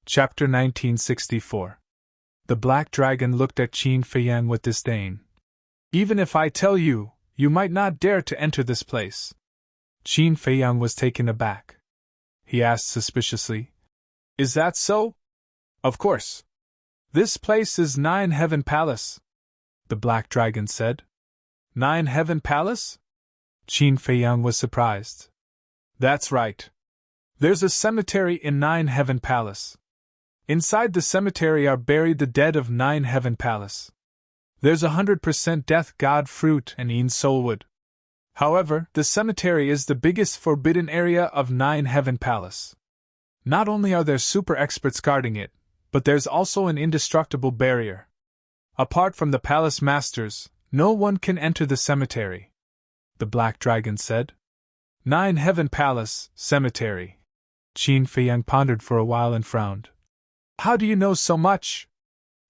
Chapter 1964. The Black Dragon looked at Qin Feiyang with disdain. Even if I tell you, you might not dare to enter this place. Qin Feiyang was taken aback. He asked suspiciously, Is that so? Of course. This place is Nine Heaven Palace, the Black Dragon said. Nine Heaven Palace? Qin Feiyang was surprised. That's right. There's a cemetery in Nine Heaven Palace. Inside the cemetery are buried the dead of Nine Heaven Palace. There's 100% death god fruit and een soulwood. However, the cemetery is the biggest forbidden area of Nine Heaven Palace. Not only are there super experts guarding it, but there's also an indestructible barrier. Apart from the palace masters, no one can enter the cemetery, the Black Dragon said. Nine Heaven Palace, cemetery. Qin Feiyang pondered for a while and frowned. How do you know so much?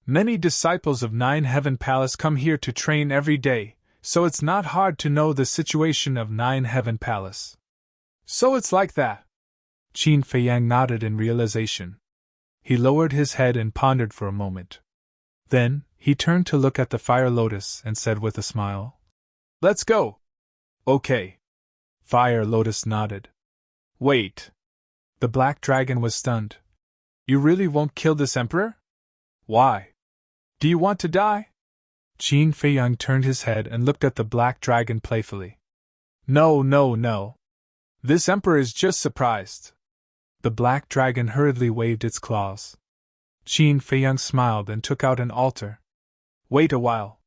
Many disciples of Nine Heaven Palace come here to train every day, so it's not hard to know the situation of Nine Heaven Palace. So it's like that. Qin Feiyang nodded in realization. He lowered his head and pondered for a moment. Then, he turned to look at the fire lotus and said with a smile, Let's go. Okay. Fire lotus nodded. Wait. The Black Dragon was stunned. You really won't kill this emperor? Why? Do you want to die? Qin Feiyang turned his head and looked at the Black Dragon playfully. No. This emperor is just surprised. The Black Dragon hurriedly waved its claws. Qin Feiyang smiled and took out an altar. Wait a while.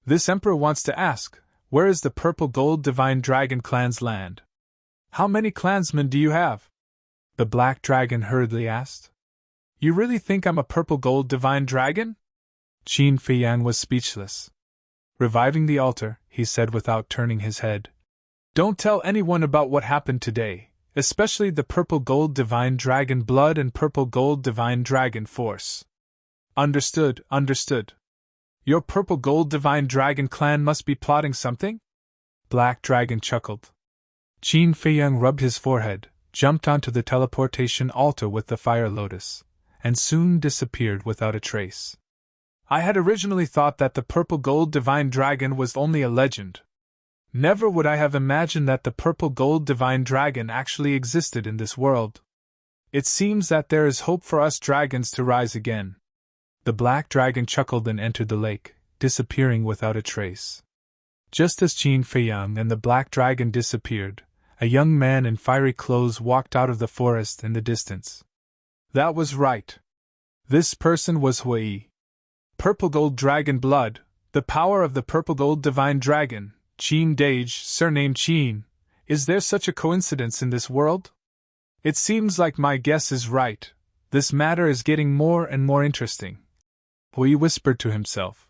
This emperor wants to ask, where is the Purple Gold Divine Dragon clan's land? How many clansmen do you have? The Black Dragon hurriedly asked. You really think I'm a Purple Gold Divine Dragon? Qin Feiyang was speechless. Reviving the altar, he said without turning his head. Don't tell anyone about what happened today, especially the Purple Gold Divine Dragon Blood and Purple Gold Divine Dragon Force. Understood. Your Purple Gold Divine Dragon clan must be plotting something? Black Dragon chuckled. Qin Feiyang rubbed his forehead, jumped onto the teleportation altar with the fire lotus, and soon disappeared without a trace. I had originally thought that the Purple Gold Divine Dragon was only a legend. Never would I have imagined that the Purple Gold Divine Dragon actually existed in this world. It seems that there is hope for us dragons to rise again. The Black Dragon chuckled and entered the lake, disappearing without a trace. Just as Qin Feiyang and the Black Dragon disappeared, a young man in fiery clothes walked out of the forest in the distance. That was right. This person was Hui. Purple Gold Dragon Blood, the power of the Purple Gold Divine Dragon, Qin Dage, surnamed Qin. Is there such a coincidence in this world? It seems like my guess is right. This matter is getting more and more interesting. Hui whispered to himself.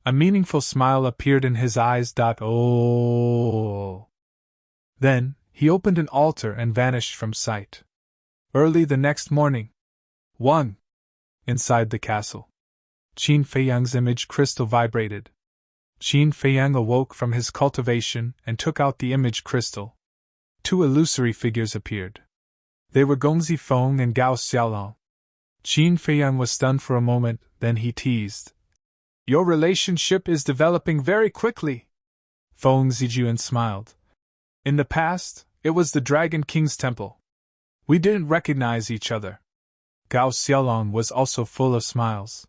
A meaningful smile appeared in his eyes. Oh. Then, he opened an altar and vanished from sight. Early the next morning. 1. Inside the castle. Qin Feiyang's image crystal vibrated. Qin Feiyang awoke from his cultivation and took out the image crystal. 2 illusory figures appeared. They were Gongzi Feng and Gao Xiaolong. Qin Feiyang was stunned for a moment, then he teased. Your relationship is developing very quickly. Feng Zijuan smiled. In the past, it was the Dragon King's temple. We didn't recognize each other. Gao Xiaolong was also full of smiles.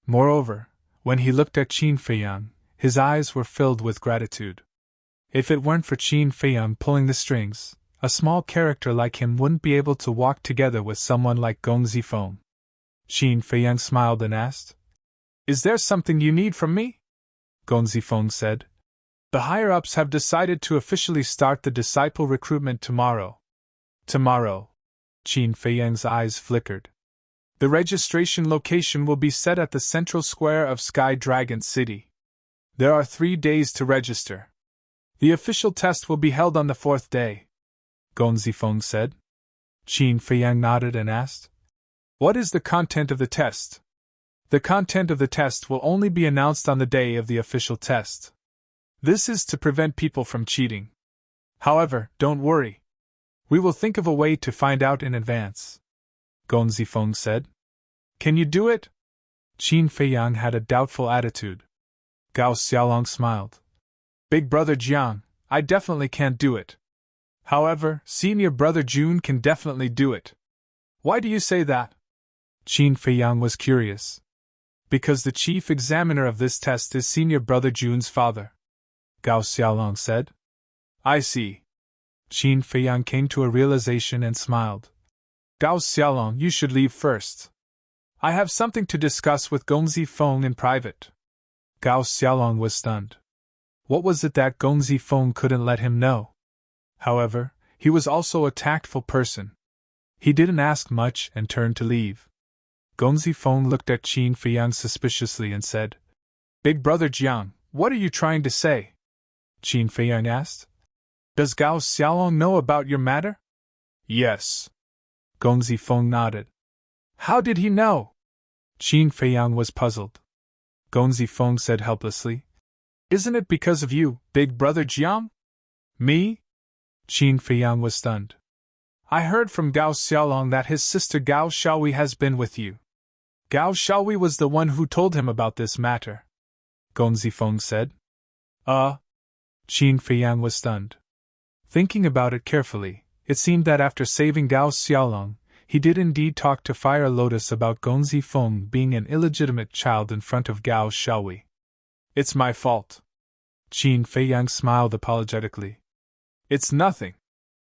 Moreover, when he looked at Qin Feiyang, his eyes were filled with gratitude. If it weren't for Qin Feiyang pulling the strings, a small character like him wouldn't be able to walk together with someone like Gongzi Feng. Qin Feiyang smiled and asked, Is there something you need from me? Gongzi Feng said, The higher-ups have decided to officially start the disciple recruitment tomorrow. Tomorrow. Qin Feiyang's eyes flickered. The registration location will be set at the central square of Sky Dragon City. There are 3 days to register. The official test will be held on the 4th day, Gongzi Feng said. Qin Feiyang nodded and asked, What is the content of the test? The content of the test will only be announced on the day of the official test. This is to prevent people from cheating. However, don't worry. We will think of a way to find out in advance. Gong Zifeng said. Can you do it? Qin Feiyang had a doubtful attitude. Gao Xiaolong smiled. Big brother Jiang, I definitely can't do it. However, senior brother Jun can definitely do it. Why do you say that? Qin Feiyang was curious. Because the chief examiner of this test is senior brother Jun's father, Gao Xiaolong said. I see. Qin Feiyang came to a realization and smiled. Gao Xiaolong, you should leave first. I have something to discuss with Gong Zifeng in private. Gao Xiaolong was stunned. What was it that Gong Zifeng couldn't let him know? However, he was also a tactful person. He didn't ask much and turned to leave. Gong Zifeng looked at Qin Feiyang suspiciously and said, Big brother Jiang, what are you trying to say? Qin Feiyang asked. Does Gao Xiaolong know about your matter? Yes. Gong Zifeng nodded. How did he know? Qin Feiyang was puzzled. Gong Zifeng said helplessly. Isn't it because of you, big brother Jiang? Me? Qin Feiyang was stunned. I heard from Gao Xiaolong that his sister Gao Xiaohui has been with you. Gao Xiaohui was the one who told him about this matter, Gong Zifeng said. Qin Feiyang was stunned. Thinking about it carefully, it seemed that after saving Gao Xiaolong, he did indeed talk to Fire Lotus about Gong Zifeng being an illegitimate child in front of Gao Xiaohui. It's my fault. Qin Feiyang smiled apologetically. It's nothing.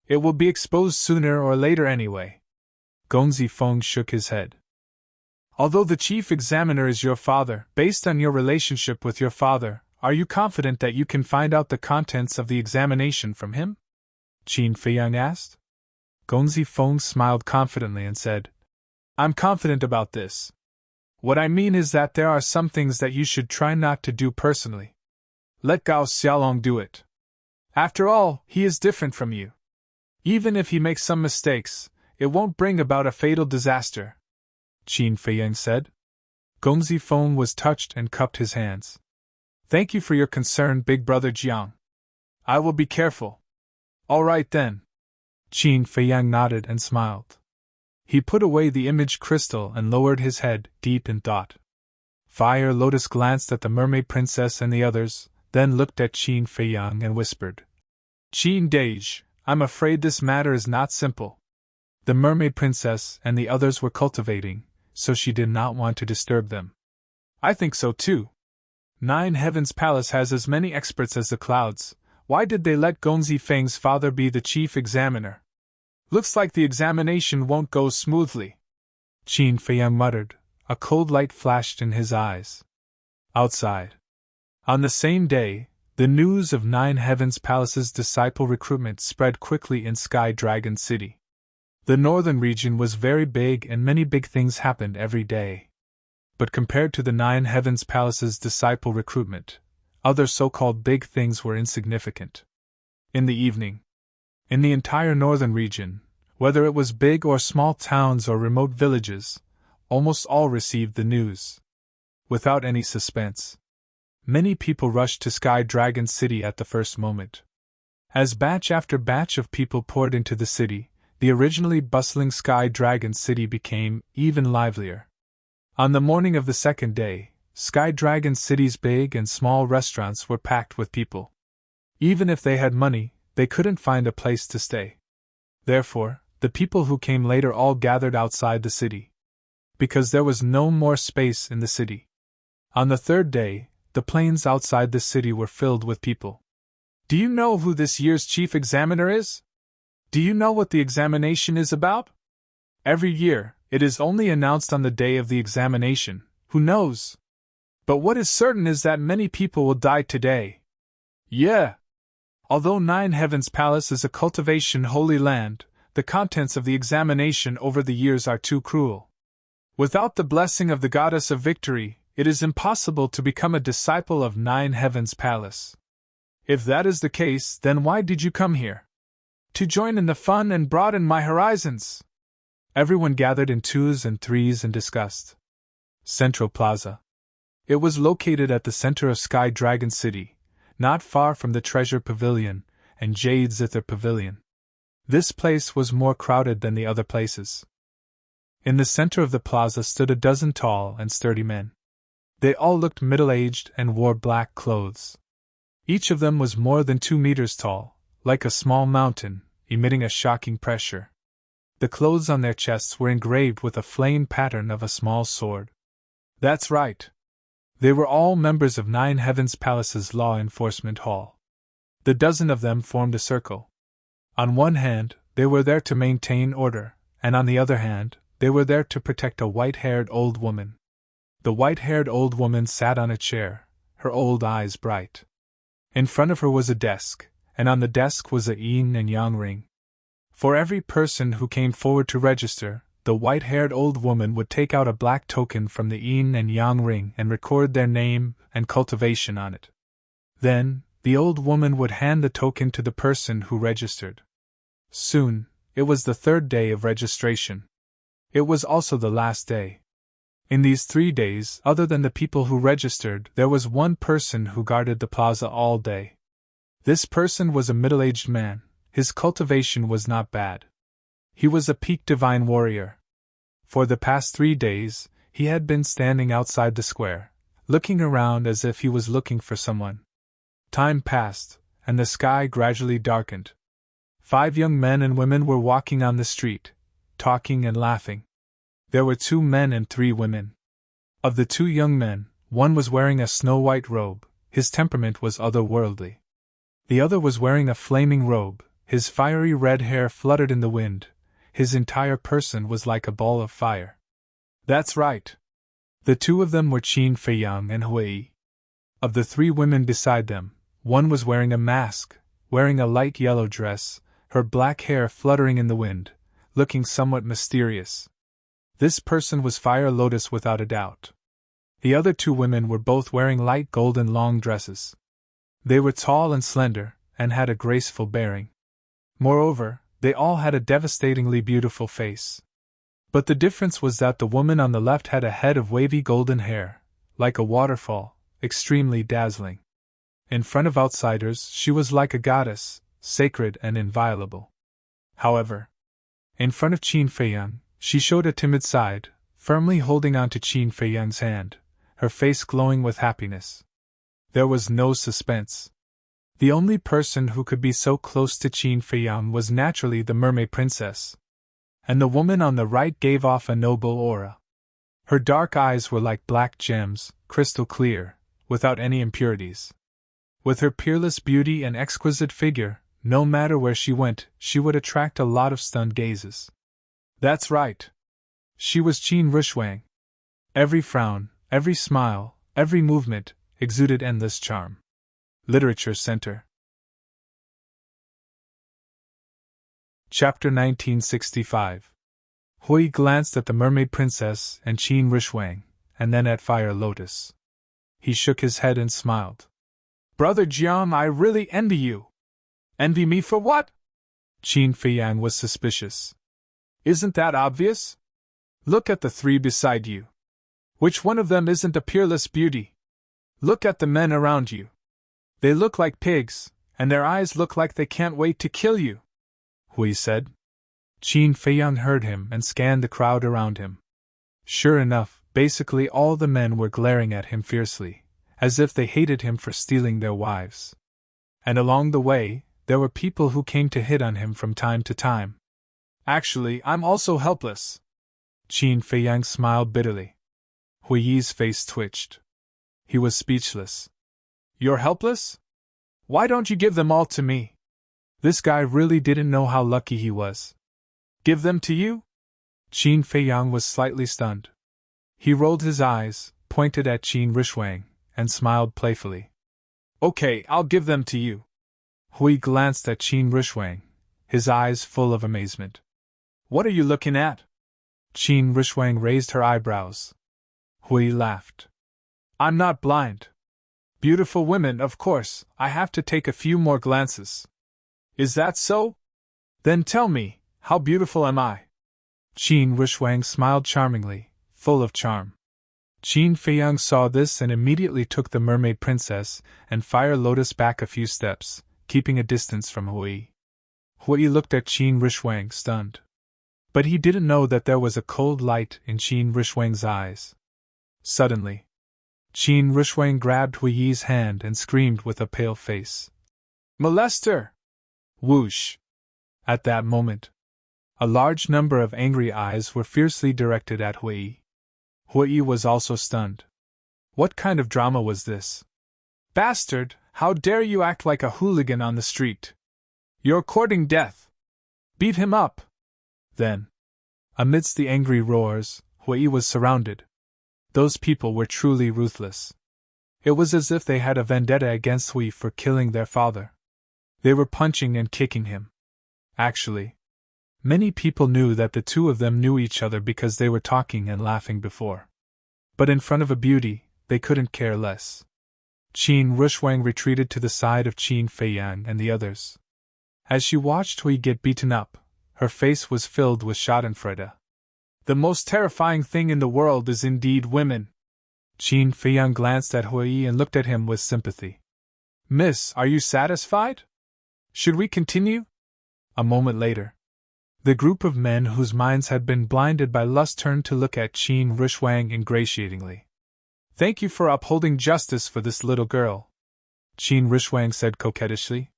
It will be exposed sooner or later anyway. Gong Zifeng shook his head. Although the chief examiner is your father, based on your relationship with your father, are you confident that you can find out the contents of the examination from him? Qin Feiyang asked. Gong Zifeng smiled confidently and said, I'm confident about this. What I mean is that there are some things that you should try not to do personally. Let Gao Xiaolong do it. After all, he is different from you. Even if he makes some mistakes, it won't bring about a fatal disaster, Qin Feiyang said. Gong Zifeng was touched and cupped his hands. Thank you for your concern, big brother Jiang. I will be careful. All right then. Qin Feiyang nodded and smiled. He put away the image crystal and lowered his head, deep in thought. Fire Lotus glanced at the mermaid princess and the others, then looked at Qin Feiyang and whispered. Qin Deij, I'm afraid this matter is not simple. The mermaid princess and the others were cultivating, so she did not want to disturb them. I think so too. Nine Heavens Palace has as many experts as the clouds. Why did they let Gong Zifeng's father be the chief examiner? Looks like the examination won't go smoothly. Qin Feiyang muttered. A cold light flashed in his eyes. Outside. On the same day, the news of Nine Heavens Palace's disciple recruitment spread quickly in Sky Dragon City. The northern region was very big and many big things happened every day. But compared to the Nine Heavens Palace's disciple recruitment, other so-called big things were insignificant. In the evening, in the entire northern region, whether it was big or small towns or remote villages, almost all received the news. Without any suspense. Many people rushed to Sky Dragon City at the first moment. As batch after batch of people poured into the city, the originally bustling Sky Dragon City became even livelier. On the morning of the second day, Sky Dragon City's big and small restaurants were packed with people. Even if they had money, they couldn't find a place to stay. Therefore, the people who came later all gathered outside the city. Because there was no more space in the city. On the third day, the plains outside the city were filled with people. Do you know who this year's chief examiner is? Do you know what the examination is about? Every year, it is only announced on the day of the examination. Who knows? But what is certain is that many people will die today. Yeah. Although Nine Heavens Palace is a cultivation holy land, the contents of the examination over the years are too cruel. Without the blessing of the Goddess of Victory, it is impossible to become a disciple of Nine Heavens Palace. If that is the case, then why did you come here? To join in the fun and broaden my horizons. Everyone gathered in twos and threes and discussed. Central Plaza. It was located at the center of Sky Dragon City, not far from the Treasure Pavilion and Jade Zither Pavilion. This place was more crowded than the other places. In the center of the plaza stood a dozen tall and sturdy men. They all looked middle-aged and wore black clothes. Each of them was more than 2 meters tall, like a small mountain, emitting a shocking pressure. The clothes on their chests were engraved with a flame pattern of a small sword. That's right. They were all members of Nine Heavens Palace's Law Enforcement Hall. The dozen of them formed a circle. On one hand, they were there to maintain order, and on the other hand, they were there to protect a white-haired old woman. The white-haired old woman sat on a chair, her old eyes bright. In front of her was a desk, and on the desk was a yin and yang ring. For every person who came forward to register, the white-haired old woman would take out a black token from the yin and yang ring and record their name and cultivation on it. Then, the old woman would hand the token to the person who registered. Soon, it was the 3rd day of registration. It was also the last day. In these 3 days, other than the people who registered, there was one person who guarded the plaza all day. This person was a middle-aged man. His cultivation was not bad. He was a peak divine warrior. For the past 3 days, he had been standing outside the square, looking around as if he was looking for someone. Time passed, and the sky gradually darkened. 5 young men and women were walking on the street, talking and laughing. There were 2 men and 3 women. Of the 2 young men, one was wearing a snow-white robe. His temperament was otherworldly. The other was wearing a flaming robe. His fiery red hair fluttered in the wind. His entire person was like a ball of fire. That's right. The 2 of them were Qin Feiyang and Hui. Of the 3 women beside them, one was wearing a mask, wearing a light yellow dress, her black hair fluttering in the wind, looking somewhat mysterious. This person was Fire Lotus without a doubt. The other 2 women were both wearing light golden long dresses. They were tall and slender, and had a graceful bearing. Moreover, they all had a devastatingly beautiful face. But the difference was that the woman on the left had a head of wavy golden hair, like a waterfall, extremely dazzling. In front of outsiders, she was like a goddess, sacred and inviolable. However, in front of Qin Feiyang, she showed a timid side, firmly holding on to Qin Feiyang's hand, her face glowing with happiness. There was no suspense. The only person who could be so close to Qin Feiyang was naturally the mermaid princess. And the woman on the right gave off a noble aura. Her dark eyes were like black gems, crystal clear, without any impurities. With her peerless beauty and exquisite figure, no matter where she went, she would attract a lot of stunned gazes. That's right. She was Qin Rushwang. Every frown, every smile, every movement, exuded endless charm. Literature Center. Chapter 1965. Hui glanced at the mermaid princess and Qin Rushwang, and then at Fire Lotus. He shook his head and smiled. Brother Jiang, I really envy you. Envy me for what? Qin Feiyang was suspicious. Isn't that obvious? Look at the 3 beside you. Which one of them isn't a peerless beauty? Look at the men around you. They look like pigs, and their eyes look like they can't wait to kill you, Hui said. Qin Feiyang heard him and scanned the crowd around him. Sure enough, basically all the men were glaring at him fiercely, as if they hated him for stealing their wives. And along the way, there were people who came to hit on him from time to time. Actually, I'm also helpless. Qin Feiyang smiled bitterly. Hui's face twitched. He was speechless. You're helpless? Why don't you give them all to me? This guy really didn't know how lucky he was. Give them to you? Qin Feiyang was slightly stunned. He rolled his eyes, pointed at Qin Rushwang, and smiled playfully. Okay, I'll give them to you. Hui glanced at Qin Rushwang, his eyes full of amazement. What are you looking at? Qin Rushwang raised her eyebrows. Hui laughed. I'm not blind. Beautiful women, of course, I have to take a few more glances. Is that so? Then tell me, how beautiful am I? Qin Rushwang smiled charmingly, full of charm. Qin Feiyang saw this and immediately took the mermaid princess and Fire Lotus back a few steps, keeping a distance from Hui. Hui looked at Qin Rushwang, stunned. But he didn't know that there was a cold light in Qin Rushwang's eyes. Suddenly, Qin Rushwang grabbed Hui's hand and screamed with a pale face. "Molester!" Whoosh! At that moment, a large number of angry eyes were fiercely directed at Hui. Hui was also stunned. What kind of drama was this? "Bastard, how dare you act like a hooligan on the street? You're courting death! Beat him up!" Then, amidst the angry roars, Hui was surrounded. Those people were truly ruthless. It was as if they had a vendetta against Hui for killing their father. They were punching and kicking him. Actually, many people knew that the two of them knew each other because they were talking and laughing before. But in front of a beauty, they couldn't care less. Qin Rushwang retreated to the side of Qin Feiyang and the others. As she watched Hui get beaten up, her face was filled with schadenfreude. "The most terrifying thing in the world is indeed women." Qin Feiyang glanced at Hui and looked at him with sympathy. "Miss, are you satisfied? Should we continue?" A moment later, the group of men whose minds had been blinded by lust turned to look at Qin Rushwang ingratiatingly. "Thank you for upholding justice for this little girl," Qin Rushwang said coquettishly.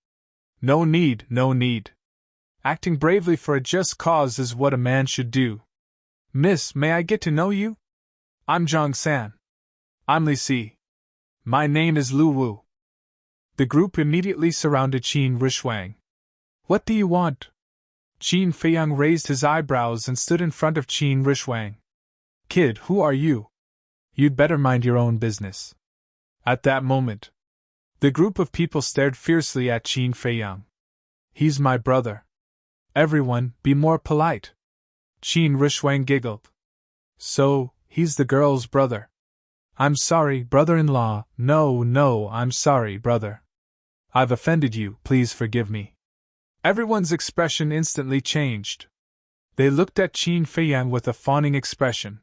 "No need, no need. Acting bravely for a just cause is what a man should do. Miss, may I get to know you? I'm Zhang San. I'm Li Si. My name is Lu Wu." The group immediately surrounded Qin Rushwang. "What do you want?" Qin Feiyang raised his eyebrows and stood in front of Qin Rushwang. "Kid, who are you? You'd better mind your own business." At that moment, the group of people stared fiercely at Qin Feiyang. "He's my brother. Everyone, be more polite." Qin Rushwang giggled. "So, he's the girl's brother. I'm sorry, brother-in-law. No, I'm sorry, brother. I've offended you, please forgive me." Everyone's expression instantly changed. They looked at Qin Feiyang with a fawning expression.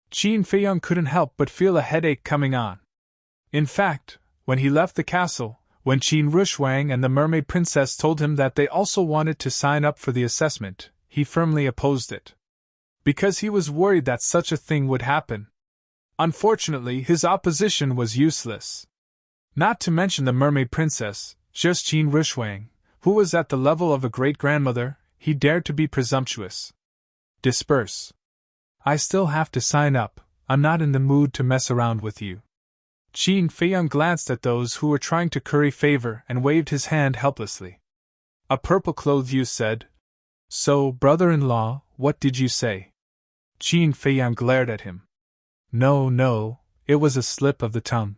Qin Feiyang couldn't help but feel a headache coming on. In fact, when he left the castle, when Qin Rushwang and the mermaid princess told him that they also wanted to sign up for the assessment, he firmly opposed it. Because he was worried that such a thing would happen. Unfortunately, his opposition was useless. Not to mention the mermaid princess, just Qin Rushwang, who was at the level of a great-grandmother, he dared to be presumptuous. "Disperse. I still have to sign up, I'm not in the mood to mess around with you." Qin Feiyang glanced at those who were trying to curry favor and waved his hand helplessly. A purple-clothed youth said, "So, brother-in-law, what did you say?" Qin Feiyang glared at him. No, it was a slip of the tongue."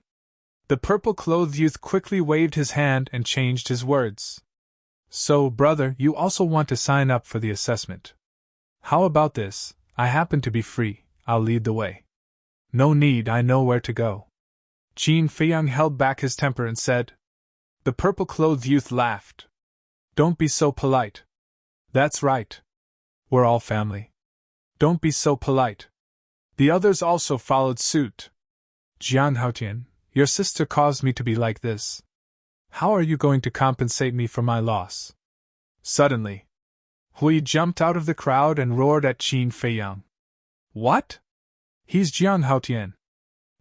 The purple-clothed youth quickly waved his hand and changed his words. "So, brother, you also want to sign up for the assessment. How about this? I happen to be free, I'll lead the way." "No need, I know where to go." Qin Feiyang held back his temper and said. The purple-clothed youth laughed. "Don't be so polite." "That's right. We're all family. Don't be so polite." The others also followed suit. "Jiang Haotian, your sister caused me to be like this. How are you going to compensate me for my loss?" Suddenly, Hui jumped out of the crowd and roared at Qin Feiyang. "What? He's Jiang Haotian,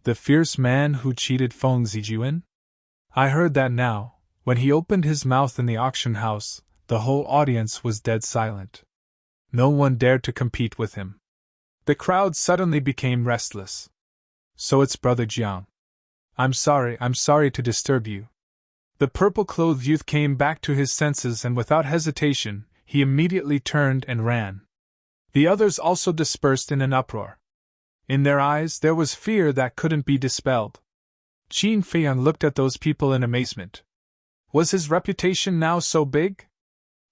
the fierce man who cheated Feng Zijuan?" I heard that now. When he opened his mouth in the auction house, the whole audience was dead silent. No one dared to compete with him. The crowd suddenly became restless. "So it's Brother Jiang. I'm sorry to disturb you." The purple-clothed youth came back to his senses and without hesitation, he immediately turned and ran. The others also dispersed in an uproar. In their eyes there was fear that couldn't be dispelled. Qin Feiyang looked at those people in amazement. Was his reputation now so big?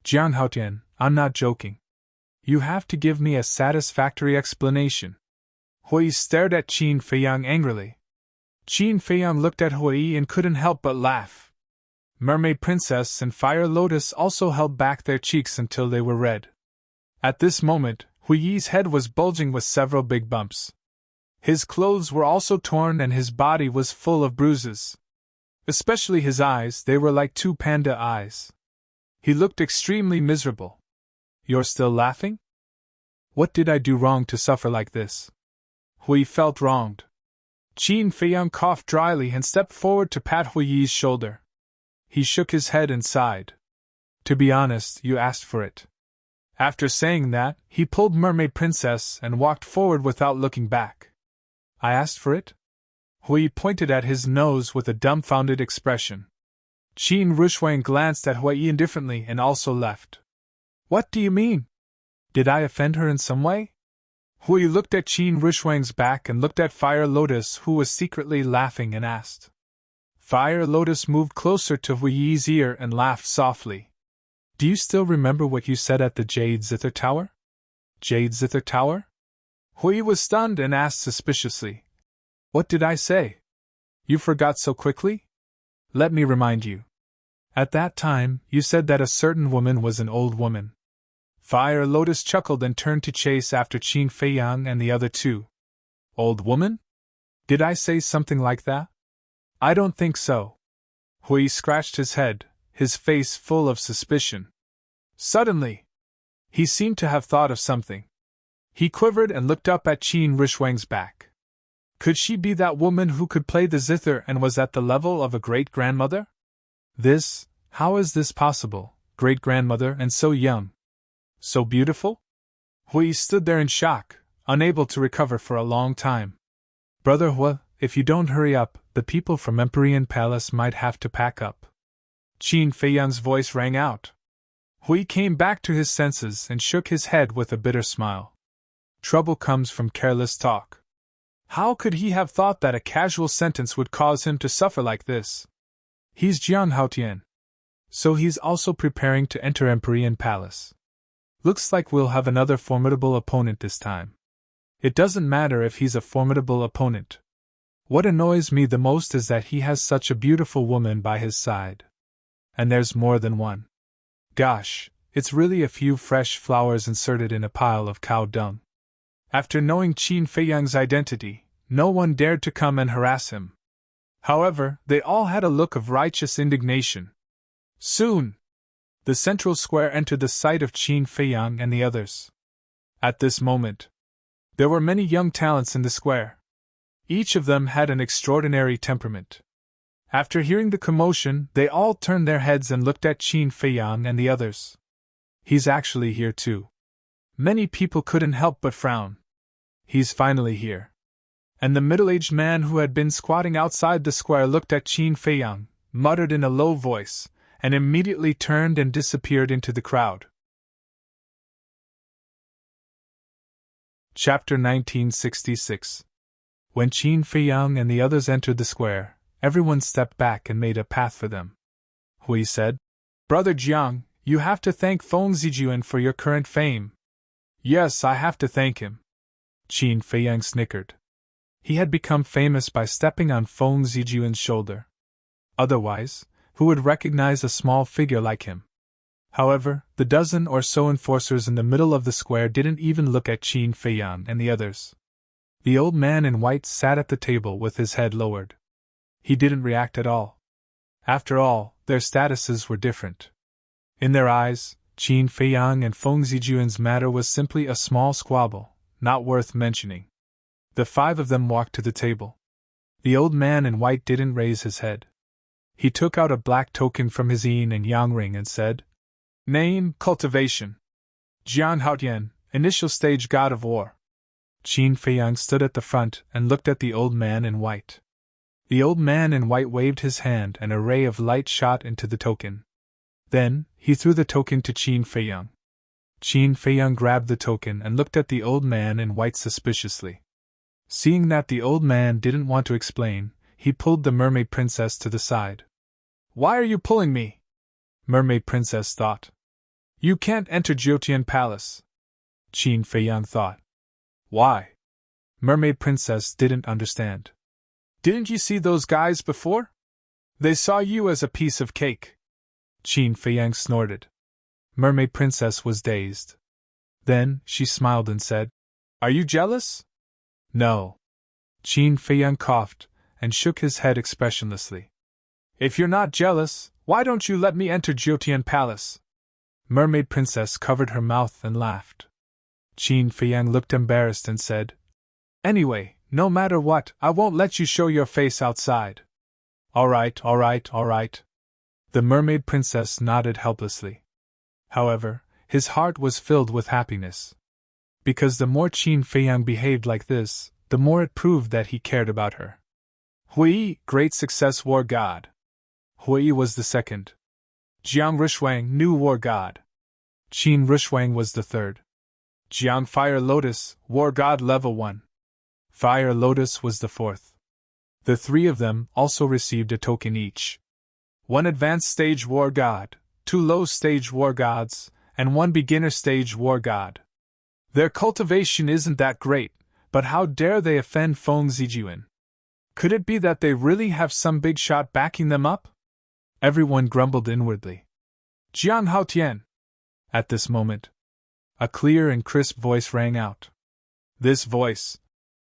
"Jiang Haotian, I'm not joking. You have to give me a satisfactory explanation." Hui stared at Qin Feiyang angrily. Qin Feiyang looked at Hui and couldn't help but laugh. Mermaid Princess and Fire Lotus also held back their cheeks until they were red. At this moment, Hui's head was bulging with several big bumps. His clothes were also torn and his body was full of bruises. Especially his eyes, they were like two panda eyes. He looked extremely miserable. "You're still laughing?" What did I do wrong to suffer like this? Hui felt wronged. Qin Feiyang coughed dryly and stepped forward to pat Hui's shoulder. He shook his head and sighed. To be honest, you asked for it. After saying that, he pulled Mermaid Princess and walked forward without looking back. I asked for it? Hui pointed at his nose with a dumbfounded expression. Qin Rushwang glanced at Hui indifferently and also left. What do you mean? Did I offend her in some way? Hui looked at Qin Rushwang's back and looked at Fire Lotus, who was secretly laughing, and asked. Fire Lotus moved closer to Hui's ear and laughed softly. Do you still remember what you said at the Jade Zither Tower? Jade Zither Tower? Hui was stunned and asked suspiciously. What did I say? You forgot so quickly? Let me remind you. At that time, you said that a certain woman was an old woman. Fire Lotus chuckled and turned to chase after Qin Feiyang and the other two. Old woman? Did I say something like that? I don't think so. Hui scratched his head, his face full of suspicion. Suddenly, he seemed to have thought of something. He quivered and looked up at Qin Rushwang's back. Could she be that woman who could play the zither and was at the level of a great-grandmother? How is this possible, great-grandmother, and so young? So beautiful? Hui stood there in shock, unable to recover for a long time. Brother Hua, if you don't hurry up, the people from Empyrean Palace might have to pack up. Qin Feiyang's voice rang out. Hui came back to his senses and shook his head with a bitter smile. Trouble comes from careless talk. How could he have thought that a casual sentence would cause him to suffer like this? He's Jiang Haotian. So he's also preparing to enter Empyrean Palace. Looks like we'll have another formidable opponent this time. It doesn't matter if he's a formidable opponent. What annoys me the most is that he has such a beautiful woman by his side. And there's more than one. Gosh, it's really a few fresh flowers inserted in a pile of cow dung. After knowing Qin Feiyang's identity, no one dared to come and harass him. However, they all had a look of righteous indignation. Soon, the central square entered the sight of Qin Feiyang and the others. At this moment, there were many young talents in the square. Each of them had an extraordinary temperament. After hearing the commotion, they all turned their heads and looked at Qin Feiyang and the others. He's actually here too. Many people couldn't help but frown. He's finally here. And the middle-aged man who had been squatting outside the square looked at Qin Feiyang, muttered in a low voice, and immediately turned and disappeared into the crowd. Chapter 1966. When Qin Feiyang and the others entered the square, everyone stepped back and made a path for them. Hui said, Brother Jiang, you have to thank Feng Zijuan for your current fame. Yes, I have to thank him. Qin Feiyang snickered. He had become famous by stepping on Feng Zijuan's shoulder. Otherwise, who would recognize a small figure like him? However, the dozen or so enforcers in the middle of the square didn't even look at Qin Feiyang and the others. The old man in white sat at the table with his head lowered. He didn't react at all. After all, their statuses were different. In their eyes, Qin Feiyang and Feng Zijuan's matter was simply a small squabble, not worth mentioning. The five of them walked to the table. The old man in white didn't raise his head. He took out a black token from his yin and yang ring and said, Name, cultivation. Jiang Haotian, initial stage god of war. Qin Feiyang stood at the front and looked at the old man in white. The old man in white waved his hand and a ray of light shot into the token. Then, he threw the token to Qin Feiyang. Qin Feiyang grabbed the token and looked at the old man in white suspiciously. Seeing that the old man didn't want to explain, he pulled the mermaid princess to the side. Why are you pulling me? Mermaid princess thought. You can't enter Jiutian Palace. Qin Feiyang thought. Why? Mermaid princess didn't understand. Didn't you see those guys before? They saw you as a piece of cake. Qin Feiyang snorted. Mermaid princess was dazed. Then, she smiled and said, Are you jealous? No. Qin Feiyang coughed and shook his head expressionlessly. If you're not jealous, why don't you let me enter Jiutian Palace? Mermaid princess covered her mouth and laughed. Qin Feiyang looked embarrassed and said, "Anyway, no matter what, I won't let you show your face outside." "All right, all right, all right." The mermaid princess nodded helplessly. However, his heart was filled with happiness. Because the more Qin Feiyang behaved like this, the more it proved that he cared about her. Hui, great success war god. Hui was the second. Jiang Rishuang, new war god. Qin Rishuang was the third. Jiang Fire Lotus, war god level 1. Fire Lotus was the fourth. The three of them also received a token each. 1 advanced stage war god, 2 low stage war gods, and 1 beginner stage war god. Their cultivation isn't that great, but how dare they offend Feng Zijuan? Could it be that they really have some big shot backing them up? Everyone grumbled inwardly. Jiang Haotian! At this moment, a clear and crisp voice rang out. This voice.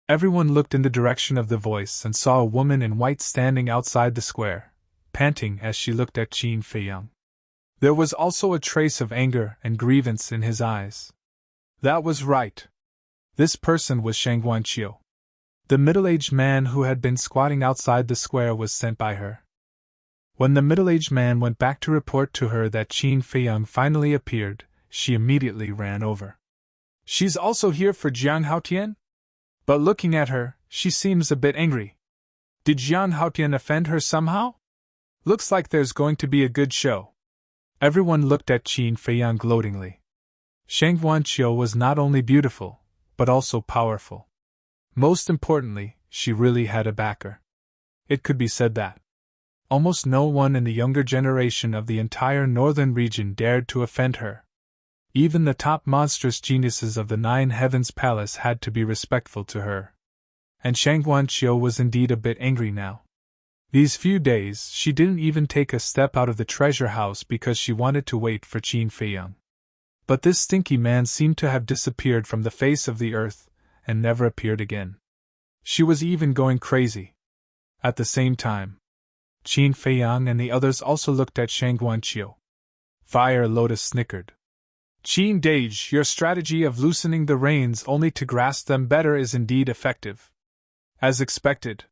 Everyone looked in the direction of the voice and saw a woman in white standing outside the square, panting as she looked at Qin Feiyang. There was also a trace of anger and grievance in his eyes. That was right. This person was Shang Guanqiu. The middle-aged man who had been squatting outside the square was sent by her. When the middle-aged man went back to report to her that Qin Feiyang finally appeared, she immediately ran over. She's also here for Jiang Haotian? But looking at her, she seems a bit angry. Did Jiang Haotian offend her somehow? Looks like there's going to be a good show. Everyone looked at Qin Feiyang gloatingly. Shang Guanqiu was not only beautiful, but also powerful. Most importantly, she really had a backer. It could be said that almost no one in the younger generation of the entire northern region dared to offend her. Even the top monstrous geniuses of the Nine Heavens Palace had to be respectful to her. And Shang Guanqiu was indeed a bit angry now. These few days she didn't even take a step out of the treasure house because she wanted to wait for Qin Feiyang. But this stinky man seemed to have disappeared from the face of the earth, and never appeared again. She was even going crazy. At the same time, Qin Feiyang and the others also looked at Shang Guanqiu. Fire Lotus snickered. Qin Dage, your strategy of loosening the reins only to grasp them better is indeed effective. As expected.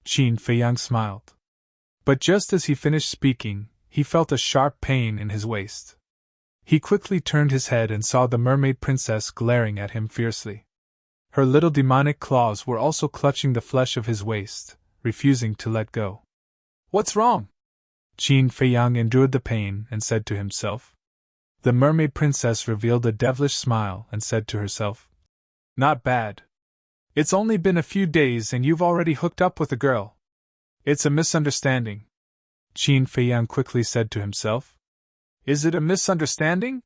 Qin Feiyang smiled. But just as he finished speaking, he felt a sharp pain in his waist. He quickly turned his head and saw the mermaid princess glaring at him fiercely. Her little demonic claws were also clutching the flesh of his waist, refusing to let go. What's wrong? Qin Feiyang endured the pain and said to himself. The mermaid princess revealed a devilish smile and said to herself, Not bad. It's only been a few days and you've already hooked up with a girl. It's a misunderstanding. Qin Feiyang quickly said to himself. Is it a misunderstanding?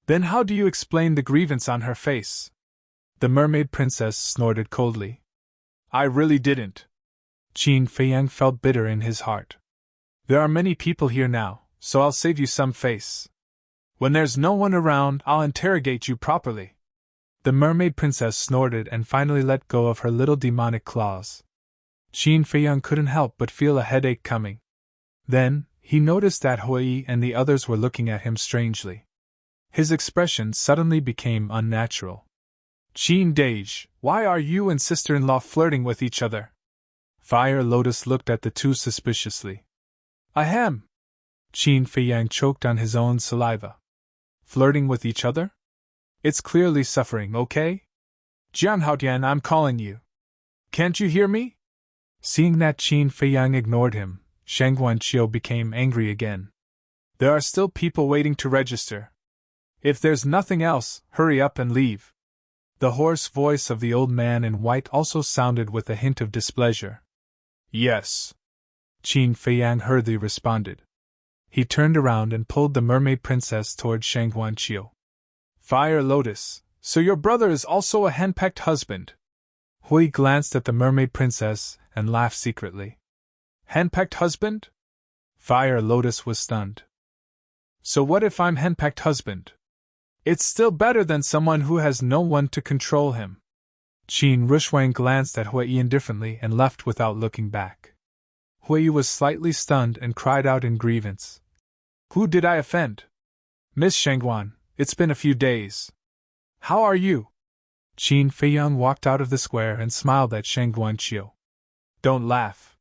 Then how do you explain the grievance on her face? The mermaid princess snorted coldly. I really didn't. Qin Feiyang felt bitter in his heart. There are many people here now, so I'll save you some face. When there's no one around, I'll interrogate you properly. The mermaid princess snorted and finally let go of her little demonic claws. Qin Feiyang couldn't help but feel a headache coming. Then, he noticed that Hui and the others were looking at him strangely. His expression suddenly became unnatural. Qin Dage, why are you and sister-in-law flirting with each other? Fire Lotus looked at the two suspiciously. Ahem! Qin Feiyang choked on his own saliva. Flirting with each other? It's clearly suffering, okay? Jiang Haotian, I'm calling you. Can't you hear me? Seeing that Qin Feiyang ignored him, Shang Guanqiu became angry again. There are still people waiting to register. If there's nothing else, hurry up and leave. The hoarse voice of the old man in white also sounded with a hint of displeasure. Yes. Qin Feiyang hurriedly responded. He turned around and pulled the mermaid princess toward Shang Guanqiu. Fire Lotus, so your brother is also a henpecked husband. Hui glanced at the mermaid princess and laughed secretly. Henpecked husband? Fire Lotus was stunned. So what if I'm henpecked husband? It's still better than someone who has no one to control him. Qin Rishuang glanced at Hui indifferently and left without looking back. Hui was slightly stunned and cried out in grievance. Who did I offend? Miss Shangguan, it's been a few days. How are you? Qin Feiyang walked out of the square and smiled at Sheng Guanqiu. Don't laugh.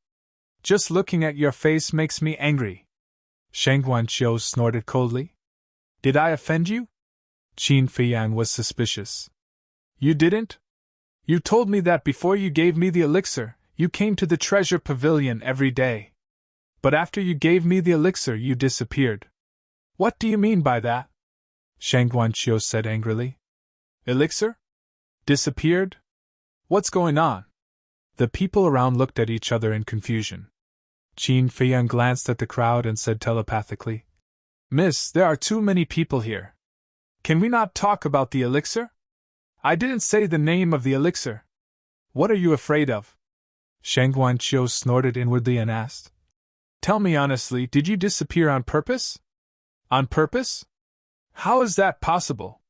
Just looking at your face makes me angry. Sheng Guanqiu snorted coldly. Did I offend you? Qin Feiyang was suspicious. You didn't? You told me that before you gave me the elixir, you came to the treasure pavilion every day. But after you gave me the elixir, you disappeared. What do you mean by that? Sheng Guanqiu said angrily. Elixir? Disappeared? What's going on? The people around looked at each other in confusion. Qin Feiyang glanced at the crowd and said telepathically, Miss, there are too many people here. Can we not talk about the elixir? I didn't say the name of the elixir. What are you afraid of? Sheng Guanqiu snorted inwardly and asked. Tell me honestly, did you disappear on purpose? On purpose? How is that possible?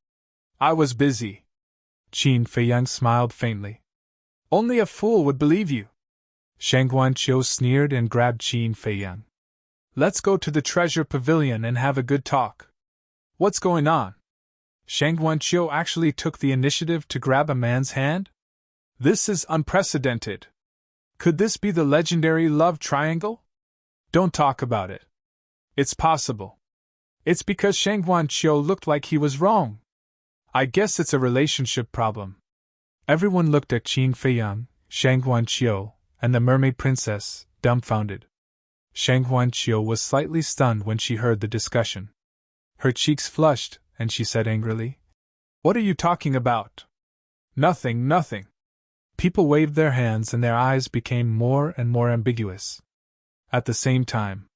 I was busy. Qin Feiyang smiled faintly. Only a fool would believe you. Sheng Guanqiu sneered and grabbed Qin Feiyang. Let's go to the treasure pavilion and have a good talk. What's going on? Sheng Guanqiu actually took the initiative to grab a man's hand? This is unprecedented. Could this be the legendary love triangle? Don't talk about it. It's possible. It's because Sheng Guanqiu looked like he was wrong. I guess it's a relationship problem. Everyone looked at Qin Feiyang, Sheng Guanqiu, and the mermaid princess, dumbfounded. Sheng Guanqiu was slightly stunned when she heard the discussion. Her cheeks flushed, and she said angrily, What are you talking about? Nothing, nothing. People waved their hands and their eyes became more and more ambiguous. At the same time,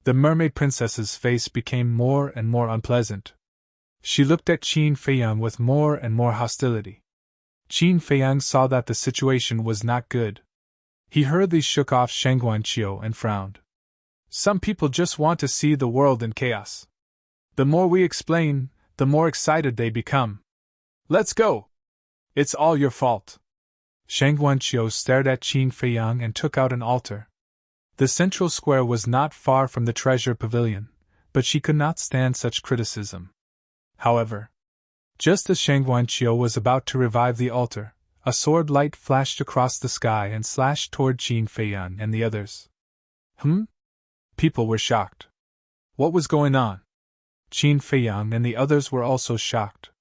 the mermaid princess's face became more and more unpleasant. She looked at Qin Feiyang with more and more hostility. Qin Feiyang saw that the situation was not good. He hurriedly shook off Sheng Guanqiu and frowned. Some people just want to see the world in chaos. The more we explain, the more excited they become. Let's go! It's all your fault. Sheng Guanqiu stared at Qin Feiyang and took out an altar. The central square was not far from the treasure pavilion, but she could not stand such criticism. However, just as Sheng Guanqiu was about to revive the altar, a sword light flashed across the sky and slashed toward Qin Feiyang and the others. People were shocked. What was going on? Qin Feiyang and the others were also shocked.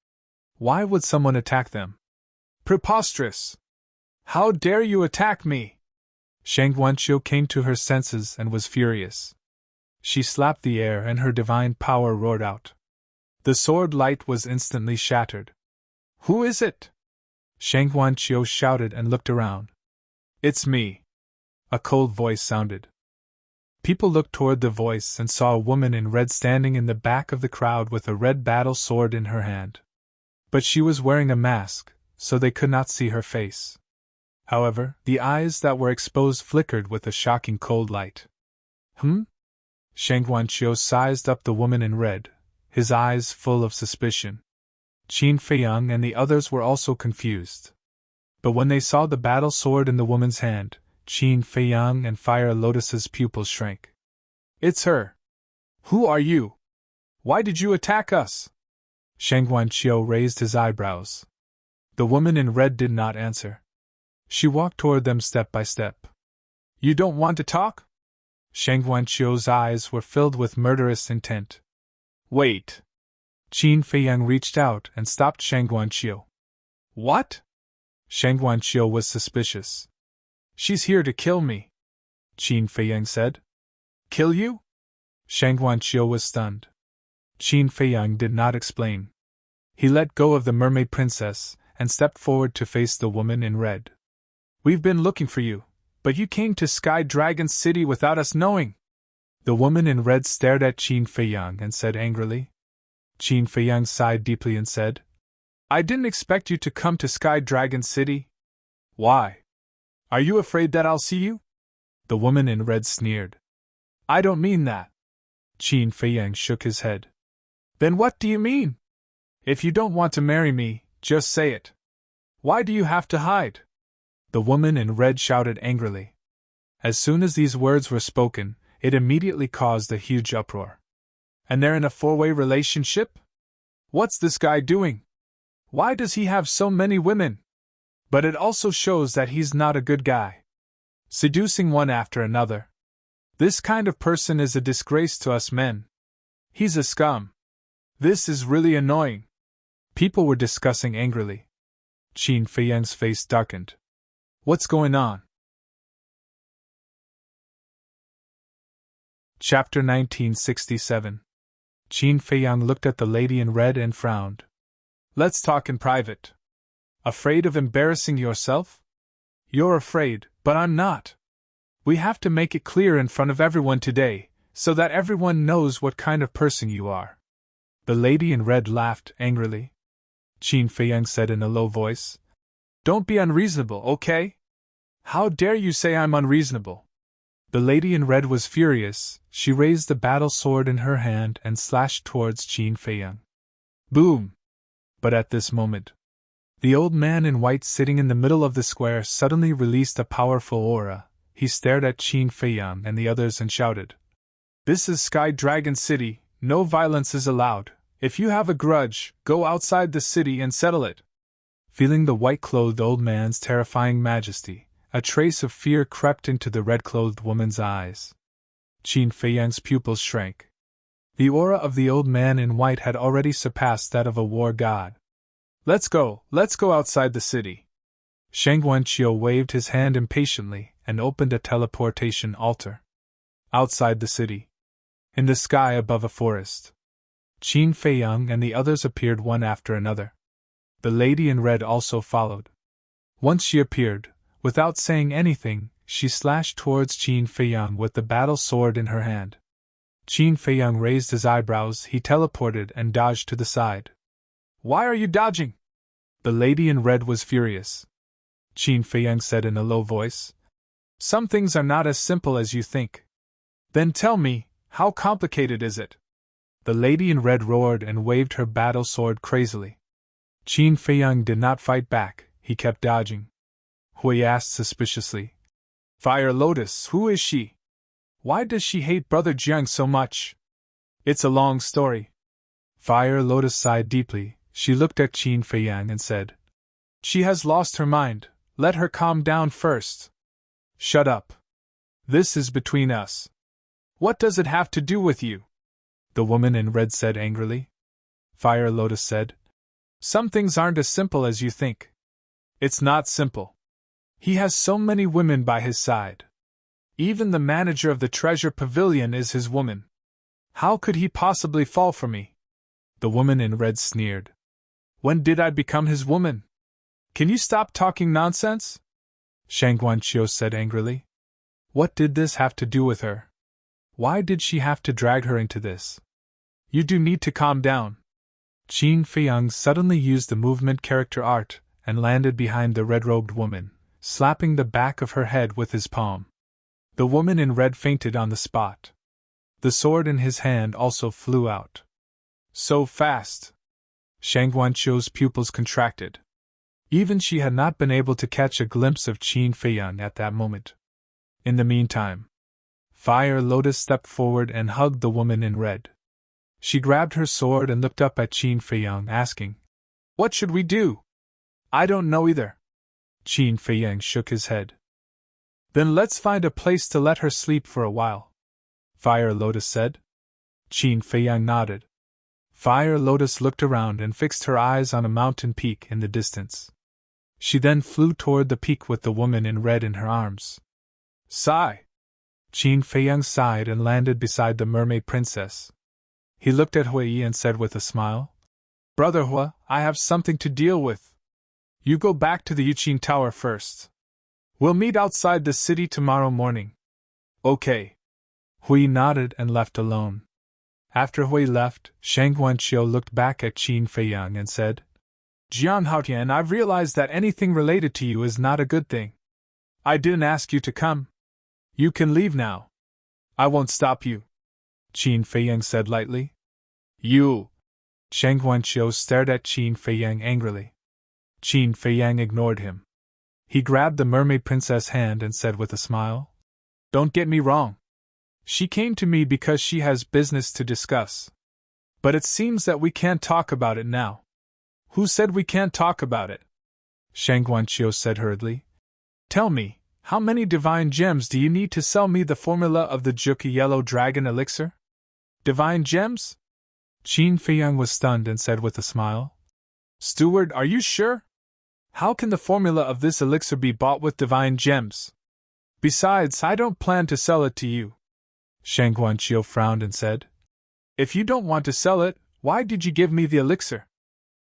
Why would someone attack them? Preposterous! How dare you attack me? Sheng Guanqiu came to her senses and was furious. She slapped the air and her divine power roared out. The sword light was instantly shattered. Who is it? Sheng Guanqiu shouted and looked around. It's me. A cold voice sounded. People looked toward the voice and saw a woman in red standing in the back of the crowd with a red battle sword in her hand. But she was wearing a mask, so they could not see her face. However, the eyes that were exposed flickered with a shocking cold light. Sheng Guanqiu sized up the woman in red, his eyes full of suspicion. Qin Feiyang and the others were also confused. But when they saw the battle sword in the woman's hand, Qin Feiyang and Fire Lotus's pupils shrank. It's her. Who are you? Why did you attack us? Sheng Guanqiu raised his eyebrows. The woman in red did not answer. She walked toward them step by step. You don't want to talk? Sheng Guanqiu's eyes were filled with murderous intent. Wait. Qin Feiyang reached out and stopped Sheng Guanqiu. What? Sheng Guanqiu was suspicious. She's here to kill me, Qin Feiyang said. Kill you? Sheng Guanqiu was stunned. Qin Feiyang did not explain. He let go of the mermaid princess and stepped forward to face the woman in red. We've been looking for you, but you came to Sky Dragon City without us knowing. The woman in red stared at Qin Feiyang and said angrily. Qin Feiyang sighed deeply and said, I didn't expect you to come to Sky Dragon City. Why? Are you afraid that I'll see you? The woman in red sneered. I don't mean that. Qin Feiyang shook his head. Then what do you mean? If you don't want to marry me, just say it. Why do you have to hide? The woman in red shouted angrily. As soon as these words were spoken, it immediately caused a huge uproar. And they're in a four-way relationship? What's this guy doing? Why does he have so many women? But it also shows that he's not a good guy. Seducing one after another. This kind of person is a disgrace to us men. He's a scum. This is really annoying. People were discussing angrily. Qin Feiyang's face darkened. What's going on? Chapter 1967. Qin Feiyang looked at the lady in red and frowned. Let's talk in private. Afraid of embarrassing yourself? You're afraid, but I'm not. We have to make it clear in front of everyone today, so that everyone knows what kind of person you are. The lady in red laughed angrily. Qin Feiyang said in a low voice. Don't be unreasonable, okay? How dare you say I'm unreasonable? The lady in red was furious. She raised the battle sword in her hand and slashed towards Qin Feiyang. Boom! But at this moment, the old man in white sitting in the middle of the square suddenly released a powerful aura. He stared at Qin Feiyang and the others and shouted. This is Sky Dragon City, no violence is allowed. If you have a grudge, go outside the city and settle it. Feeling the white-clothed old man's terrifying majesty, a trace of fear crept into the red-clothed woman's eyes. Qin Feiyang's pupils shrank. The aura of the old man in white had already surpassed that of a war god. Let's go outside the city. Shang Wenqiu waved his hand impatiently and opened a teleportation altar. Outside the city. In the sky above a forest. Qin Feiyang and the others appeared one after another. The lady in red also followed. Once she appeared, without saying anything, she slashed towards Qin Feiyang with the battle sword in her hand. Qin Feiyang raised his eyebrows, he teleported and dodged to the side. Why are you dodging? The lady in red was furious. Qin Feiyang said in a low voice. Some things are not as simple as you think. Then tell me, how complicated is it? The lady in red roared and waved her battle sword crazily. Qin Feiyang did not fight back, he kept dodging. Hui asked suspiciously. Fire Lotus, who is she? Why does she hate Brother Jiang so much? It's a long story. Fire Lotus sighed deeply. She looked at Qin Feiyang and said. She has lost her mind, let her calm down first. Shut up. This is between us. What does it have to do with you? The woman in red said angrily. Fire Lotus said. Some things aren't as simple as you think. It's not simple. He has so many women by his side. Even the manager of the treasure pavilion is his woman. How could he possibly fall for me? The woman in red sneered. When did I become his woman? Can you stop talking nonsense? Shang Guanqiu said angrily. What did this have to do with her? Why did she have to drag her into this? You do need to calm down. Qin Feiyang suddenly used the movement character art and landed behind the red-robed woman, slapping the back of her head with his palm. The woman in red fainted on the spot. The sword in his hand also flew out. So fast! Shang Guanqiu's pupils contracted. Even she had not been able to catch a glimpse of Qin Feiyang at that moment. In the meantime, Fire Lotus stepped forward and hugged the woman in red. She grabbed her sword and looked up at Qin Feiyang, asking, What should we do? I don't know either. Qin Feiyang shook his head. Then let's find a place to let her sleep for a while. Fire Lotus said. Qin Feiyang nodded. Fire Lotus looked around and fixed her eyes on a mountain peak in the distance. She then flew toward the peak with the woman in red in her arms. Sigh! Qin Feiyang sighed and landed beside the mermaid princess. He looked at Hui and said with a smile, Brother Hua, I have something to deal with. You go back to the Yuqin Tower first. We'll meet outside the city tomorrow morning. Okay. Hui nodded and left alone. After Hui left, Shang Guanqiu looked back at Qin Feiyang and said, Jiang Haotian, I've realized that anything related to you is not a good thing. I didn't ask you to come. You can leave now. I won't stop you. Qin Feiyang said lightly. You! Shang Guanqiu stared at Qin Feiyang angrily. Qin Feiyang ignored him. He grabbed the mermaid princess' hand and said with a smile, Don't get me wrong. She came to me because she has business to discuss. But it seems that we can't talk about it now. Who said we can't talk about it? Shang Guanqiu said hurriedly. Tell me, how many divine gems do you need to sell me the formula of the Juki Yellow Dragon elixir? Divine gems? Qin Feiyang was stunned and said with a smile. Steward, are you sure? How can the formula of this elixir be bought with divine gems? Besides, I don't plan to sell it to you. Shang Guanqiu frowned and said. If you don't want to sell it, why did you give me the elixir?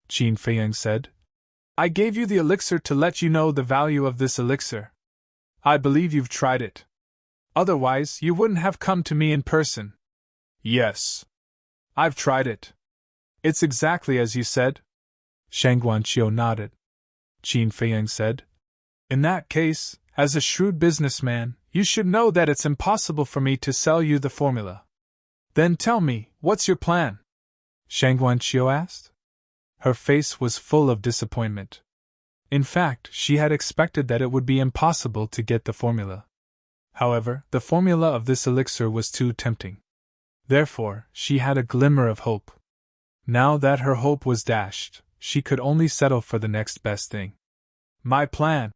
Qin Feiyang said. I gave you the elixir to let you know the value of this elixir. I believe you've tried it. Otherwise, you wouldn't have come to me in person. Yes. I've tried it. It's exactly as you said. Shang Guanqiu nodded. Qin Feiyang said. In that case, as a shrewd businessman, you should know that it's impossible for me to sell you the formula. Then tell me, what's your plan? Shang Guanqiu asked. Her face was full of disappointment. In fact, she had expected that it would be impossible to get the formula. However, the formula of this elixir was too tempting. Therefore, she had a glimmer of hope. Now that her hope was dashed, she could only settle for the next best thing. My plan.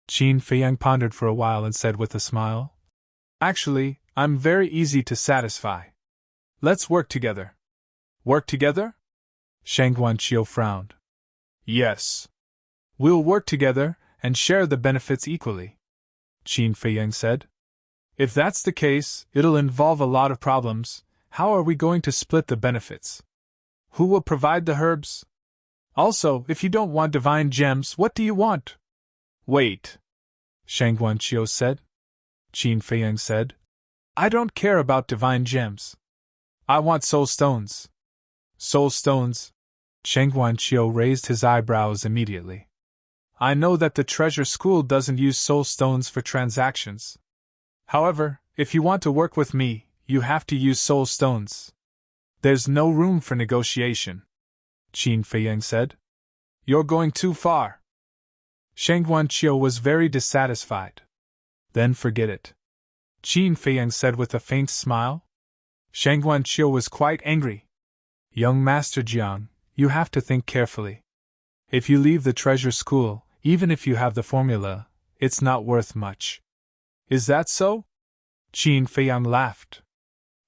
Qin Feiyang pondered for a while and said with a smile. Actually, I'm very easy to satisfy. Let's work together. Work together? Shang Guanqiu frowned. Yes. We'll work together and share the benefits equally, Qin Feiyang said. If that's the case, it'll involve a lot of problems. How are we going to split the benefits? Who will provide the herbs? Also, if you don't want divine gems, what do you want? Wait, Shang Guanqiu said. Qin Feiyang said. I don't care about divine gems. I want soul stones. Soul stones? Shang Guanqiu raised his eyebrows immediately. I know that the treasure school doesn't use soul stones for transactions. However, if you want to work with me, you have to use soul stones. There's no room for negotiation, Qin Feiyang said. You're going too far. Shang Guanqiu was very dissatisfied. Then forget it, Qin Feiyang said with a faint smile. Shang Guanqiu was quite angry. Young Master Jiang, you have to think carefully. If you leave the treasure school, even if you have the formula, it's not worth much. Is that so? Qin Feiyang laughed.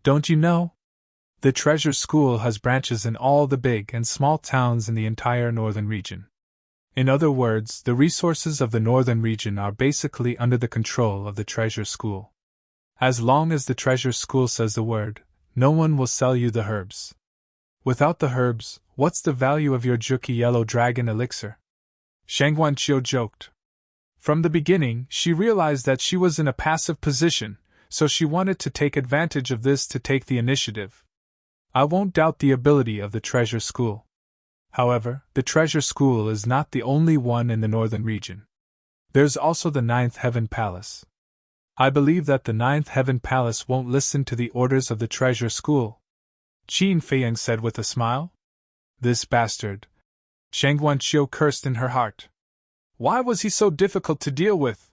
Don't you know? The treasure school has branches in all the big and small towns in the entire northern region. In other words, the resources of the northern region are basically under the control of the treasure school. As long as the treasure school says the word, no one will sell you the herbs. Without the herbs, what's the value of your Juki Yellow Dragon elixir? Shang Guanqiu joked. From the beginning, she realized that she was in a passive position, so she wanted to take advantage of this to take the initiative. I won't doubt the ability of the treasure school. However, the treasure school is not the only one in the northern region. There's also the Ninth Heaven Palace. I believe that the Ninth Heaven Palace won't listen to the orders of the treasure school, Qin Feiyang said with a smile. This bastard. Shang Guanqiu cursed in her heart. Why was he so difficult to deal with?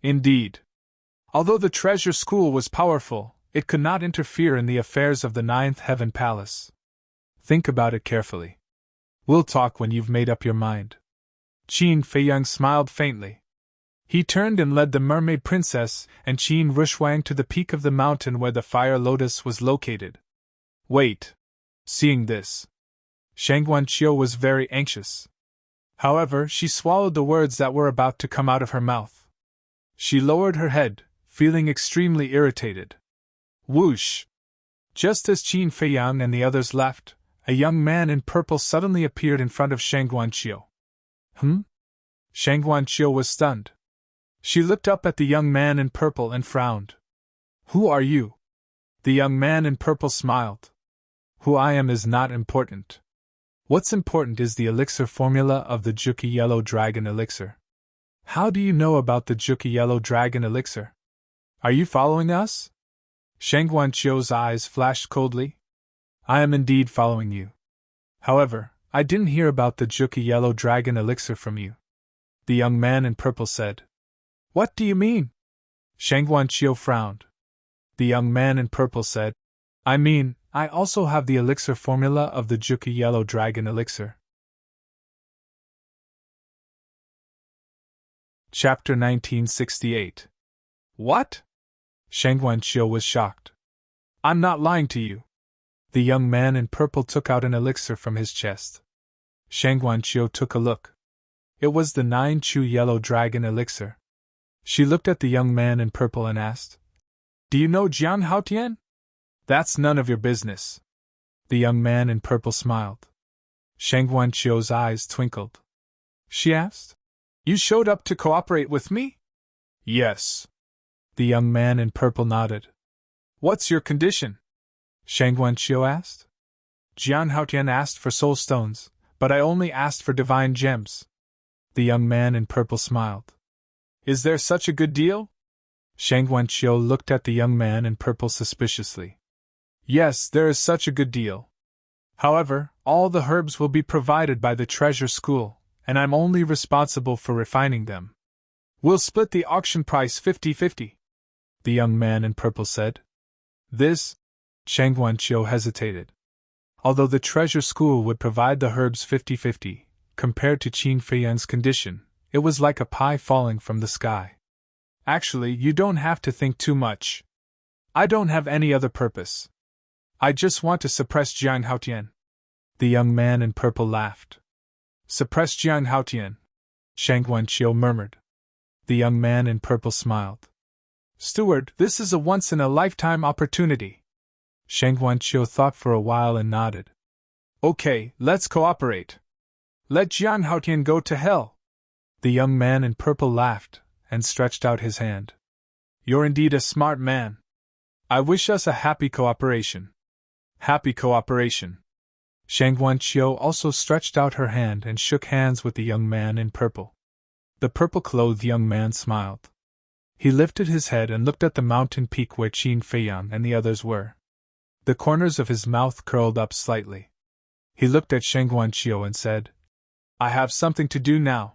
Indeed. Although the treasure school was powerful, it could not interfere in the affairs of the Ninth Heaven Palace. Think about it carefully. We'll talk when you've made up your mind. Qin Feiyang smiled faintly. He turned and led the mermaid princess and Qin Rushwang to the peak of the mountain where the fire lotus was located. Wait. Seeing this, Shang Guanqiu was very anxious. However, she swallowed the words that were about to come out of her mouth. She lowered her head, feeling extremely irritated. Whoosh! Just as Qin Feiyang and the others left, a young man in purple suddenly appeared in front of Shang Guanqiu. Shang Guanqiu was stunned. She looked up at the young man in purple and frowned. Who are you? The young man in purple smiled. Who I am is not important. What's important is the elixir formula of the Juki Yellow Dragon elixir. How do you know about the Juki Yellow Dragon elixir? Are you following us? Shang Guanqiu's eyes flashed coldly. I am indeed following you. However, I didn't hear about the Juki Yellow Dragon elixir from you, the young man in purple said. What do you mean? Shang Guanqiu frowned. The young man in purple said, I mean, I also have the elixir formula of the Juki Yellow Dragon elixir. Chapter 1968. What? Shang Guanqiu was shocked. I'm not lying to you. The young man in purple took out an elixir from his chest. Shang Guanqiu took a look. It was the 9 Chu yellow dragon elixir. She looked at the young man in purple and asked, Do you know Jiang Haotian? That's none of your business. The young man in purple smiled. Shang Guanqiu's eyes twinkled. She asked, You showed up to cooperate with me? Yes. The young man in purple nodded. What's your condition? Shang Guanqiu asked. Jiang Haotian asked for soul stones, but I only asked for divine gems. The young man in purple smiled. Is there such a good deal? Shang Guanqiu looked at the young man in purple suspiciously. Yes, there is such a good deal. However, all the herbs will be provided by the treasure school, and I'm only responsible for refining them. We'll split the auction price 50-50. The young man in purple said. This? Shang Guanqiu hesitated. Although the treasure school would provide the herbs 50-50, compared to Qin Feiyan's condition, it was like a pie falling from the sky. Actually, you don't have to think too much. I don't have any other purpose. I just want to suppress Jiang Haotian. The young man in purple laughed. Suppress Jiang Haotian, Shang Guanqiu murmured. The young man in purple smiled. Steward, this is a once-in-a-lifetime opportunity. Shang Guanqiu thought for a while and nodded. Okay, let's cooperate. Let Jiang Haotian go to hell. The young man in purple laughed and stretched out his hand. You're indeed a smart man. I wish us a happy cooperation. Happy cooperation. Shang Guanqiu also stretched out her hand and shook hands with the young man in purple. The purple-clothed young man smiled. He lifted his head and looked at the mountain peak where Qin Feiyan and the others were. The corners of his mouth curled up slightly. He looked at Shang Guanqiu and said, I have something to do now.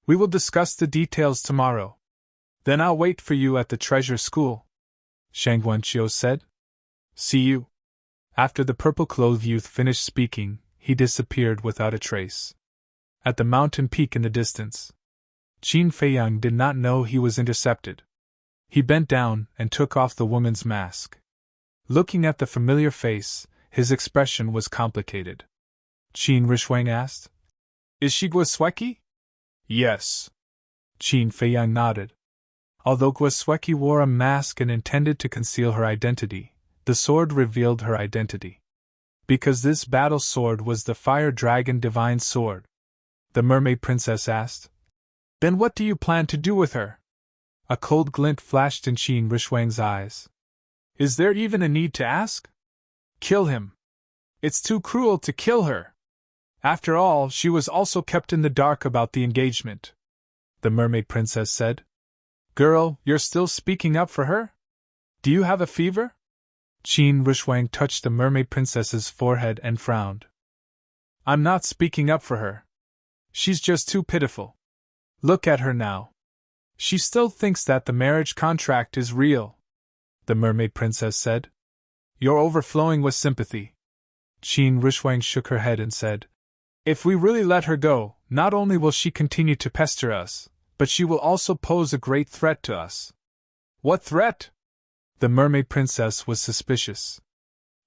We will discuss the details tomorrow. Then I'll wait for you at the treasure school. Shang Guanqiu said. See you. After the purple-clothed youth finished speaking, he disappeared without a trace. At the mountain peak in the distance, Qin Feiyan did not know he was intercepted. He bent down and took off the woman's mask. Looking at the familiar face, his expression was complicated. Qin Rishuang asked, Is she Guosweki? Yes. Qin Feiyan nodded. Although Guosweki wore a mask and intended to conceal her identity, the sword revealed her identity. Because this battle sword was the Fire Dragon Divine Sword. The Mermaid Princess asked, Then what do you plan to do with her? A cold glint flashed in Qin Rishuang's eyes. Is there even a need to ask? Kill him. It's too cruel to kill her. After all, she was also kept in the dark about the engagement. The Mermaid Princess said. Girl, you're still speaking up for her? Do you have a fever? Qin Rishuang touched the Mermaid Princess's forehead and frowned. I'm not speaking up for her. She's just too pitiful. Look at her now. She still thinks that the marriage contract is real. The Mermaid Princess said. You're overflowing with sympathy. Qin Rishuang shook her head and said, If we really let her go, not only will she continue to pester us, but she will also pose a great threat to us. What threat? The Mermaid Princess was suspicious.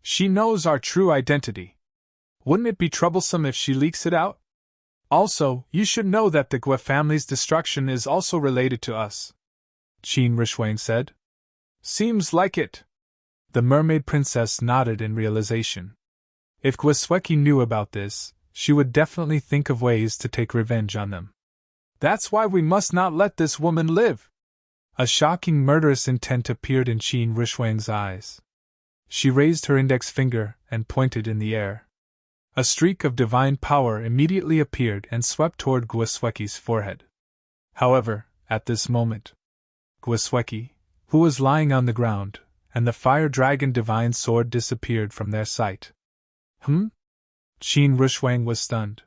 She knows our true identity. Wouldn't it be troublesome if she leaks it out? Also, you should know that the Gua family's destruction is also related to us. Qin Rishuang said. Seems like it. The Mermaid Princess nodded in realization. If Guosweki knew about this, she would definitely think of ways to take revenge on them. That's why we must not let this woman live. A shocking murderous intent appeared in Qin Rishuang's eyes. She raised her index finger and pointed in the air. A streak of divine power immediately appeared and swept toward Guosweki's forehead. However, at this moment, Guosweki, who was lying on the ground, and the Fire Dragon Divine Sword disappeared from their sight. Qin Rishuang was stunned.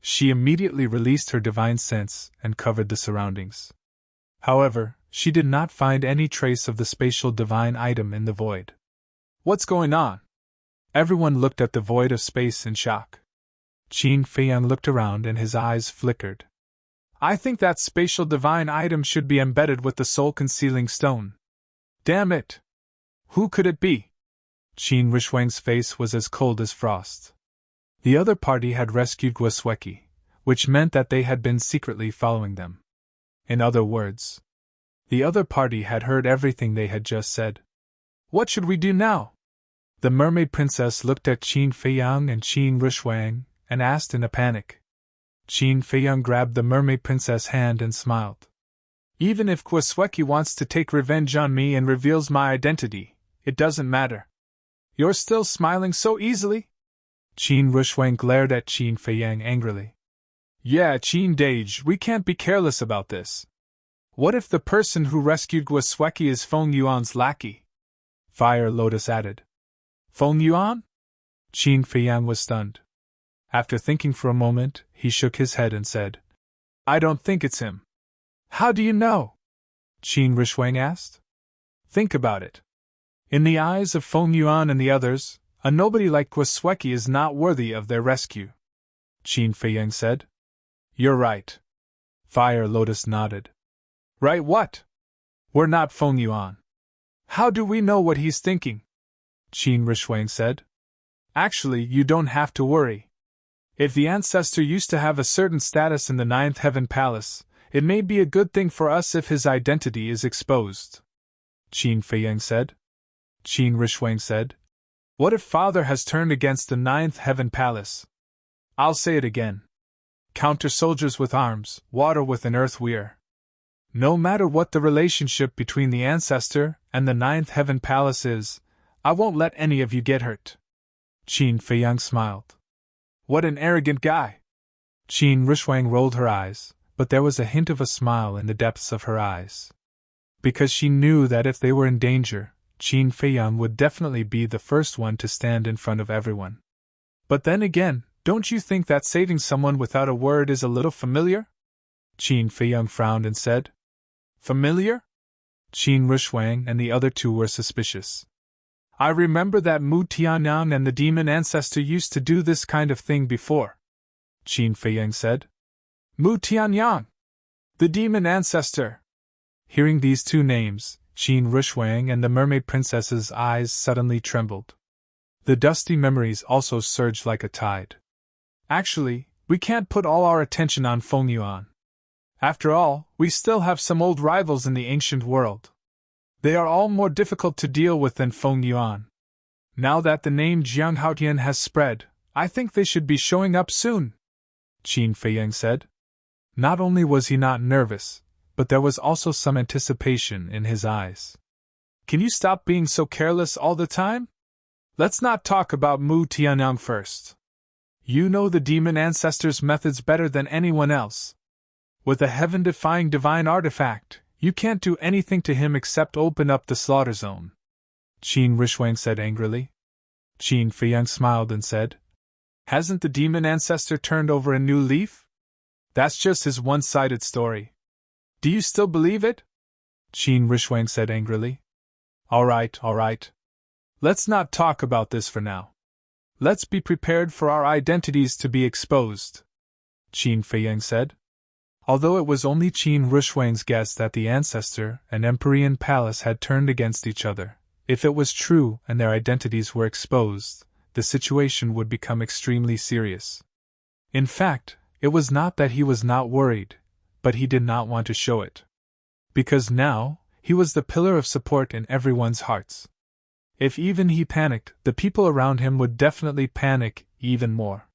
She immediately released her divine sense and covered the surroundings. However, she did not find any trace of the spatial divine item in the void. What's going on? Everyone looked at the void of space in shock. Qin Feiyan looked around and his eyes flickered. I think that spatial divine item should be embedded with the soul-concealing stone. Damn it! Who could it be? Qin Rishwang's face was as cold as frost. The other party had rescued Gwasweki, which meant that they had been secretly following them. In other words, the other party had heard everything they had just said. What should we do now? The mermaid princess looked at Qin Feiyang and Qin Rishwang and asked in a panic. Qin Feiyang grabbed the mermaid princess' hand and smiled. Even if Gwasweki wants to take revenge on me and reveals my identity, it doesn't matter. You're still smiling so easily? Qin Rishwang glared at Qin Feiyang angrily. Yeah, Qin Dage, we can't be careless about this. What if the person who rescued Gwasweki is Feng Yuan's lackey? Fire Lotus added. Feng Yuan? Qin Feiyang was stunned. After thinking for a moment, he shook his head and said, I don't think it's him. How do you know? Qin Rishwang asked. Think about it. In the eyes of Feng Yuan and the others, a nobody like Gwasweki is not worthy of their rescue. Qin Feiyang said. You're right. Fire Lotus nodded. Right what? We're not Feng Yuan. How do we know what he's thinking? Qin Rishwang said. Actually, you don't have to worry. If the ancestor used to have a certain status in the Ninth Heaven Palace, it may be a good thing for us if his identity is exposed. Qin Feiyang said. Qin Rishwang said. What if Father has turned against the Ninth Heaven Palace? I'll say it again. Counter soldiers with arms, water with an earth weir. No matter what the relationship between the ancestor and the Ninth Heaven Palace is, I won't let any of you get hurt. Qin Feiyang smiled. What an arrogant guy! Qin Rishwang rolled her eyes, but there was a hint of a smile in the depths of her eyes. Because she knew that if they were in danger, Qin Feiyang would definitely be the first one to stand in front of everyone. But then again, don't you think that saving someone without a word is a little familiar? Qin Feiyang frowned and said. Familiar? Qin Rishwang and the other two were suspicious. I remember that Mu Tianyang and the demon ancestor used to do this kind of thing before. Qin Feiyang said. Mu Tianyang! The demon ancestor! Hearing these two names, Qin Rishwang and the mermaid princess's eyes suddenly trembled. The dusty memories also surged like a tide. Actually, we can't put all our attention on Feng Yuan. After all, we still have some old rivals in the ancient world. They are all more difficult to deal with than Feng Yuan. Now that the name Jiang Haotian has spread, I think they should be showing up soon, Qin Feiyang said. Not only was he not nervous, but there was also some anticipation in his eyes. Can you stop being so careless all the time? Let's not talk about Mu Tianyang first. You know the demon ancestor's methods better than anyone else. With a heaven-defying divine artifact, you can't do anything to him except open up the slaughter zone. Qin Rishwang said angrily. Qin Feiyang smiled and said, Hasn't the demon ancestor turned over a new leaf? That's just his one-sided story. Do you still believe it? Qin Rishwang said angrily. All right. Let's not talk about this for now. Let's be prepared for our identities to be exposed, Qin Feiyang said. Although it was only Qin Rishwang's guess that the ancestor and Empyrean Palace had turned against each other, if it was true and their identities were exposed, the situation would become extremely serious. In fact, it was not that he was not worried, but he did not want to show it. Because now, he was the pillar of support in everyone's hearts. If even he panicked, the people around him would definitely panic even more.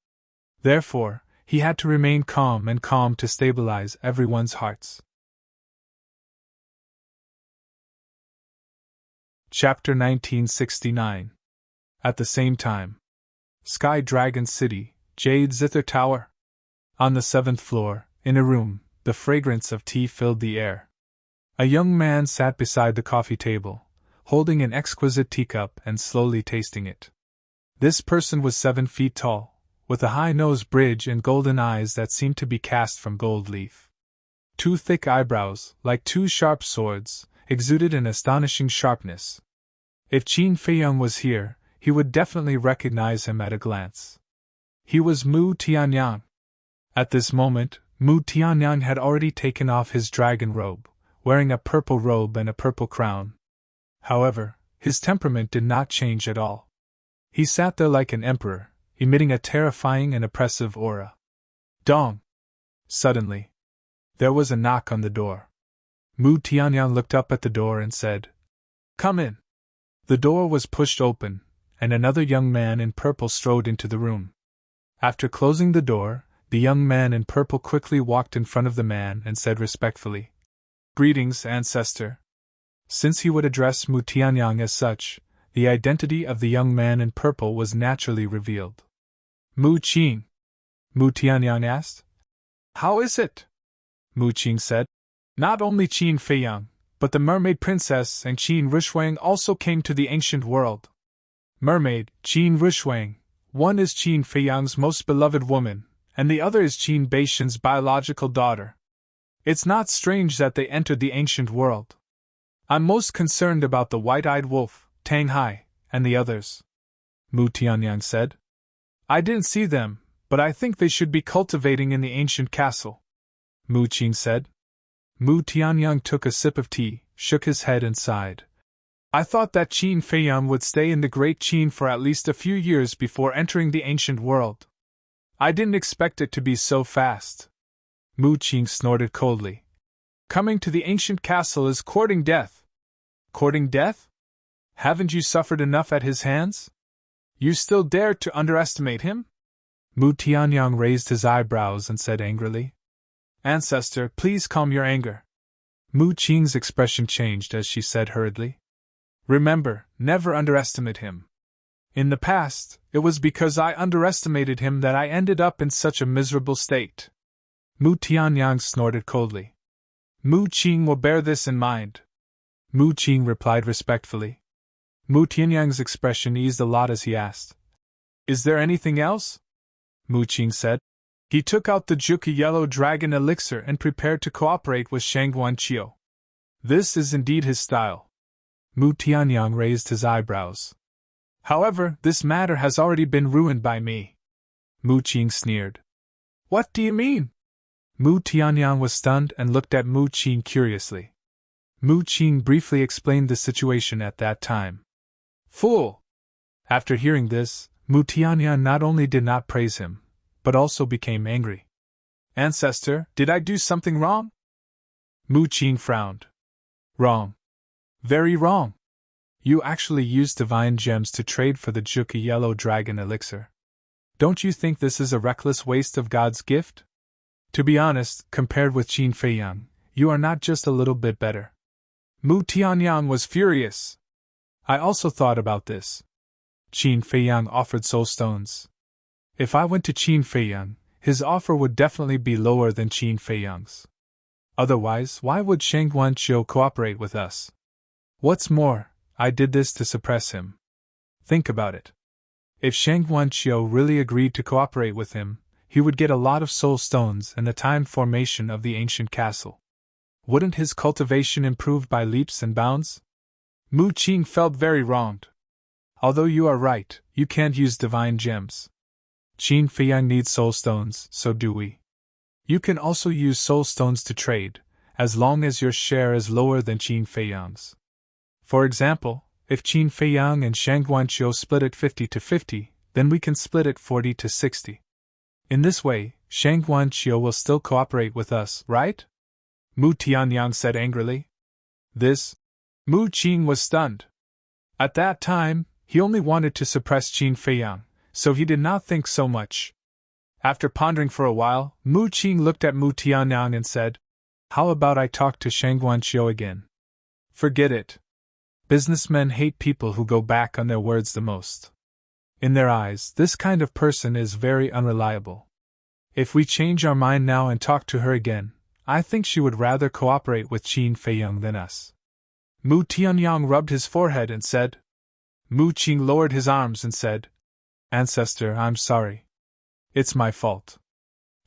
Therefore, he had to remain calm to stabilize everyone's hearts. Chapter 1969. At the same time. Sky Dragon City, Jade Zither Tower. On the 7th floor, in a room, the fragrance of tea filled the air. A young man sat beside the coffee table, holding an exquisite teacup and slowly tasting it. This person was 7 feet tall, with a high nose bridge and golden eyes that seemed to be cast from gold leaf. 2 thick eyebrows, like 2 sharp swords, exuded an astonishing sharpness. If Qin Feiyang was here, he would definitely recognize him at a glance. He was Mu Tianyang. At this moment, Mu Tianyang had already taken off his dragon robe, wearing a purple robe and a purple crown. However, his temperament did not change at all. He sat there like an emperor, emitting a terrifying and oppressive aura. Dong! Suddenly, there was a knock on the door. Mu Tianyang looked up at the door and said, "Come in." The door was pushed open, and another young man in purple strode into the room. After closing the door, the young man in purple quickly walked in front of the man and said respectfully, "Greetings, ancestor." Since he would address Mu Tianyang as such, the identity of the young man in purple was naturally revealed. "Mu Qing?" Mu Tianyang asked. "How is it?" Mu Qing said. "Not only Qin Feiyang, but the mermaid princess and Qin Rishuang also came to the ancient world. Mermaid, Qin Rishuang, one is Qin Feiyang's most beloved woman, and the other is Qin Beishan's biological daughter. It's not strange that they entered the ancient world. I'm most concerned about the white-eyed wolf, Tang Hai, and the others," Mu Tianyang said. "I didn't see them, but I think they should be cultivating in the ancient castle," Mu Qing said. Mu Tianyang took a sip of tea, shook his head and sighed. "I thought that Qin Feiyang would stay in the Great Qin for at least a few years before entering the ancient world. I didn't expect it to be so fast." Mu Qing snorted coldly. "Coming to the ancient castle is courting death." "Courting death? Haven't you suffered enough at his hands? You still dare to underestimate him?" Mu Tianyang raised his eyebrows and said angrily. "Ancestor, please calm your anger." Mu Qing's expression changed as she said hurriedly, "Remember, never underestimate him. In the past, it was because I underestimated him that I ended up in such a miserable state." Mu Tianyang snorted coldly. "Mu Qing will bear this in mind," Mu Qing replied respectfully. Mu Tianyang's expression eased a lot as he asked, "Is there anything else?" Mu Qing said. He took out the Juki Yellow Dragon elixir and prepared to cooperate with Shangguan Qiu. This is indeed his style. Mu Tianyang raised his eyebrows. "However, this matter has already been ruined by me." Mu Qing sneered. "What do you mean?" Mu Tianyang was stunned and looked at Mu Qing curiously. Mu Qing briefly explained the situation at that time. "Fool!" After hearing this, Mu Tianyang not only did not praise him, but also became angry. "Ancestor, did I do something wrong?" Mu Qing frowned. "Wrong. Very wrong. You actually used divine gems to trade for the Juki Yellow Dragon elixir. Don't you think this is a reckless waste of God's gift? To be honest, compared with Qin Feiyang, you are not just a little bit better." Mu Tianyang was furious. "I also thought about this. Qin Feiyang offered soul stones. If I went to Qin Feiyang, his offer would definitely be lower than Qin Feiyang's. Otherwise, why would Shangguan Qiu cooperate with us? What's more, I did this to suppress him. Think about it. If Shangguan Qiu really agreed to cooperate with him, he would get a lot of soul stones and the time formation of the ancient castle. Wouldn't his cultivation improve by leaps and bounds?" Mu Qing felt very wronged. "Although you are right, you can't use divine gems. Qin Feiyang needs soul stones, so do we. You can also use soul stones to trade, as long as your share is lower than Qin Feiyang's. For example, if Qin Feiyang and Shangguan Qiu split it 50-50, then we can split it 40-60. In this way, Shangguan Qiu will still cooperate with us, right?" Mu Tianyang said angrily. Mu Qing was stunned. At that time, he only wanted to suppress Qin Feiyang, so he did not think so much. After pondering for a while, Mu Qing looked at Mu Tianyang and said, "How about I talk to Shangguan Qiu again?" "Forget it. Businessmen hate people who go back on their words the most. In their eyes, this kind of person is very unreliable. If we change our mind now and talk to her again, I think she would rather cooperate with Qin Feiyang than us." Mu Tianyang rubbed his forehead and said. Mu Qing lowered his arms and said, "Ancestor, I'm sorry. It's my fault.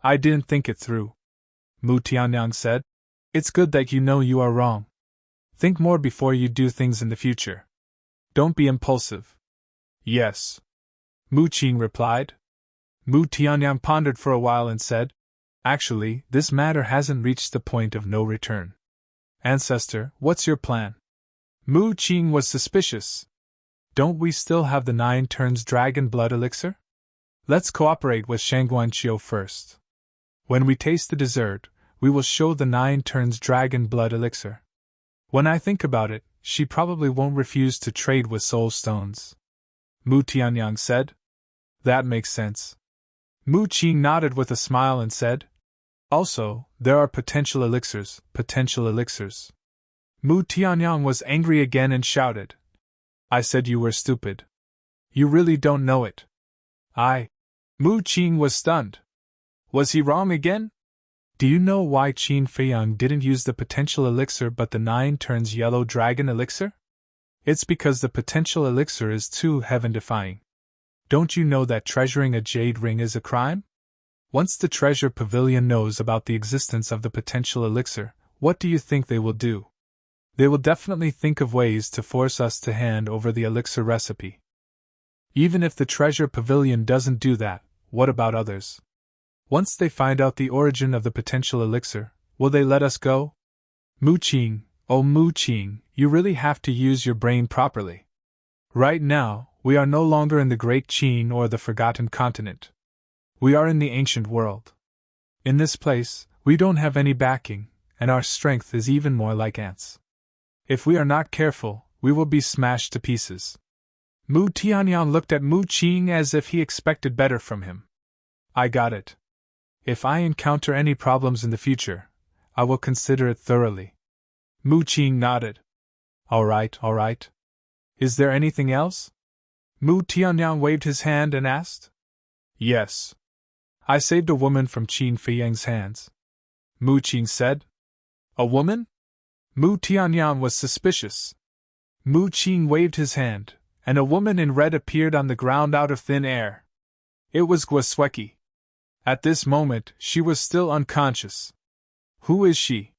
I didn't think it through." Mu Tianyang said, "It's good that you know you are wrong. Think more before you do things in the future. Don't be impulsive." "Yes," Mu Qing replied. Mu Tianyang pondered for a while and said, Actually, this matter hasn't reached the point of no return. Ancestor, what's your plan? Mu Qing was suspicious. Don't we still have the 9 turns dragon blood elixir? Let's cooperate with Shangguanqiu first. When we taste the dessert, we will show the 9 turns dragon blood elixir. When I think about it, she probably won't refuse to trade with soul stones. Mu Tianyang said. That makes sense. Mu Qing nodded with a smile and said, also, there are potential elixirs, potential elixirs. Mu Tianyang was angry again and shouted, I said you were stupid. You really don't know it. Mu Qing was stunned. Was he wrong again? Do you know why Qin Feiyang didn't use the potential elixir but the 9 turns yellow dragon elixir? It's because the potential elixir is too heaven-defying. Don't you know that treasuring a jade ring is a crime? Once the treasure pavilion knows about the existence of the potential elixir, what do you think they will do? They will definitely think of ways to force us to hand over the elixir recipe. Even if the treasure pavilion doesn't do that, what about others? Once they find out the origin of the potential elixir, will they let us go? Mu Qing, oh Mu Qing, you really have to use your brain properly. Right now, we are no longer in the Great Qin or the Forgotten Continent. We are in the ancient world. In this place, we don't have any backing, and our strength is even more like ants. If we are not careful, we will be smashed to pieces. Mu Tianyang looked at Mu Qing as if he expected better from him. I got it. If I encounter any problems in the future, I will consider it thoroughly. Mu Qing nodded. All right. Is there anything else? Mu Tianyang waved his hand and asked. Yes. I saved a woman from Qin Feiyang's hands. Mu Qing said. A woman? Mu Tianyang was suspicious. Mu Qing waved his hand, and a woman in red appeared on the ground out of thin air. It was Guosweki. At this moment, she was still unconscious. Who is she?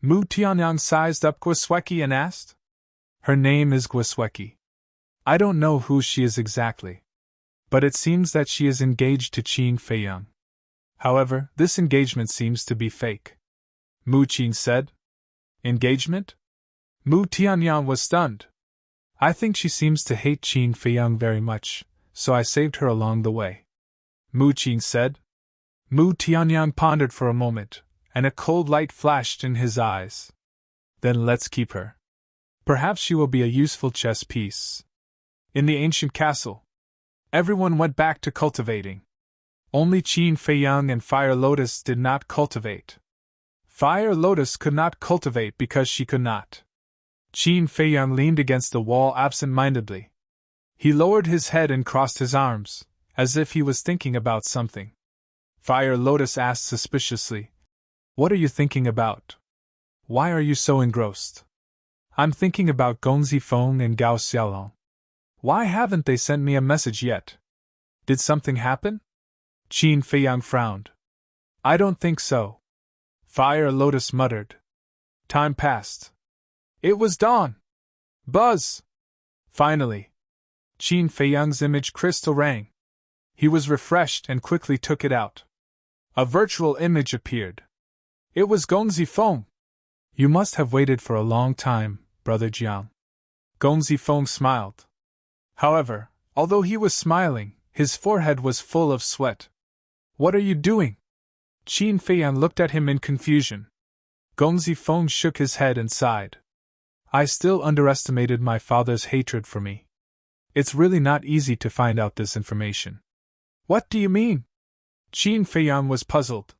Mu Tianyang sized up Guosweki and asked. Her name is Guosweki. I don't know who she is exactly. But it seems that she is engaged to Qin Feiyang. However, this engagement seems to be fake. Mu Qing said. Engagement? Mu Tianyang was stunned. I think she seems to hate Qin Feiyang very much, so I saved her along the way. Mu Qing said. Mu Tianyang pondered for a moment, and a cold light flashed in his eyes. Then let's keep her. Perhaps she will be a useful chess piece. In the ancient castle, everyone went back to cultivating. Only Qin Feiyang and Fire Lotus did not cultivate. Fire Lotus could not cultivate because she could not. Qin Feiyang leaned against the wall absent-mindedly. He lowered his head and crossed his arms, as if he was thinking about something. Fire Lotus asked suspiciously, What are you thinking about? Why are you so engrossed? I'm thinking about Gongzi Feng and Gao Xiaolong. Why haven't they sent me a message yet? Did something happen? Qin Feiyang frowned. I don't think so. Fire Lotus muttered. Time passed. It was dawn. Buzz! Finally, Qin Feiyang's image crystal rang. He was refreshed and quickly took it out. A virtual image appeared. It was Gongzi Feng. You must have waited for a long time, Brother Jiang. Gongzi Feng smiled. However, although he was smiling, his forehead was full of sweat. What are you doing? Qin Feiyang looked at him in confusion. Gongzi Feng shook his head and sighed. I still underestimated my father's hatred for me. It's really not easy to find out this information. What do you mean? Qin Feiyang was puzzled.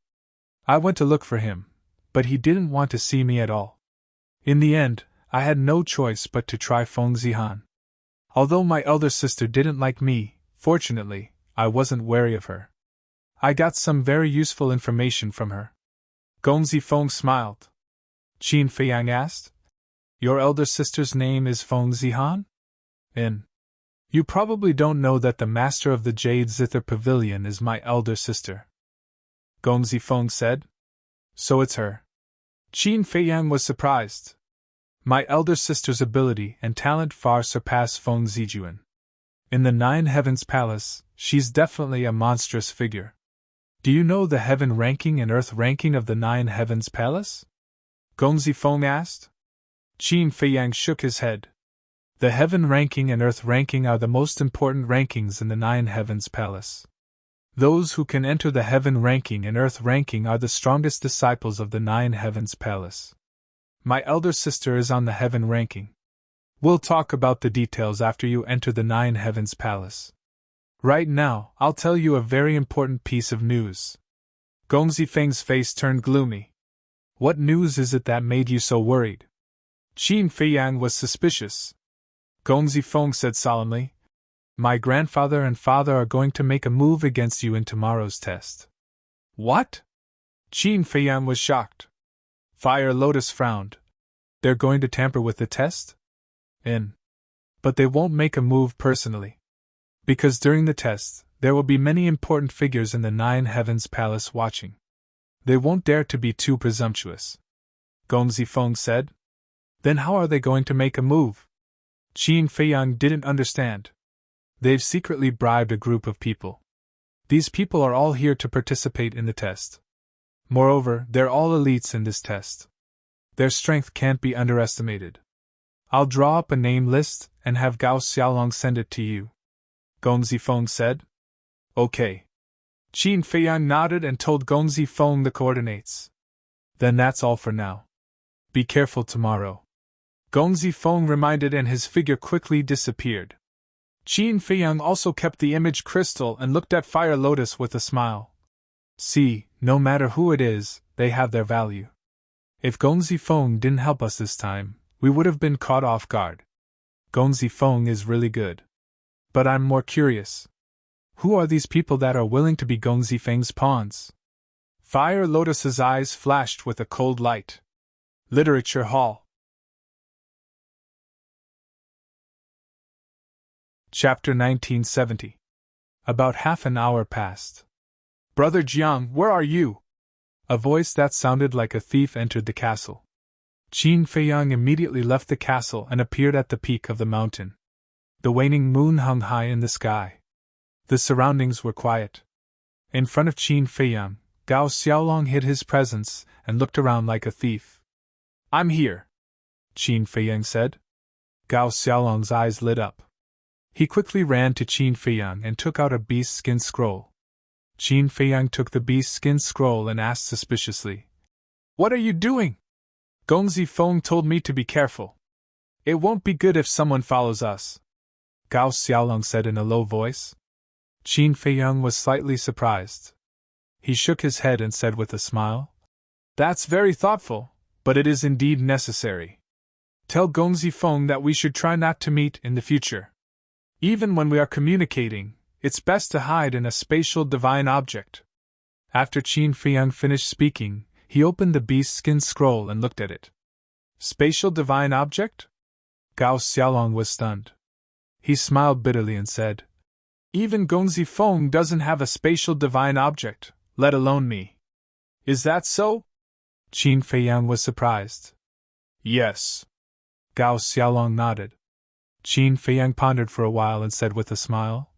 I went to look for him, but he didn't want to see me at all. In the end, I had no choice but to try Feng Zihan. Although my elder sister didn't like me, fortunately, I wasn't wary of her. I got some very useful information from her. Gongzi Feng smiled. Qin Feiyang asked, Your elder sister's name is Feng Zihan? You probably don't know that the master of the Jade Zither Pavilion is my elder sister. Gongzi Feng said. So it's her. Qin Feiyang was surprised. My elder sister's ability and talent far surpass Feng Zijuan. In the Nine Heavens Palace, she's definitely a monstrous figure. Do you know the heaven ranking and earth ranking of the 9 heavens palace? Gong Zifeng asked. Qin Feiyang shook his head. The heaven ranking and earth ranking are the most important rankings in the 9 heavens palace. Those who can enter the heaven ranking and earth ranking are the strongest disciples of the 9 heavens palace. My elder sister is on the heaven ranking. We'll talk about the details after you enter the 9 heavens palace. Right now, I'll tell you a very important piece of news. Gong Zifeng's face turned gloomy. What news is it that made you so worried? Qin Feiyang was suspicious. Gong Zifeng said solemnly, My grandfather and father are going to make a move against you in tomorrow's test. What? Qin Feiyang was shocked. Fire Lotus frowned. They're going to tamper with the test? But they won't make a move personally. Because during the test, there will be many important figures in the 9 heavens palace watching. They won't dare to be too presumptuous. Gong Zifeng said. Then how are they going to make a move? Qin Feiyang didn't understand. They've secretly bribed a group of people. These people are all here to participate in the test. Moreover, they're all elites in this test. Their strength can't be underestimated. I'll draw up a name list and have Gao Xiaolong send it to you. Gong Zifeng said. Okay. Qin Feiyang nodded and told Gong Zifeng the coordinates. Then that's all for now. Be careful tomorrow. Gong Zifeng reminded and his figure quickly disappeared. Qin Feiyang also kept the image crystal and looked at Fire Lotus with a smile. See, no matter who it is, they have their value. If Gong Zifeng didn't help us this time, we would have been caught off guard. Gong Zifeng is really good. But I'm more curious. Who are these people that are willing to be Gong Zifeng's pawns? Fire Lotus's eyes flashed with a cold light. Literature Hall. Chapter 1970. About half an hour passed. Brother Jiang, where are you? A voice that sounded like a thief entered the castle. Qin Feiyang immediately left the castle and appeared at the peak of the mountain. The waning moon hung high in the sky. The surroundings were quiet. In front of Qin Feiyang, Gao Xiaolong hid his presence and looked around like a thief. I'm here, Qin Feiyang said. Gao Xiaolong's eyes lit up. He quickly ran to Qin Feiyang and took out a beast skin scroll. Qin Feiyang took the beast skin scroll and asked suspiciously, What are you doing? Gong Zifeng told me to be careful. It won't be good if someone follows us, Gao Xiaolong said in a low voice. Qin Feiyang was slightly surprised. He shook his head and said with a smile, That's very thoughtful, but it is indeed necessary. Tell Gong Zifeng that we should try not to meet in the future. Even when we are communicating, it's best to hide in a spatial divine object. After Qin Feiyang finished speaking, he opened the beast skin scroll and looked at it. Spatial divine object? Gao Xiaolong was stunned. He smiled bitterly and said, Even Gong Zifeng doesn't have a spatial divine object, let alone me. Is that so? Qin Feiyang was surprised. Yes. Gao Xiaolong nodded. Qin Feiyang pondered for a while and said with a smile,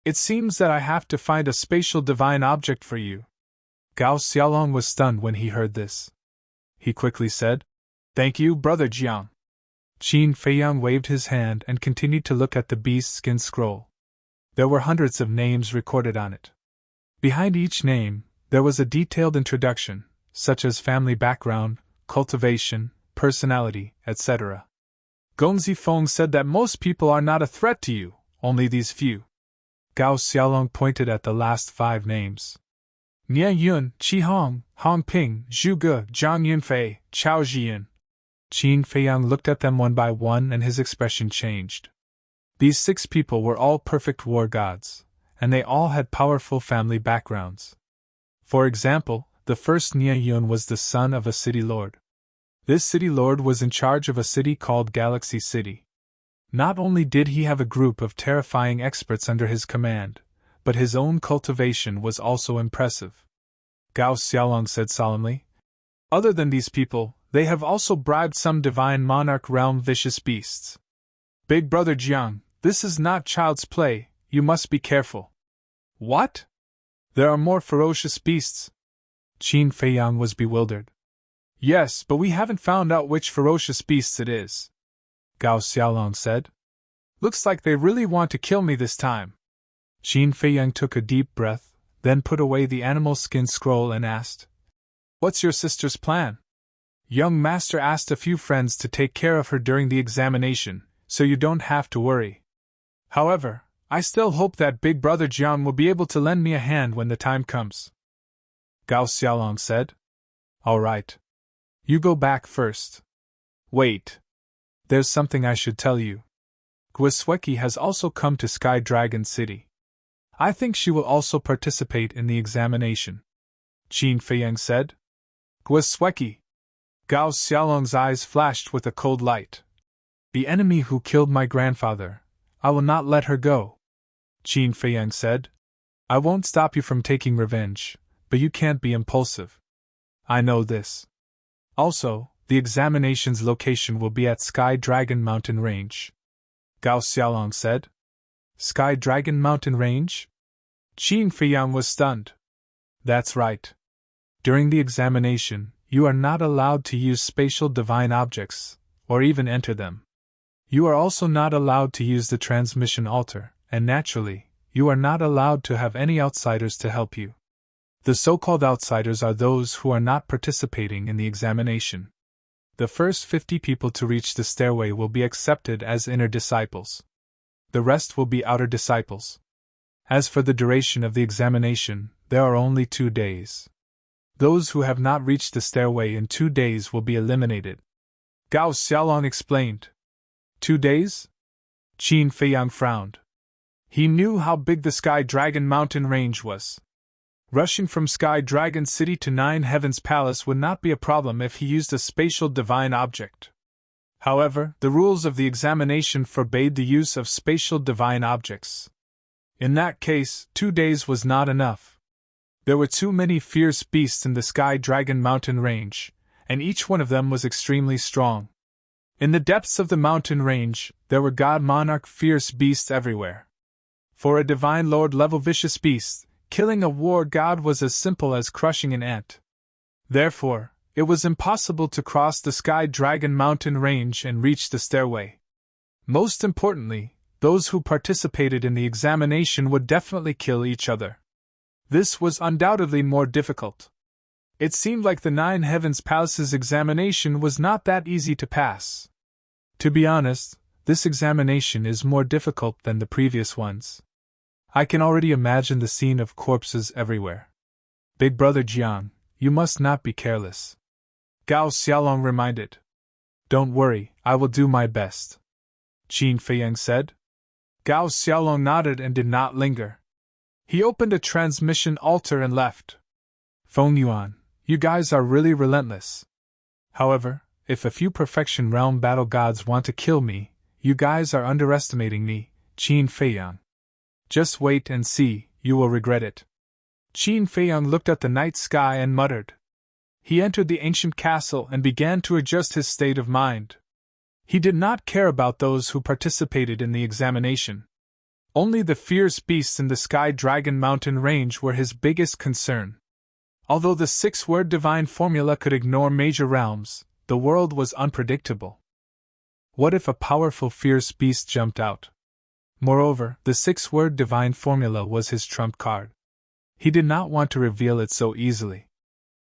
It seems that I have to find a spatial divine object for you. Gao Xiaolong was stunned when he heard this. He quickly said, Thank you, Brother Jiang. Qin Feiyang waved his hand and continued to look at the beast skin scroll. There were hundreds of names recorded on it. Behind each name, there was a detailed introduction, such as family background, cultivation, personality, etc. Gong Zifeng said that most people are not a threat to you, only these few. Gao Xiaolong pointed at the last 5 names. Nie Yun, Qi Hong, Hong Ping, Zhu Ge, Zhang Yunfei, Chao Jian. Qin Feiyang looked at them one by one and his expression changed. These 6 people were all perfect war gods, and they all had powerful family backgrounds. For example, the first Nie Yun was the son of a city lord. This city lord was in charge of a city called Galaxy City. Not only did he have a group of terrifying experts under his command, but his own cultivation was also impressive. Gao Xiaolong said solemnly, Other than these people, they have also bribed some divine monarch realm vicious beasts. Big Brother Jiang, this is not child's play, you must be careful. What? There are more ferocious beasts. Qin Feiyang was bewildered. Yes, but we haven't found out which ferocious beasts it is, Gao Xiaolong said. Looks like they really want to kill me this time. Qin Feiyang took a deep breath, then put away the animal skin scroll and asked, What's your sister's plan? Young master asked a few friends to take care of her during the examination, so you don't have to worry. However, I still hope that big brother Jiang will be able to lend me a hand when the time comes. Gao Xiaolong said. All right. You go back first. Wait. There's something I should tell you. Guisweki has also come to Sky Dragon City. I think she will also participate in the examination. Qin Feiyang said. Guisweki. Gao Xiaolong's eyes flashed with a cold light. The enemy who killed my grandfather. I will not let her go. Qin Feiyang said. I won't stop you from taking revenge, but you can't be impulsive. I know this. Also, the examination's location will be at Sky Dragon Mountain Range. Gao Xiaolong said. Sky Dragon Mountain Range? Qin Feiyang was stunned. That's right. During the examination, you are not allowed to use spatial divine objects, or even enter them. You are also not allowed to use the transmission altar, and naturally, you are not allowed to have any outsiders to help you. The so-called outsiders are those who are not participating in the examination. The first 50 people to reach the stairway will be accepted as inner disciples. The rest will be outer disciples. As for the duration of the examination, there are only 2 days. Those who have not reached the stairway in 2 days will be eliminated. Gao Xiaolong explained. 2 days? Qin Feiyang frowned. He knew how big the Sky Dragon Mountain Range was. Rushing from Sky Dragon City to Nine Heavens Palace would not be a problem if he used a spatial divine object. However, the rules of the examination forbade the use of spatial divine objects. In that case, 2 days was not enough. There were too many fierce beasts in the Sky Dragon Mountain Range, and each one of them was extremely strong. In the depths of the mountain range, there were God Monarch fierce beasts everywhere. For a Divine Lord level vicious beast, killing a war god was as simple as crushing an ant. Therefore, it was impossible to cross the Sky Dragon Mountain Range and reach the stairway. Most importantly, those who participated in the examination would definitely kill each other. This was undoubtedly more difficult. It seemed like the Nine Heavens Palace's examination was not that easy to pass. To be honest, this examination is more difficult than the previous ones. I can already imagine the scene of corpses everywhere. Big brother Jiang, you must not be careless. Gao Xiaolong reminded. Don't worry, I will do my best. Qin Feiyang said. Gao Xiaolong nodded and did not linger. He opened a transmission altar and left. Feng Yuan, you guys are really relentless. However, if a few Perfection Realm battle gods want to kill me, you guys are underestimating me, Qin Feiyang. Just wait and see, you will regret it. Qin Feiyang looked at the night sky and muttered. He entered the ancient castle and began to adjust his state of mind. He did not care about those who participated in the examination. Only the fierce beasts in the Sky Dragon Mountain Range were his biggest concern. Although the 6-word divine formula could ignore major realms, the world was unpredictable. What if a powerful fierce beast jumped out? Moreover, the 6-word divine formula was his trump card. He did not want to reveal it so easily.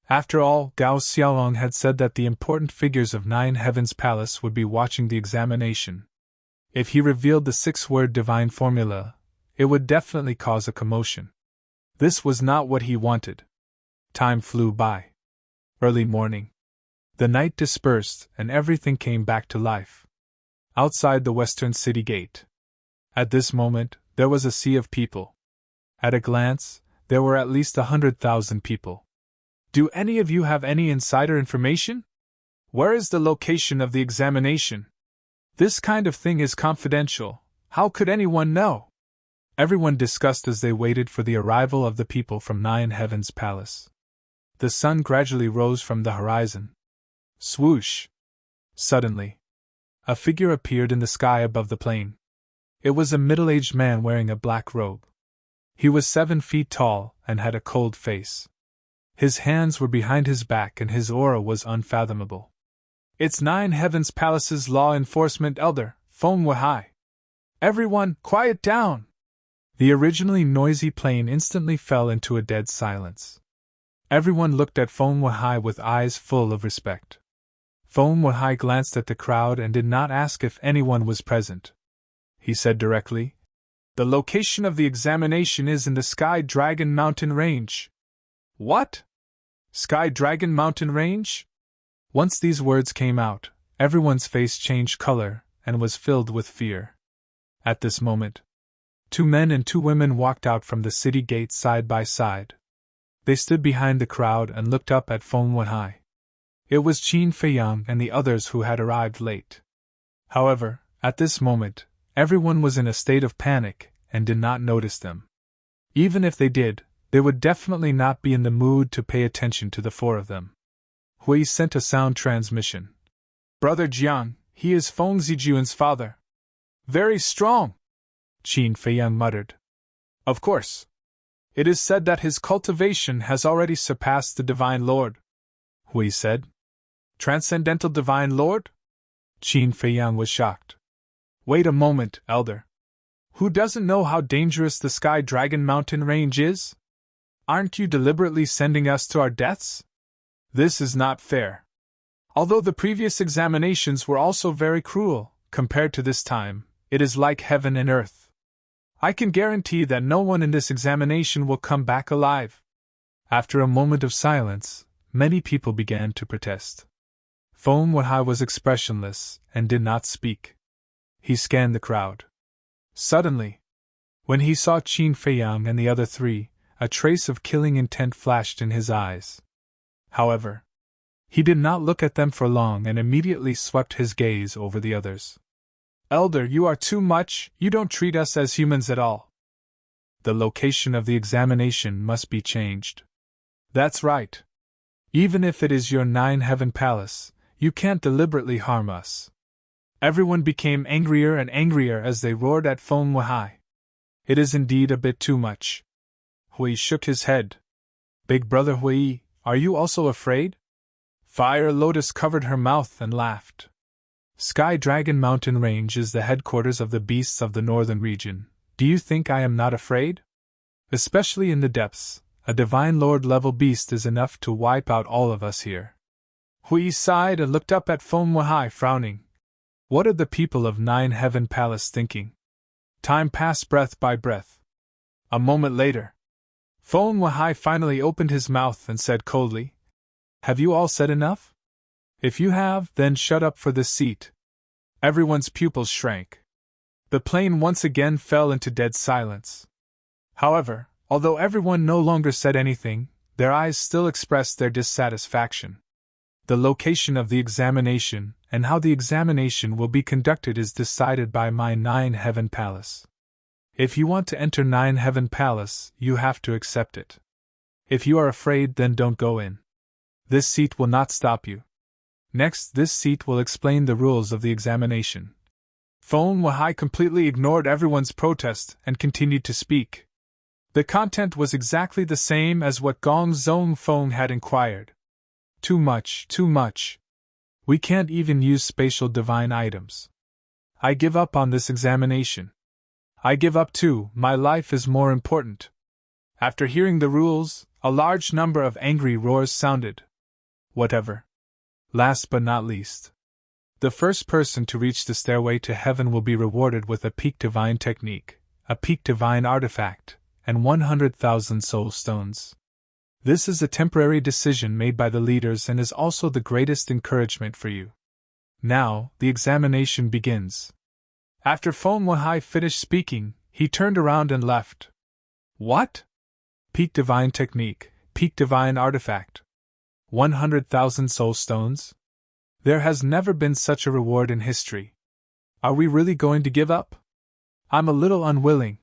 After all, Gao Xiaolong had said that the important figures of Nine Heavens Palace would be watching the examination. If he revealed the 6-word divine formula, it would definitely cause a commotion. This was not what he wanted. Time flew by. Early morning. The night dispersed and everything came back to life. Outside the western city gate. At this moment, there was a sea of people. At a glance, there were at least 100,000 people. Do any of you have any insider information? Where is the location of the examination? This kind of thing is confidential. How could anyone know? Everyone discussed as they waited for the arrival of the people from Nine Heavens Palace. The sun gradually rose from the horizon. Swoosh! Suddenly, a figure appeared in the sky above the plain. It was a middle-aged man wearing a black robe. He was 7 feet tall and had a cold face. His hands were behind his back and his aura was unfathomable. "It's 9 Heavens Palace's law enforcement elder, Feng Wahai. Everyone, quiet down!" The originally noisy plane instantly fell into a dead silence. Everyone looked at Feng Wahai with eyes full of respect. Feng Wahai glanced at the crowd and did not ask if anyone was present. He said directly, "The location of the examination is in the Sky Dragon Mountain Range." "What? Sky Dragon Mountain Range?" Once these words came out, everyone's face changed color and was filled with fear. At this moment, 2 men and 2 women walked out from the city gate side by side. They stood behind the crowd and looked up at Feng Wahai. It was Qin Feiyang and the others who had arrived late. However, at this moment, everyone was in a state of panic and did not notice them. Even if they did, they would definitely not be in the mood to pay attention to the 4 of them. Hui sent a sound transmission. "Brother Jiang, he is Feng Zijuan's father." "Very strong," Qin Feiyang muttered. "Of course. It is said that his cultivation has already surpassed the Divine Lord," Hui said. "Transcendental Divine Lord?" Qin Feiyang was shocked. "Wait a moment, Elder. Who doesn't know how dangerous the Sky Dragon Mountain Range is? Aren't you deliberately sending us to our deaths? This is not fair. Although the previous examinations were also very cruel, compared to this time, it is like heaven and earth. I can guarantee that no one in this examination will come back alive." After a moment of silence, many people began to protest. Feng Wahai was expressionless and did not speak. He scanned the crowd. Suddenly, when he saw Qin Feiyang and the other 3, a trace of killing intent flashed in his eyes. However, he did not look at them for long and immediately swept his gaze over the others. "Elder, you are too much, you don't treat us as humans at all. The location of the examination must be changed." "That's right. Even if it is your 9 Heaven Palace, you can't deliberately harm us." Everyone became angrier and angrier as they roared at Feng Wahai. "It is indeed a bit too much." Hui shook his head. "Big brother Hui, are you also afraid?" Fire Lotus covered her mouth and laughed. "Sky Dragon Mountain Range is the headquarters of the beasts of the northern region. Do you think I am not afraid? Especially in the depths, a Divine Lord level beast is enough to wipe out all of us here." Hui sighed and looked up at Feng Wahai, frowning. What are the people of 9 Heaven Palace thinking? Time passed breath by breath. A moment later, Feng Wahai finally opened his mouth and said coldly, "Have you all said enough? If you have, then shut up for this seat." Everyone's pupils shrank. The plane once again fell into dead silence. However, although everyone no longer said anything, their eyes still expressed their dissatisfaction. The location of the examination and how the examination will be conducted is decided by my 9 Heaven Palace. If you want to enter 9 Heaven Palace, you have to accept it. If you are afraid, then don't go in. This seat will not stop you. Next, this seat will explain the rules of the examination. Feng Wahai completely ignored everyone's protest and continued to speak. The content was exactly the same as what Gong Zong Feng had inquired. Too much, too much. We can't even use spatial divine items. I give up on this examination. I give up too, my life is more important. After hearing the rules, a large number of angry roars sounded. Whatever. Last but not least, the first person to reach the stairway to heaven will be rewarded with a peak divine technique, a peak divine artifact, and 100,000 soul stones. This is a temporary decision made by the leaders and is also the greatest encouragement for you. Now, the examination begins. After Feng Wahai finished speaking, he turned around and left. What? Peak divine technique, peak divine artifact. 100,000 soul stones? There has never been such a reward in history. Are we really going to give up? I'm a little unwilling.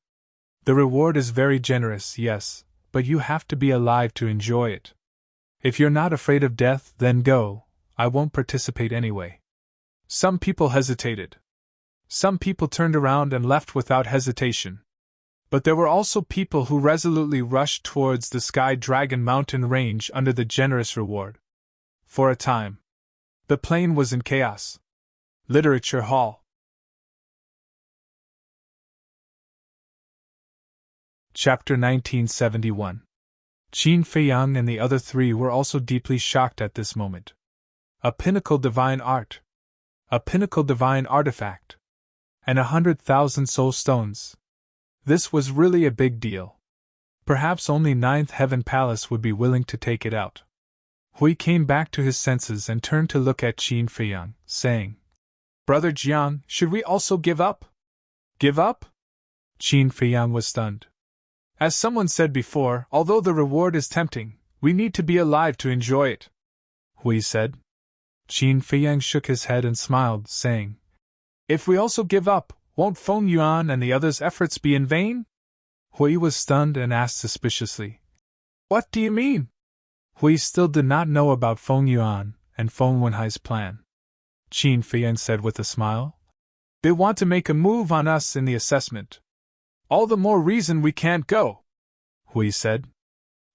The reward is very generous, yes, but you have to be alive to enjoy it. If you're not afraid of death, then go. I won't participate anyway. Some people hesitated. Some people turned around and left without hesitation. But there were also people who resolutely rushed towards the Sky Dragon mountain range under the generous reward. For a time, the plain was in chaos. Literature Hall. Chapter 1971. Qin Feiyang and the other three were also deeply shocked at this moment. A pinnacle divine art. A pinnacle divine artifact. And 100,000 soul stones. This was really a big deal. Perhaps only Ninth Heaven Palace would be willing to take it out. Hui came back to his senses and turned to look at Qin Feiyang, saying, "Brother Jiang, should we also give up?" "Give up?" Qin Feiyang was stunned. "As someone said before, although the reward is tempting, we need to be alive to enjoy it," Hui said. Qin Feiyang shook his head and smiled, saying, "If we also give up, won't Feng Yuan and the others' efforts be in vain?" Hui was stunned and asked suspiciously, "What do you mean?" Hui still did not know about Feng Yuan and Feng Wenhai's plan. Qin Feiyang said with a smile, "They want to make a move on us in the assessment. All the more reason we can't go," Hui said.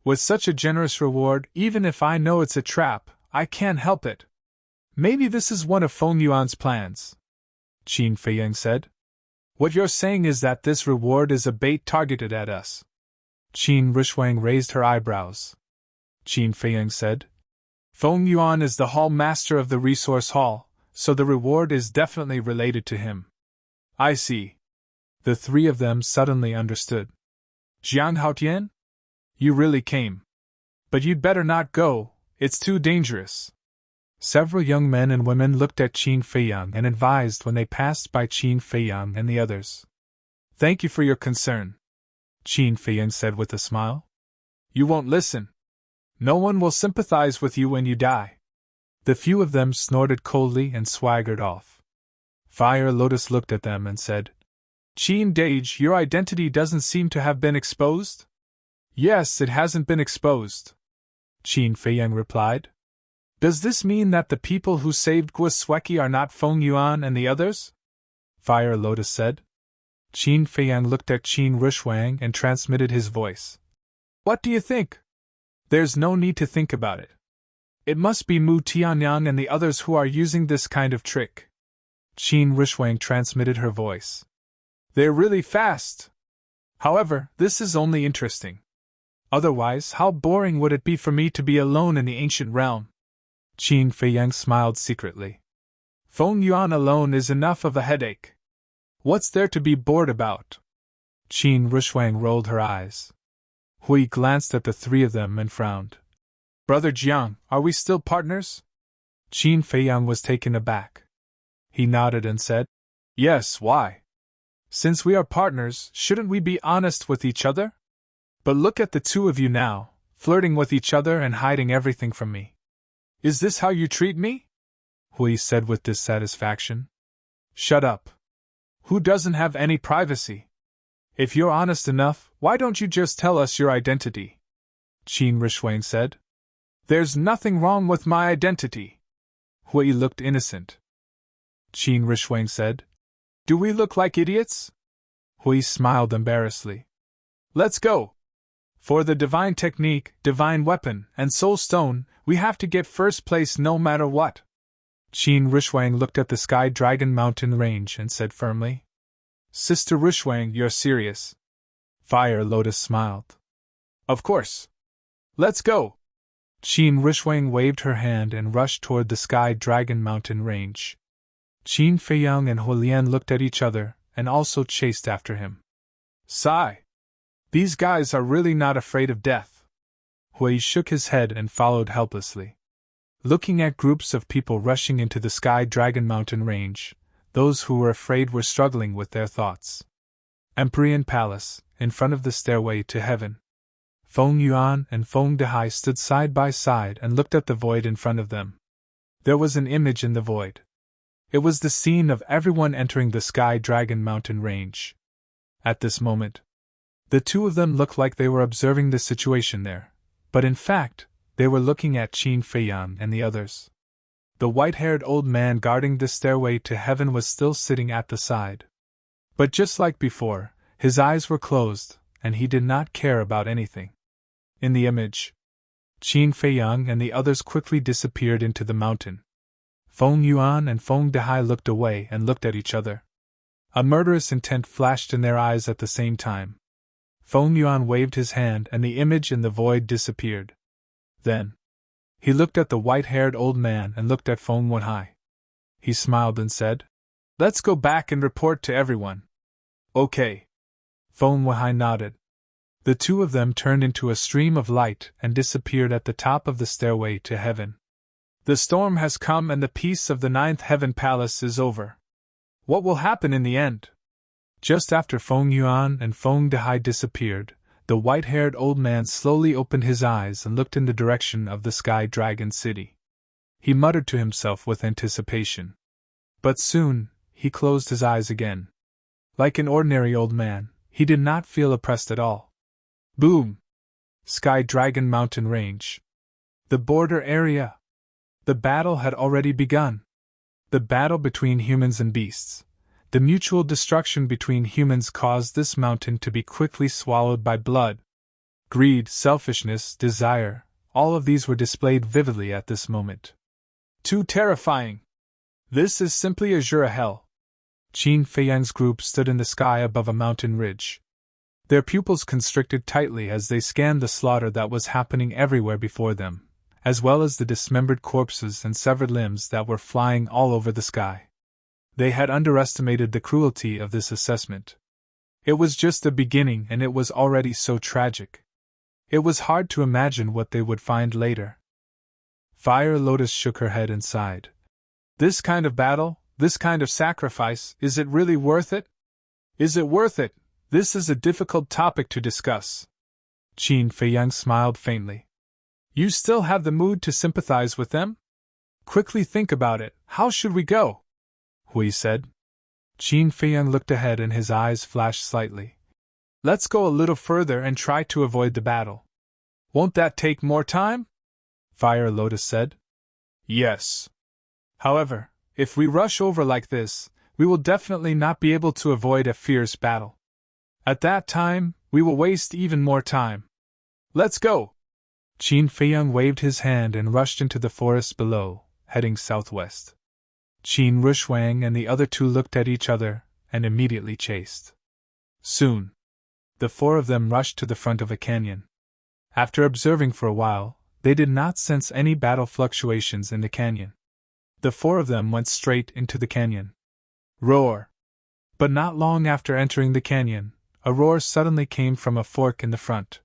"With such a generous reward, even if I know it's a trap, I can't help it. Maybe this is one of Feng Yuan's plans," Qin Feiyang said. "What you're saying is that this reward is a bait targeted at us?" Qin Rushwang raised her eyebrows. Qin Feiyang said, "Feng Yuan is the hall master of the resource hall, so the reward is definitely related to him." "I see." The three of them suddenly understood. "Jiang Haotian? You really came. But you'd better not go, it's too dangerous." Several young men and women looked at Qin Feiyang and advised when they passed by Qin Feiyang and the others. "Thank you for your concern," Qin Feiyang said with a smile. "You won't listen. No one will sympathize with you when you die." The few of them snorted coldly and swaggered off. Fire Lotus looked at them and said, "Qin Dage, your identity doesn't seem to have been exposed?" "Yes, it hasn't been exposed," Qin Feiyang replied. "Does this mean that the people who saved Guosweki are not Feng Yuan and the others?" Fire Lotus said. Qin Feiyang looked at Qin Rushwang and transmitted his voice. "What do you think?" "There's no need to think about it. It must be Mu Tianyang and the others who are using this kind of trick." Qin Rushwang transmitted her voice. "They're really fast. However, this is only interesting. Otherwise, how boring would it be for me to be alone in the ancient realm?" Qin Feiyang smiled secretly. "Feng Yuan alone is enough of a headache. What's there to be bored about?" Qin Rushwang rolled her eyes. Hui glanced at the three of them and frowned. "Brother Jiang, are we still partners?" Qin Feiyang was taken aback. He nodded and said, "Yes, why? Since we are partners, shouldn't we be honest with each other? But look at the two of you now, flirting with each other and hiding everything from me. Is this how you treat me?" Hui said with dissatisfaction. "Shut up. Who doesn't have any privacy? If you're honest enough, why don't you just tell us your identity?" Qin Rushwang said. "There's nothing wrong with my identity." Hui looked innocent. Qin Rushwang said, "Do we look like idiots?" Hui smiled embarrassedly. "Let's go. For the divine technique, divine weapon, and soul stone, we have to get first place no matter what." Qin Rushwang looked at the Sky Dragon mountain range and said firmly, "Sister Rushwang, you're serious?" Fire Lotus smiled. "Of course. Let's go." Qin Rushwang waved her hand and rushed toward the Sky Dragon mountain range. Qin Feiyang and Huolian looked at each other and also chased after him. Sigh. These guys are really not afraid of death. Hui shook his head and followed helplessly. Looking at groups of people rushing into the Sky Dragon mountain range, those who were afraid were struggling with their thoughts. Empyrean Palace, in front of the stairway to heaven. Feng Yuan and Feng Dehai stood side by side and looked at the void in front of them. There was an image in the void. It was the scene of everyone entering the Sky Dragon mountain range. At this moment, the two of them looked like they were observing the situation there, but in fact, they were looking at Qin Feiyang and the others. The white-haired old man guarding the stairway to heaven was still sitting at the side. But just like before, His eyes were closed, and he did not care about anything. In the image, Qin Feiyang and the others quickly disappeared into the mountain. Feng Yuan and Feng Dehai looked away and looked at each other. A murderous intent flashed in their eyes at the same time. Feng Yuan waved his hand and the image in the void disappeared. Then, he looked at the white-haired old man and looked at Feng Wenhai. He smiled and said, "Let's go back and report to everyone." "Okay." Feng Wenhai nodded. The two of them turned into a stream of light and disappeared at the top of the stairway to heaven. The storm has come and the peace of the ninth heaven palace is over. What will happen in the end? Just after Feng Yuan and Feng Dehai disappeared, the white-haired old man slowly opened his eyes and looked in the direction of the Sky Dragon City. He muttered to himself with anticipation. But soon, he closed his eyes again. Like an ordinary old man, he did not feel oppressed at all. Boom! Sky Dragon Mountain Range. The border area. The battle had already begun. The battle between humans and beasts. The mutual destruction between humans caused this mountain to be quickly swallowed by blood. Greed, selfishness, desire, all of these were displayed vividly at this moment. Too terrifying! This is simply Azura hell. Qin Feiyang's group stood in the sky above a mountain ridge. Their pupils constricted tightly as they scanned the slaughter that was happening everywhere before them, as well as the dismembered corpses and severed limbs that were flying all over the sky. They had underestimated the cruelty of this assessment. It was just the beginning and it was already so tragic. It was hard to imagine what they would find later. Fire Lotus shook her head and sighed. This kind of battle, this kind of sacrifice, is it really worth it? Is it worth it? This is a difficult topic to discuss. Qin Feiyang smiled faintly. You still have the mood to sympathize with them? Quickly think about it, how should we go? Hui said. Qin Feiyang looked ahead and his eyes flashed slightly. Let's go a little further and try to avoid the battle. Won't that take more time? Fire Lotus said. Yes. However, if we rush over like this, we will definitely not be able to avoid a fierce battle. At that time, we will waste even more time. Let's go! Qin Feiyang waved his hand and rushed into the forest below, heading southwest. Qin Rushwang and the other two looked at each other and immediately chased. Soon, the four of them rushed to the front of a canyon. After observing for a while, they did not sense any battle fluctuations in the canyon. The four of them went straight into the canyon. Roar! But not long after entering the canyon, a roar suddenly came from a fork in the front.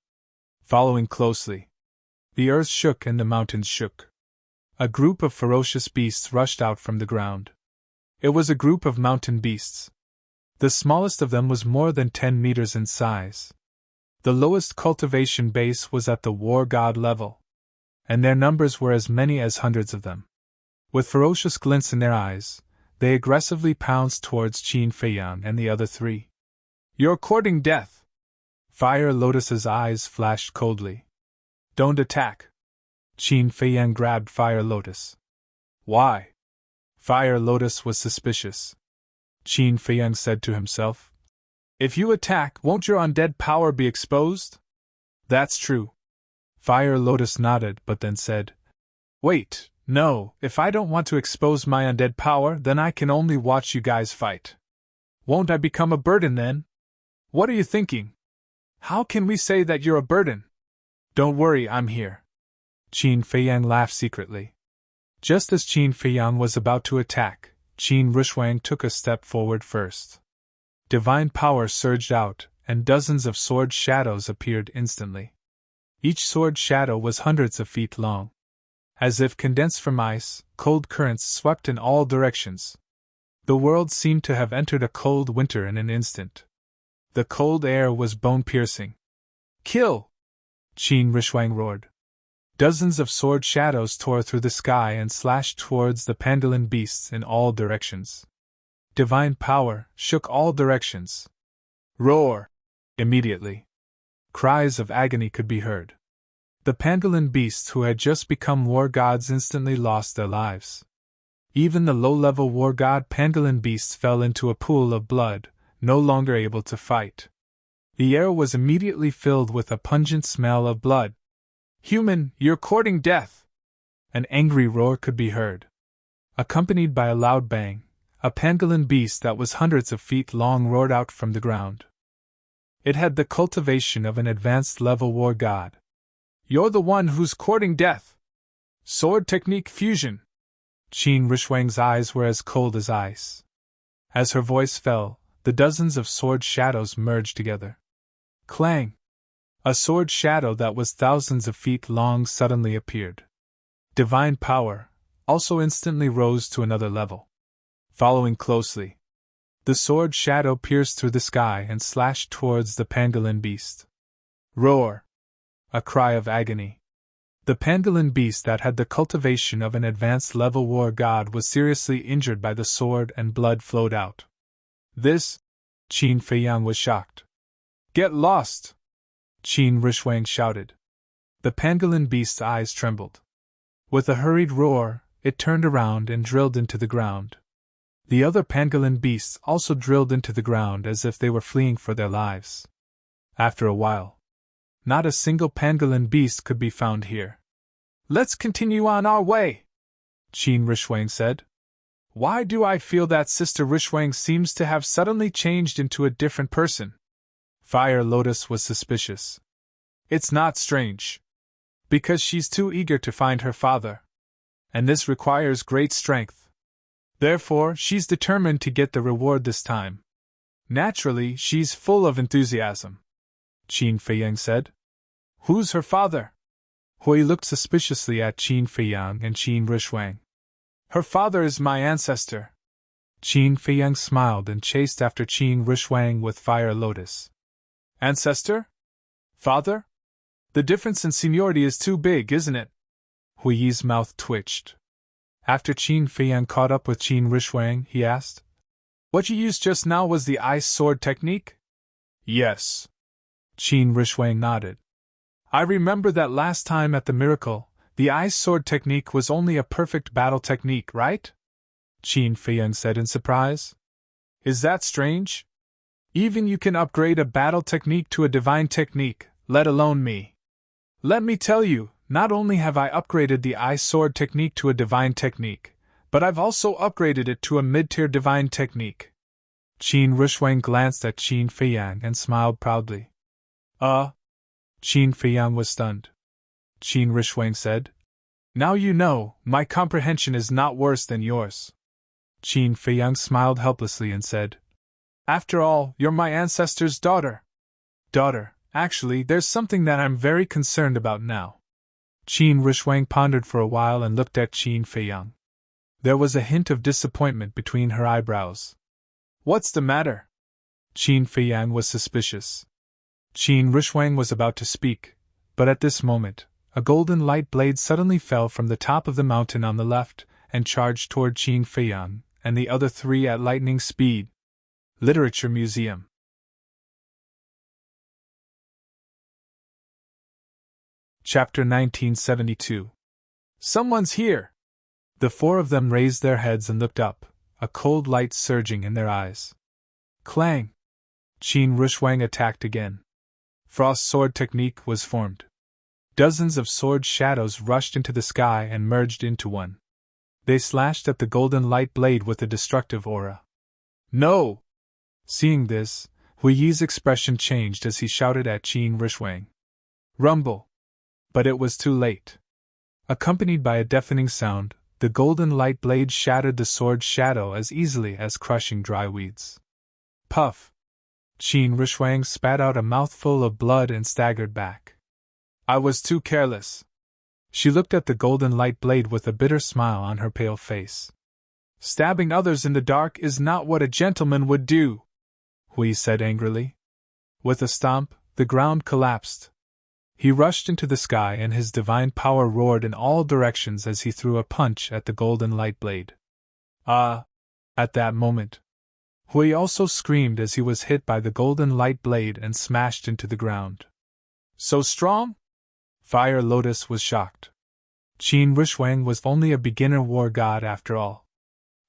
Following closely, the earth shook and the mountains shook. A group of ferocious beasts rushed out from the ground. It was a group of mountain beasts. The smallest of them was more than 10 meters in size. The lowest cultivation base was at the war god level, and their numbers were as many as hundreds of them. With ferocious glints in their eyes, they aggressively pounced towards Qin Feiyang and the other three. You're courting death! Fire Lotus's eyes flashed coldly. Don't attack! Qin Feiyang grabbed Fire Lotus. Why? Fire Lotus was suspicious. Qin Feiyang said to himself. If you attack, won't your undead power be exposed? That's true. Fire Lotus nodded but then said, Wait, no, if I don't want to expose my undead power, then I can only watch you guys fight. Won't I become a burden then? What are you thinking? How can we say that you're a burden? Don't worry, I'm here. Qin Feiyang laughed secretly. Just as Qin Feiyang was about to attack, Qin Rushwang took a step forward first. Divine power surged out, and dozens of sword shadows appeared instantly. Each sword shadow was hundreds of feet long. As if condensed from ice, cold currents swept in all directions. The world seemed to have entered a cold winter in an instant. The cold air was bone-piercing. Kill! Qin Rushwang roared. Dozens of sword shadows tore through the sky and slashed towards the pangolin beasts in all directions. Divine power shook all directions. Roar! Immediately, cries of agony could be heard. The pangolin beasts who had just become war gods instantly lost their lives. Even the low-level war god pangolin beasts fell into a pool of blood, no longer able to fight. The air was immediately filled with a pungent smell of blood. "Human, you're courting death!" An angry roar could be heard. Accompanied by a loud bang, a pangolin beast that was hundreds of feet long roared out from the ground. It had the cultivation of an advanced level war god. "You're the one who's courting death! Sword technique fusion!" Qin Rishwang's eyes were as cold as ice. As her voice fell, the dozens of sword shadows merged together. Clang! A sword shadow that was thousands of feet long suddenly appeared. Divine power also instantly rose to another level. Following closely, the sword shadow pierced through the sky and slashed towards the pangolin beast. Roar! A cry of agony. The pangolin beast that had the cultivation of an advanced level war god was seriously injured by the sword and blood flowed out. This? Qin Feiyang was shocked. "Get lost!" Qin Rishwang shouted. The pangolin beast's eyes trembled. With a hurried roar, it turned around and drilled into the ground. The other pangolin beasts also drilled into the ground as if they were fleeing for their lives. After a while, not a single pangolin beast could be found here. "Let's continue on our way," Qin Rishwang said. "Why do I feel that Sister Rishwang seems to have suddenly changed into a different person?" Fire Lotus was suspicious. "It's not strange. Because she's too eager to find her father. And this requires great strength. Therefore, she's determined to get the reward this time. Naturally, she's full of enthusiasm," Qin Feiyang said. "Who's her father?" Hui looked suspiciously at Qin Feiyang and Qin Rishwang. "Her father is my ancestor." Qin Feiyang smiled and chased after Qin Rishwang with Fire Lotus. "Ancestor? Father? The difference in seniority is too big, isn't it?" Hui's mouth twitched. After Qin Feiyang caught up with Qin Rishwang, he asked, "What you used just now was the ice sword technique?" "Yes." Qin Rishwang nodded. "I remember that last time at the miracle, the ice sword technique was only a perfect battle technique, right?" Qin Feiyang said in surprise. "Is that strange? Even you can upgrade a battle technique to a divine technique, let alone me. Let me tell you, not only have I upgraded the ice sword technique to a divine technique, but I've also upgraded it to a mid-tier divine technique." Qin Rishwang glanced at Qin Feiyang and smiled proudly. Qin Feiyang was stunned. Qin Rishwang said, "Now you know, my comprehension is not worse than yours." Qin Feiyang smiled helplessly and said, "After all, you're my ancestor's daughter." Actually, there's something that I'm very concerned about now." Qin Rishwang pondered for a while and looked at Qin Feiyang. There was a hint of disappointment between her eyebrows. "What's the matter?" Qin Feiyang was suspicious. Qin Rishwang was about to speak, but at this moment, a golden light blade suddenly fell from the top of the mountain on the left and charged toward Qin Feiyang and the other three at lightning speed. Literature Museum. Chapter 1972. "Someone's here!" The four of them raised their heads and looked up, a cold light surging in their eyes. Clang! Qin Rishwang attacked again. Frost sword technique was formed. Dozens of sword shadows rushed into the sky and merged into one. They slashed at the golden light blade with a destructive aura. "No!" Seeing this, Hui's expression changed as he shouted at Qin Rishwang. "Rumble!" But it was too late. Accompanied by a deafening sound, the golden light blade shattered the sword shadow as easily as crushing dry weeds. Puff! Qin Rishwang spat out a mouthful of blood and staggered back. "I was too careless." She looked at the golden light blade with a bitter smile on her pale face. "Stabbing others in the dark is not what a gentleman would do," Hui said angrily. With a stomp, the ground collapsed. He rushed into the sky and his divine power roared in all directions as he threw a punch at the golden light blade. "Ah!" At that moment, Hui also screamed as he was hit by the golden light blade and smashed into the ground. "So strong?" Fire Lotus was shocked. Qin Rishwang was only a beginner war god after all.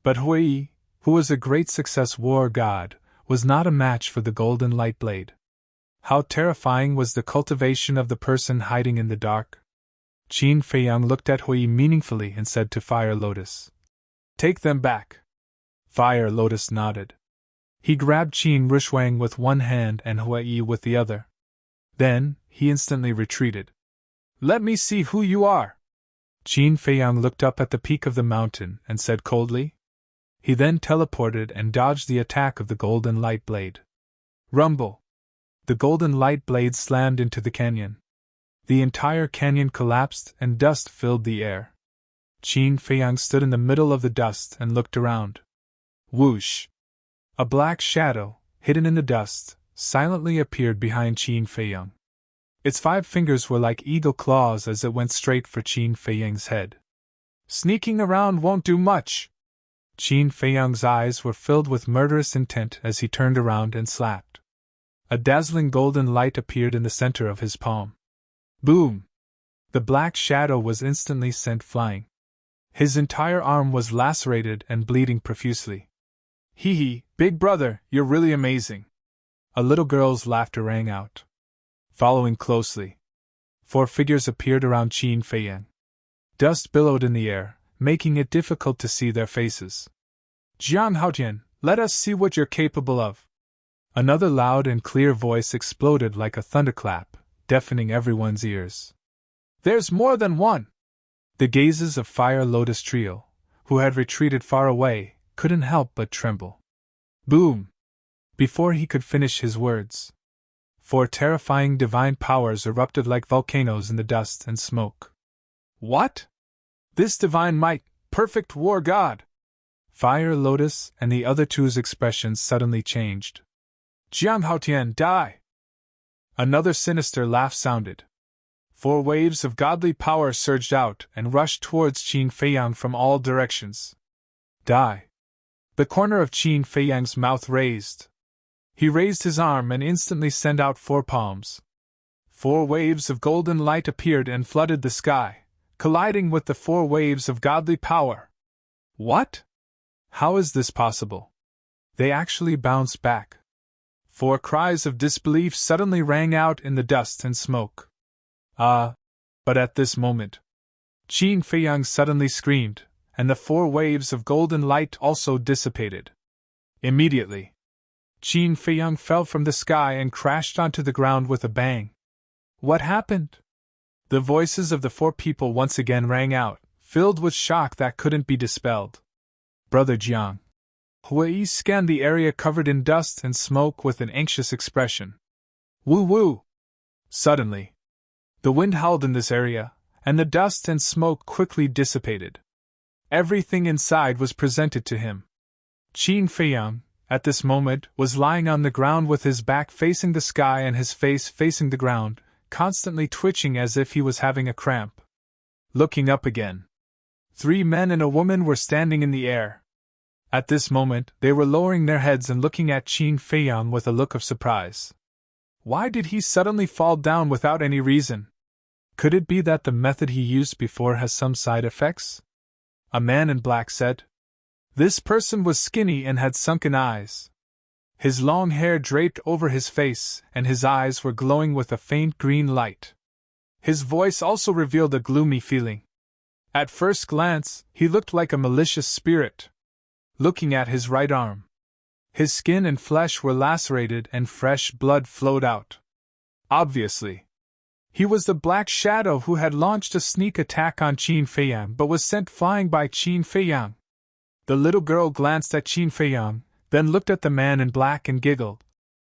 But Hui, who was a great success war god, was not a match for the golden light blade. How terrifying was the cultivation of the person hiding in the dark? Qin Feiyang looked at Hui meaningfully and said to Fire Lotus, "Take them back." Fire Lotus nodded. He grabbed Qin Rushwang with one hand and Hui with the other. Then, he instantly retreated. "Let me see who you are." Qin Feiyang looked up at the peak of the mountain and said coldly. He then teleported and dodged the attack of the golden light blade. Rumble! The golden light blade slammed into the canyon. The entire canyon collapsed and dust filled the air. Qin Feiyang stood in the middle of the dust and looked around. Whoosh! A black shadow, hidden in the dust, silently appeared behind Qin Feiyang. Its 5 fingers were like eagle claws as it went straight for Qin Feiyang's head. "Sneaking around won't do much." Qin Feiyang's eyes were filled with murderous intent as he turned around and slapped. A dazzling golden light appeared in the center of his palm. Boom! The black shadow was instantly sent flying. His entire arm was lacerated and bleeding profusely. "Hee hee, big brother, you're really amazing." A little girl's laughter rang out. Following closely, 4 figures appeared around Qin Feiyang. Dust billowed in the air, making it difficult to see their faces. "Jiang Haotian, let us see what you're capable of." Another loud and clear voice exploded like a thunderclap, deafening everyone's ears. "There's more than one!" The gazes of Fire Lotus Trio, who had retreated far away, couldn't help but tremble. Boom! Before he could finish his words, 4 terrifying divine powers erupted like volcanoes in the dust and smoke. "What? This divine might, perfect war god!" Fire Lotus and the other two's expressions suddenly changed. "Jiang Haotian, die!" Another sinister laugh sounded. 4 waves of godly power surged out and rushed towards Qin Feiyang from all directions. "Die!" The corner of Qin Feiyang's mouth raised. He raised his arm and instantly sent out 4 palms. 4 waves of golden light appeared and flooded the sky, colliding with the 4 waves of godly power. What? How is this possible? They actually bounced back. 4 cries of disbelief suddenly rang out in the dust and smoke. But at this moment, Qin Feiyang suddenly screamed, and the 4 waves of golden light also dissipated. Immediately, Qin Feiyang fell from the sky and crashed onto the ground with a bang. What happened? The voices of the 4 people once again rang out, filled with shock that couldn't be dispelled. Brother Jiang. Hui scanned the area covered in dust and smoke with an anxious expression. Woo-woo! Suddenly, the wind howled in this area, and the dust and smoke quickly dissipated. Everything inside was presented to him. Qin Feiyang, at this moment, was lying on the ground with his back facing the sky and his face facing the ground, constantly twitching as if he was having a cramp. Looking up again, 3 men and a woman were standing in the air. At this moment, they were lowering their heads and looking at Qin Feiyang with a look of surprise. Why did he suddenly fall down without any reason? Could it be that the method he used before has some side effects? A man in black said. This person was skinny and had sunken eyes. His long hair draped over his face, and his eyes were glowing with a faint green light. His voice also revealed a gloomy feeling. At first glance, he looked like a malicious spirit. Looking at his right arm, his skin and flesh were lacerated and fresh blood flowed out. Obviously, he was the Black Shadow who had launched a sneak attack on Qin Feiyang but was sent flying by Qin Feiyang. The little girl glanced at Qin Feiyang, then looked at the man in black and giggled.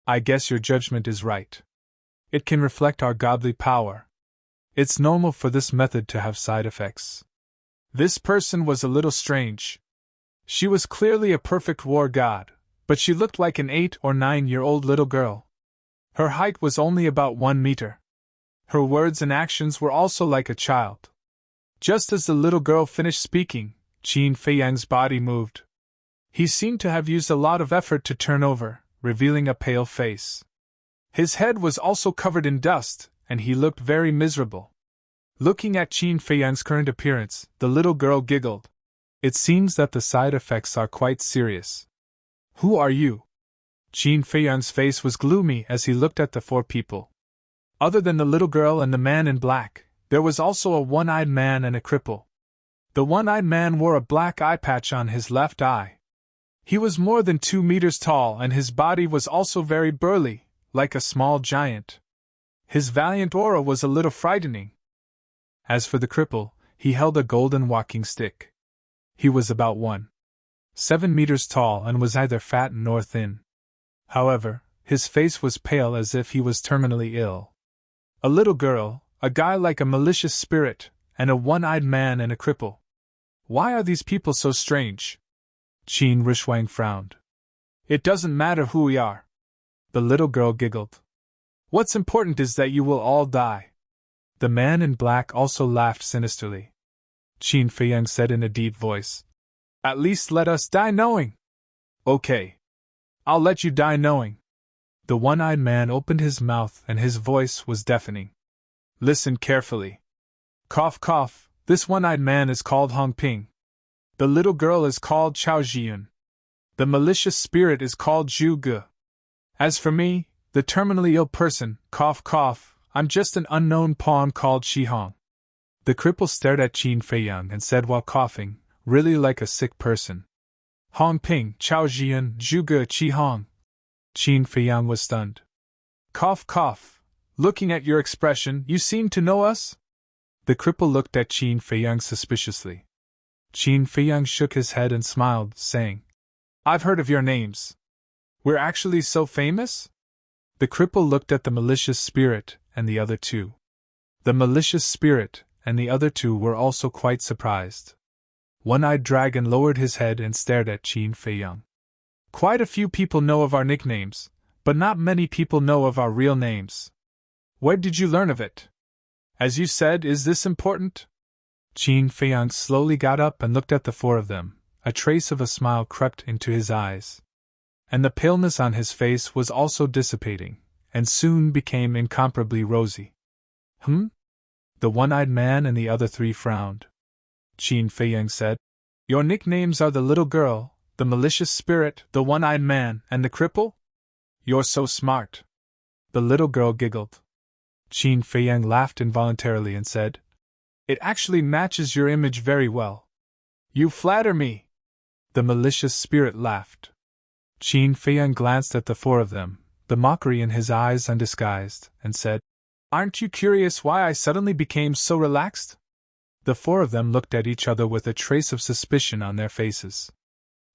I guess your judgment is right. It can reflect our godly power. It's normal for this method to have side effects. This person was a little strange. She was clearly a perfect war god, but she looked like an 8 or 9-year-old little girl. Her height was only about 1 meter. Her words and actions were also like a child. Just as the little girl finished speaking, Qin Feiyang's body moved. He seemed to have used a lot of effort to turn over, revealing a pale face. His head was also covered in dust, and he looked very miserable. Looking at Qin Feiyang's current appearance, the little girl giggled. It seems that the side effects are quite serious. Who are you? Qin Feiyang's face was gloomy as he looked at the four people. Other than the little girl and the man in black, there was also a one-eyed man and a cripple. The one-eyed man wore a black eye patch on his left eye. He was more than 2 meters tall and his body was also very burly, like a small giant. His valiant aura was a little frightening. As for the cripple, he held a golden walking stick. He was about 1.7 meters tall and was neither fat nor thin. However, his face was pale as if he was terminally ill. A little girl, a guy like a malicious spirit, and a one-eyed man and a cripple. Why are these people so strange? Qin Rishuang frowned. It doesn't matter who we are. The little girl giggled. What's important is that you will all die. The man in black also laughed sinisterly. Qin Feiyang said in a deep voice. At least let us die knowing. Okay. I'll let you die knowing. The one-eyed man opened his mouth and his voice was deafening. Listen carefully. Cough cough, this one-eyed man is called Hong Ping. The little girl is called Chao Jiyun. The malicious spirit is called Zhu Ge. As for me, the terminally ill person, cough cough, I'm just an unknown pawn called Shi Hong. The cripple stared at Qin Feiyang and said while coughing, really like a sick person. Hong Ping, Chao Jiyun, Zhu Ge, Qi Hong. Qin Feiyang was stunned. Cough cough, looking at your expression, you seem to know us? The cripple looked at Qin Feiyang suspiciously. Qin Feiyang shook his head and smiled, saying, I've heard of your names. We're actually so famous? The cripple looked at the malicious spirit and the other two. The malicious spirit and the other two were also quite surprised. One-eyed dragon lowered his head and stared at Qin Feiyang. Quite a few people know of our nicknames, but not many people know of our real names. Where did you learn of it? As you said, is this important? Qin Feiyang slowly got up and looked at the four of them. A trace of a smile crept into his eyes. And the paleness on his face was also dissipating, and soon became incomparably rosy. The one-eyed man and the other three frowned. Qin Feiyang said, Your nicknames are the little girl, the malicious spirit, the one-eyed man, and the cripple? You're so smart. The little girl giggled. Qin Feiyang laughed involuntarily and said, It actually matches your image very well. You flatter me. The malicious spirit laughed. Qin Feiyang glanced at the four of them, the mockery in his eyes undisguised, and said, Aren't you curious why I suddenly became so relaxed? The four of them looked at each other with a trace of suspicion on their faces.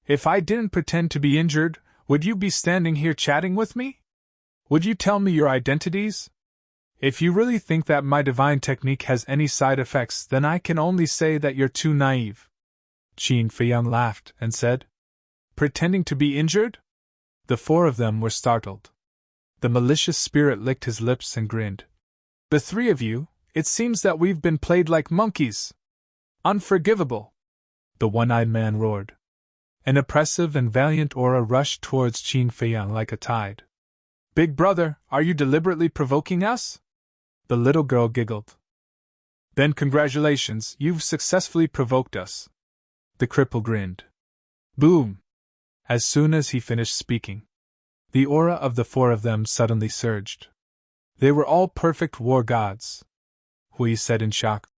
If I didn't pretend to be injured, would you be standing here chatting with me? Would you tell me your identities? If you really think that my divine technique has any side effects, then I can only say that you're too naive. Qin Feiyang laughed and said, Pretending to be injured? The four of them were startled. The malicious spirit licked his lips and grinned. The three of you, it seems that we've been played like monkeys. Unforgivable! The one-eyed man roared. An oppressive and valiant aura rushed towards Qin Feiyang like a tide. Big brother, are you deliberately provoking us? The little girl giggled. Then congratulations, you've successfully provoked us. The cripple grinned. Boom! As soon as he finished speaking, the aura of the four of them suddenly surged. They were all perfect war gods. Hui said in shock.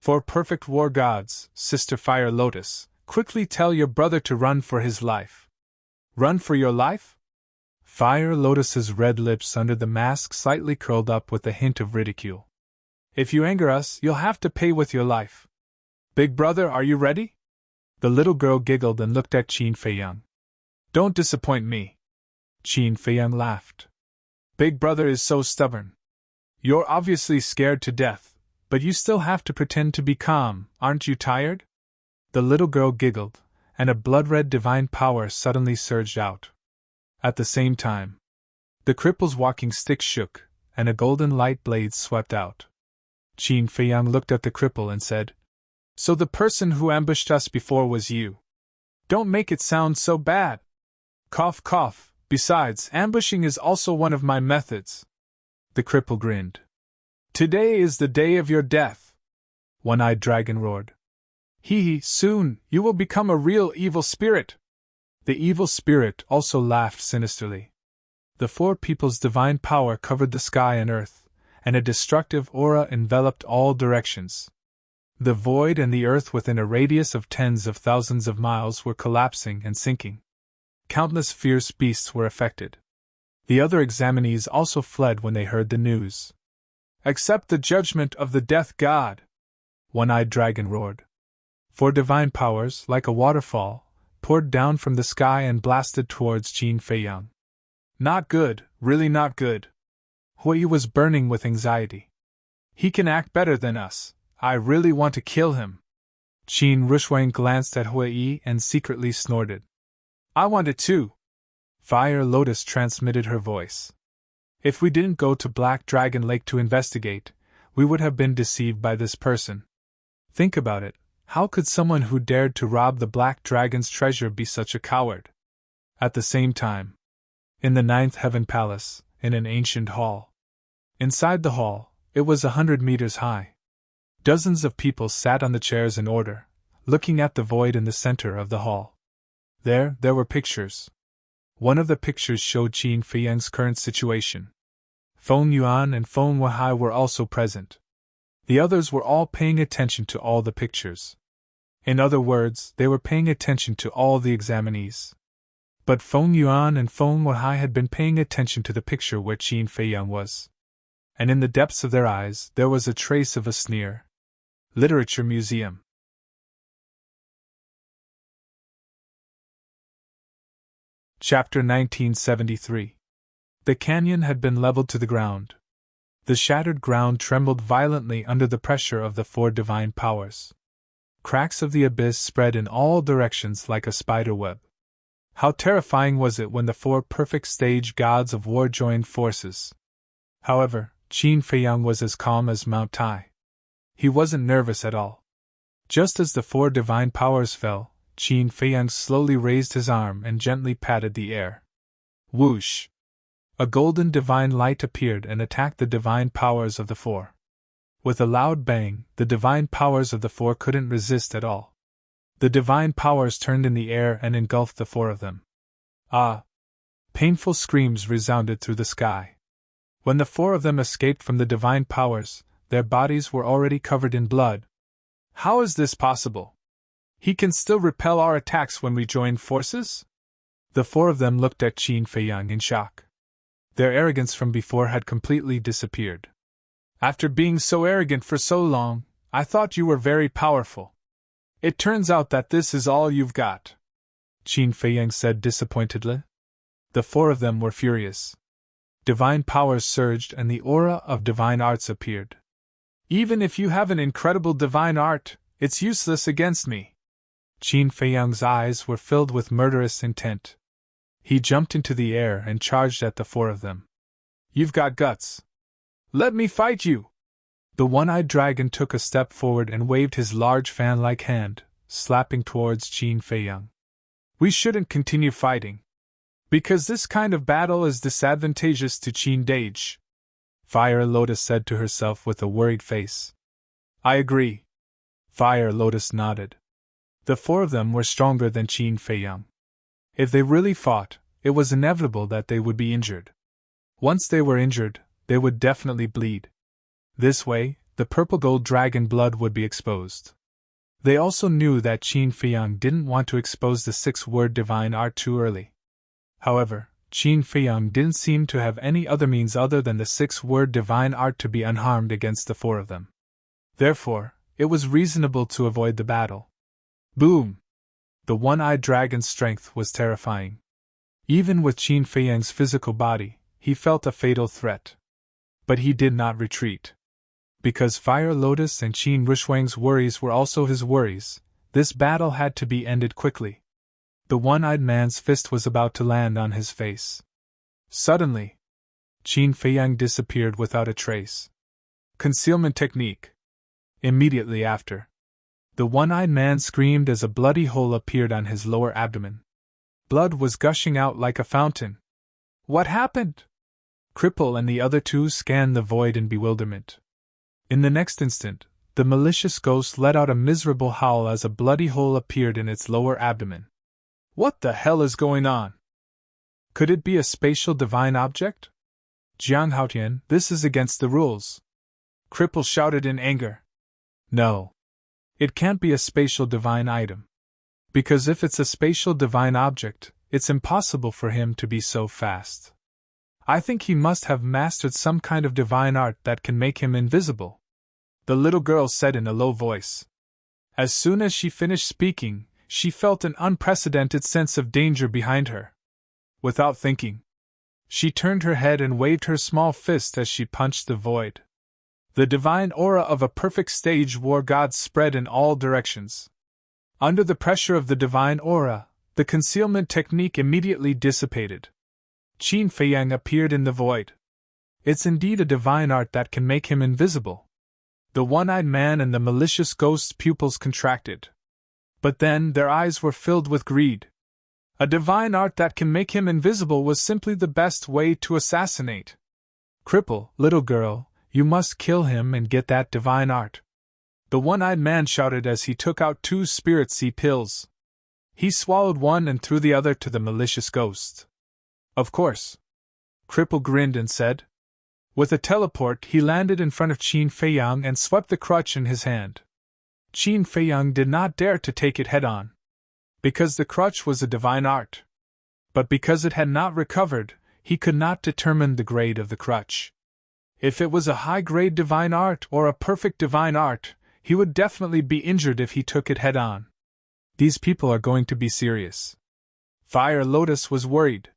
For perfect war gods, Sister Fire Lotus, quickly tell your brother to run for his life. Run for your life? Fire Lotus's red lips under the mask slightly curled up with a hint of ridicule. If you anger us, you'll have to pay with your life. Big brother, are you ready? The little girl giggled and looked at Qin Feiyang. Don't disappoint me. Qin Feiyang laughed. Big brother is so stubborn. You're obviously scared to death, but you still have to pretend to be calm, aren't you tired? The little girl giggled, and a blood-red divine power suddenly surged out. At the same time, the cripple's walking stick shook, and a golden light blade swept out. Qin Feiyang looked at the cripple and said, So the person who ambushed us before was you. Don't make it sound so bad. Cough cough, besides, ambushing is also one of my methods. The cripple grinned. Today is the day of your death. One-eyed dragon roared. Hee, soon, you will become a real evil spirit. The evil spirit also laughed sinisterly. The four people's divine power covered the sky and earth, and a destructive aura enveloped all directions. The void and the earth within a radius of tens of thousands of miles were collapsing and sinking. Countless fierce beasts were affected. The other examinees also fled when they heard the news. "Accept the judgment of the Death God!" One-Eyed Dragon roared. Four divine powers, like a waterfall, poured down from the sky and blasted towards Qin Feiyang. Not good, really not good. Hui was burning with anxiety. He can act better than us. I really want to kill him. Qin Rushwang glanced at Hui and secretly snorted. I want it too. Fire Lotus transmitted her voice. If we didn't go to Black Dragon Lake to investigate, we would have been deceived by this person. Think about it. How could someone who dared to rob the Black Dragon's treasure be such a coward? At the same time, in the Ninth Heaven Palace, in an ancient hall. Inside the hall, it was 100 meters high. Dozens of people sat on the chairs in order, looking at the void in the center of the hall. There were pictures. One of the pictures showed Qin Feiyang's current situation. Feng Yuan and Feng Wahai were also present. The others were all paying attention to all the pictures. In other words, they were paying attention to all the examinees. But Feng Yuan and Feng Wahai had been paying attention to the picture where Qin Feiyang was. And in the depths of their eyes there was a trace of a sneer. Literature Museum. Chapter 1973. The canyon had been leveled to the ground. The shattered ground trembled violently under the pressure of the four divine powers. Cracks of the abyss spread in all directions like a spider web. How terrifying was it when the four perfect stage gods of war joined forces. However, Qin Feiyang was as calm as Mount Tai. He wasn't nervous at all. Just as the four divine powers fell, Qin Feiyang slowly raised his arm and gently patted the air. Whoosh! A golden divine light appeared and attacked the divine powers of the four. With a loud bang, the divine powers of the four couldn't resist at all. The divine powers turned in the air and engulfed the four of them. Ah! Painful screams resounded through the sky. When the four of them escaped from the divine powers, their bodies were already covered in blood. How is this possible? He can still repel our attacks when we join forces? The four of them looked at Qin Feiyang in shock. Their arrogance from before had completely disappeared. After being so arrogant for so long, I thought you were very powerful. It turns out that this is all you've got, Qin Feiyang said disappointedly. The four of them were furious. Divine powers surged and the aura of divine arts appeared. Even if you have an incredible divine art, it's useless against me. Qin Feiyang's eyes were filled with murderous intent. He jumped into the air and charged at the four of them. You've got guts. Let me fight you! The one-eyed dragon took a step forward and waved his large fan-like hand, slapping towards Qin Feiyang. We shouldn't continue fighting. Because this kind of battle is disadvantageous to Qin Dage. Fire Lotus said to herself with a worried face. I agree. Fire Lotus nodded. The four of them were stronger than Qin Feiyang. If they really fought, it was inevitable that they would be injured. Once they were injured, they would definitely bleed. This way, the purple-gold dragon blood would be exposed. They also knew that Qin Feiyang didn't want to expose the six-word divine art too early. However, Qin Feiyang didn't seem to have any other means other than the six-word divine art to be unharmed against the four of them. Therefore, it was reasonable to avoid the battle. Boom! The one-eyed dragon's strength was terrifying. Even with Qin Feiyang's physical body, he felt a fatal threat. But he did not retreat. Because Fire Lotus and Qin Rushwang's worries were also his worries, this battle had to be ended quickly. The one-eyed man's fist was about to land on his face. Suddenly, Qin Feiyang disappeared without a trace. Concealment technique. Immediately after, the one-eyed man screamed as a bloody hole appeared on his lower abdomen. Blood was gushing out like a fountain. What happened? Cripple and the other two scanned the void in bewilderment. In the next instant, the malicious ghost let out a miserable howl as a bloody hole appeared in its lower abdomen. What the hell is going on? Could it be a spatial divine object? Jiang Haotian, this is against the rules. Cripple shouted in anger. No. It can't be a spatial divine item. Because if it's a spatial divine object, it's impossible for him to be so fast. I think he must have mastered some kind of divine art that can make him invisible, the little girl said in a low voice. As soon as she finished speaking, she felt an unprecedented sense of danger behind her. Without thinking, she turned her head and waved her small fist as she punched the void. The divine aura of a perfect stage war god spread in all directions. Under the pressure of the divine aura, the concealment technique immediately dissipated. Qin Feiyang appeared in the void. It's indeed a divine art that can make him invisible. The one-eyed man and the malicious ghost's pupils contracted. But then their eyes were filled with greed. A divine art that can make him invisible was simply the best way to assassinate. Cripple, little girl, you must kill him and get that divine art. The one-eyed man shouted as he took out 2 spirit seed pills. He swallowed one and threw the other to the malicious ghost. Of course. Cripple grinned and said. With a teleport, he landed in front of Qin Feiyang and swept the crutch in his hand. Qin Feiyang did not dare to take it head-on, because the crutch was a divine art. But because it had not recovered, he could not determine the grade of the crutch. If it was a high-grade divine art or a perfect divine art, he would definitely be injured if he took it head-on. These people are going to be serious. Fire Lotus was worried.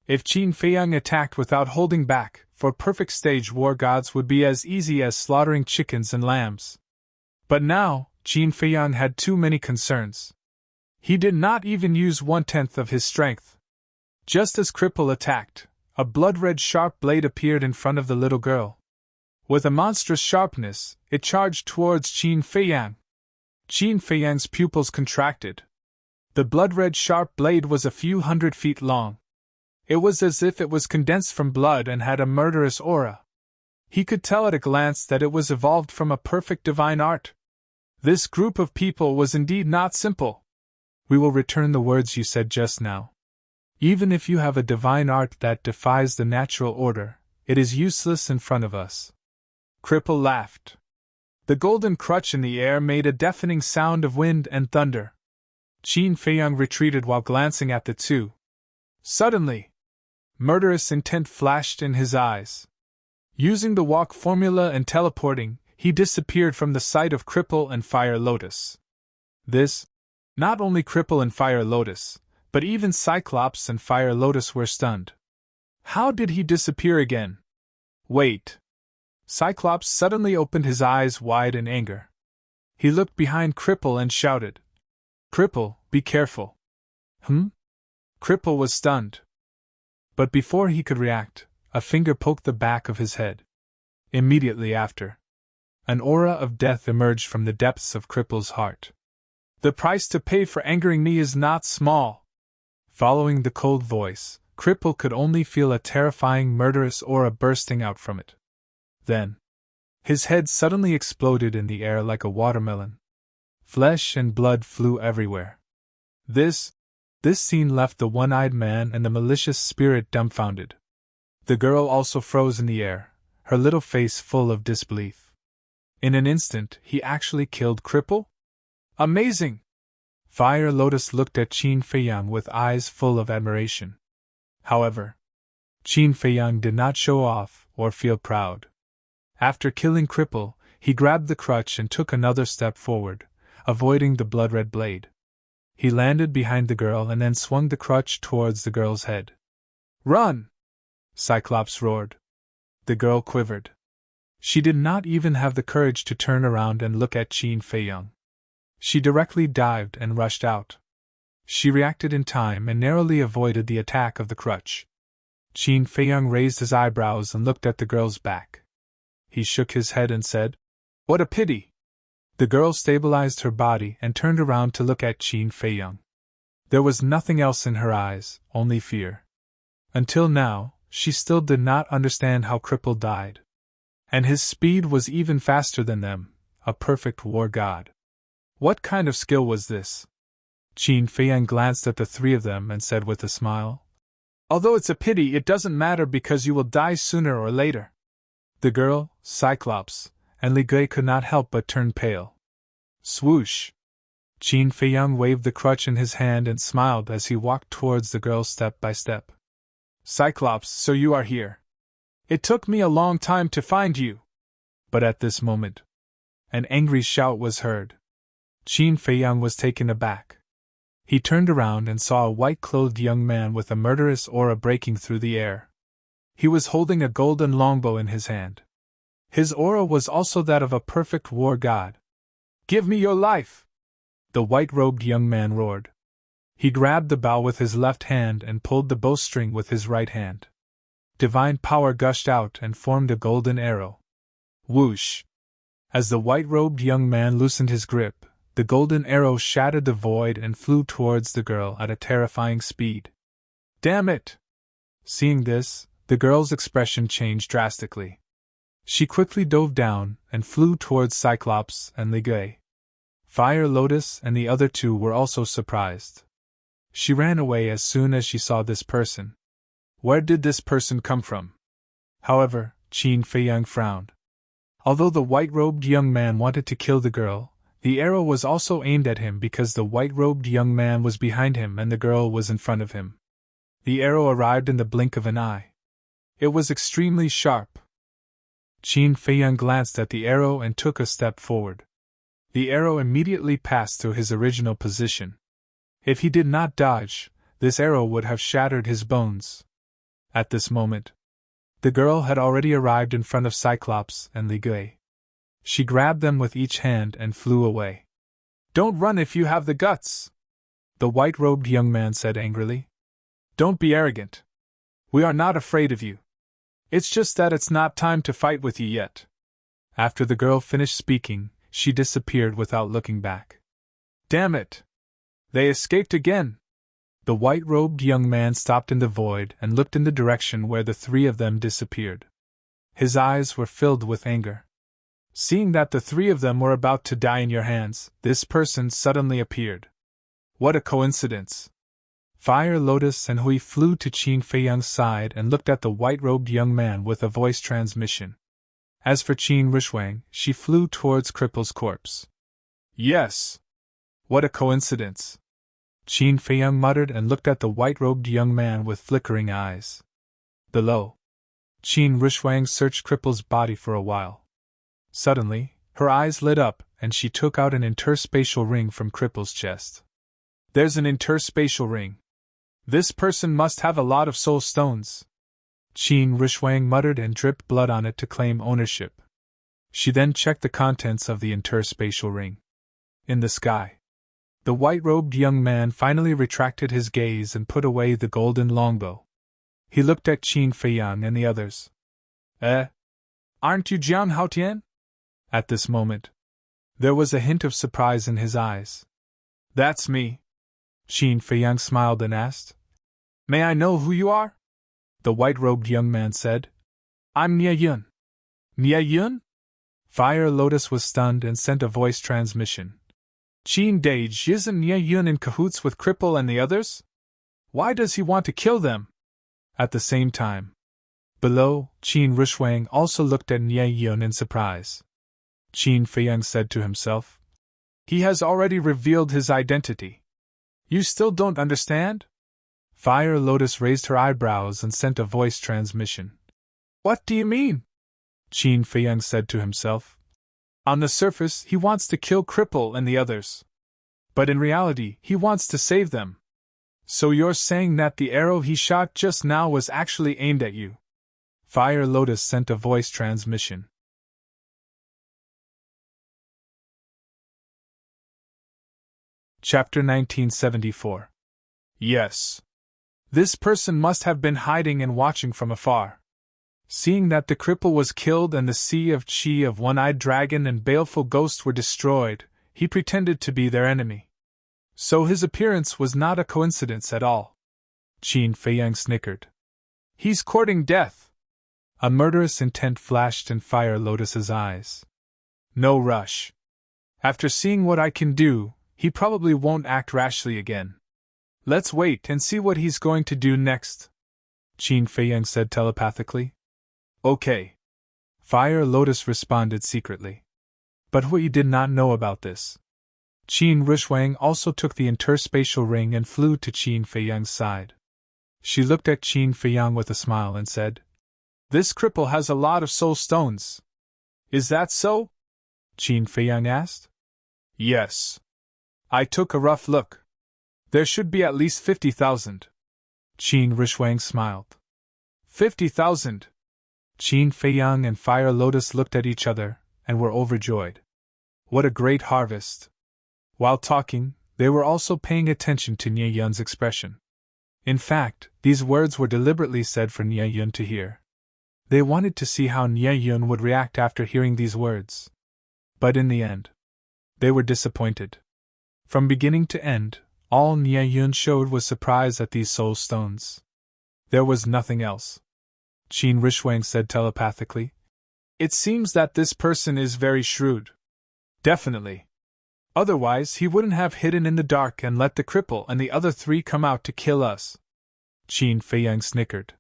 If Qin Feiyang attacked without holding back, for perfect stage war gods would be as easy as slaughtering chickens and lambs. But now, Qin Feiyang had too many concerns. He did not even use 1/10 of his strength. Just as Cripple attacked, a blood-red sharp blade appeared in front of the little girl. With a monstrous sharpness, it charged towards Qin Feiyang. Qin Feiyang's pupils contracted. The blood-red sharp blade was a few hundred feet long. It was as if it was condensed from blood and had a murderous aura. He could tell at a glance that it was evolved from a perfect divine art. This group of people was indeed not simple. We will return the words you said just now. Even if you have a divine art that defies the natural order, it is useless in front of us. Cripple laughed. The golden crutch in the air made a deafening sound of wind and thunder. Qin Feiyang retreated while glancing at the two. Suddenly, murderous intent flashed in his eyes. Using the walk formula and teleporting, he disappeared from the sight of Cripple and Fire Lotus. Not only Cripple and Fire Lotus, but even Cyclops and Fire Lotus were stunned. How did he disappear again? Wait. Cyclops suddenly opened his eyes wide in anger. He looked behind Cripple and shouted, Cripple, be careful. Cripple was stunned. But before he could react, a finger poked the back of his head. Immediately after, an aura of death emerged from the depths of Cripple's heart. The price to pay for angering me is not small. Following the cold voice, Cripple could only feel a terrifying murderous aura bursting out from it. Then, his head suddenly exploded in the air like a watermelon. Flesh and blood flew everywhere. This scene left the one-eyed man and the malicious spirit dumbfounded. The girl also froze in the air, her little face full of disbelief. In an instant, he actually killed Cripple? Amazing! Fire Lotus looked at Qin Feiyang with eyes full of admiration. However, Qin Feiyang did not show off or feel proud. After killing Cripple, he grabbed the crutch and took another step forward, avoiding the blood-red blade. He landed behind the girl and then swung the crutch towards the girl's head. Run! Cyclops roared. The girl quivered. She did not even have the courage to turn around and look at Qin Feiyang. She directly dived and rushed out. She reacted in time and narrowly avoided the attack of the crutch. Qin Feiyang raised his eyebrows and looked at the girl's back. He shook his head and said, What a pity! The girl stabilized her body and turned around to look at Qin Feiyang. There was nothing else in her eyes, only fear. Until now, she still did not understand how Cripple died. And his speed was even faster than them, a perfect war god. What kind of skill was this? Qin Feiyang glanced at the three of them and said with a smile, Although it's a pity, it doesn't matter because you will die sooner or later. The girl, Cyclops, and Li Gui could not help but turn pale. Swoosh! Qin Feiyang waved the crutch in his hand and smiled as he walked towards the girl step by step. Cyclops, so you are here. It took me a long time to find you. But at this moment, an angry shout was heard. Qin Feiyang was taken aback. He turned around and saw a white-clothed young man with a murderous aura breaking through the air. He was holding a golden longbow in his hand. His aura was also that of a perfect war god. Give me your life! The white-robed young man roared. He grabbed the bow with his left hand and pulled the bowstring with his right hand. Divine power gushed out and formed a golden arrow. Whoosh! As the white-robed young man loosened his grip, the golden arrow shattered the void and flew towards the girl at a terrifying speed. Damn it! Seeing this, the girl's expression changed drastically. She quickly dove down and flew towards Cyclops and Li Gui. Fire Lotus and the other two were also surprised. She ran away as soon as she saw this person. Where did this person come from? However, Qin Feiyang frowned. Although the white-robed young man wanted to kill the girl, the arrow was also aimed at him because the white-robed young man was behind him and the girl was in front of him. The arrow arrived in the blink of an eye. It was extremely sharp. Qin Feiyang glanced at the arrow and took a step forward. The arrow immediately passed through his original position. If he did not dodge, this arrow would have shattered his bones. At this moment, the girl had already arrived in front of Cyclops and Li Gui. She grabbed them with each hand and flew away. Don't run if you have the guts, the white-robed young man said angrily. Don't be arrogant. We are not afraid of you. It's just that it's not time to fight with you yet. After the girl finished speaking, she disappeared without looking back. Damn it! They escaped again! The white-robed young man stopped in the void and looked in the direction where the three of them disappeared. His eyes were filled with anger. Seeing that the three of them were about to die in your hands, this person suddenly appeared. What a coincidence! Fire Lotus and Hui flew to Qin Feiyang's side and looked at the white-robed young man with a voice transmission. As for Qin Rishwang, she flew towards Cripple's corpse. Yes! What a coincidence! Qin Feiyang muttered and looked at the white-robed young man with flickering eyes. Below, Qin Rishwang searched Cripple's body for a while. Suddenly, her eyes lit up and she took out an interspatial ring from Cripple's chest. There's an interspatial ring. This person must have a lot of soul stones. Qin Rishwang muttered and dripped blood on it to claim ownership. She then checked the contents of the interspatial ring. In the sky, the white-robed young man finally retracted his gaze and put away the golden longbow. He looked at Qin Feiyang and the others. Aren't you Jiang Haotian? At this moment, there was a hint of surprise in his eyes. That's me. Qin Feiyang smiled and asked. May I know who you are? The white-robed young man said. I'm Nie Yun. Nie Yun? Fire Lotus was stunned and sent a voice transmission. Qin Dage, isn't Nie Yun in cahoots with Cripple and the others? Why does he want to kill them? At the same time, below, Qin Rishwang also looked at Nie Yun in surprise. Qin Feiyang said to himself. He has already revealed his identity. You still don't understand? Fire Lotus raised her eyebrows and sent a voice transmission. What do you mean? Qin Feiyang said to himself. On the surface, he wants to kill Cripple and the others. But in reality, he wants to save them. So you're saying that the arrow he shot just now was actually aimed at you? Fire Lotus sent a voice transmission. Chapter 1974. Yes. This person must have been hiding and watching from afar. Seeing that the cripple was killed and the sea of chi of one-eyed dragon and baleful ghost were destroyed, he pretended to be their enemy. So his appearance was not a coincidence at all. Qin Feiyang snickered. He's courting death. A murderous intent flashed in Fire Lotus's eyes. No rush. After seeing what I can do, he probably won't act rashly again. Let's wait and see what he's going to do next. Qin Feiyang said telepathically. Okay. Fire Lotus responded secretly. But Hui did not know about this. Qin Rushwang also took the interspatial ring and flew to Qin Feiyang's side. She looked at Qin Feiyang with a smile and said, "This cripple has a lot of soul stones. Is that so?" Qin Feiyang asked. "Yes. I took a rough look. There should be at least 50,000. Qin Rushwang smiled. 50,000! Qin Feiyang and Fire Lotus looked at each other and were overjoyed. What a great harvest! While talking, they were also paying attention to Nie Yun's expression. In fact, these words were deliberately said for Nie Yun to hear. They wanted to see how Nie Yun would react after hearing these words. But in the end, they were disappointed. From beginning to end, all Nie Yun showed was surprise at these soul stones. There was nothing else. Qin Rushwang said telepathically. It seems that this person is very shrewd. Definitely. Otherwise, he wouldn't have hidden in the dark and let the cripple and the other three come out to kill us. Qin Feiyang snickered.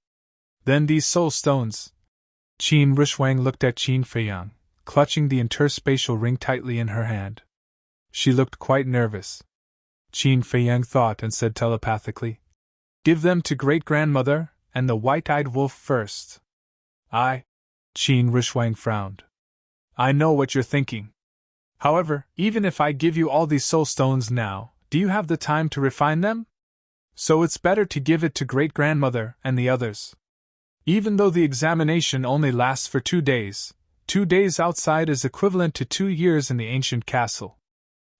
Then these soul stones. Qin Rushwang looked at Qin Feiyang, clutching the interspatial ring tightly in her hand. She looked quite nervous. Qin Feiyang thought and said telepathically, "Give them to great-grandmother and the white-eyed wolf first." Qin Rushwang frowned. "I know what you're thinking. However, even if I give you all these soul stones now, do you have the time to refine them? So it's better to give it to great-grandmother and the others. Even though the examination only lasts for 2 days, 2 days outside is equivalent to 2 years in the ancient castle.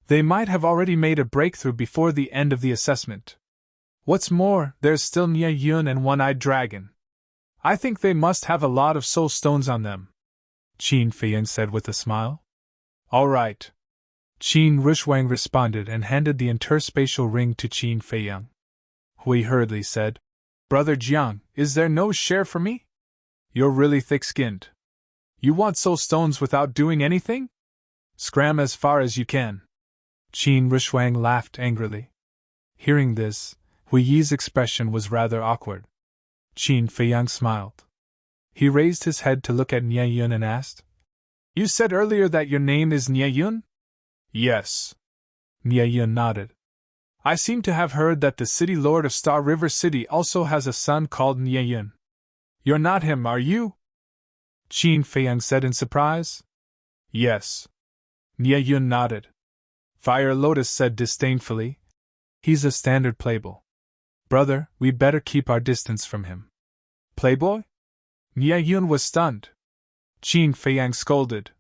They might have already made a breakthrough before the end of the assessment. What's more, there's still Nie Yun and One-Eyed Dragon. I think they must have a lot of soul stones on them," Qin Feiyang said with a smile. "All right." Qin Rushwang responded and handed the interspatial ring to Qin Feiyang. Hui hurriedly said, "Brother Jiang, is there no share for me? You're really thick-skinned. You want soul stones without doing anything? Scram as far as you can." Qin Rushwang laughed angrily. Hearing this, Hui Yi's expression was rather awkward. Qin Feiyang smiled. He raised his head to look at Nie Yun and asked, "You said earlier that your name is Nie Yun?" "Yes." Nie Yun nodded. "I seem to have heard that the city lord of Star River City also has a son called Nie Yun. You're not him, are you?" Qin Feiyang said in surprise. "Yes." Nie Yun nodded. Fire Lotus said disdainfully, "He's a standard playboy. Brother, we better keep our distance from him." "Playboy?" Nie Yun was stunned. Qin Feiyang scolded.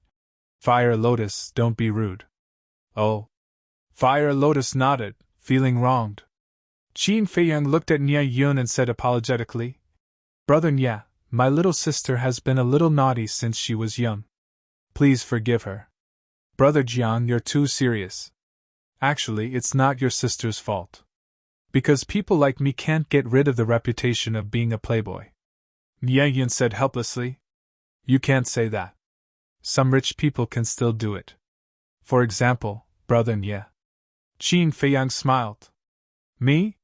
"Fire Lotus, don't be rude." "Oh." Fire Lotus nodded, feeling wronged. Qin Feiyang looked at Nie Yun and said apologetically, "Brother Nie, my little sister has been a little naughty since she was young. Please forgive her." "Brother Jiang, you're too serious. Actually, it's not your sister's fault. Because people like me can't get rid of the reputation of being a playboy." Nie Yun said helplessly. "You can't say that. Some rich people can still do it. For example, Brother Nie." Qin Feiyang smiled. "Me?"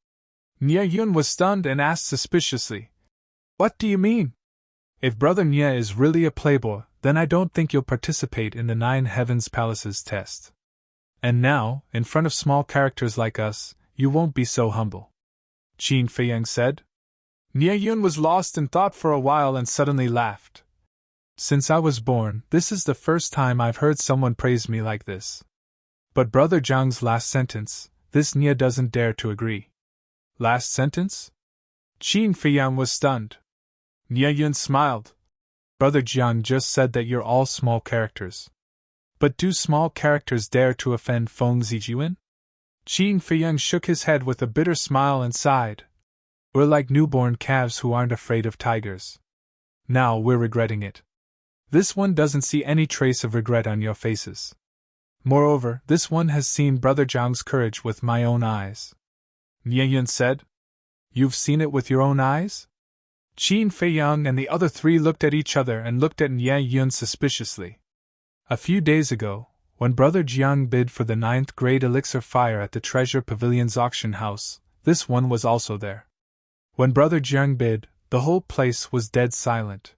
Nie Yun was stunned and asked suspiciously, "What do you mean? If Brother Nie is really a playboy, then I don't think you'll participate in the 9 Heavens Palaces test. And now, in front of small characters like us, you won't be so humble," Qin Feiyang said. Nie Yun was lost in thought for a while and suddenly laughed. "Since I was born, this is the first time I've heard someone praise me like this." But Brother Jiang's last sentence, this Nie doesn't dare to agree. "Last sentence?" Qin Feiyang was stunned. Nie Yun smiled. "Brother Jiang just said that you're all small characters. But do small characters dare to offend Feng Zijian?" Qin Feiyang shook his head with a bitter smile and sighed. "We're like newborn calves who aren't afraid of tigers. Now we're regretting it. This one doesn't see any trace of regret on your faces. Moreover, this one has seen Brother Jiang's courage with my own eyes." Nie Yun said. "You've seen it with your own eyes?" Qin Feiyang and the other 3 looked at each other and looked at Nie Yun suspiciously. A few days ago, when Brother Jiang bid for the 9th grade elixir fire at the Treasure Pavilion's auction house, this one was also there. When Brother Jiang bid, The whole place was dead silent.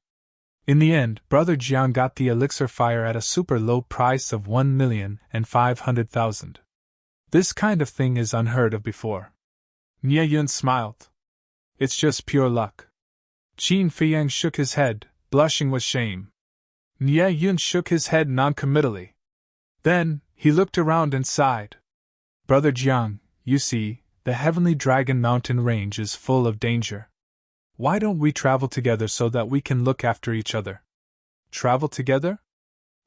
In the end, Brother Jiang got the elixir fire at a super low price of 1,500,000. This kind of thing is unheard of before. Nie Yun smiled. It's just pure luck. Qin Feiyang shook his head, blushing with shame. Nie Yun shook his head noncommittally. Then, he looked around and sighed. Brother Jiang, you see, the Heavenly Dragon Mountain Range is full of danger. Why don't we travel together so that we can look after each other? Travel together?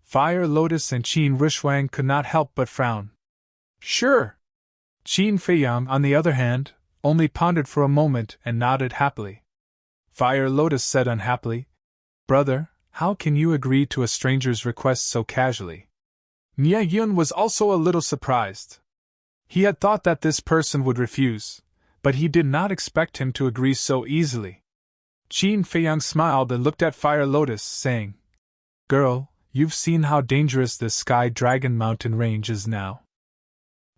Fire Lotus and Qin Rushwang could not help but frown. Sure. Qin Feiyang, on the other hand, only pondered for a moment and nodded happily. Fire Lotus said unhappily, Brother, how can you agree to a stranger's request so casually? Nie Yun was also a little surprised. He had thought that this person would refuse, but he did not expect him to agree so easily. Qin Feiyang smiled and looked at Fire Lotus, saying, Girl, you've seen how dangerous this Sky Dragon Mountain Range is now.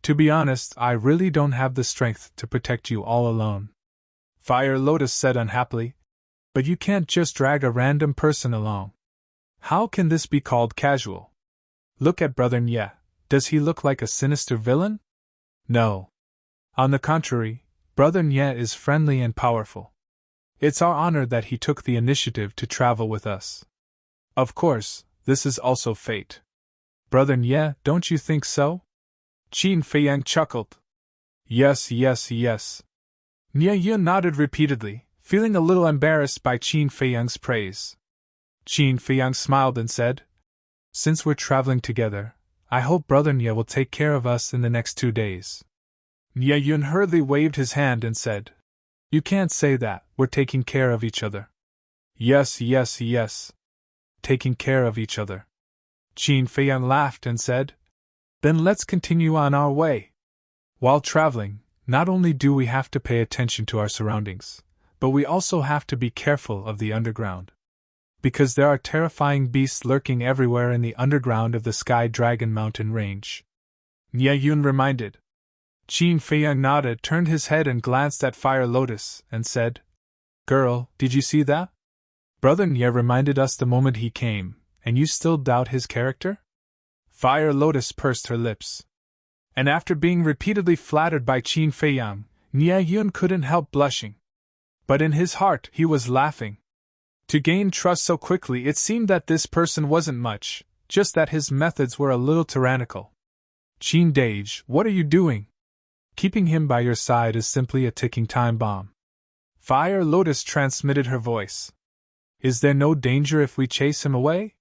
To be honest, I really don't have the strength to protect you all alone. Fire Lotus said unhappily, But you can't just drag a random person along. How can this be called casual? Look at Brother Nye. Does he look like a sinister villain? No. On the contrary, Brother Nye is friendly and powerful. It's our honor that he took the initiative to travel with us. Of course, this is also fate. Brother Nye, don't you think so? Qin Feiyang chuckled. Yes. Nie Yun nodded repeatedly, feeling a little embarrassed by Qin Feiyang's praise. Qin Feiyang smiled and said, Since we're traveling together, I hope Brother Nye will take care of us in the next 2 days. Nie Yun hurriedly waved his hand and said, You can't say that, we're taking care of each other. Yes. Taking care of each other. Qin Feiyang laughed and said, Then let's continue on our way. While traveling, not only do we have to pay attention to our surroundings, but we also have to be careful of the underground. Because there are terrifying beasts lurking everywhere in the underground of the Sky Dragon Mountain Range. Nie Yun reminded. Qin Feiyang nodded, turned his head and glanced at Fire Lotus, and said, Girl, did you see that? Brother Nye reminded us the moment he came, and you still doubt his character? Fire Lotus pursed her lips. And after being repeatedly flattered by Qin Feiyang, Nie Yun couldn't help blushing. But in his heart he was laughing. To gain trust so quickly, it seemed that this person wasn't much, just that his methods were a little tyrannical. Qin Dage, what are you doing? Keeping him by your side is simply a ticking time bomb. Fire Lotus transmitted her voice. Is there no danger if we chase him away?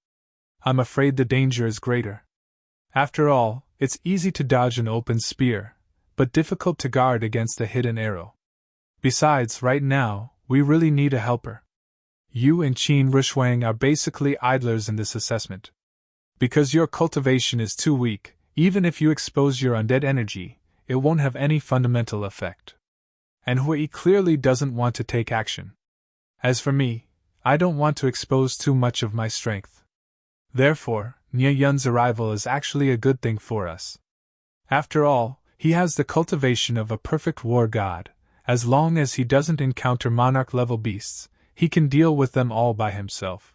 I'm afraid the danger is greater. After all, it's easy to dodge an open spear, but difficult to guard against a hidden arrow. Besides, right now, we really need a helper. You and Qin Rushwang are basically idlers in this assessment. Because your cultivation is too weak, even if you expose your undead energy, it won't have any fundamental effect. And Hui clearly doesn't want to take action. As for me, I don't want to expose too much of my strength. Therefore, Nie Yun's arrival is actually a good thing for us. After all, he has the cultivation of a perfect war god. As long as he doesn't encounter monarch-level beasts, he can deal with them all by himself.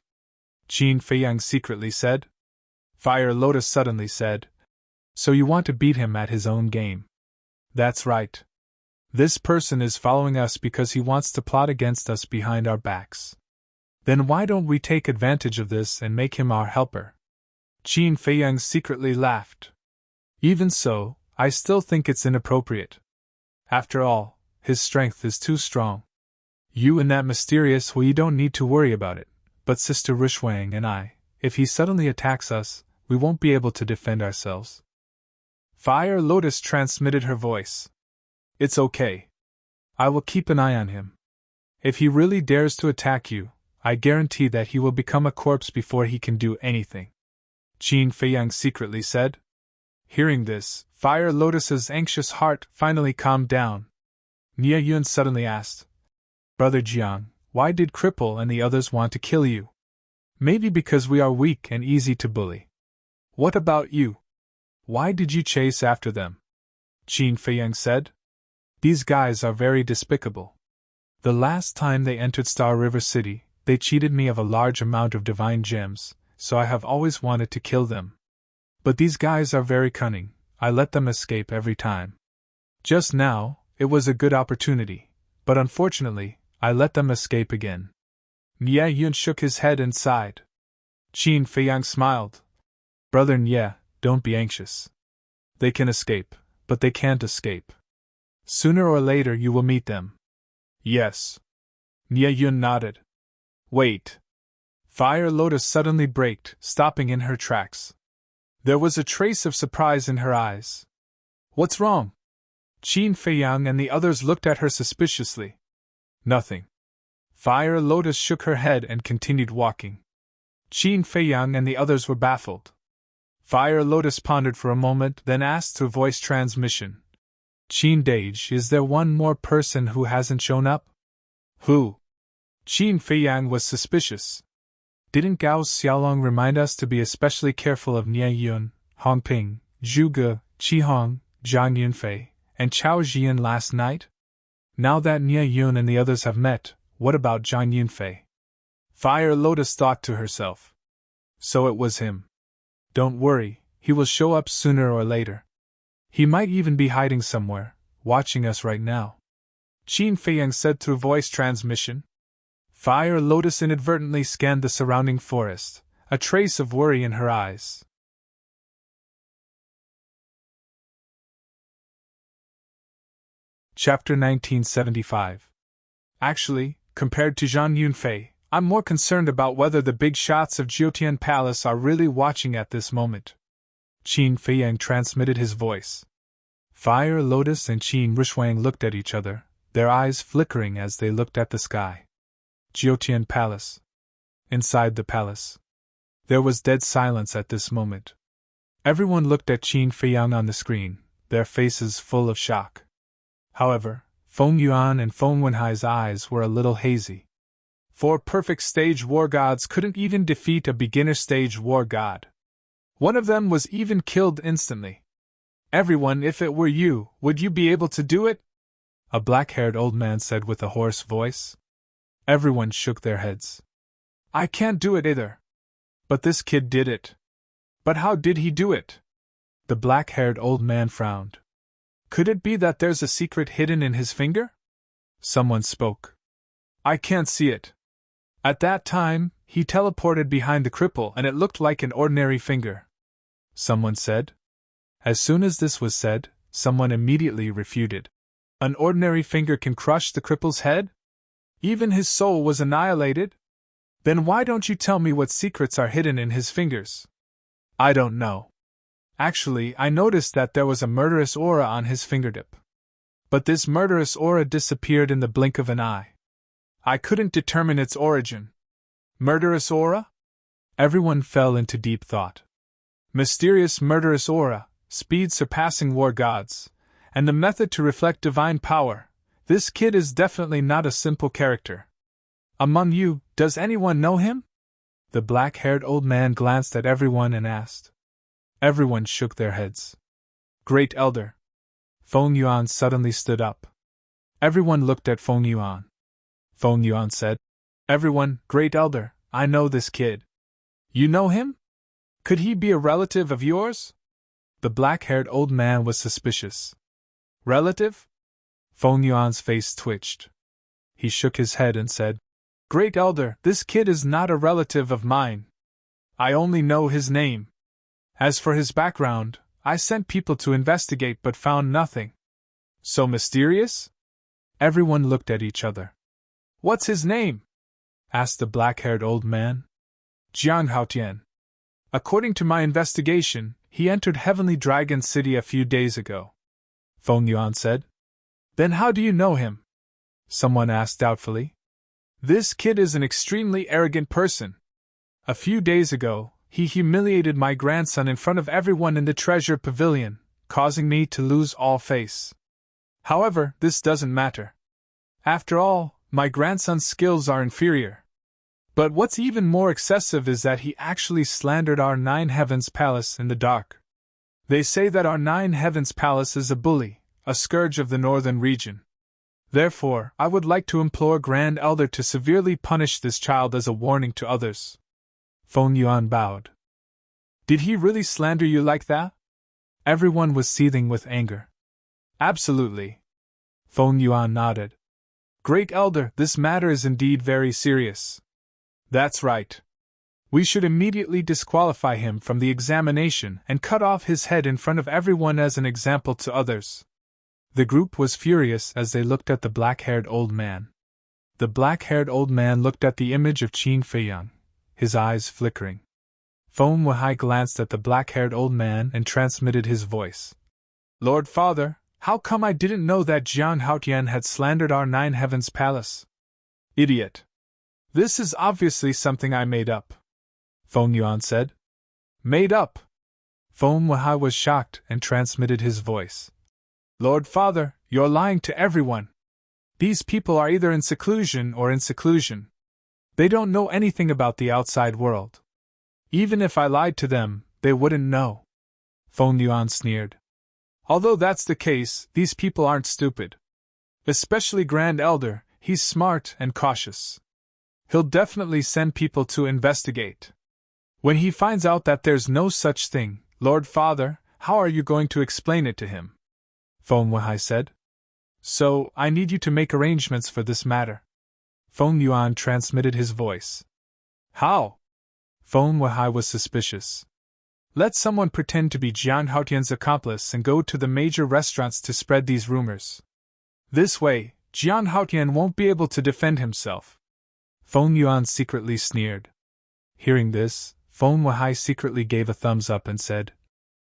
Qin Feiyang secretly said. Fire Lotus suddenly said, So you want to beat him at his own game? That's right. This person is following us because he wants to plot against us behind our backs. Then why don't we take advantage of this and make him our helper? Qin Feiyang secretly laughed. Even so, I still think it's inappropriate. After all, his strength is too strong. You and that mysterious Hui don't need to worry about it, but Sister Rushwang and I, if he suddenly attacks us, we won't be able to defend ourselves. Fire Lotus transmitted her voice. It's okay. I will keep an eye on him. If he really dares to attack you, I guarantee that he will become a corpse before he can do anything. Qin Feiyang secretly said. Hearing this, Fire Lotus's anxious heart finally calmed down. Nie Yun suddenly asked, Brother Jiang, why did Cripple and the others want to kill you? Maybe because we are weak and easy to bully. What about you? Why did you chase after them? Qin Feiyang said. These guys are very despicable. The last time they entered Star River City, they cheated me of a large amount of divine gems, so I have always wanted to kill them. But these guys are very cunning, I let them escape every time. Just now, it was a good opportunity, but unfortunately, I let them escape again. Nie Yun shook his head and sighed. Qin Feiyang smiled. Brother Nie, don't be anxious. They can escape, but they can't escape. Sooner or later you will meet them. Yes. Nie Yun nodded. Wait. Fire Lotus suddenly braked, stopping in her tracks. There was a trace of surprise in her eyes. What's wrong? Qin Feiyang and the others looked at her suspiciously. Nothing. Fire Lotus shook her head and continued walking. Qin Feiyang and the others were baffled. Fire Lotus pondered for a moment, then asked through voice transmission. Qin Dage, is there one more person who hasn't shown up? Who? Qin Feiyang was suspicious. Didn't Gao Xiaolong remind us to be especially careful of Nie Yun, Hong Ping, Zhu Ge, Qi Hong, Zhang Yunfei, and Chao Jian last night? Now that Nie Yun and the others have met, what about Zhang Yunfei? Fire Lotus thought to herself. So it was him. Don't worry, he will show up sooner or later. He might even be hiding somewhere, watching us right now. Qin Feiyang said through voice transmission. Fire Lotus inadvertently scanned the surrounding forest, a trace of worry in her eyes. Chapter 1975. Actually, compared to Zhang Yunfei, I'm more concerned about whether the big shots of Jiutian Palace are really watching at this moment. Qin Feiyang transmitted his voice. Fire Lotus and Qin Rushwang looked at each other, their eyes flickering as they looked at the sky. Jiutian Palace. Inside the palace. There was dead silence at this moment. Everyone looked at Qin Feiyang on the screen, their faces full of shock. However, Feng Yuan and Feng Wenhai's eyes were a little hazy. 4 perfect stage war gods couldn't even defeat a beginner stage war god. One of them was even killed instantly. Everyone, if it were you, would you be able to do it? A black-haired old man said with a hoarse voice. Everyone shook their heads. I can't do it either. But this kid did it. But how did he do it? The black-haired old man frowned. Could it be that there's a secret hidden in his finger? Someone spoke. I can't see it. At that time, he teleported behind the cripple and it looked like an ordinary finger. Someone said. As soon as this was said, someone immediately refuted. An ordinary finger can crush the cripple's head? Even his soul was annihilated? Then why don't you tell me what secrets are hidden in his fingers? I don't know. Actually, I noticed that there was a murderous aura on his fingertip. But this murderous aura disappeared in the blink of an eye. I couldn't determine its origin. Murderous aura? Everyone fell into deep thought. Mysterious murderous aura, speed surpassing war gods, and the method to reflect divine power. This kid is definitely not a simple character. Among you, does anyone know him? The black-haired old man glanced at everyone and asked. Everyone shook their heads. Great Elder. Feng Yuan suddenly stood up. Everyone looked at Feng Yuan. Feng Yuan said, Everyone, Great Elder, I know this kid. You know him? Could he be a relative of yours? The black-haired old man was suspicious. Relative? Feng Yuan's face twitched. He shook his head and said, Great Elder, this kid is not a relative of mine. I only know his name. As for his background, I sent people to investigate but found nothing. So mysterious? Everyone looked at each other. What's his name? Asked the black-haired old man. Jiang Haotian. According to my investigation, he entered Heavenly Dragon City a few days ago. Feng Yuan said. Then how do you know him? Someone asked doubtfully. This kid is an extremely arrogant person. A few days ago, he humiliated my grandson in front of everyone in the treasure pavilion, causing me to lose all face. However, this doesn't matter. After all, my grandson's skills are inferior. But what's even more excessive is that he actually slandered our Nine Heavens Palace in the dark. They say that our Nine Heavens Palace is a bully, a scourge of the northern region. Therefore, I would like to implore Grand Elder to severely punish this child as a warning to others. Feng Yuan bowed. Did he really slander you like that? Everyone was seething with anger. Absolutely. Feng Yuan nodded. Great Elder, this matter is indeed very serious. That's right. We should immediately disqualify him from the examination and cut off his head in front of everyone as an example to others. The group was furious as they looked at the black-haired old man. The black-haired old man looked at the image of Qin Feiyang, his eyes flickering. Feng Weihai glanced at the black-haired old man and transmitted his voice. Lord Father, how come I didn't know that Jiang Haotian had slandered our Nine Heavens Palace? Idiot. This is obviously something I made up. Feng Yuan said. Made up? Feng Weihai was shocked and transmitted his voice. Lord Father, you're lying to everyone. These people are either in seclusion or in seclusion. They don't know anything about the outside world. Even if I lied to them, they wouldn't know. Feng Yuan sneered. Although that's the case, these people aren't stupid. Especially Grand Elder, he's smart and cautious. He'll definitely send people to investigate. When he finds out that there's no such thing, Lord Father, how are you going to explain it to him? Feng Weihai said. So, I need you to make arrangements for this matter. Feng Yuan transmitted his voice. How? Feng Weihai was suspicious. Let someone pretend to be Jiang Haotian's accomplice and go to the major restaurants to spread these rumors. This way, Jiang Haotian won't be able to defend himself. Feng Yuan secretly sneered. Hearing this, Feng Weihai secretly gave a thumbs up and said,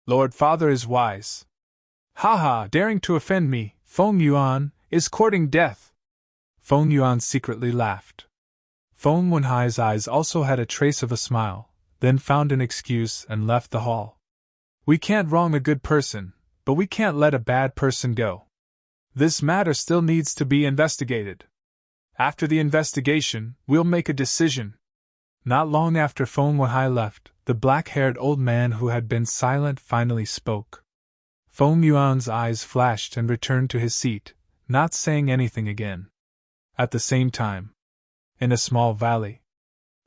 Lord Father is wise. Ha, daring to offend me, Feng Yuan, is courting death. Feng Yuan secretly laughed. Feng Weihai's eyes also had a trace of a smile, then found an excuse and left the hall. We can't wrong a good person, but we can't let a bad person go. This matter still needs to be investigated. After the investigation, we'll make a decision. Not long after Feng Weihai left, the black-haired old man who had been silent finally spoke. Feng Yuan's eyes flashed and returned to his seat, not saying anything again. At the same time, in a small valley,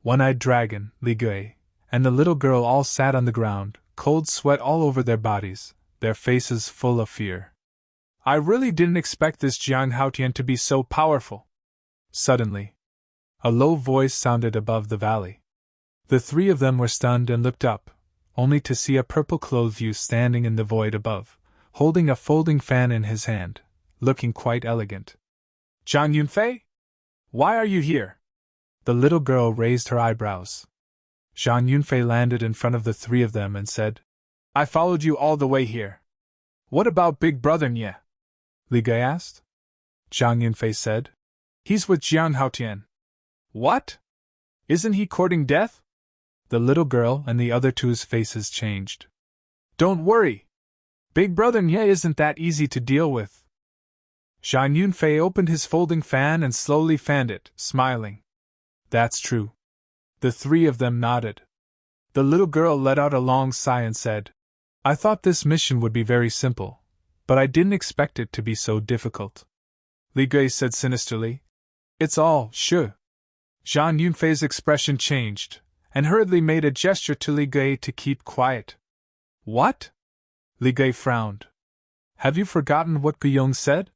One-Eyed Dragon, Li Gui, and the little girl all sat on the ground, cold sweat all over their bodies, their faces full of fear. I really didn't expect this Jiang Haotian to be so powerful. Suddenly, a low voice sounded above the valley. The three of them were stunned and looked up, only to see a purple-clothed youth standing in the void above, holding a folding fan in his hand, looking quite elegant. Zhang Yunfei? Why are you here? The little girl raised her eyebrows. Zhang Yunfei landed in front of the three of them and said, I followed you all the way here. What about Big Brother Nye? Li Gui asked. Zhang Yunfei said, He's with Jiang Haotian. What? Isn't he courting death? The little girl and the other two's faces changed. Don't worry. Big Brother Nye isn't that easy to deal with. Zhang Yunfei opened his folding fan and slowly fanned it, smiling. That's true. The three of them nodded. The little girl let out a long sigh and said, I thought this mission would be very simple, but I didn't expect it to be so difficult. Li Gui said sinisterly, It's all sure. Zhang Yunfei's expression changed, and hurriedly made a gesture to Li Gui to keep quiet. What? Li Gui frowned. Have you forgotten what Guyong said?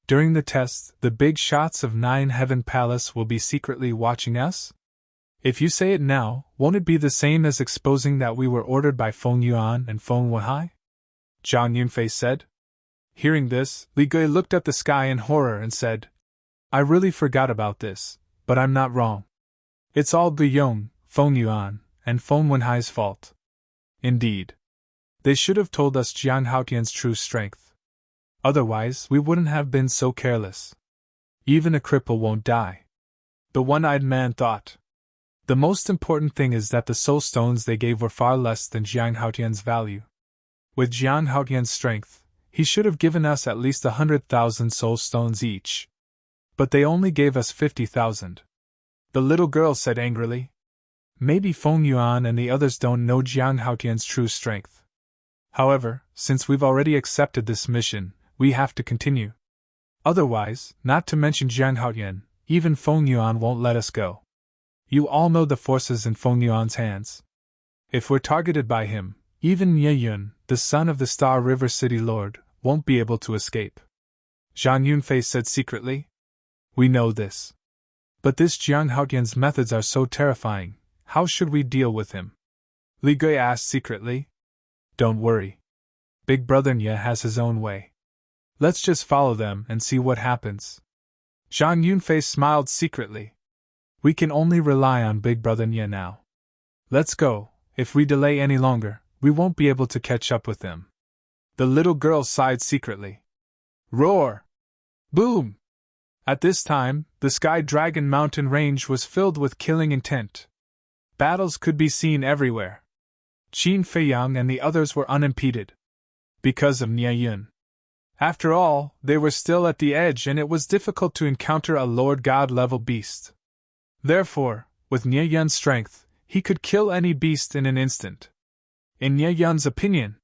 During the test, the big shots of Nine Heaven Palace will be secretly watching us? If you say it now, won't it be the same as exposing that we were ordered by Feng Yuan and Feng Weihai? Zhang Yunfei said. Hearing this, Li Gui looked at the sky in horror and said, I really forgot about this, but I'm not wrong. It's all Guyong, Feng Yuan, and Feng Weihai's fault. Indeed. They should have told us Jiang Haotian's true strength. Otherwise, we wouldn't have been so careless. Even a cripple won't die. The one-eyed man thought. The most important thing is that the soul stones they gave were far less than Jiang Haotian's value. With Jiang Haotian's strength, he should have given us at least 100,000 soul stones each. But they only gave us 50,000. The little girl said angrily. Maybe Feng Yuan and the others don't know Jiang Haotian's true strength. However, since we've already accepted this mission, we have to continue. Otherwise, not to mention Jiang Haoyan, even Feng Yuan won't let us go. You all know the forces in Feng Yuan's hands. If we're targeted by him, even Nye Yun, the son of the Star River City Lord, won't be able to escape. Zhang Yunfei said secretly. We know this. But this Jiang Haoyan's methods are so terrifying, how should we deal with him? Li Gui asked secretly. Don't worry. Big Brother Nye has his own way. Let's just follow them and see what happens. Zhang Yunfei smiled secretly. We can only rely on Big Brother Nye now. Let's go. If we delay any longer, we won't be able to catch up with them. The little girl sighed secretly. Roar! Boom! At this time, the Sky Dragon mountain range was filled with killing intent. Battles could be seen everywhere. Qin Feiyang and the others were unimpeded. Because of Nye Yun. After all, they were still at the edge and it was difficult to encounter a Lord God-level beast. Therefore, with Nye Yun's strength, he could kill any beast in an instant. In Nye Yun's opinion,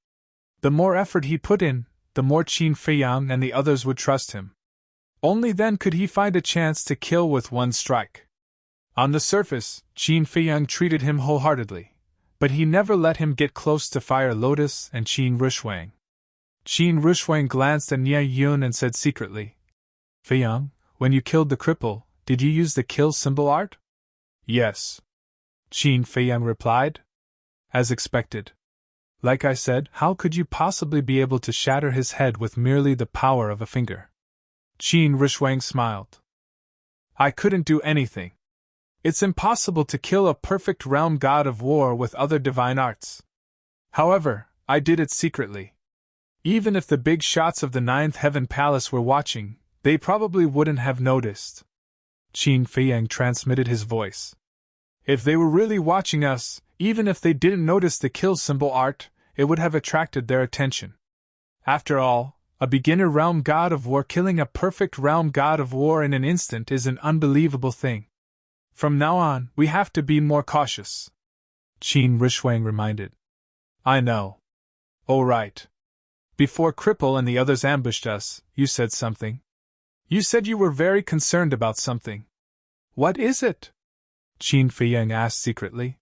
the more effort he put in, the more Qin Feiyang and the others would trust him. Only then could he find a chance to kill with one strike. On the surface, Qin Feiyang treated him wholeheartedly, but he never let him get close to Fire Lotus and Qin Rushwang. Qin Rushwang glanced at Nye Yun and said secretly, Feiyang, when you killed the cripple, did you use the kill symbol art? Yes. Qin Feiyang replied. As expected. Like I said, how could you possibly be able to shatter his head with merely the power of a finger? Qin Rushwang smiled. I couldn't do anything. It's impossible to kill a perfect realm god of war with other divine arts. However, I did it secretly. Even if the big shots of the Ninth Heaven Palace were watching, they probably wouldn't have noticed. Qin Feiyang transmitted his voice. If they were really watching us, even if they didn't notice the kill symbol art, it would have attracted their attention. After all, a beginner realm god of war killing a perfect realm god of war in an instant is an unbelievable thing. From now on, we have to be more cautious. Qin Rushwang reminded. I know. Oh right. Before Cripple and the others ambushed us, you said something. You said you were very concerned about something. What is it? Qin Feiyang asked secretly.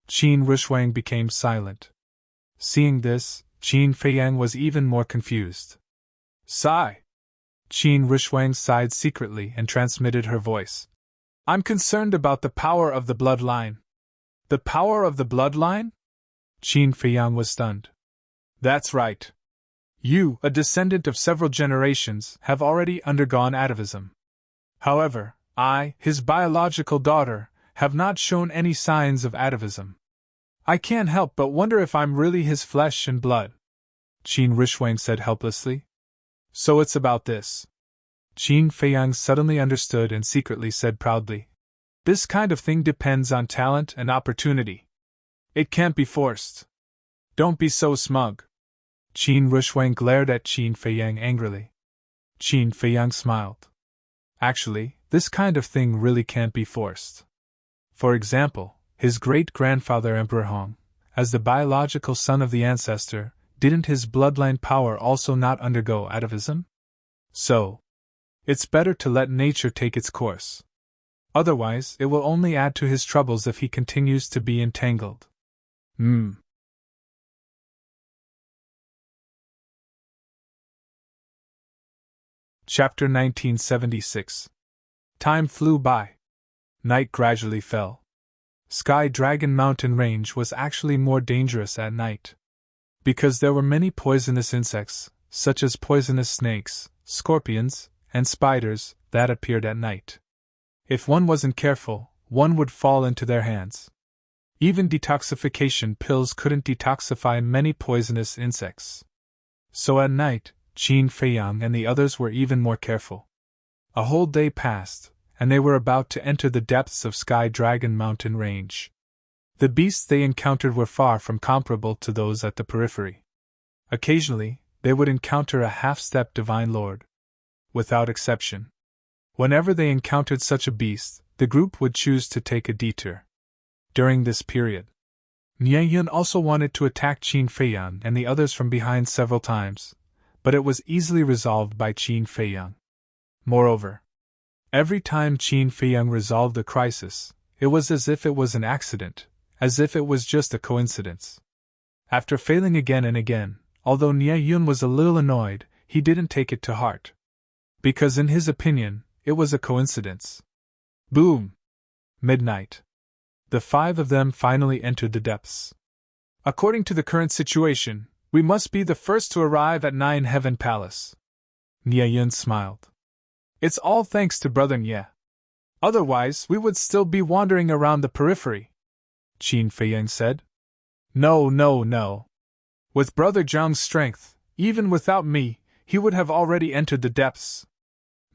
Qin Rushwang became silent. Seeing this, Qin Feiyang was even more confused. Sigh. Qin Rushwang sighed secretly and transmitted her voice. I'm concerned about the power of the bloodline. The power of the bloodline? Qin Feiyang was stunned. That's right. You, a descendant of several generations, have already undergone atavism. However, I, his biological daughter, have not shown any signs of atavism. I can't help but wonder if I'm really his flesh and blood. Qin Rushwang said helplessly. So it's about this. Qin Feiyang suddenly understood and secretly said proudly. This kind of thing depends on talent and opportunity. It can't be forced. Don't be so smug. Qin Rushwang glared at Qin Feiyang angrily. Qin Feiyang smiled. Actually, this kind of thing really can't be forced. For example, his great-grandfather Emperor Hong, as the biological son of the ancestor, didn't his bloodline power also not undergo atavism? So, it's better to let nature take its course. Otherwise, it will only add to his troubles if he continues to be entangled. Chapter 1976. Time flew by. Night gradually fell. Sky Dragon mountain range was actually more dangerous at night. Because there were many poisonous insects, such as poisonous snakes, scorpions, and spiders, that appeared at night. If one wasn't careful, one would fall into their hands. Even detoxification pills couldn't detoxify many poisonous insects. So at night, Qin Feiyang and the others were even more careful. A whole day passed, and they were about to enter the depths of Sky Dragon mountain range. The beasts they encountered were far from comparable to those at the periphery. Occasionally, they would encounter a half-step divine lord. Without exception. Whenever they encountered such a beast, the group would choose to take a detour. During this period, Nye Yun also wanted to attack Qin Feiyang and the others from behind several times, but it was easily resolved by Qin Feiyang. Moreover, every time Qin Feiyang resolved a crisis, it was as if it was an accident, as if it was just a coincidence. After failing again and again, although Nie Yun was a little annoyed, he didn't take it to heart. Because in his opinion, it was a coincidence. Boom! Midnight. The five of them finally entered the depths. According to the current situation, we must be the first to arrive at Nine Heaven Palace. Nie Yun smiled. It's all thanks to Brother Nye. Otherwise, we would still be wandering around the periphery. Qin Feiyang said. No. With Brother Zhang's strength, even without me, he would have already entered the depths.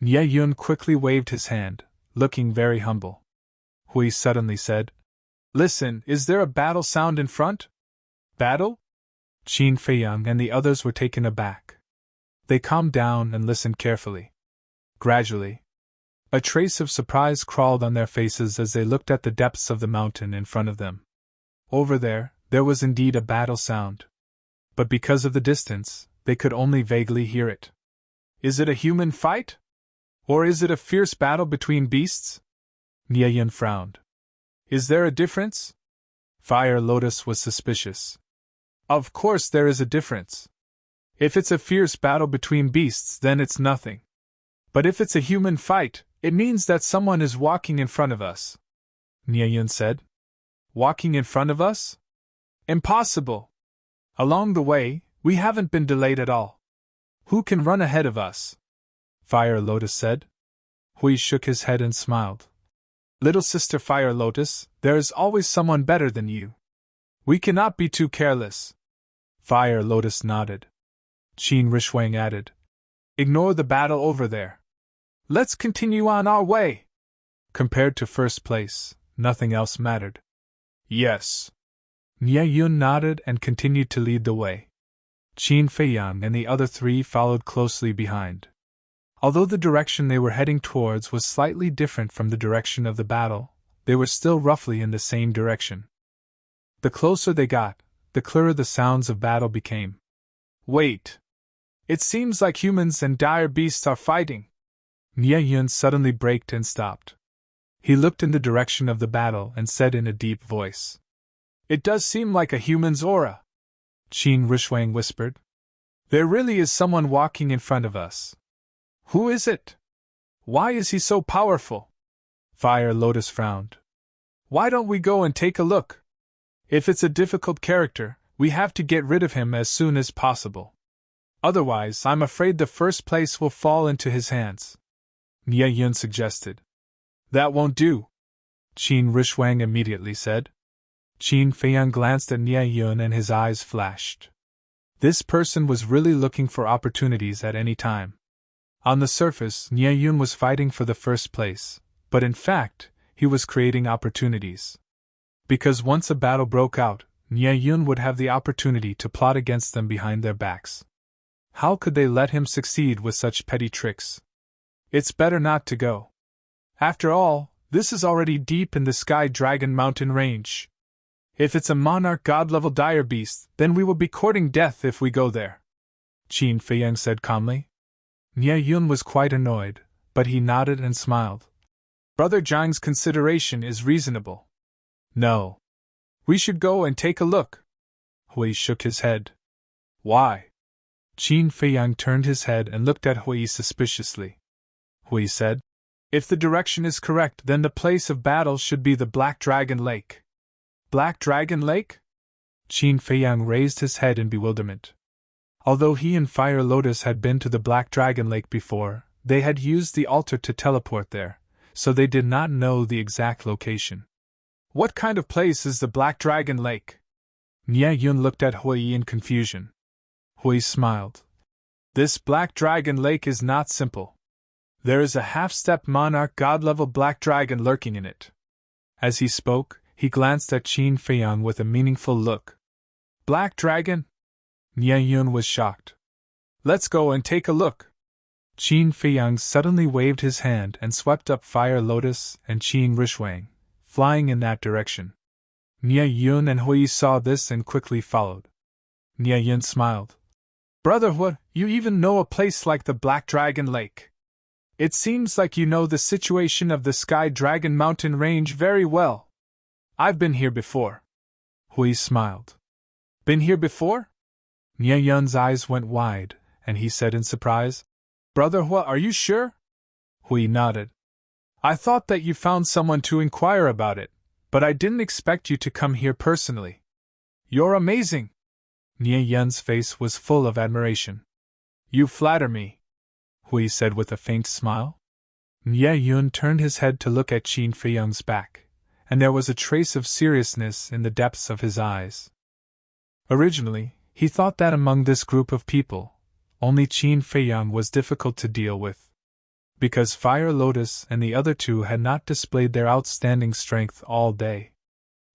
Nie Yun quickly waved his hand, looking very humble. Hui suddenly said, Listen, is there a battle sound in front? Battle? Qin Feiyang and the others were taken aback. They calmed down and listened carefully. Gradually, a trace of surprise crawled on their faces as they looked at the depths of the mountain in front of them. Over there was indeed a battle sound. But because of the distance, they could only vaguely hear it. Is it a human fight? Or is it a fierce battle between beasts? Nie Yun frowned. Is there a difference? Fire Lotus was suspicious. Of course there is a difference. If it's a fierce battle between beasts, then it's nothing. But if it's a human fight, it means that someone is walking in front of us. Nie Yun said. Walking in front of us? Impossible! Along the way, we haven't been delayed at all. Who can run ahead of us? Fire Lotus said. Hui shook his head and smiled. Little sister Fire Lotus, there is always someone better than you. We cannot be too careless. Fire Lotus nodded. Qin Rishwang added. Ignore the battle over there. Let's continue on our way. Compared to first place, nothing else mattered. Yes. Nie Yun nodded and continued to lead the way. Qin Feiyang and the other three followed closely behind. Although the direction they were heading towards was slightly different from the direction of the battle, they were still roughly in the same direction. The closer they got, the clearer the sounds of battle became. Wait! It seems like humans and dire beasts are fighting. Nie Yun suddenly braked and stopped. He looked in the direction of the battle and said in a deep voice. It does seem like a human's aura. Qin Rishwang whispered. There really is someone walking in front of us. Who is it? Why is he so powerful? Fire Lotus frowned. Why don't we go and take a look? If it's a difficult character, we have to get rid of him as soon as possible. Otherwise, I'm afraid the first place will fall into his hands. Nie Yun suggested. That won't do. Qin Rishwang immediately said. Qin Feiyang glanced at Nie Yun and his eyes flashed. This person was really looking for opportunities at any time. On the surface, Nie Yun was fighting for the first place, but in fact, he was creating opportunities. Because once a battle broke out, Nie Yun would have the opportunity to plot against them behind their backs. How could they let him succeed with such petty tricks? It's better not to go. After all, this is already deep in the Sky Dragon Mountain range. If it's a monarch god-level dire beast, then we will be courting death if we go there. Qin Feiyang said calmly. Nie Yun was quite annoyed, but he nodded and smiled. Brother Zhang's consideration is reasonable. No. We should go and take a look. Hui shook his head. Why? Qin Feiyang turned his head and looked at Hui suspiciously. Hui said, If the direction is correct, then the place of battle should be the Black Dragon Lake. Black Dragon Lake? Qin Feiyang raised his head in bewilderment. Although he and Fire Lotus had been to the Black Dragon Lake before, they had used the altar to teleport there, so they did not know the exact location. What kind of place is the Black Dragon Lake? Nie Yun looked at Hui in confusion. Hui smiled. This Black Dragon Lake is not simple. There is a half-step monarch god-level black dragon lurking in it. As he spoke, he glanced at Qin Feiyang with a meaningful look. Black dragon? Nie Yun was shocked. Let's go and take a look. Qin Feiyang suddenly waved his hand and swept up Fire Lotus and Qin Rishwang, flying in that direction. Nie Yun and Hui saw this and quickly followed. Nie Yun smiled. Brotherhood, you even know a place like the Black Dragon Lake. It seems like you know the situation of the Sky Dragon mountain range very well. I've been here before. Hui smiled. Been here before? Nye Yun's eyes went wide, and he said in surprise, Brother Hua, are you sure? Hui nodded. I thought that you found someone to inquire about it, but I didn't expect you to come here personally. You're amazing! Nye Yun's face was full of admiration. You flatter me, Hui said with a faint smile. Nye Yun turned his head to look at Qin Feiyang's back, and there was a trace of seriousness in the depths of his eyes. Originally, he thought that among this group of people, only Qin Feiyang was difficult to deal with. Because Fire Lotus and the other two had not displayed their outstanding strength all day.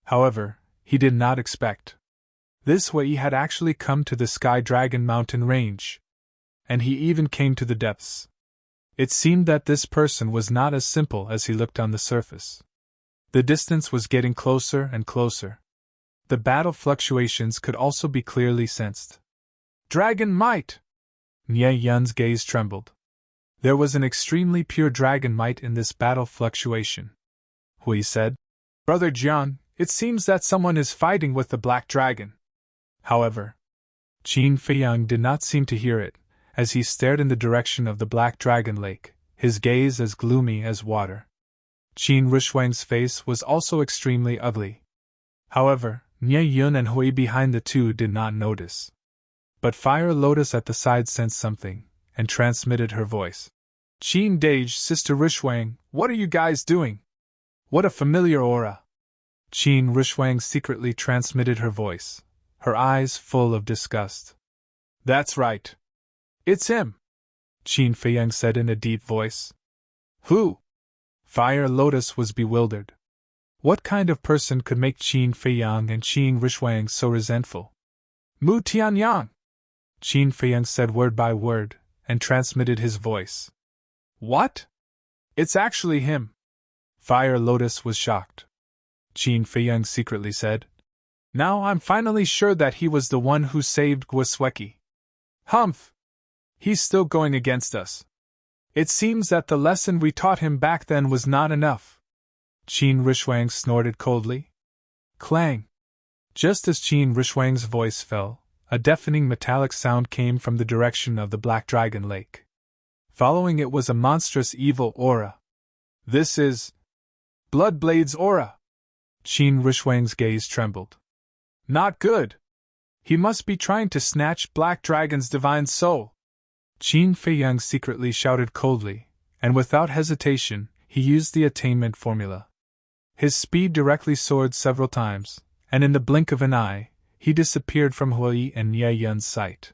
However, he did not expect. This way he had actually come to the Sky Dragon mountain range. And he even came to the depths. It seemed that this person was not as simple as he looked on the surface. The distance was getting closer and closer. The battle fluctuations could also be clearly sensed. Dragon might! Nye Yun's gaze trembled. There was an extremely pure dragon might in this battle fluctuation. Hui said, Brother Jian, it seems that someone is fighting with the Black Dragon. However, Qin Feiyang did not seem to hear it, as he stared in the direction of the Black Dragon Lake, his gaze as gloomy as water. Qin Rishuang's face was also extremely ugly. However, Nye Yun and Hui behind the two did not notice. But Fire Lotus at the side sensed something, and transmitted her voice. Qin Dage, Sister Rishuang, what are you guys doing? What a familiar aura! Qin Rishuang secretly transmitted her voice, her eyes full of disgust. That's right. It's him, Qin Feiyang said in a deep voice. Who? Fire Lotus was bewildered. What kind of person could make Qin Feiyang and Qin Rishuang so resentful? Mu Tianyang! Qin Feiyang said word by word, and transmitted his voice. What? It's actually him. Fire Lotus was shocked. Qin Feiyang secretly said, Now I'm finally sure that he was the one who saved Guosweki. Humph! He's still going against us. It seems that the lesson we taught him back then was not enough. Qin Rishuang snorted coldly. Clang! Just as Qin Rishuang's voice fell, a deafening metallic sound came from the direction of the Black Dragon Lake. Following it was a monstrous evil aura. This is Bloodblade's aura! Qin Rishuang's gaze trembled. Not good! He must be trying to snatch Black Dragon's divine soul! Qin Feiyang secretly shouted coldly, and without hesitation, he used the attainment formula. His speed directly soared several times, and in the blink of an eye, he disappeared from Hui and Nye Yun's sight.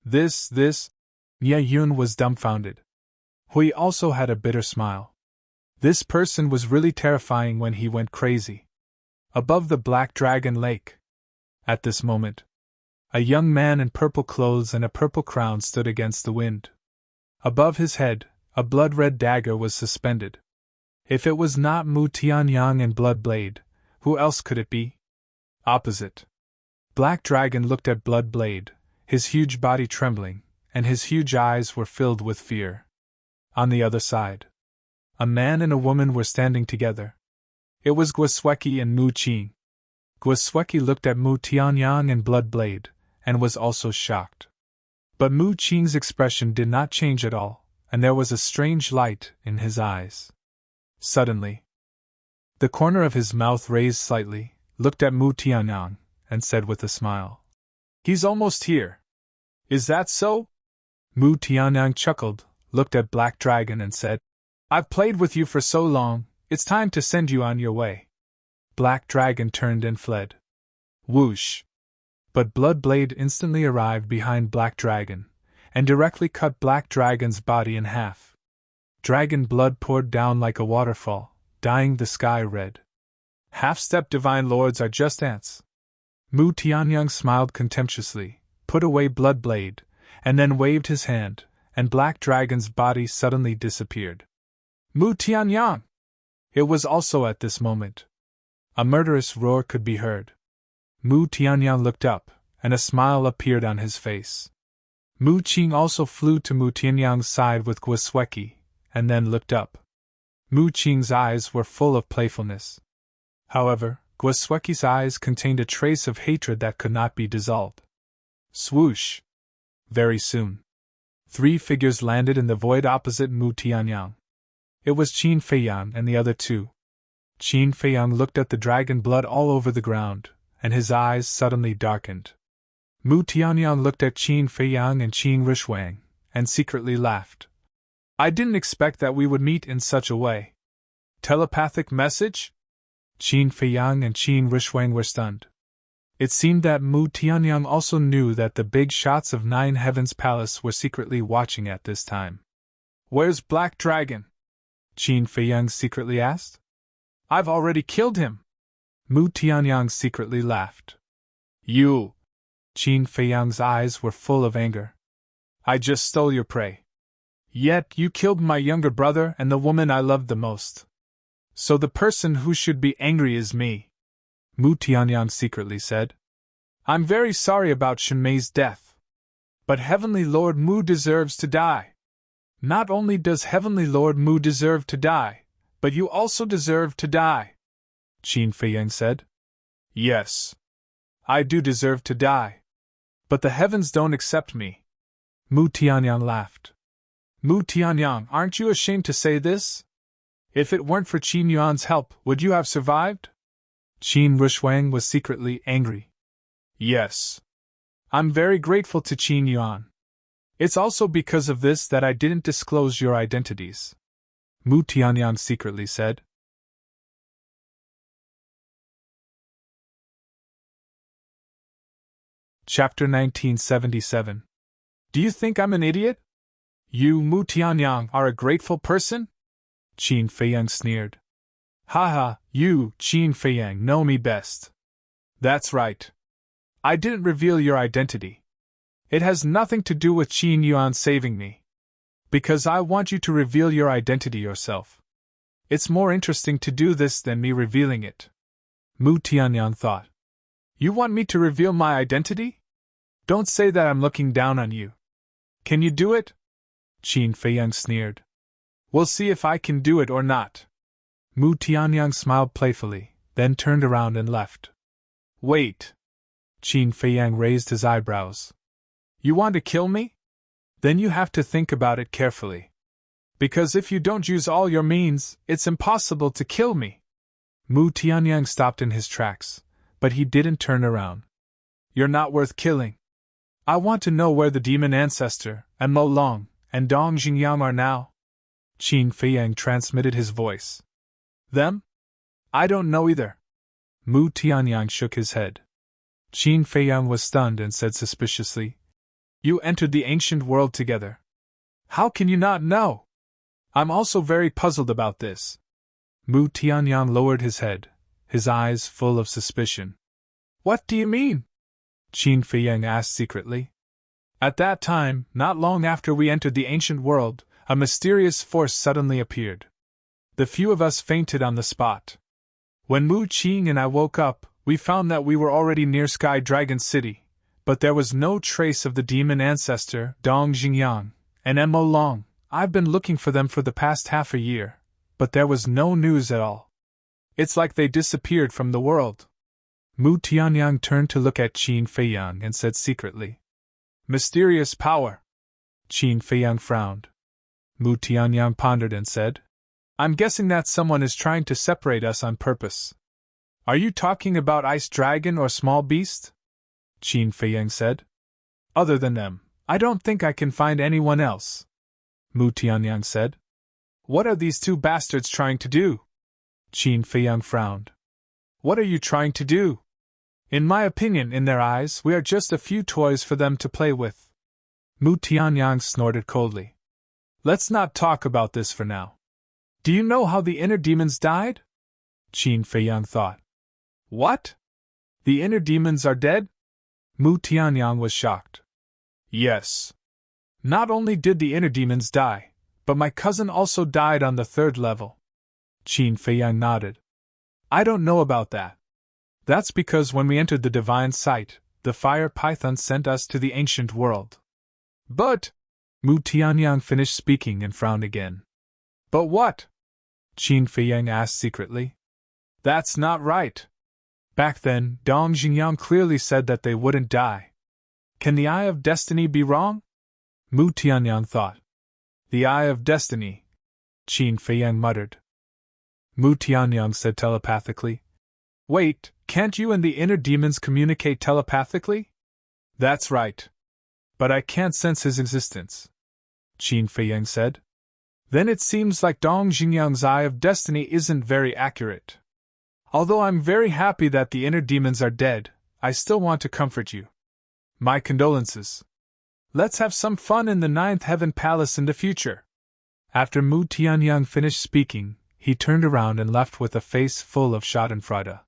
This, Nye Yun was dumbfounded. Hui also had a bitter smile. This person was really terrifying when he went crazy. Above the Black Dragon Lake. At this moment, a young man in purple clothes and a purple crown stood against the wind. Above his head, a blood-red dagger was suspended. If it was not Mu Tianyang and Bloodblade, who else could it be? Opposite. Black Dragon looked at Bloodblade, his huge body trembling, and his huge eyes were filled with fear. On the other side, a man and a woman were standing together. It was Guosweki and Mu Qing. Guosweki looked at Mu Tianyang and Bloodblade, and was also shocked. But Mu Qing's expression did not change at all, and there was a strange light in his eyes. Suddenly, the corner of his mouth raised slightly, looked at Mu Tianyang, and said with a smile, He's almost here. Is that so? Mu Tianyang chuckled, looked at Black Dragon and said, I've played with you for so long, it's time to send you on your way. Black Dragon turned and fled. Whoosh! But Bloodblade instantly arrived behind Black Dragon, and directly cut Black Dragon's body in half. Dragon blood poured down like a waterfall, dyeing the sky red. Half-step divine lords are just ants. Mu Tianyang smiled contemptuously, put away Bloodblade, and then waved his hand, and Black Dragon's body suddenly disappeared. Mu Tianyang! It was also at this moment. A murderous roar could be heard. Mu Tianyang looked up, and a smile appeared on his face. Mu Qing also flew to Mu Tianyang's side with Guosweki, and then looked up. Mu Qing's eyes were full of playfulness. However, Guosweki's eyes contained a trace of hatred that could not be dissolved. Swoosh! Very soon, 3 figures landed in the void opposite Mu Tianyang. It was Qin Feiyang and the other 2. Qin Feiyang looked at the dragon blood all over the ground, and his eyes suddenly darkened. Mu Tianyang looked at Qin Feiyang and Qin Rishwang, and secretly laughed. I didn't expect that we would meet in such a way. Telepathic message? Qin Feiyang and Qin Rishwang were stunned. It seemed that Mu Tianyang also knew that the big shots of 9 Heavens Palace were secretly watching at this time. Where's Black Dragon? Qin Feiyang secretly asked. I've already killed him. Mu Tianyang secretly laughed. You! Qin Feiyang's eyes were full of anger. I just stole your prey. Yet you killed my younger brother and the woman I loved the most. So the person who should be angry is me. Mu Tianyang secretly said. I'm very sorry about Shenmei's death. But Heavenly Lord Mu deserves to die. Not only does Heavenly Lord Mu deserve to die, but you also deserve to die. Qin Feiyang said. Yes. I do deserve to die. But the heavens don't accept me. Mu Tianyang laughed. Mu Tianyang, aren't you ashamed to say this? If it weren't for Qin Yuan's help, would you have survived? Qin Rishwang was secretly angry. Yes. I'm very grateful to Qin Yuan. It's also because of this that I didn't disclose your identities. Mu Tianyang secretly said. Chapter 1977. Do you think I'm an idiot? You, Mu Tianyang, are a grateful person? Qin Feiyang sneered. Haha, you, Qin Feiyang, know me best. That's right. I didn't reveal your identity. It has nothing to do with Qin Yuan saving me. Because I want you to reveal your identity yourself. It's more interesting to do this than me revealing it. Mu Tianyang thought. You want me to reveal my identity? Don't say that I'm looking down on you. Can you do it? Qin Feiyang sneered. We'll see if I can do it or not. Mu Tianyang smiled playfully, then turned around and left. Wait. Qin Feiyang raised his eyebrows. You want to kill me? Then you have to think about it carefully. Because if you don't use all your means, it's impossible to kill me. Mu Tianyang stopped in his tracks, but he didn't turn around. You're not worth killing. I want to know where the demon ancestor, and Mo Long, and Dong Xingyang are now. Qin Feiyang transmitted his voice. Them? I don't know either. Mu Tianyang shook his head. Qin Feiyang was stunned and said suspiciously, You entered the ancient world together. How can you not know? I'm also very puzzled about this. Mu Tianyang lowered his head, his eyes full of suspicion. What do you mean? Qin Feiyang asked secretly. At that time, not long after we entered the ancient world, a mysterious force suddenly appeared. The few of us fainted on the spot. When Mu Qing and I woke up, we found that we were already near Sky Dragon City, but there was no trace of the demon ancestor, Dong Xingyang, and Mo Long. I've been looking for them for the past half a year, but there was no news at all. It's like they disappeared from the world. Mu Tianyang turned to look at Qin Feiyang and said secretly, Mysterious power. Qin Feiyang frowned. Mu Tianyang pondered and said, I'm guessing that someone is trying to separate us on purpose. Are you talking about Ice Dragon or Small Beast? Qin Feiyang said. Other than them, I don't think I can find anyone else. Mu Tianyang said. What are these 2 bastards trying to do? Qin Feiyang frowned. What are you trying to do? In my opinion, in their eyes, we are just a few toys for them to play with. Mu Tianyang snorted coldly. Let's not talk about this for now. Do you know how the inner demons died? Qin Feiyang thought. What? The inner demons are dead? Mu Tianyang was shocked. Yes. Not only did the inner demons die, but my cousin also died on the 3rd level. Qin Feiyang nodded. I don't know about that. That's because when we entered the divine site, the fire python sent us to the ancient world. But, Mu Tianyang finished speaking and frowned again. But what? Qin Feiyang asked secretly. That's not right. Back then, Dong Jingyang clearly said that they wouldn't die. Can the Eye of Destiny be wrong? Mu Tianyang thought. The Eye of Destiny, Qin Feiyang muttered. Mu Tianyang said telepathically. Wait, can't you and the inner demons communicate telepathically? That's right. But I can't sense his existence, Qin Feiyang said. Then it seems like Dong Jingyang's Eye of Destiny isn't very accurate. Although I'm very happy that the inner demons are dead, I still want to comfort you. My condolences. Let's have some fun in the Ninth Heaven Palace in the future. After Mu Tianyang finished speaking, he turned around and left with a face full of schadenfreude.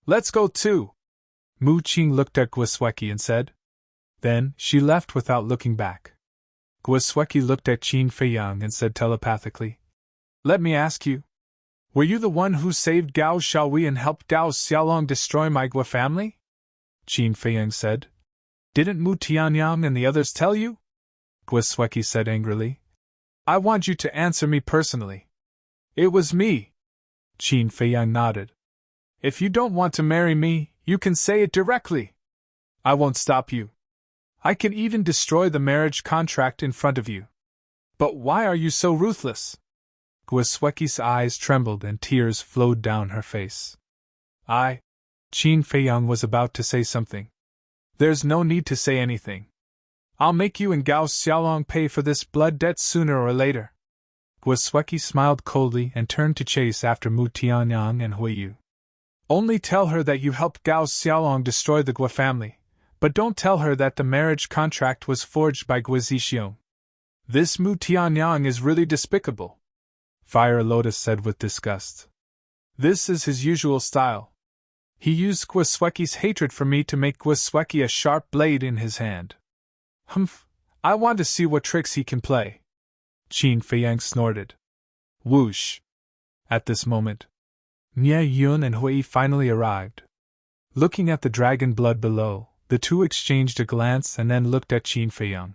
Let's go too. Mu Qing looked at Guosweki and said. Then, she left without looking back. Guosweki looked at Qin Feiyang and said telepathically. Let me ask you. Were you the one who saved Gao Xiaowei and helped Gao Xiaolong destroy my Gua family? Qin Feiyang said. Didn't Mu Tianyang and the others tell you? Guosweki said angrily. I want you to answer me personally. It was me. Qin Feiyang nodded. If you don't want to marry me, you can say it directly. I won't stop you. I can even destroy the marriage contract in front of you. But why are you so ruthless? Guosweki's eyes trembled and tears flowed down her face. Qin Feiyang was about to say something. There's no need to say anything. I'll make you and Gao Xiaolong pay for this blood debt sooner or later. Guosweki smiled coldly and turned to chase after Mu Tianyang and Huiyu. Only tell her that you helped Gao Xiaolong destroy the Gua family, but don't tell her that the marriage contract was forged by Gua Zixiong. This Mu Tianyang is really despicable, Fire Lotus said with disgust. This is his usual style. He used Guosweki's hatred for me to make Guosweki a sharp blade in his hand. Humph, I want to see what tricks he can play. Qin Feiyang snorted. Whoosh! At this moment, Nie Yun and Hui finally arrived. Looking at the dragon blood below, the two exchanged a glance and then looked at Qin Feiyang.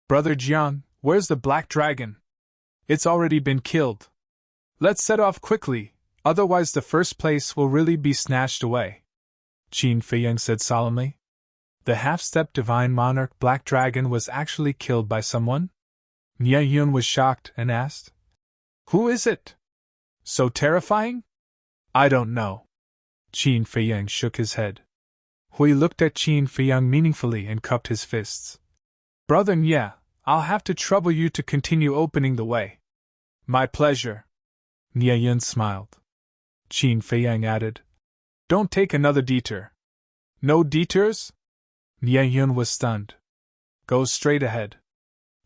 Brother Jiang, where's the black dragon? It's already been killed. Let's set off quickly, otherwise the first place will really be snatched away. Qin Feiyang said solemnly. The half-step divine monarch black dragon was actually killed by someone? Nie Yun was shocked and asked. Who is it? So terrifying? I don't know. Qin Feiyang shook his head. Hui looked at Qin Feiyang meaningfully and cupped his fists. Brother Nye, I'll have to trouble you to continue opening the way. My pleasure. Nie Yun smiled. Qin Feiyang added. Don't take another detour. No detours? Nie Yun was stunned. Go straight ahead.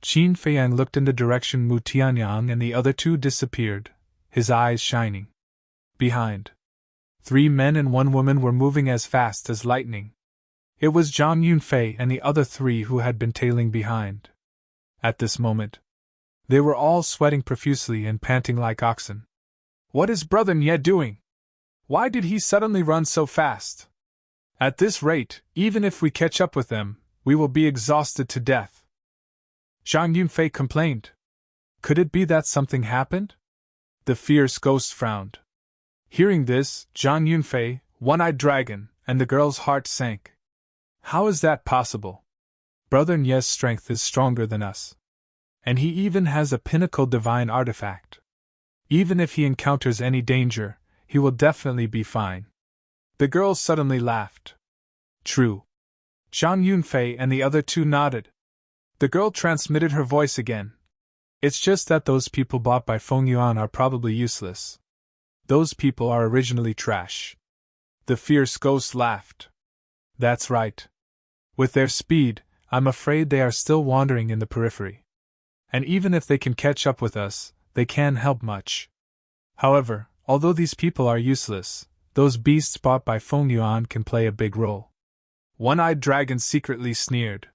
Qin Feiyang looked in the direction Mu Tianyang and the other two disappeared, his eyes shining. Behind, 3 men and 1 woman were moving as fast as lightning. It was Zhang Yunfei and the other 3 who had been tailing behind. At this moment, they were all sweating profusely and panting like oxen. What is Brother Nye doing? Why did he suddenly run so fast? At this rate, even if we catch up with them, we will be exhausted to death. Zhang Yunfei complained. Could it be that something happened? The fierce ghost frowned. Hearing this, Zhang Yunfei, One-Eyed Dragon, and the girl's heart sank. How is that possible? Brother Nye's strength is stronger than us. And he even has a pinnacle divine artifact. Even if he encounters any danger, he will definitely be fine. The girl suddenly laughed. True. Zhang Yunfei and the other 2 nodded. The girl transmitted her voice again. It's just that those people bought by Feng Yuan are probably useless. Those people are originally trash. The fierce ghost laughed. That's right. With their speed, I'm afraid they are still wandering in the periphery. And even if they can catch up with us, they can't help much. However, although these people are useless, those beasts bought by Feng Yuan can play a big role. One-Eyed Dragon secretly sneered.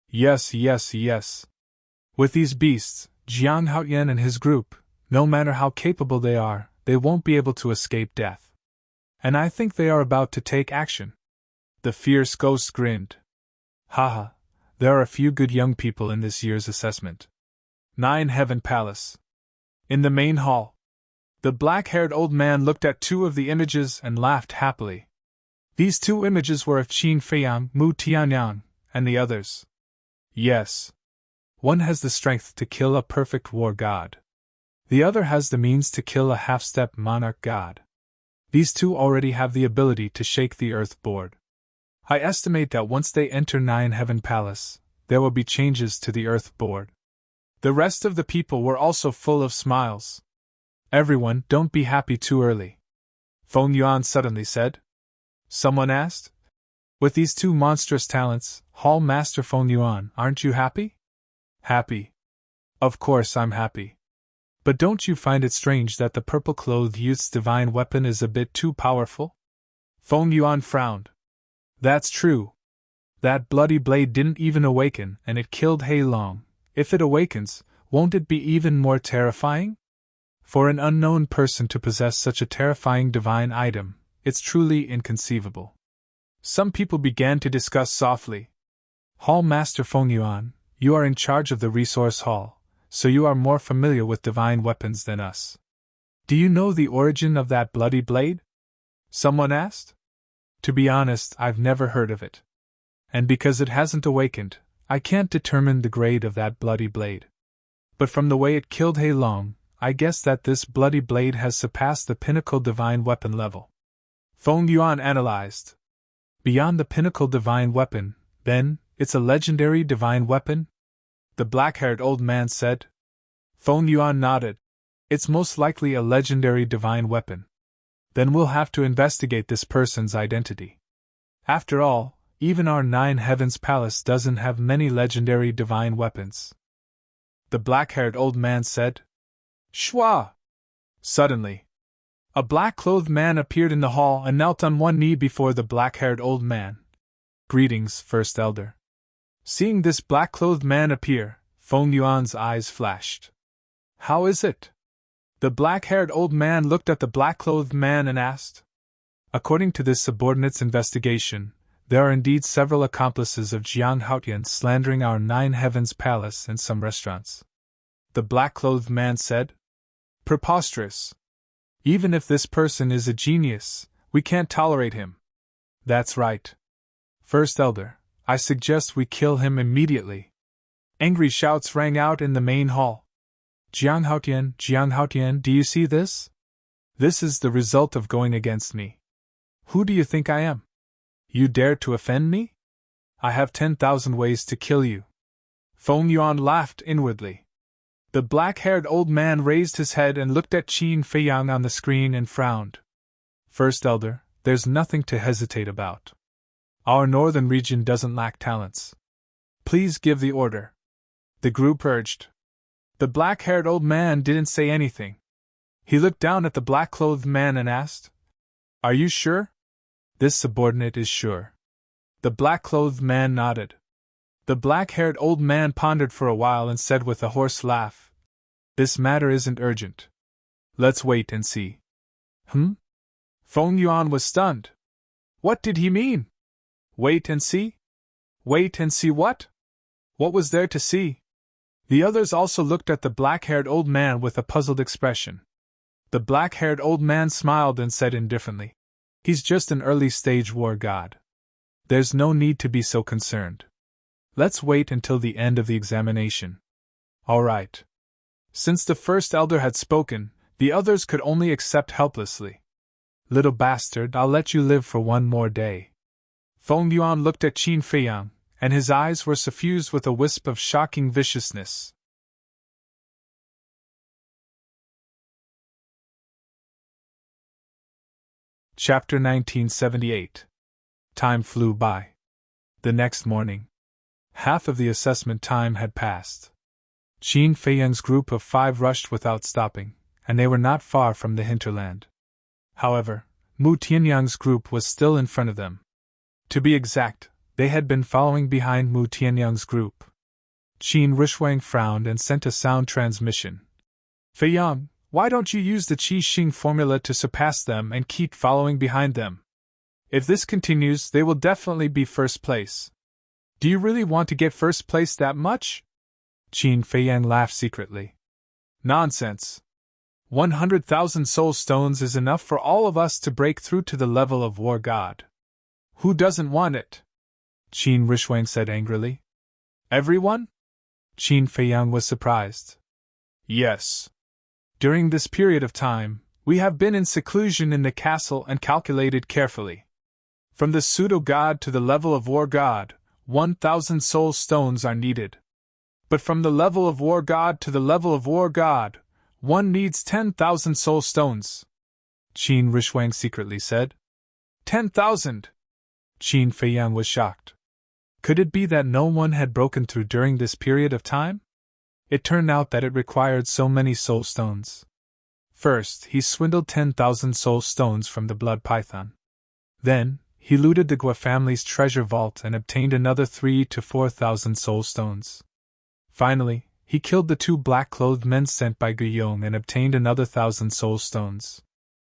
Yes. With these beasts, Jiang Haoyan and his group, no matter how capable they are, they won't be able to escape death. And I think they are about to take action. The fierce ghost grinned. Haha, there are a few good young people in this year's assessment. 9 Heaven Palace. In the main hall, the black-haired old man looked at two of the images and laughed happily. These two images were of Qin Feiyang, Mu Tianyang, and the others. Yes. One has the strength to kill a perfect war god. The other has the means to kill a half-step monarch god. These two already have the ability to shake the earth board. I estimate that once they enter Nine Heaven Palace, there will be changes to the earth board. The rest of the people were also full of smiles. Everyone, don't be happy too early, Feng Yuan suddenly said. Someone asked. With these two monstrous talents, Hall Master Feng Yuan, aren't you happy? Happy. Of course I'm happy. But don't you find it strange that the purple-clothed youth's divine weapon is a bit too powerful? Feng Yuan frowned. That's true. That bloody blade didn't even awaken, and it killed Hei Long. If it awakens, won't it be even more terrifying? For an unknown person to possess such a terrifying divine item, it's truly inconceivable. Some people began to discuss softly. Hall Master Feng Yuan, you are in charge of the resource hall, so you are more familiar with divine weapons than us. Do you know the origin of that bloody blade? Someone asked. To be honest, I've never heard of it. And because it hasn't awakened, I can't determine the grade of that bloody blade. But from the way it killed Hei Long, I guess that this bloody blade has surpassed the pinnacle divine weapon level. Feng Yuan analyzed. Beyond the pinnacle divine weapon, then, it's a legendary divine weapon? The black-haired old man said. Feng Yuan nodded. It's most likely a legendary divine weapon. Then we'll have to investigate this person's identity. After all, even our Nine Heavens Palace doesn't have many legendary divine weapons. The black-haired old man said. Shwa! Suddenly, a black-clothed man appeared in the hall and knelt on one knee before the black-haired old man. Greetings, First Elder. Seeing this black-clothed man appear, Feng Yuan's eyes flashed. How is it? The black-haired old man looked at the black-clothed man and asked. According to this subordinate's investigation, there are indeed several accomplices of Jiang Haotian slandering our Nine Heavens Palace in some restaurants. The black-clothed man said. Preposterous. Even if this person is a genius, we can't tolerate him. That's right. First Elder, I suggest we kill him immediately. Angry shouts rang out in the main hall. Jiang Haotian, do you see this? This is the result of going against me. Who do you think I am? You dare to offend me? I have 10,000 ways to kill you. Feng Yuan laughed inwardly. The black-haired old man raised his head and looked at Qin Feiyang on the screen and frowned. First Elder, there's nothing to hesitate about. Our northern region doesn't lack talents. Please give the order. The group urged. The black-haired old man didn't say anything. He looked down at the black-clothed man and asked, Are you sure? This subordinate is sure. The black-clothed man nodded. The black-haired old man pondered for a while and said with a hoarse laugh, This matter isn't urgent. Let's wait and see. Feng Yuan was stunned. What did he mean? Wait and see? Wait and see what? What was there to see? The others also looked at the black-haired old man with a puzzled expression. The black-haired old man smiled and said indifferently, He's just an early-stage war god. There's no need to be so concerned. Let's wait until the end of the examination. All right. Since the First Elder had spoken, the others could only accept helplessly. Little bastard, I'll let you live for one more day. Feng Yuan looked at Qin Feiyang, and his eyes were suffused with a wisp of shocking viciousness. Chapter 1978. Time flew by. The next morning, half of the assessment time had passed. Qin Feiyang's group of 5 rushed without stopping, and they were not far from the hinterland. However, Mu Tianyang's group was still in front of them. To be exact, they had been following behind Mu Tianyang's group. Qin Rishwang frowned and sent a sound transmission. Feiyang, why don't you use the Qi Xing formula to surpass them and keep following behind them? If this continues, they will definitely be first place. Do you really want to get first place that much? Qin Feiyang laughed secretly. Nonsense. 100,000 soul stones is enough for all of us to break through to the level of War God. Who doesn't want it? Qin Rishwang said angrily. Everyone? Qin Feiyang was surprised. Yes. During this period of time, we have been in seclusion in the castle and calculated carefully. From the pseudo-god to the level of War God, 1,000 soul stones are needed. But from the level of War God to the level of War God, one needs 10,000 soul stones. Qin Rishwang secretly said. 10,000! Qin Feiyang was shocked. Could it be that no one had broken through during this period of time? It turned out that it required so many soul stones. First, he swindled 10,000 soul stones from the blood python. Then, he looted the Gua family's treasure vault and obtained another 3,000 to 4,000 soul stones. Finally, he killed the 2 black-clothed men sent by Guyong and obtained another 1,000 soul stones.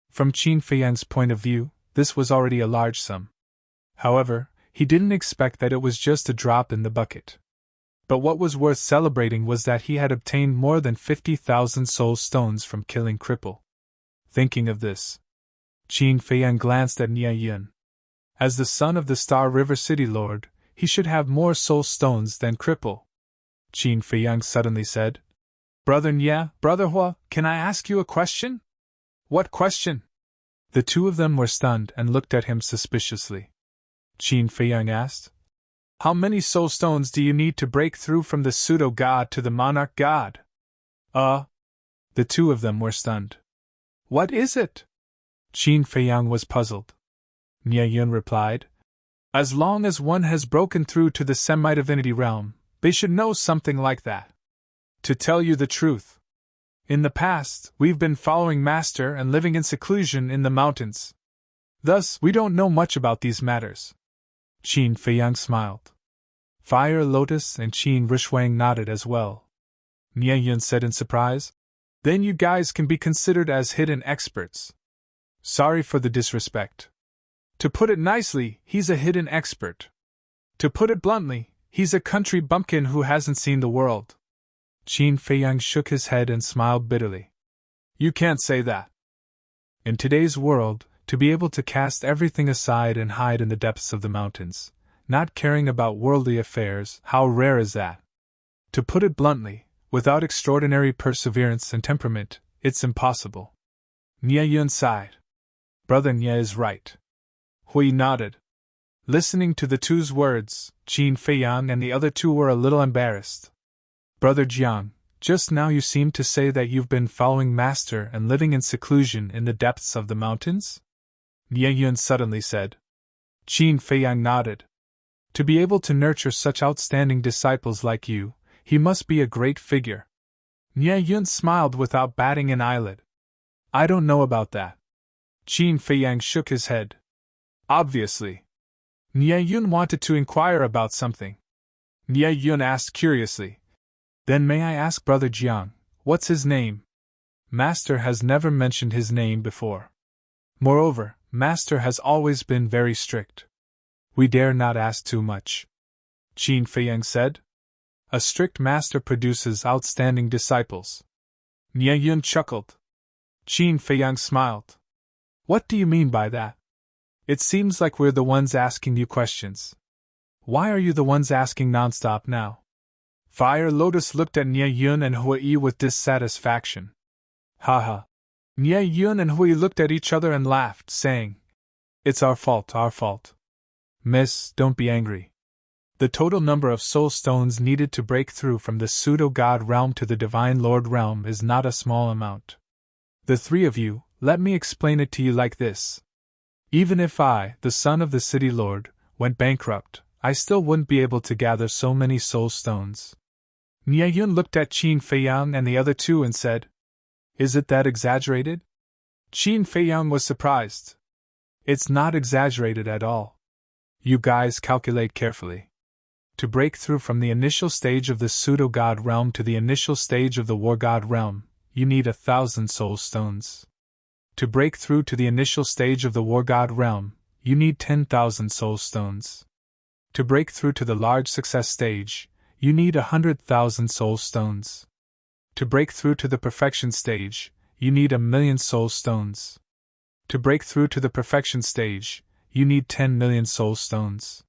From Qin Feiyang's point of view, this was already a large sum. However, he didn't expect that it was just a drop in the bucket. But what was worth celebrating was that he had obtained more than 50,000 soul stones from killing Cripple. Thinking of this, Qin Feiyang glanced at Nie Yun. As the son of the Star River City Lord, he should have more soul stones than Cripple. Qin Feiyang suddenly said, Brother Nie, Brother Hua, can I ask you a question? What question? The two of them were stunned and looked at him suspiciously. Qin Feiyang asked, How many soul stones do you need to break through from the pseudo-god to the monarch god? The two of them were stunned. What is it? Qin Feiyang was puzzled. Nie Yun replied, As long as one has broken through to the semi-divinity realm, they should know something like that. To tell you the truth, in the past, we've been following Master and living in seclusion in the mountains. Thus, we don't know much about these matters. Qin Feiyang smiled. Fire Lotus and Qin Rishwang nodded as well. Nie Yun said in surprise, Then you guys can be considered as hidden experts. Sorry for the disrespect. To put it nicely, he's a hidden expert. To put it bluntly, he's a country bumpkin who hasn't seen the world. Qin Feiyang shook his head and smiled bitterly. You can't say that. In today's world, to be able to cast everything aside and hide in the depths of the mountains, not caring about worldly affairs, how rare is that? To put it bluntly, without extraordinary perseverance and temperament, it's impossible. Nie Yun sighed. Brother Nie is right. Hui nodded. Listening to the two's words, Qin Feiyang and the other two were a little embarrassed. Brother Jiang, just now you seemed to say that you've been following Master and living in seclusion in the depths of the mountains? Nie Yun suddenly said. Qin Feiyang nodded. To be able to nurture such outstanding disciples like you, he must be a great figure. Nie Yun smiled without batting an eyelid. I don't know about that. Qin Feiyang shook his head. Obviously. Nie Yun wanted to inquire about something. Nie Yun asked curiously. Then may I ask Brother Jiang, what's his name? Master has never mentioned his name before. Moreover, Master has always been very strict. We dare not ask too much. Qin Feiyang said. A strict master produces outstanding disciples. Nie Yun chuckled. Qin Feiyang smiled. What do you mean by that? It seems like we're the ones asking you questions. Why are you the ones asking nonstop now? Fire Lotus looked at Nie Yun and Hui with dissatisfaction. Haha. Nie Yun and Hui looked at each other and laughed, saying, It's our fault, our fault. Miss, don't be angry. The total number of soul stones needed to break through from the pseudo-god realm to the divine lord realm is not a small amount. The three of you, let me explain it to you like this. Even if I, the son of the city lord, went bankrupt, I still wouldn't be able to gather so many soul stones. Nie Yun looked at Qin Feiyang and the other two and said, Is it that exaggerated? Qin Feiyang was surprised. It's not exaggerated at all. You guys calculate carefully. To break through from the initial stage of the pseudo-god realm to the initial stage of the war god realm, you need 1,000 soul stones. To break through to the initial stage of the war god realm, you need 10,000 soul stones. To break through to the large success stage, you need 100,000 soul stones. To break through to the perfection stage, you need 1,000,000 soul stones. To break through to the perfection stage, you need 10,000,000 soul stones.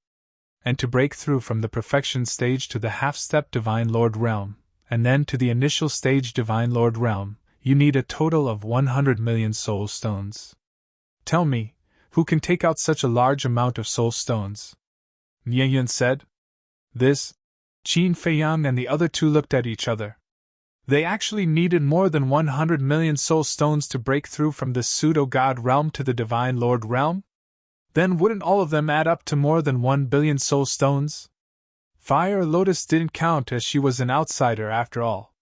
And to break through from the perfection stage to the half-step Divine Lord realm, and then to the initial stage Divine Lord realm, you need a total of 100,000,000 soul stones. Tell me, who can take out such a large amount of soul stones? Nye Yun said. This. Qin Feiyang and the other two looked at each other. They actually needed more than 100,000,000 soul stones to break through from this pseudo-god realm to the Divine Lord realm? Then wouldn't all of them add up to more than 1,000,000,000 soul stones? Fire Lotus didn't count as she was an outsider after all.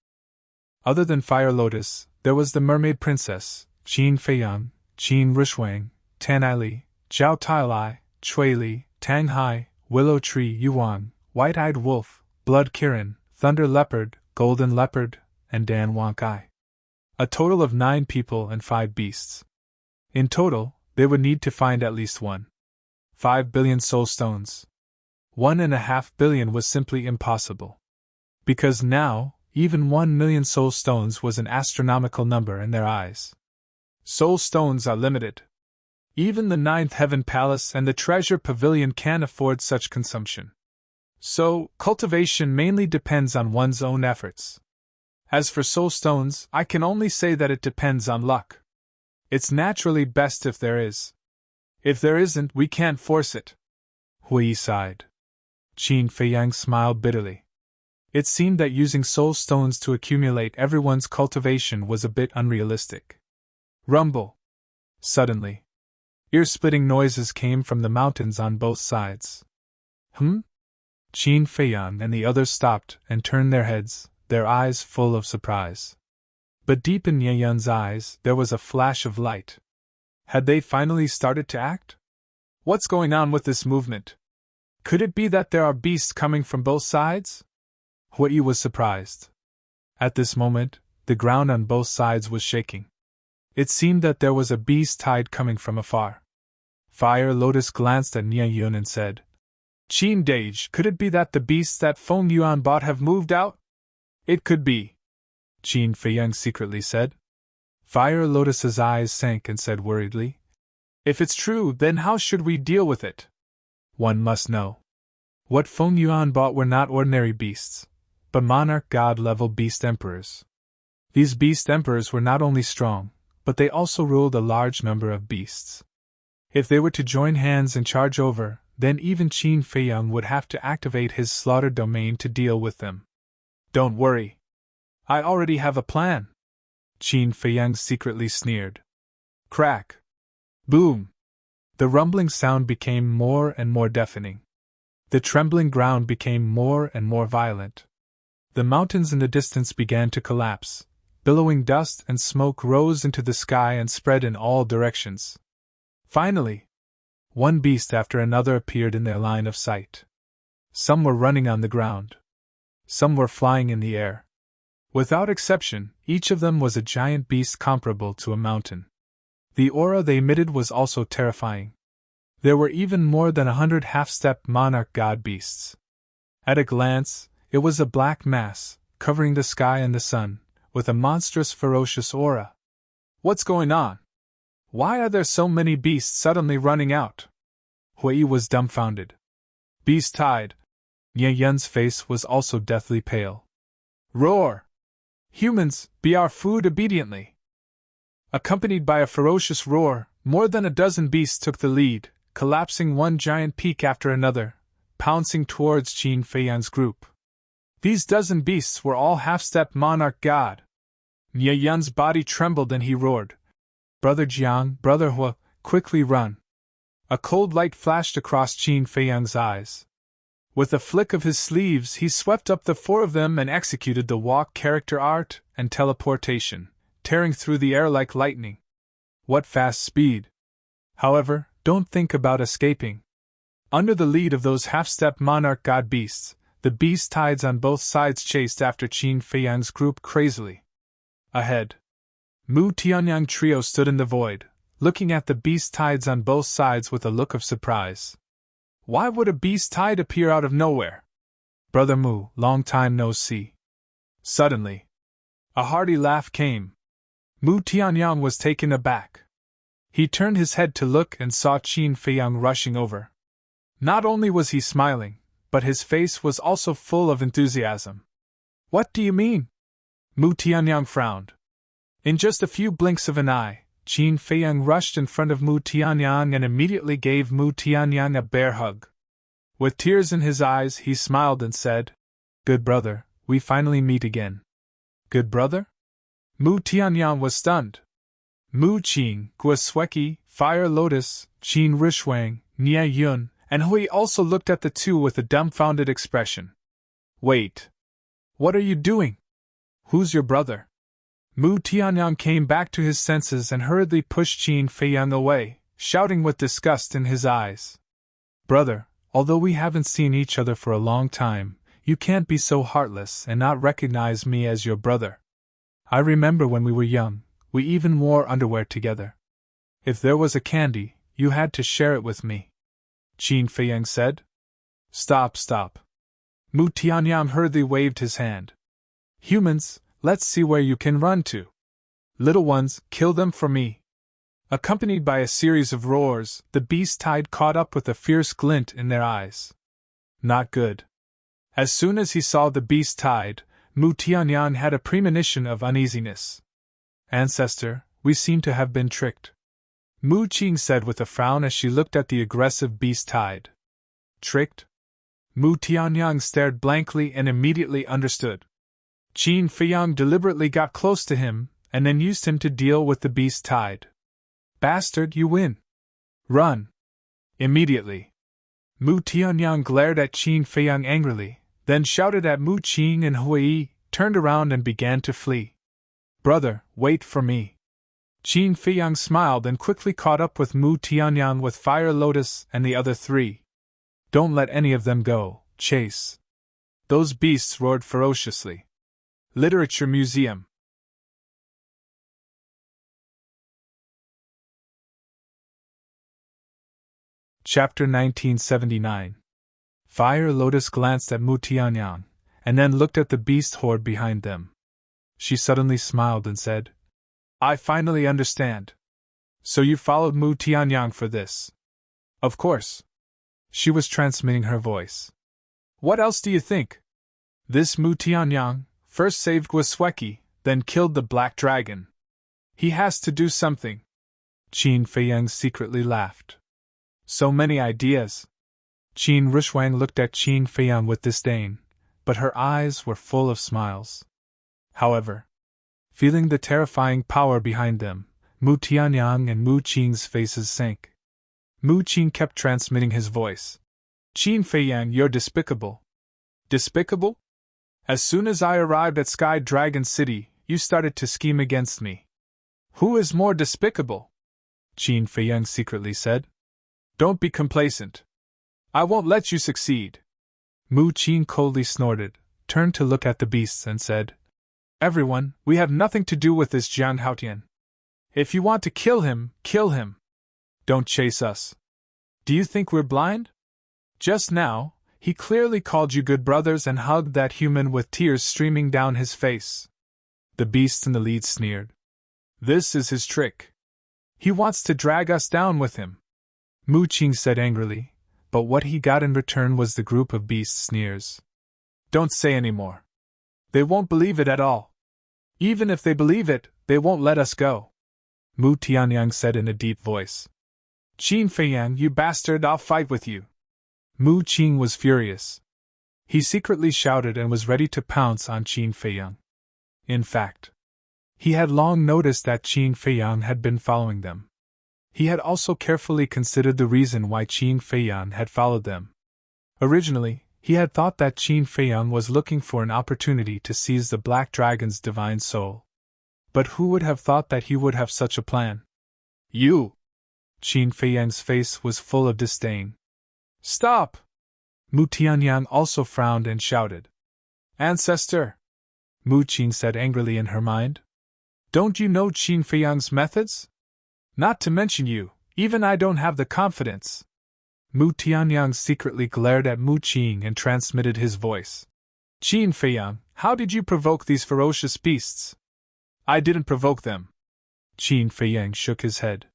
Other than Fire Lotus, there was the Mermaid Princess, Qin Feiyang, Qin Rushwang, Tan Ali, Zhao Tailai, Chui Li, Tang Hai, Willow Tree Yuan, White-Eyed Wolf, Blood Kirin, Thunder Leopard, Golden Leopard, and Dan Wonkai. A total of 9 people and 5 beasts. In total, they would need to find at least 1.5 billion soul stones. 1.5 billion was simply impossible. Because now, even 1,000,000 soul stones was an astronomical number in their eyes. Soul stones are limited. Even the 9th Heaven Palace and the Treasure Pavilion can't afford such consumption. So, cultivation mainly depends on one's own efforts. As for soul stones, I can only say that it depends on luck. It's naturally best if there is. If there isn't, we can't force it. Hui sighed. Qin Feiyang smiled bitterly. It seemed that using soul stones to accumulate everyone's cultivation was a bit unrealistic. Rumble. Suddenly, ear-splitting noises came from the mountains on both sides. Qin Feiyang and the others stopped and turned their heads, their eyes full of surprise. But deep in Nye Yun's eyes, there was a flash of light. Had they finally started to act? What's going on with this movement? Could it be that there are beasts coming from both sides? Hui was surprised. At this moment, the ground on both sides was shaking. It seemed that there was a beast tide coming from afar. Fire Lotus glanced at Nye Yun and said, Qin Dage, could it be that the beasts that Feng Yuan bought have moved out? It could be, Qin Feiyang secretly said. Fire Lotus's eyes sank and said worriedly, If it's true, then how should we deal with it? One must know. What Feng Yuan bought were not ordinary beasts, but monarch god-level beast emperors. These beast emperors were not only strong, but they also ruled a large number of beasts. If they were to join hands and charge over, then even Qin Feiyang would have to activate his slaughter domain to deal with them. Don't worry. I already have a plan. Qin Feiyang secretly sneered. Crack. Boom. The rumbling sound became more and more deafening. The trembling ground became more and more violent. The mountains in the distance began to collapse. Billowing dust and smoke rose into the sky and spread in all directions. Finally, one beast after another appeared in their line of sight. Some were running on the ground. Some were flying in the air. Without exception, each of them was a giant beast comparable to a mountain. The aura they emitted was also terrifying. There were even more than 100 half-step monarch god beasts. At a glance, it was a black mass, covering the sky and the sun, with a monstrous ferocious aura. What's going on? Why are there so many beasts suddenly running out? Hui was dumbfounded. Beast tide. Nye Yun's face was also deathly pale. Roar! Humans, be our food obediently! Accompanied by a ferocious roar, more than a dozen beasts took the lead, collapsing one giant peak after another, pouncing towards Qin Feiyang's group. These dozen beasts were all half-step monarch god. Nye Yun's body trembled and he roared, Brother Jiang, Brother Hua, quickly run! A cold light flashed across Qin Feiyang's eyes. With a flick of his sleeves, he swept up the 4 of them and executed the walk character art and teleportation, tearing through the air like lightning. What fast speed! However, don't think about escaping. Under the lead of those half-step monarch god beasts, the beast tides on both sides chased after Qin Feiyang's group crazily. Ahead, Mu Tianyang trio stood in the void, looking at the beast tides on both sides with a look of surprise. Why would a beast tide appear out of nowhere? Brother Mu, long time no see. Suddenly, a hearty laugh came. Mu Tianyang was taken aback. He turned his head to look and saw Qin Feiyang rushing over. Not only was he smiling, but his face was also full of enthusiasm. What do you mean? Mu Tianyang frowned. In just a few blinks of an eye, Qin Feiyang rushed in front of Mu Tianyang and immediately gave Mu Tianyang a bear hug. With tears in his eyes, he smiled and said, "Good brother, we finally meet again." Good brother? Mu Tianyang was stunned. Mu Qing, Guosweki, Fire Lotus, Qin Rishwang, Nie Yun, and Hui also looked at the two with a dumbfounded expression. Wait. What are you doing? Who's your brother? Mu Tianyang came back to his senses and hurriedly pushed Qin Feiyang away, shouting with disgust in his eyes. Brother, although we haven't seen each other for a long time, you can't be so heartless and not recognize me as your brother. I remember when we were young, we even wore underwear together. If there was a candy, you had to share it with me. Qin Feiyang said. Stop. Mu Tianyang hurriedly waved his hand. Humans, let's see where you can run to. Little ones, kill them for me. Accompanied by a series of roars, the beast tide caught up with a fierce glint in their eyes. Not good. As soon as he saw the beast tide, Mu Tianyang had a premonition of uneasiness. Ancestor, we seem to have been tricked. Mu Qing said with a frown as she looked at the aggressive beast tide. Tricked? Mu Tianyang stared blankly and immediately understood. Qin Feiyang deliberately got close to him, and then used him to deal with the beast tide. Bastard, you win. Run. Immediately. Mu Tianyang glared at Qin Feiyang angrily, then shouted at Mu Qing and Hui, turned around and began to flee. Brother, wait for me. Qin Feiyang smiled and quickly caught up with Mu Tianyang with Fire Lotus and the other three. Don't let any of them go, chase. Those beasts roared ferociously. Literature Museum. Chapter 1979. Fire Lotus glanced at Mu Tianyang, and then looked at the beast horde behind them. She suddenly smiled and said, I finally understand. So you followed Mu Tianyang for this? Of course. She was transmitting her voice. What else do you think? This Mu Tianyang first saved Guosweki, then killed the black dragon. He has to do something. Qin Feiyang secretly laughed. So many ideas. Qin Rishwang looked at Qin Feiyang with disdain, but her eyes were full of smiles. However, feeling the terrifying power behind them, Mu Tianyang and Mu Qing's faces sank. Mu Qing kept transmitting his voice. Qin Feiyang, you're despicable. Despicable? As soon as I arrived at Sky Dragon City, you started to scheme against me. Who is more despicable? Qin Feiyang secretly said. Don't be complacent. I won't let you succeed. Mu Qing coldly snorted, turned to look at the beasts and said, Everyone, we have nothing to do with this Jiang Haotian. If you want to kill him, kill him. Don't chase us. Do you think we're blind? Just now, he clearly called you good brothers and hugged that human with tears streaming down his face. The beast in the lead sneered. This is his trick. He wants to drag us down with him. Mu Qing said angrily, but what he got in return was the group of beast sneers. Don't say any more. They won't believe it at all. Even if they believe it, they won't let us go. Mu Tianyang said in a deep voice. Qin Feiyang, you bastard, I'll fight with you. Mu Qing was furious. He secretly shouted and was ready to pounce on Qin Feiyang. In fact, he had long noticed that Qin Feiyang had been following them. He had also carefully considered the reason why Qin Feiyang had followed them. Originally, he had thought that Qin Feiyang was looking for an opportunity to seize the Black Dragon's divine soul. But who would have thought that he would have such a plan? You! Qin Feiyang's face was full of disdain. Stop! Mu Tianyang also frowned and shouted. Ancestor! Mu Qing said angrily in her mind. Don't you know Qin Feiyang's methods? Not to mention you, even I don't have the confidence. Mu Tianyang secretly glared at Mu Qing and transmitted his voice. Qin Feiyang, how did you provoke these ferocious beasts? I didn't provoke them. Qin Feiyang shook his head.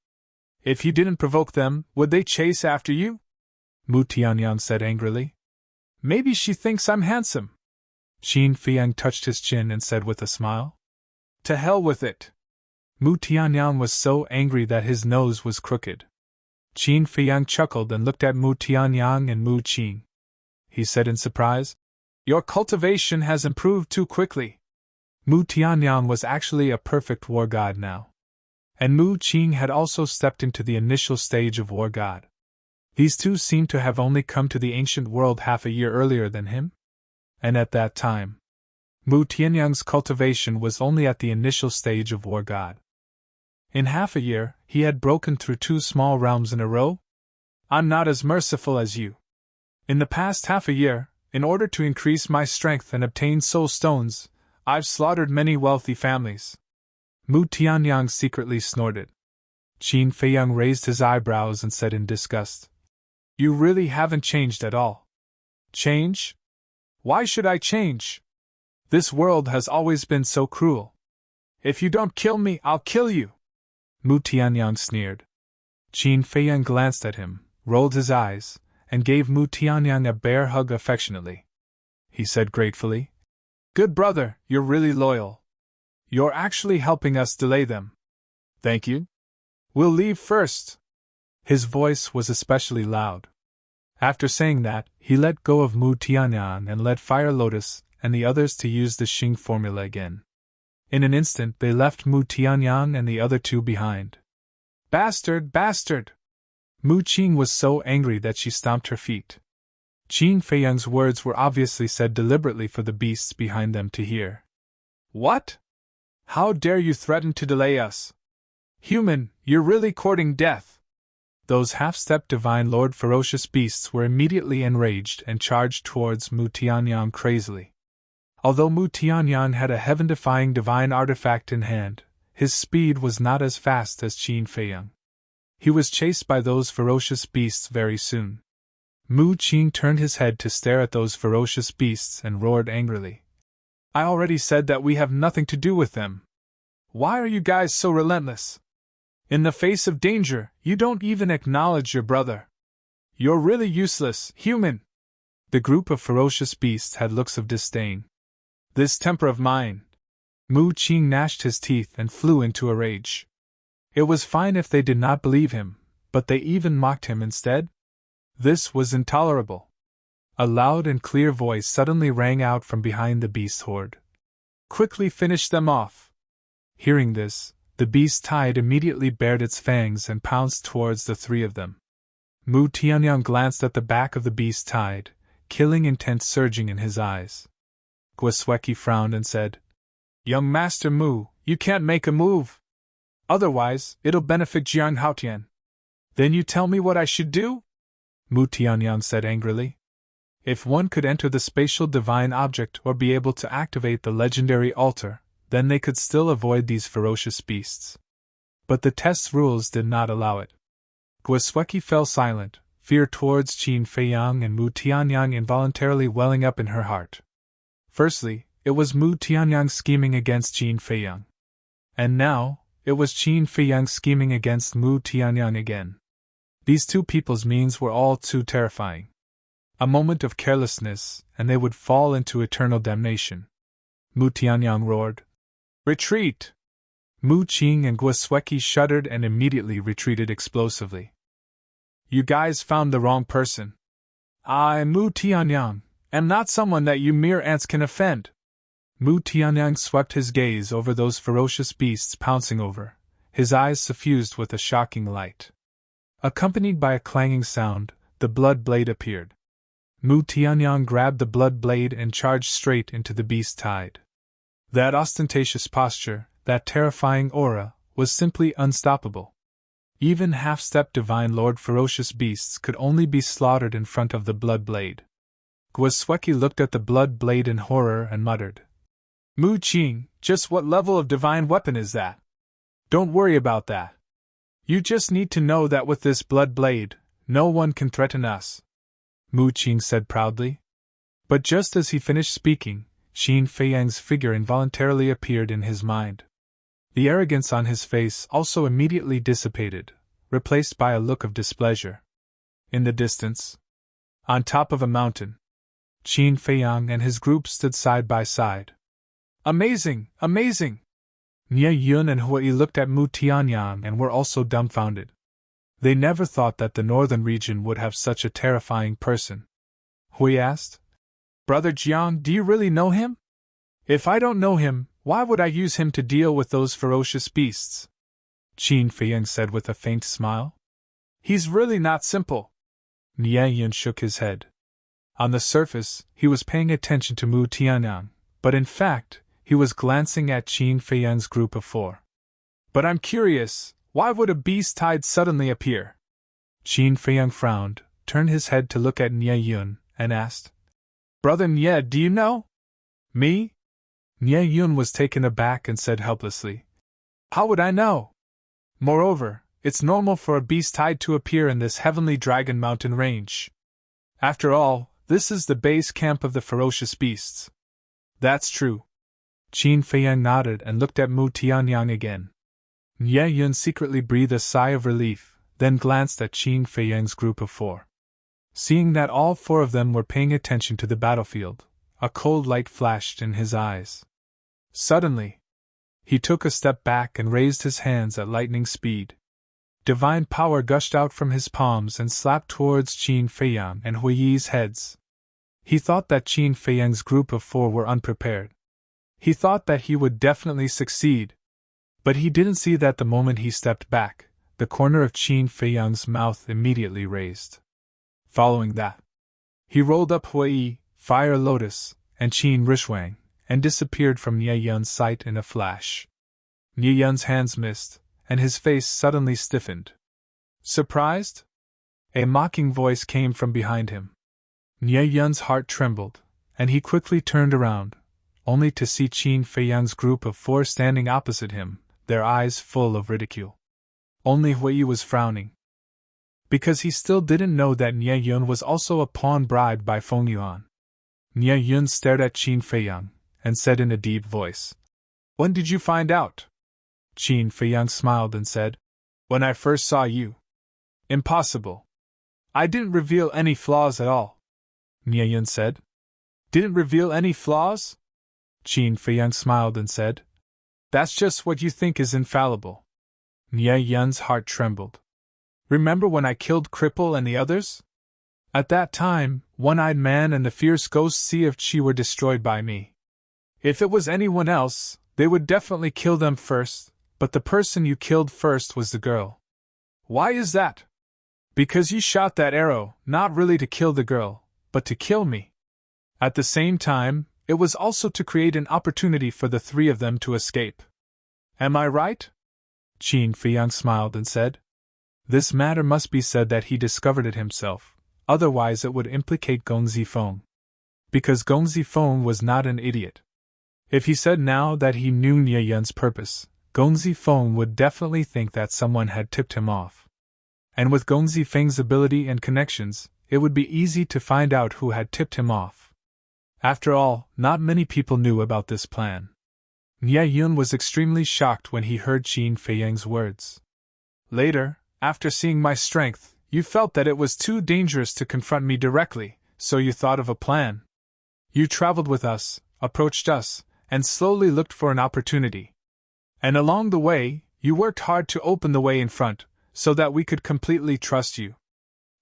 If you didn't provoke them, would they chase after you? Mu Tianyang said angrily. Maybe she thinks I'm handsome. Qin Feiyang touched his chin and said with a smile. To hell with it. Mu Tianyang was so angry that his nose was crooked. Qin Feiyang chuckled and looked at Mu Tianyang and Mu Qing. He said in surprise, Your cultivation has improved too quickly. Mu Tianyang was actually a perfect war god now. And Mu Qing had also stepped into the initial stage of war god. These two seemed to have only come to the ancient world half a year earlier than him. And at that time, Mu Tianyang's cultivation was only at the initial stage of war god. In half a year, he had broken through 2 small realms in a row? I'm not as merciful as you. In the past half a year, in order to increase my strength and obtain soul stones, I've slaughtered many wealthy families. Mu Tianyang secretly snorted. Qin Feiyang raised his eyebrows and said in disgust, You really haven't changed at all. Change? Why should I change? This world has always been so cruel. If you don't kill me, I'll kill you. Mu Tianyang sneered. Qin Feiyang glanced at him, rolled his eyes, and gave Mu Tianyang a bear hug affectionately. He said gratefully, Good brother, you're really loyal. You're actually helping us delay them. Thank you. We'll leave first. His voice was especially loud. After saying that, he let go of Mu Tianyang and led Fire Lotus and the others to use the Xing formula again. In an instant they left Mu Tianyang and the other 2 behind. Bastard, bastard! Mu Qing was so angry that she stomped her feet. Qin Feiyang's words were obviously said deliberately for the beasts behind them to hear. What? How dare you threaten to delay us? Human, you're really courting death. Those half-stepped divine lord ferocious beasts were immediately enraged and charged towards Mu Tianyang crazily. Although Mu Tianyang had a heaven-defying divine artifact in hand, his speed was not as fast as Qin Feiyang. He was chased by those ferocious beasts very soon. Mu Qing turned his head to stare at those ferocious beasts and roared angrily. I already said that we have nothing to do with them. Why are you guys so relentless? In the face of danger, you don't even acknowledge your brother. You're really useless, human. The group of ferocious beasts had looks of disdain. This temper of mine. Mu Qing gnashed his teeth and flew into a rage. It was fine if they did not believe him, but they even mocked him instead? This was intolerable. A loud and clear voice suddenly rang out from behind the beast horde. Quickly finish them off. Hearing this, the beast tide immediately bared its fangs and pounced towards the 3 of them. Mu Tianyang glanced at the back of the beast tide, killing intent surging in his eyes. Gwasweki frowned and said, Young Master Mu, you can't make a move. Otherwise, it'll benefit Jiang Haotian. Then you tell me what I should do? Mu Tianyang said angrily. If one could enter the spatial divine object or be able to activate the legendary altar, then they could still avoid these ferocious beasts. But the test's rules did not allow it. Gwasweki fell silent, fear towards Qin Feiyang and Mu Tianyang involuntarily welling up in her heart. Firstly, it was Mu Tianyang scheming against Qin Feiyang. And now, it was Qin Feiyang scheming against Mu Tianyang again. These 2 people's means were all too terrifying. A moment of carelessness, and they would fall into eternal damnation. Mu Tianyang roared, Retreat! Mu Qing and Gwasweki shuddered and immediately retreated explosively. You guys found the wrong person. I, Mu Tianyang, am not someone that you mere ants can offend. Mu Tianyang swept his gaze over those ferocious beasts pouncing over, his eyes suffused with a shocking light. Accompanied by a clanging sound, the blood blade appeared. Mu Tianyang grabbed the blood blade and charged straight into the beast tide. That ostentatious posture, that terrifying aura, was simply unstoppable. Even half-step divine lord ferocious beasts could only be slaughtered in front of the blood blade. Gwasweki looked at the blood blade in horror and muttered, Mu Qing, just what level of divine weapon is that? Don't worry about that. You just need to know that with this blood blade, no one can threaten us. Mu Qing said proudly. But just as he finished speaking, Qin Feiyang's figure involuntarily appeared in his mind. The arrogance on his face also immediately dissipated, replaced by a look of displeasure. In the distance, on top of a mountain, Qin Feiyang and his group stood side by side. Amazing! Amazing! Nie Yun and Hui looked at Mu Tianyang and were also dumbfounded. They never thought that the northern region would have such a terrifying person. Hui asked, "Brother Jiang, do you really know him? If I don't know him, why would I use him to deal with those ferocious beasts?" Qin Feiyang said with a faint smile. "He's really not simple." Nie Yun shook his head. On the surface, he was paying attention to Mu Tianyang, but in fact, he was glancing at Qin Feiyang's group of 4. "But I'm curious, why would a beast-tide suddenly appear?" Qin Feiyang frowned, turned his head to look at Nie Yun, and asked, "Brother Nie, do you know?" "Me?" Nie Yun was taken aback and said helplessly, "How would I know? Moreover, it's normal for a beast-tide to appear in this heavenly dragon mountain range. After all, this is the base camp of the ferocious beasts." "That's true." Qin Feiyang nodded and looked at Mu Tianyang again. Nie Yun secretly breathed a sigh of relief, then glanced at Qin Feiyang's group of 4. Seeing that all 4 of them were paying attention to the battlefield, a cold light flashed in his eyes. Suddenly, he took a step back and raised his hands at lightning speed. Divine power gushed out from his palms and slapped towards Qin Feiyang and Hui's heads. He thought that Qin Feiyang's group of 4 were unprepared. He thought that he would definitely succeed. But he didn't see that the moment he stepped back, the corner of Qin Feiyang's mouth immediately raised. Following that, he rolled up Hui, Fire Lotus, and Qin Rishwang, and disappeared from Nie Yun's sight in a flash. Nie Yun's hands missed, and his face suddenly stiffened. "Surprised?" A mocking voice came from behind him. Nie Yun's heart trembled, and he quickly turned around, only to see Qin Feiyang's group of 4 standing opposite him, their eyes full of ridicule. Only Hui was frowning. Because he still didn't know that Nie Yun was also a pawn bribed by Feng Yuan. Nie Yun stared at Qin Feiyang, and said in a deep voice, "When did you find out?" Qin Feiyang smiled and said, "When I first saw you." "Impossible. I didn't reveal any flaws at all," Nie Yun said. "Didn't reveal any flaws?" Qin Feiyang smiled and said, "That's just what you think is infallible." Nie Yun's heart trembled. "Remember when I killed Cripple and the others? At that time, One-Eyed Man and the fierce ghost Sea of Qi were destroyed by me. If it was anyone else, they would definitely kill them first, but the person you killed first was the girl. Why is that? Because you shot that arrow, not really to kill the girl, but to kill me. At the same time, it was also to create an opportunity for the 3 of them to escape. Am I right?" Qin Feiyang smiled and said, "This matter must be said that he discovered it himself, otherwise it would implicate Gong Zifeng. Because Gong Zifeng was not an idiot. If he said now that he knew Nie Yun's purpose, Gong Zifeng would definitely think that someone had tipped him off. And with Gong Zifeng's ability and connections, it would be easy to find out who had tipped him off. After all, not many people knew about this plan." Nie Yun was extremely shocked when he heard Qin Feiyang's words. "Later, after seeing my strength, you felt that it was too dangerous to confront me directly, so you thought of a plan. You traveled with us, approached us, and slowly looked for an opportunity. And along the way, you worked hard to open the way in front, so that we could completely trust you.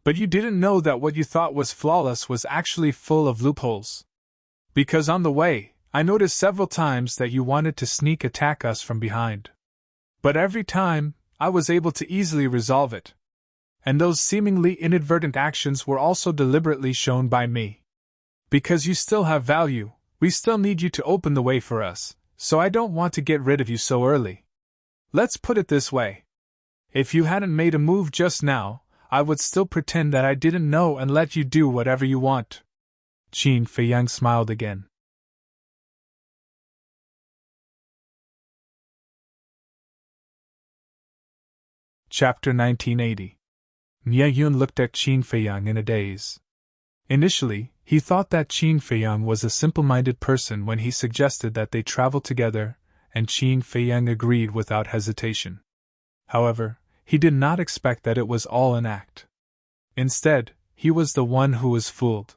But you didn't know that what you thought was flawless was actually full of loopholes. Because on the way, I noticed several times that you wanted to sneak attack us from behind. But every time, I was able to easily resolve it. And those seemingly inadvertent actions were also deliberately shown by me. Because you still have value, we still need you to open the way for us, so I don't want to get rid of you so early. Let's put it this way. If you hadn't made a move just now, I would still pretend that I didn't know and let you do whatever you want." Qin Feiyang smiled again. Chapter 1980. Nie Yun looked at Qin Feiyang in a daze. Initially, he thought that Qin Feiyang was a simple-minded person when he suggested that they travel together and Qin Feiyang agreed without hesitation. However, he did not expect that it was all an act. Instead, he was the one who was fooled.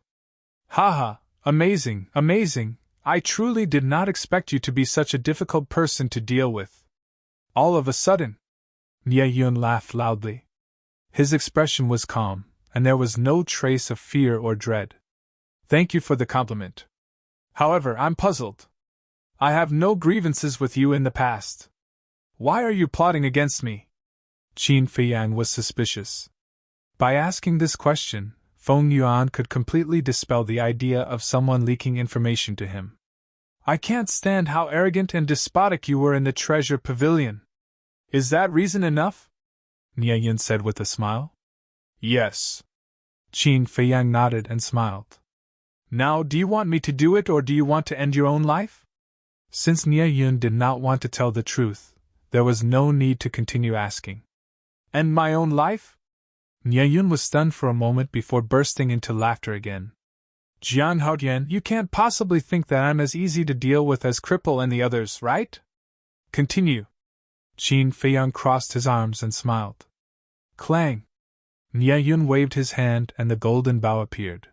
Haha, amazing, amazing, I truly did not expect you to be such a difficult person to deal with. All of a sudden, Nie Yun laughed loudly. His expression was calm, and there was no trace of fear or dread. Thank you for the compliment. However, I'm puzzled. I have no grievances with you in the past. Why are you plotting against me? Qin Feiyang was suspicious. By asking this question, Feng Yuan could completely dispel the idea of someone leaking information to him. I can't stand how arrogant and despotic you were in the treasure pavilion. Is that reason enough? Nie Yun said with a smile. Yes. Qin Feiyang nodded and smiled. Now, do you want me to do it or do you want to end your own life? Since Nie Yun did not want to tell the truth, there was no need to continue asking. End my own life? Nie Yun was stunned for a moment before bursting into laughter again. Jian Haotian, you can't possibly think that I'm as easy to deal with as Cripple and the others, right? Continue. Qin Feiyang crossed his arms and smiled. Clang! Nie Yun waved his hand and the golden bow appeared.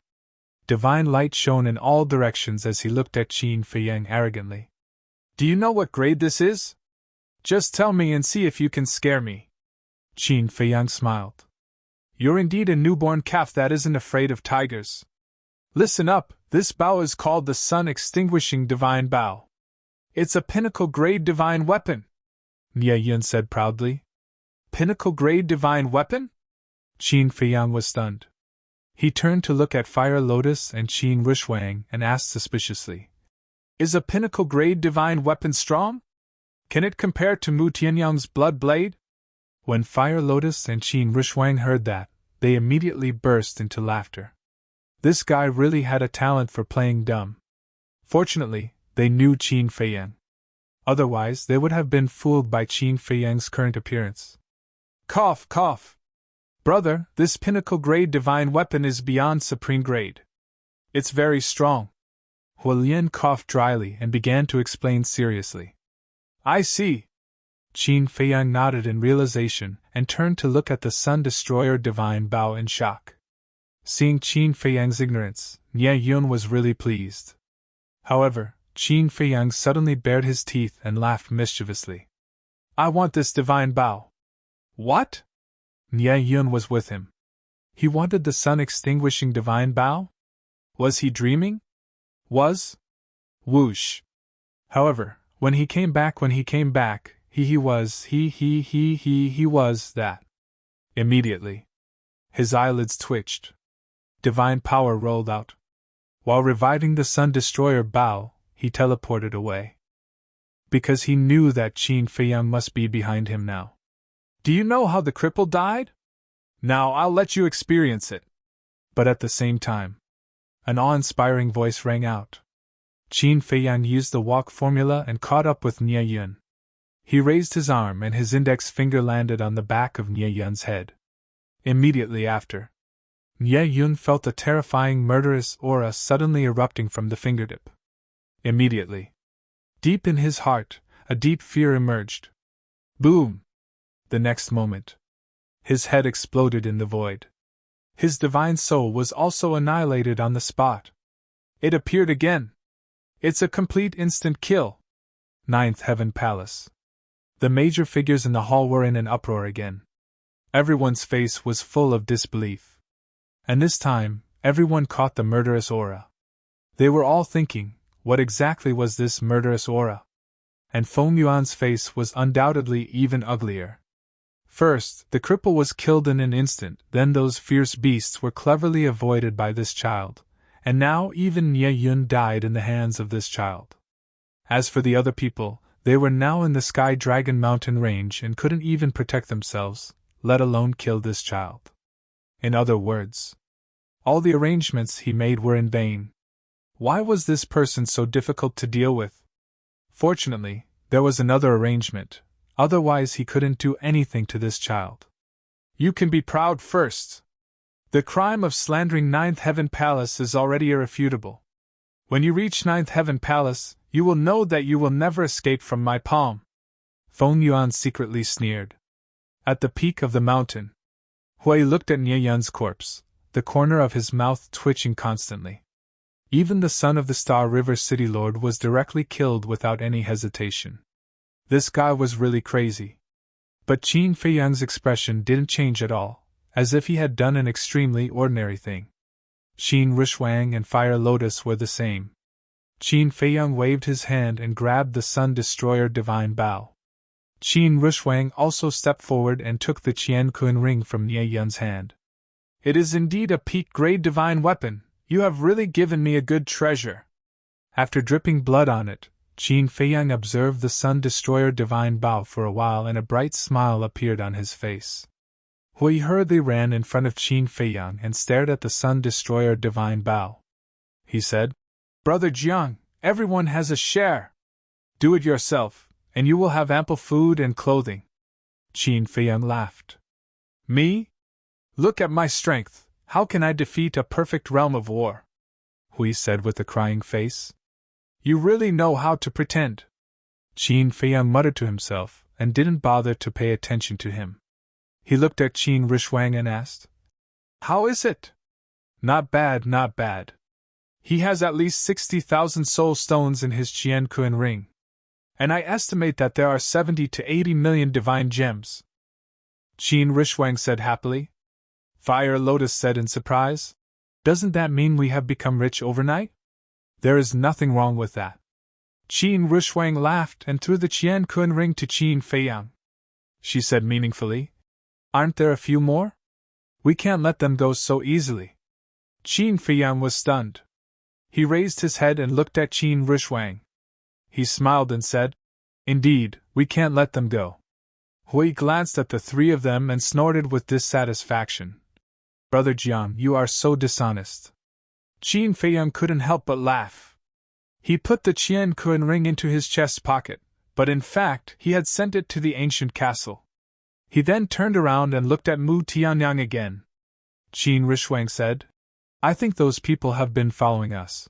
Divine light shone in all directions as he looked at Qin Feiyang arrogantly. Do you know what grade this is? Just tell me and see if you can scare me. Qin Feiyang smiled. You're indeed a newborn calf that isn't afraid of tigers. Listen up, this bow is called the Sun-Extinguishing Divine Bow. It's a pinnacle-grade divine weapon, Nie Yun said proudly. Pinnacle-grade divine weapon? Qin Feiyang was stunned. He turned to look at Fire Lotus and Qin Rushwang and asked suspiciously, Is a pinnacle-grade divine weapon strong? Can it compare to Mu Tianyang's blood blade? When Fire Lotus and Qin Rushwang heard that, they immediately burst into laughter. This guy really had a talent for playing dumb. Fortunately, they knew Qin Feiyang. Otherwise, they would have been fooled by Qin Feiyang's current appearance. Cough, cough. Brother, this pinnacle-grade divine weapon is beyond supreme grade. It's very strong. Hualien coughed dryly and began to explain seriously. I see. Qin Feiyang nodded in realization and turned to look at the Sun Destroyer divine bow in shock. Seeing Qin Feiyang's ignorance, Nie Yun was really pleased. However, Qin Feiyang suddenly bared his teeth and laughed mischievously. I want this divine bow. What? Nie Yun was with him. He wanted the sun-extinguishing divine bow? Was he dreaming? Was? Whoosh. However, when he came back, he was that. Immediately. His eyelids twitched. Divine power rolled out. While reviving the Sun Destroyer bow, he teleported away. Because he knew that Qin Feiyang must be behind him now. Do you know how the cripple died? Now I'll let you experience it. But at the same time, an awe-inspiring voice rang out. Qin Feiyang used the walk formula and caught up with Nie Yun. He raised his arm and his index finger landed on the back of Nie Yun's head. Immediately after, Nie Yun felt a terrifying murderous aura suddenly erupting from the fingertip. Immediately, deep in his heart, a deep fear emerged. Boom! The next moment, his head exploded in the void. His divine soul was also annihilated on the spot. It appeared again. It's a complete instant kill. Ninth Heaven Palace. The major figures in the hall were in an uproar again. Everyone's face was full of disbelief. And this time, everyone caught the murderous aura. They were all thinking, what exactly was this murderous aura? And Feng Yuan's face was undoubtedly even uglier. First, the cripple was killed in an instant, then those fierce beasts were cleverly avoided by this child, and now even Nie Yun died in the hands of this child. As for the other people, they were now in the Sky Dragon Mountain range and couldn't even protect themselves, let alone kill this child. In other words, all the arrangements he made were in vain. Why was this person so difficult to deal with? Fortunately, there was another arrangement, otherwise he couldn't do anything to this child. You can be proud first. The crime of slandering Ninth Heaven Palace is already irrefutable. When you reach Ninth Heaven Palace, you will know that you will never escape from my palm. Feng Yuan secretly sneered. At the peak of the mountain, Hui looked at Nie Yun's corpse, the corner of his mouth twitching constantly. Even the son of the Star River City Lord was directly killed without any hesitation. This guy was really crazy. But Qin Feiyang's expression didn't change at all, as if he had done an extremely ordinary thing. Qin Rushwang and Fire Lotus were the same. Qin Feiyang waved his hand and grabbed the Sun Destroyer Divine Bow. Qin Rushwang also stepped forward and took the Qian-kun ring from Nie Yun's hand. It is indeed a peak-grade divine weapon. You have really given me a good treasure. After dripping blood on it, Qin Feiyang observed the Sun Destroyer Divine Bow for a while and a bright smile appeared on his face. Hui hurriedly ran in front of Qin Feiyang and stared at the Sun Destroyer Divine Bow. He said, "Brother Jiang, everyone has a share. Do it yourself, and you will have ample food and clothing." Qin Feiyang laughed. "Me? Look at my strength. How can I defeat a perfect realm of war?" Hui said with a crying face. "You really know how to pretend." Qin Feiyang muttered to himself, and didn't bother to pay attention to him. He looked at Qin Rushwang and asked, "How is it?" "Not bad, not bad. He has at least 60,000 soul stones in his Qian-kun ring. And I estimate that there are 70 to 80 million divine gems." Qin Rushwang said happily. Fire Lotus said in surprise, "Doesn't that mean we have become rich overnight?" "There is nothing wrong with that." Qin Rushwang laughed and threw the Qian-kun ring to Qin Feiyang. She said meaningfully, "Aren't there a few more? We can't let them go so easily." Qin Feiyang was stunned. He raised his head and looked at Qin Rushwang. He smiled and said, "Indeed, we can't let them go." Hui glanced at the three of them and snorted with dissatisfaction. "Brother Jiang, you are so dishonest." Qin Feiyang couldn't help but laugh. He put the Qian-kun ring into his chest pocket, but in fact he had sent it to the ancient castle. He then turned around and looked at Mu Tianyang again. Qin Rushwang said, "I think those people have been following us.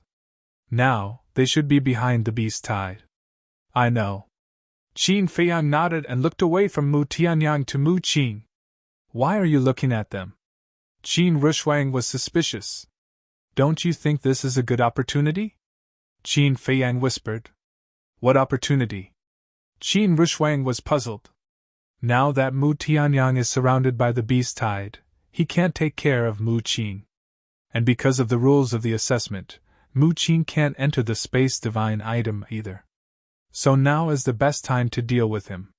Now, they should be behind the beast tide." "I know." Qin Feiyang nodded and looked away from Mu Tianyang to Mu Qing. "Why are you looking at them?" Qin Rushwang was suspicious. "Don't you think this is a good opportunity?" Qin Feiyang whispered. "What opportunity?" Qin Rushwang was puzzled. Now that Mu Tianyang is surrounded by the beast tide, he can't take care of Mu Qing. And because of the rules of the assessment, Mu Qing can't enter the space divine item either. So now is the best time to deal with him.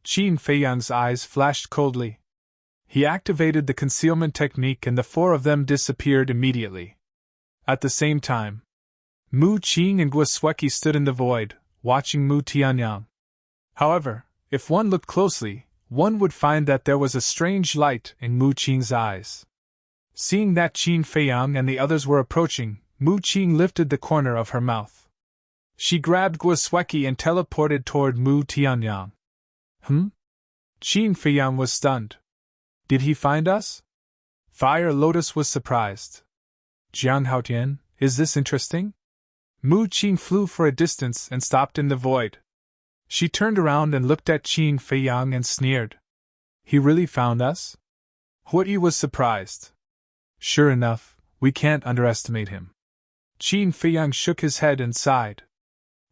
Qin Feiyang's eyes flashed coldly. He activated the concealment technique and the four of them disappeared immediately. At the same time, Mu Qing and Guosweki stood in the void, watching Mu Tianyang. However, if one looked closely, one would find that there was a strange light in Mu Qing's eyes. Seeing that Qin Feiyang and the others were approaching, Mu Qing lifted the corner of her mouth. She grabbed Guosweki and teleported toward Mu Tianyang. Qin Feiyang was stunned. Did he find us? Fire Lotus was surprised. Jiang Haotian, is this interesting? Mu Qing flew for a distance and stopped in the void. She turned around and looked at Qin Feiyang and sneered. He really found us? Hui was surprised. Sure enough, we can't underestimate him. Qin Feiyang shook his head and sighed.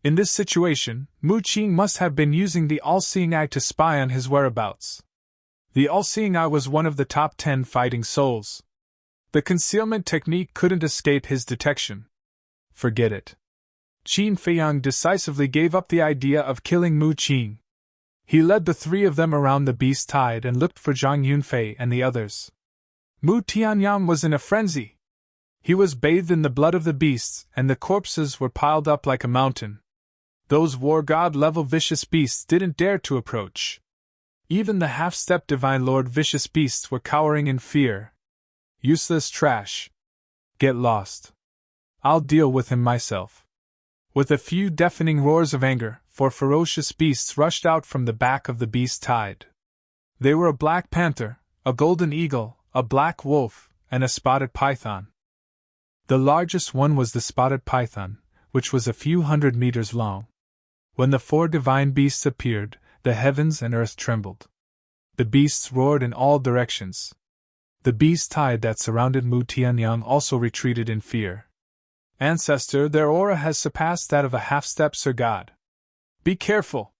In this situation, Mu Qing must have been using the all-seeing eye to spy on his whereabouts. The all-seeing eye was one of the top 10 fighting souls. The concealment technique couldn't escape his detection. Forget it. Qin Feiyang decisively gave up the idea of killing Mu Qing. He led the three of them around the beast tide and looked for Zhang Yunfei and the others. Mu Tianyang was in a frenzy. He was bathed in the blood of the beasts, and the corpses were piled up like a mountain. Those war god-level vicious beasts didn't dare to approach. Even the half-step Divine Lord vicious beasts were cowering in fear. Useless trash. Get lost. I'll deal with him myself. With a few deafening roars of anger, 4 ferocious beasts rushed out from the back of the beast tide. They were a black panther, a golden eagle, a black wolf, and a spotted python. The largest one was the spotted python, which was a few hundred meters long. When the 4 divine beasts appeared, the heavens and earth trembled. The beasts roared in all directions. The beast tide that surrounded Mu Tianyang also retreated in fear. Ancestor, their aura has surpassed that of a half-step Sir God. Be careful!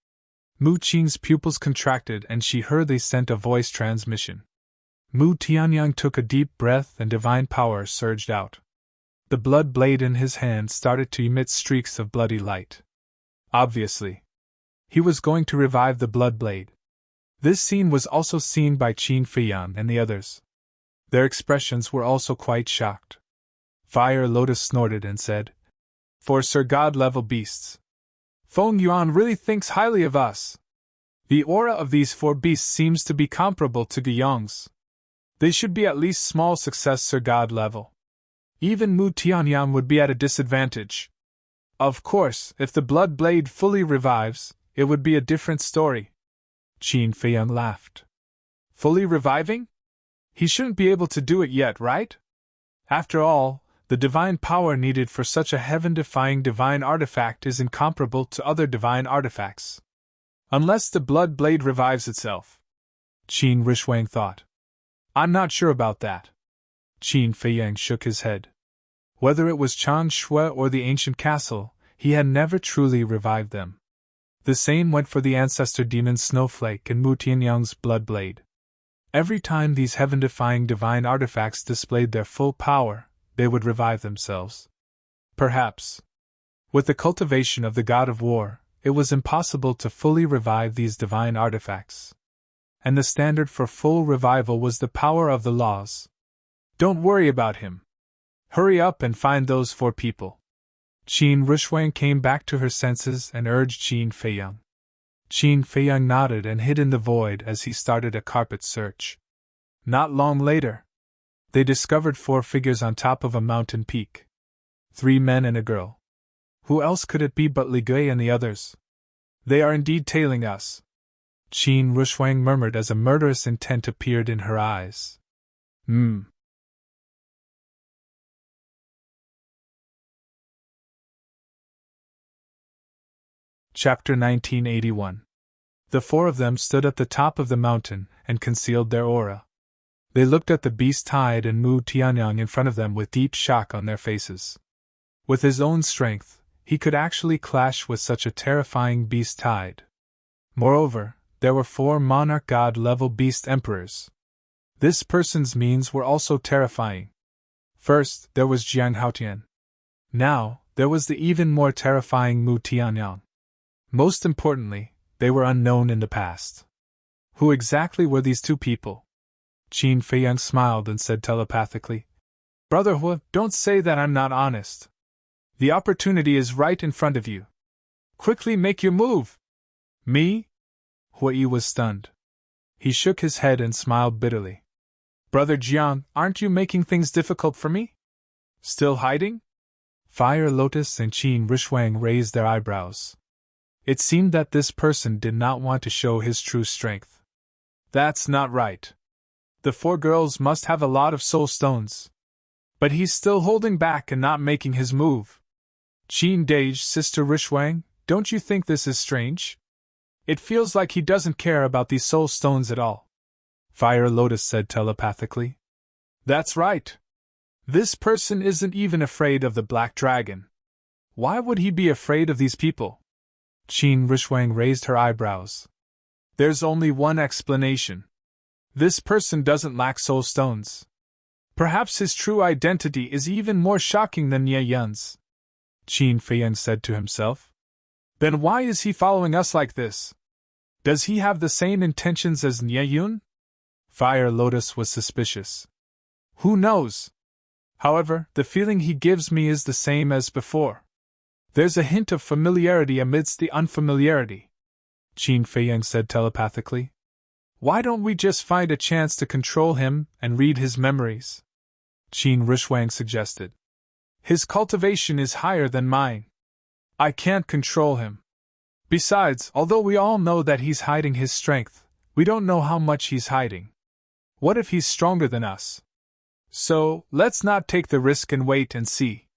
Mu Qing's pupils contracted and she hurriedly sent a voice transmission. Mu Tianyang took a deep breath and divine power surged out. The blood blade in his hand started to emit streaks of bloody light. Obviously, he was going to revive the blood blade. This scene was also seen by Qin Feiyan and the others. Their expressions were also quite shocked. Fire Lotus snorted and said, "For Sir God-level beasts, Feng Yuan really thinks highly of us. The aura of these 4 beasts seems to be comparable to Guiyang's. They should be at least small success Sir God level. Even Mu Tianyang would be at a disadvantage. Of course, if the blood blade fully revives, it would be a different story." Qin Feiyan laughed. "Fully reviving? He shouldn't be able to do it yet, right? After all, the divine power needed for such a heaven-defying divine artifact is incomparable to other divine artifacts. Unless the blood blade revives itself," Qin Rishwang thought. "I'm not sure about that." Qin Feiyang shook his head. Whether it was Chan Shui or the ancient castle, he had never truly revived them. The same went for the ancestor demon Snowflake and Mu Tianyang's blood blade. Every time these heaven-defying divine artifacts displayed their full power, they would revive themselves. Perhaps, with the cultivation of the god of war, it was impossible to fully revive these divine artifacts. And the standard for full revival was the power of the laws. "Don't worry about him. Hurry up and find those 4 people." Qin Rishwang came back to her senses and urged Qin Feiyang. Qin Feiyang nodded and hid in the void as he started a carpet search. Not long later, they discovered 4 figures on top of a mountain peak. 3 men and a girl. Who else could it be but Li Gui and the others? "They are indeed tailing us," Qin Rishwang murmured as a murderous intent appeared in her eyes. Chapter 1981. The 4 of them stood at the top of the mountain and concealed their aura. They looked at the beast tide and Mu Tianyang in front of them with deep shock on their faces. With his own strength, he could actually clash with such a terrifying beast tide. Moreover, there were 4 monarch god-level beast emperors. This person's means were also terrifying. First, there was Jiang Haotian. Now, there was the even more terrifying Mu Tianyang. Most importantly, they were unknown in the past. Who exactly were these 2 people? Qin Feiyang smiled and said telepathically, "Brother Hua, don't say that I'm not honest. The opportunity is right in front of you. Quickly make your move." "Me?" Hua Yi was stunned. He shook his head and smiled bitterly. "Brother Jiang, aren't you making things difficult for me? Still hiding?" Fire Lotus and Qin Rishwang raised their eyebrows. It seemed that this person did not want to show his true strength. "That's not right. The 4 girls must have a lot of soul stones. But he's still holding back and not making his move. Qin Dage, Sister Rishwang, don't you think this is strange? It feels like he doesn't care about these soul stones at all." Fire Lotus said telepathically. "That's right. This person isn't even afraid of the Black Dragon. Why would he be afraid of these people?" Qin Rishwang raised her eyebrows. "There's only one explanation. This person doesn't lack soul stones. Perhaps his true identity is even more shocking than Ye Yun's," Qin Feiyang said to himself. "Then why is he following us like this? Does he have the same intentions as Ye Yun?" Fire Lotus was suspicious. "Who knows? However, the feeling he gives me is the same as before. There's a hint of familiarity amidst the unfamiliarity," Qin Feiyang said telepathically. "Why don't we just find a chance to control him and read his memories?" Qin Rishwang suggested. "His cultivation is higher than mine. I can't control him. Besides, although we all know that he's hiding his strength, we don't know how much he's hiding. What if he's stronger than us? So, let's not take the risk and wait and see."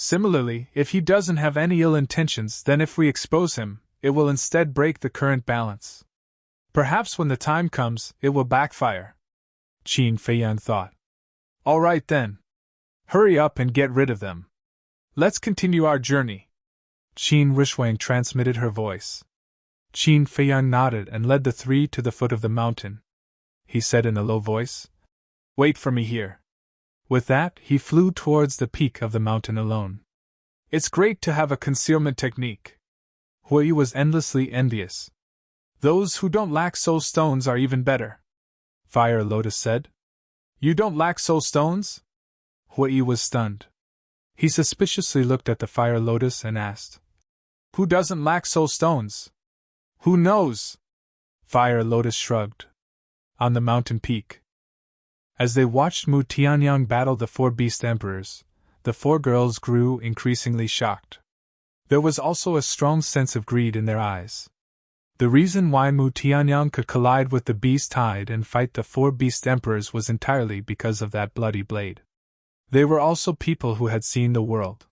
Similarly, if he doesn't have any ill intentions, then if we expose him, it will instead break the current balance. Perhaps when the time comes, it will backfire. Qin Feiyang thought. All right then. Hurry up and get rid of them. Let's continue our journey. Qin Rushwang transmitted her voice. Qin Feiyang nodded and led the three to the foot of the mountain. He said in a low voice, "Wait for me here." With that, he flew towards the peak of the mountain alone. It's great to have a concealment technique. Hui was endlessly envious. Those who don't lack soul stones are even better. Fire Lotus said. You don't lack soul stones? Hui was stunned. He suspiciously looked at the Fire Lotus and asked, Who doesn't lack soul stones? Who knows? Fire Lotus shrugged. On the mountain peak. As they watched Mu Tianyang battle the four beast emperors, the four girls grew increasingly shocked. There was also a strong sense of greed in their eyes. The reason why Mu Tianyang could collide with the beast tide and fight the four beast emperors was entirely because of that bloody blade. They were also people who had seen the world.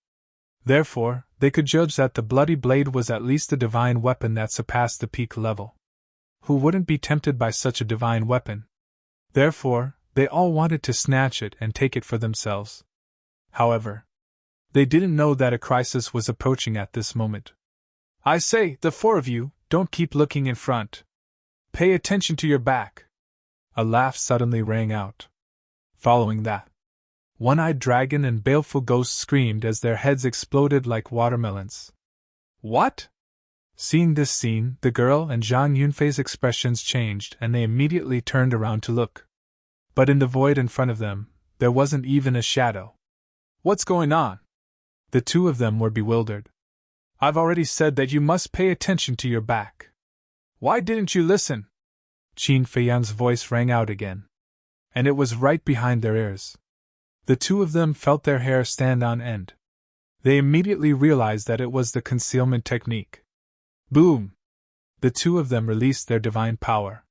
Therefore, they could judge that the bloody blade was at least a divine weapon that surpassed the peak level. Who wouldn't be tempted by such a divine weapon? Therefore, they all wanted to snatch it and take it for themselves. However, they didn't know that a crisis was approaching at this moment. I say, the four of you, don't keep looking in front. Pay attention to your back. A laugh suddenly rang out. Following that, One-Eyed Dragon and Baleful Ghost screamed as their heads exploded like watermelons. What? Seeing this scene, the girl and Zhang Yunfei's expressions changed and they immediately turned around to look. But in the void in front of them, there wasn't even a shadow. What's going on? The two of them were bewildered. I've already said that you must pay attention to your back. Why didn't you listen? Qin Feiyang's voice rang out again. And it was right behind their ears. The two of them felt their hair stand on end. They immediately realized that it was the concealment technique. Boom! The two of them released their divine power.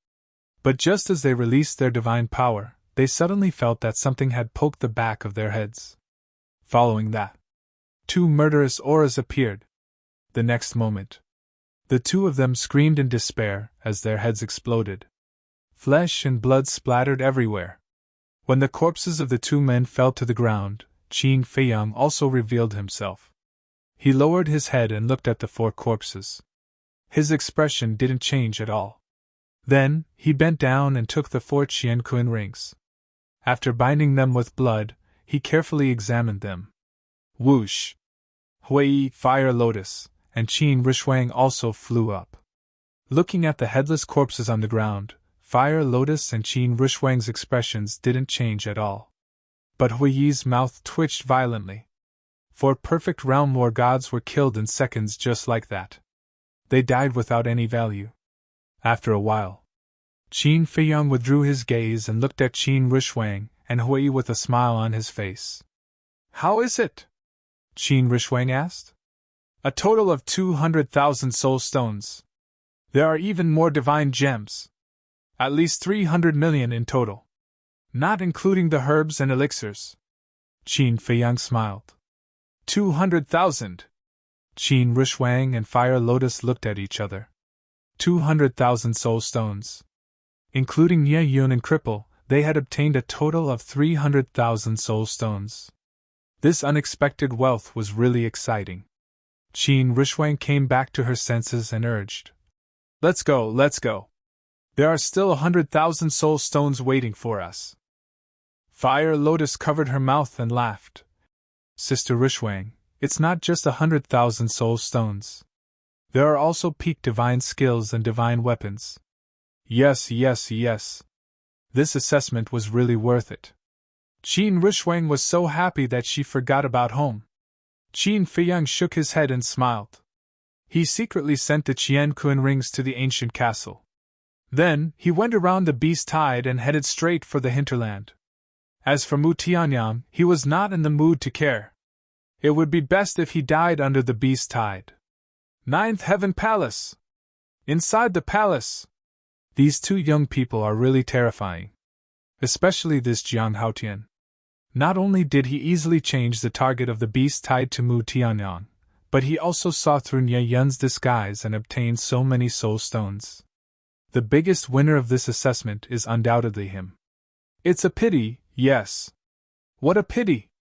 But just as they released their divine power, they suddenly felt that something had poked the back of their heads. Following that, two murderous auras appeared. The next moment, the two of them screamed in despair as their heads exploded. Flesh and blood splattered everywhere. When the corpses of the two men fell to the ground, Qin Feiyang also revealed himself. He lowered his head and looked at the four corpses. His expression didn't change at all. Then, he bent down and took the four Qianquan rings. After binding them with blood, he carefully examined them. Whoosh! Hui, Fire Lotus, and Qin Rushwang also flew up. Looking at the headless corpses on the ground, Fire Lotus and Qin Rushwang's expressions didn't change at all. But Hui's mouth twitched violently. 4 perfect realm war gods were killed in seconds just like that. They died without any value. After a while, Qin Feiyang withdrew his gaze and looked at Qin Rushwang and Hui with a smile on his face. How is it? Qin Rushwang asked. A total of 200,000 soul stones. There are even more divine gems. At least 300 million in total. Not including the herbs and elixirs. Qin Feiyang smiled. 200,000. Qin Rushwang and Fire Lotus looked at each other. 200,000 soul stones. Including Ye Yun and Cripple, they had obtained a total of 300,000 soul stones. This unexpected wealth was really exciting. Qin Rushwang came back to her senses and urged. Let's go, let's go. There are still 100,000 soul stones waiting for us. Fire Lotus covered her mouth and laughed. Sister Rushwang, it's not just 100,000 soul stones. There are also peak divine skills and divine weapons. Yes. This assessment was really worth it. Qin Rushwang was so happy that she forgot about home. Qin Feiyang shook his head and smiled. He secretly sent the Qianquan rings to the ancient castle. Then, he went around the beast tide and headed straight for the hinterland. As for Mu Tianyang, he was not in the mood to care. It would be best if he died under the beast tide. 9th Heaven Palace! Inside the palace! These two young people are really terrifying. Especially this Jiang Haotian. Not only did he easily change the target of the beast tied to Mu Tianyang, but he also saw through Nie Yun's disguise and obtained so many soul stones. The biggest winner of this assessment is undoubtedly him. It's a pity, yes. What a pity!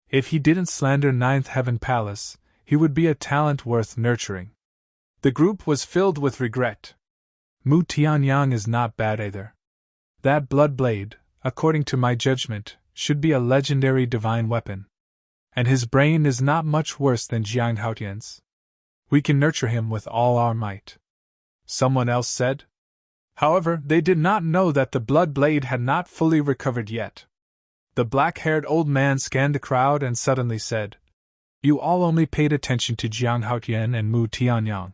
If he didn't slander Ninth Heaven Palace, he would be a talent worth nurturing. The group was filled with regret. Mu Tianyang is not bad either. That blood blade, according to my judgment, should be a legendary divine weapon. And his brain is not much worse than Jiang Haotian's. We can nurture him with all our might. Someone else said. However, they did not know that the blood blade had not fully recovered yet. The black-haired old man scanned the crowd and suddenly said, "You all only paid attention to Jiang Haotian and Mu Tianyang.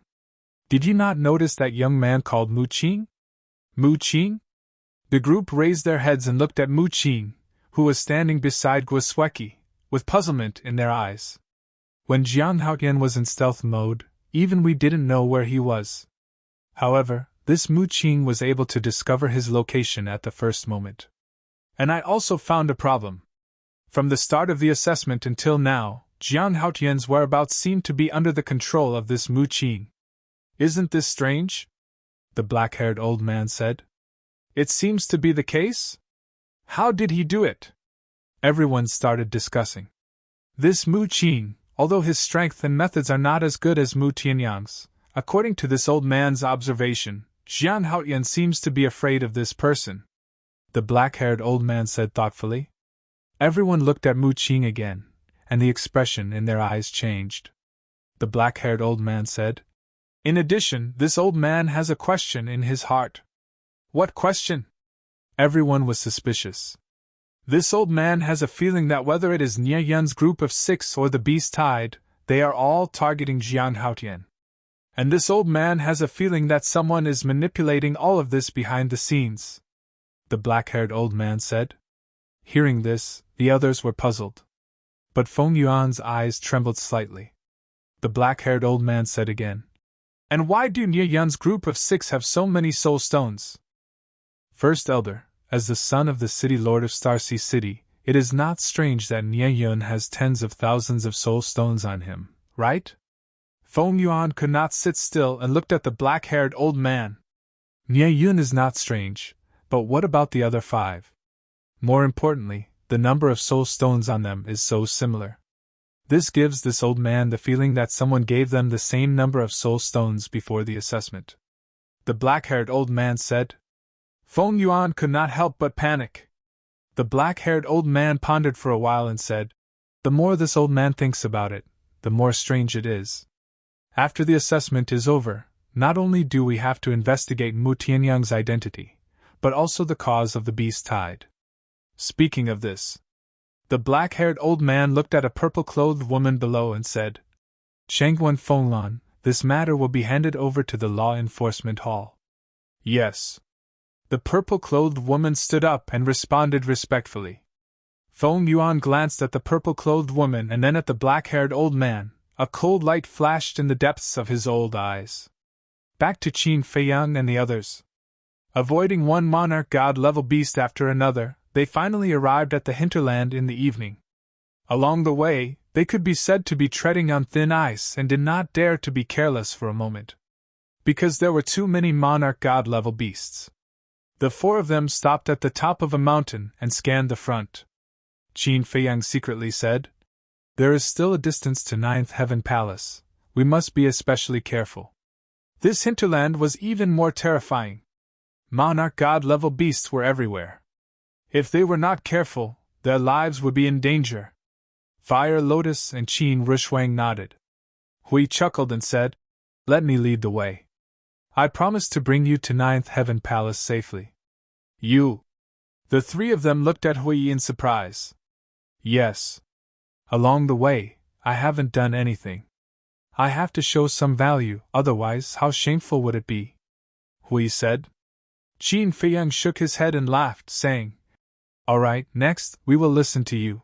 Did you not notice that young man called Mu Qing?" Mu Qing? The group raised their heads and looked at Mu Qing, who was standing beside Guosweki, with puzzlement in their eyes. When Jiang Haotian was in stealth mode, even we didn't know where he was. However, this Mu Qing was able to discover his location at the first moment. And I also found a problem. From the start of the assessment until now, Jiang Haotian's whereabouts seemed to be under the control of this Mu Qing. Isn't this strange? The black-haired old man said. It seems to be the case? How did he do it? Everyone started discussing. This Mu Qing, although his strength and methods are not as good as Mu Tianyang's, according to this old man's observation, Jiang Haotian seems to be afraid of this person. The black-haired old man said thoughtfully. Everyone looked at Mu Qing again, and the expression in their eyes changed. The black-haired old man said, "In addition, this old man has a question in his heart." What question? Everyone was suspicious. This old man has a feeling that whether it is Nie Yun's group of 6 or the beast tide, they are all targeting Jiang Haotian. And this old man has a feeling that someone is manipulating all of this behind the scenes. The black-haired old man said. Hearing this, the others were puzzled. But Feng Yuan's eyes trembled slightly. The black-haired old man said again. And why do Nie Yun's group of 6 have so many soul stones? First Elder, as the son of the city lord of Starsea City, it is not strange that Nie Yun has tens of thousands of soul stones on him, right? Feng Yuan could not sit still and looked at the black-haired old man. Nie Yun is not strange, but what about the other 5? More importantly, the number of soul stones on them is so similar. This gives this old man the feeling that someone gave them the same number of soul stones before the assessment. The black-haired old man said. Feng Yuan could not help but panic. The black-haired old man pondered for a while and said, The more this old man thinks about it, the more strange it is. After the assessment is over, not only do we have to investigate Mu Tianyang's identity, but also the cause of the beast tide. Speaking of this, the black-haired old man looked at a purple-clothed woman below and said, Shangguan Fenglan, this matter will be handed over to the Law Enforcement Hall. Yes. The purple-clothed woman stood up and responded respectfully. Feng Yuan glanced at the purple-clothed woman and then at the black-haired old man. A cold light flashed in the depths of his old eyes. Back to Qin Feiyang and the others. Avoiding one monarch god-level beast after another, they finally arrived at the hinterland in the evening. Along the way, they could be said to be treading on thin ice and did not dare to be careless for a moment. Because there were too many monarch god-level beasts. The 4 of them stopped at the top of a mountain and scanned the front. Qin Feiyang secretly said, There is still a distance to Ninth Heaven Palace. We must be especially careful. This hinterland was even more terrifying. Monarch god-level beasts were everywhere. If they were not careful, their lives would be in danger. Fire Lotus and Qin Rushwang nodded. Hui chuckled and said, Let me lead the way. I promise to bring you to Ninth Heaven Palace safely. You. The 3 of them looked at Hui in surprise. Yes. Along the way, I haven't done anything. I have to show some value, otherwise how shameful would it be? Hui said. Qin Feiyang shook his head and laughed, saying, All right, next, we will listen to you.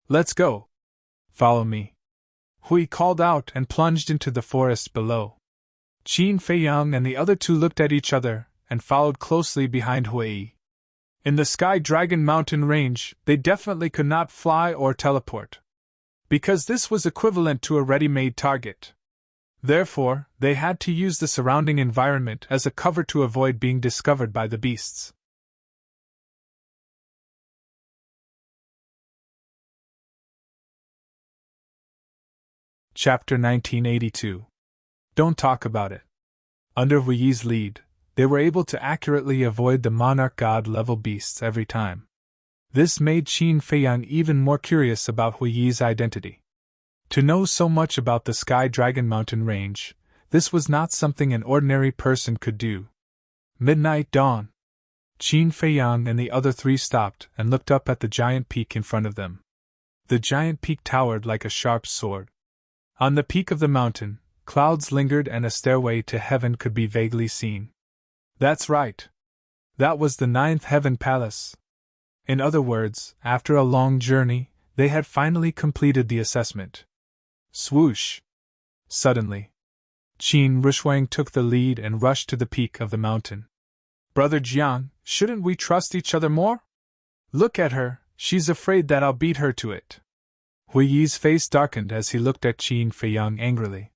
Let's go. Follow me. Hui called out and plunged into the forest below. Qin Feiyang and the other 2 looked at each other and followed closely behind Hui. In the Sky Dragon mountain range, they definitely could not fly or teleport, because this was equivalent to a ready-made target. Therefore, they had to use the surrounding environment as a cover to avoid being discovered by the beasts. Chapter 1982. Don't talk about it. Under Hui's lead, they were able to accurately avoid the monarch god-level beasts every time. This made Qin Feiyang even more curious about Hui's identity. To know so much about the Sky Dragon mountain range, this was not something an ordinary person could do. Midnight dawn. Qin Feiyang and the other three stopped and looked up at the giant peak in front of them. The giant peak towered like a sharp sword. On the peak of the mountain, clouds lingered and a stairway to heaven could be vaguely seen. That's right. That was the ninth heaven palace. In other words, after a long journey, they had finally completed the assessment. Swoosh! Suddenly, Qin Rushwang took the lead and rushed to the peak of the mountain. Brother Jiang, shouldn't we trust each other more? Look at her, she's afraid that I'll beat her to it. Hui's face darkened as he looked at Qin Feiyang angrily.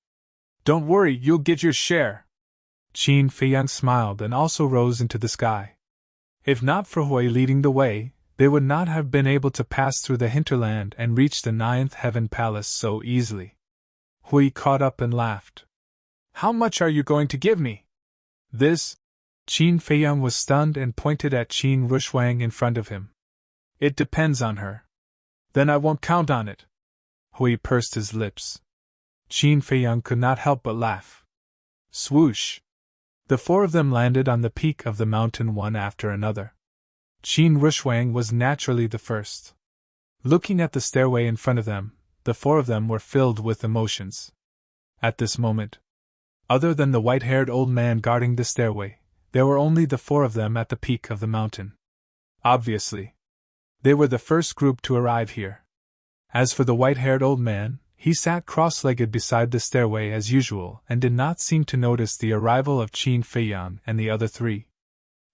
Don't worry, you'll get your share. Qin Feiyang smiled and also rose into the sky. If not for Hui leading the way, they would not have been able to pass through the hinterland and reach the ninth heaven palace so easily. Hui caught up and laughed. How much are you going to give me? This? Qin Feiyang was stunned and pointed at Qin Rushwang in front of him. It depends on her. Then I won't count on it. Hui pursed his lips. Qin Feiyang could not help but laugh. Swoosh! The four of them landed on the peak of the mountain one after another. Qin Rushwang was naturally the first. Looking at the stairway in front of them, the four of them were filled with emotions. At this moment, other than the white-haired old man guarding the stairway, there were only the four of them at the peak of the mountain. Obviously, they were the first group to arrive here. As for the white-haired old man, he sat cross-legged beside the stairway as usual and did not seem to notice the arrival of Qin Feiyang and the other three.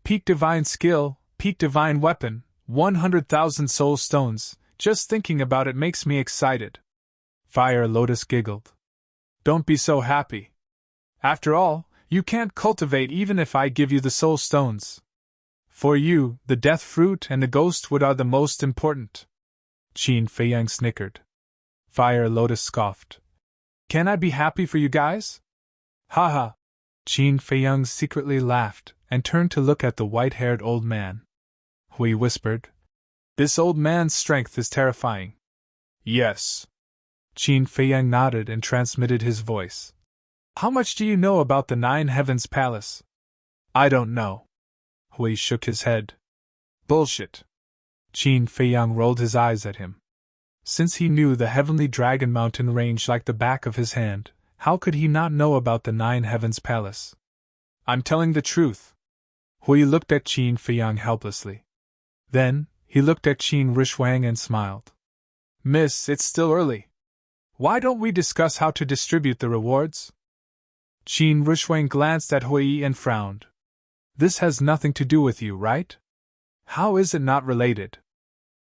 Peak divine skill, peak divine weapon, 100,000 soul stones, just thinking about it makes me excited. Fire Lotus giggled. Don't be so happy. After all, you can't cultivate even if I give you the soul stones. For you, the death fruit and the ghost wood are the most important. Qin Feiyang snickered. Fire Lotus scoffed. Can I be happy for you guys? Ha ha! Qin Feiyang secretly laughed and turned to look at the white-haired old man. Hui whispered. This old man's strength is terrifying. Yes. Qin Feiyang nodded and transmitted his voice. How much do you know about the Nine Heavens Palace? I don't know. Hui shook his head. Bullshit. Qin Feiyang rolled his eyes at him. Since he knew the Heavenly Dragon Mountain range like the back of his hand, how could he not know about the Nine Heavens Palace? I'm telling the truth. Hui looked at Qin Feiyang helplessly. Then, he looked at Qin Rushwang and smiled. Miss, it's still early. Why don't we discuss how to distribute the rewards? Qin Rushwang glanced at Hui and frowned. This has nothing to do with you, right? How is it not related?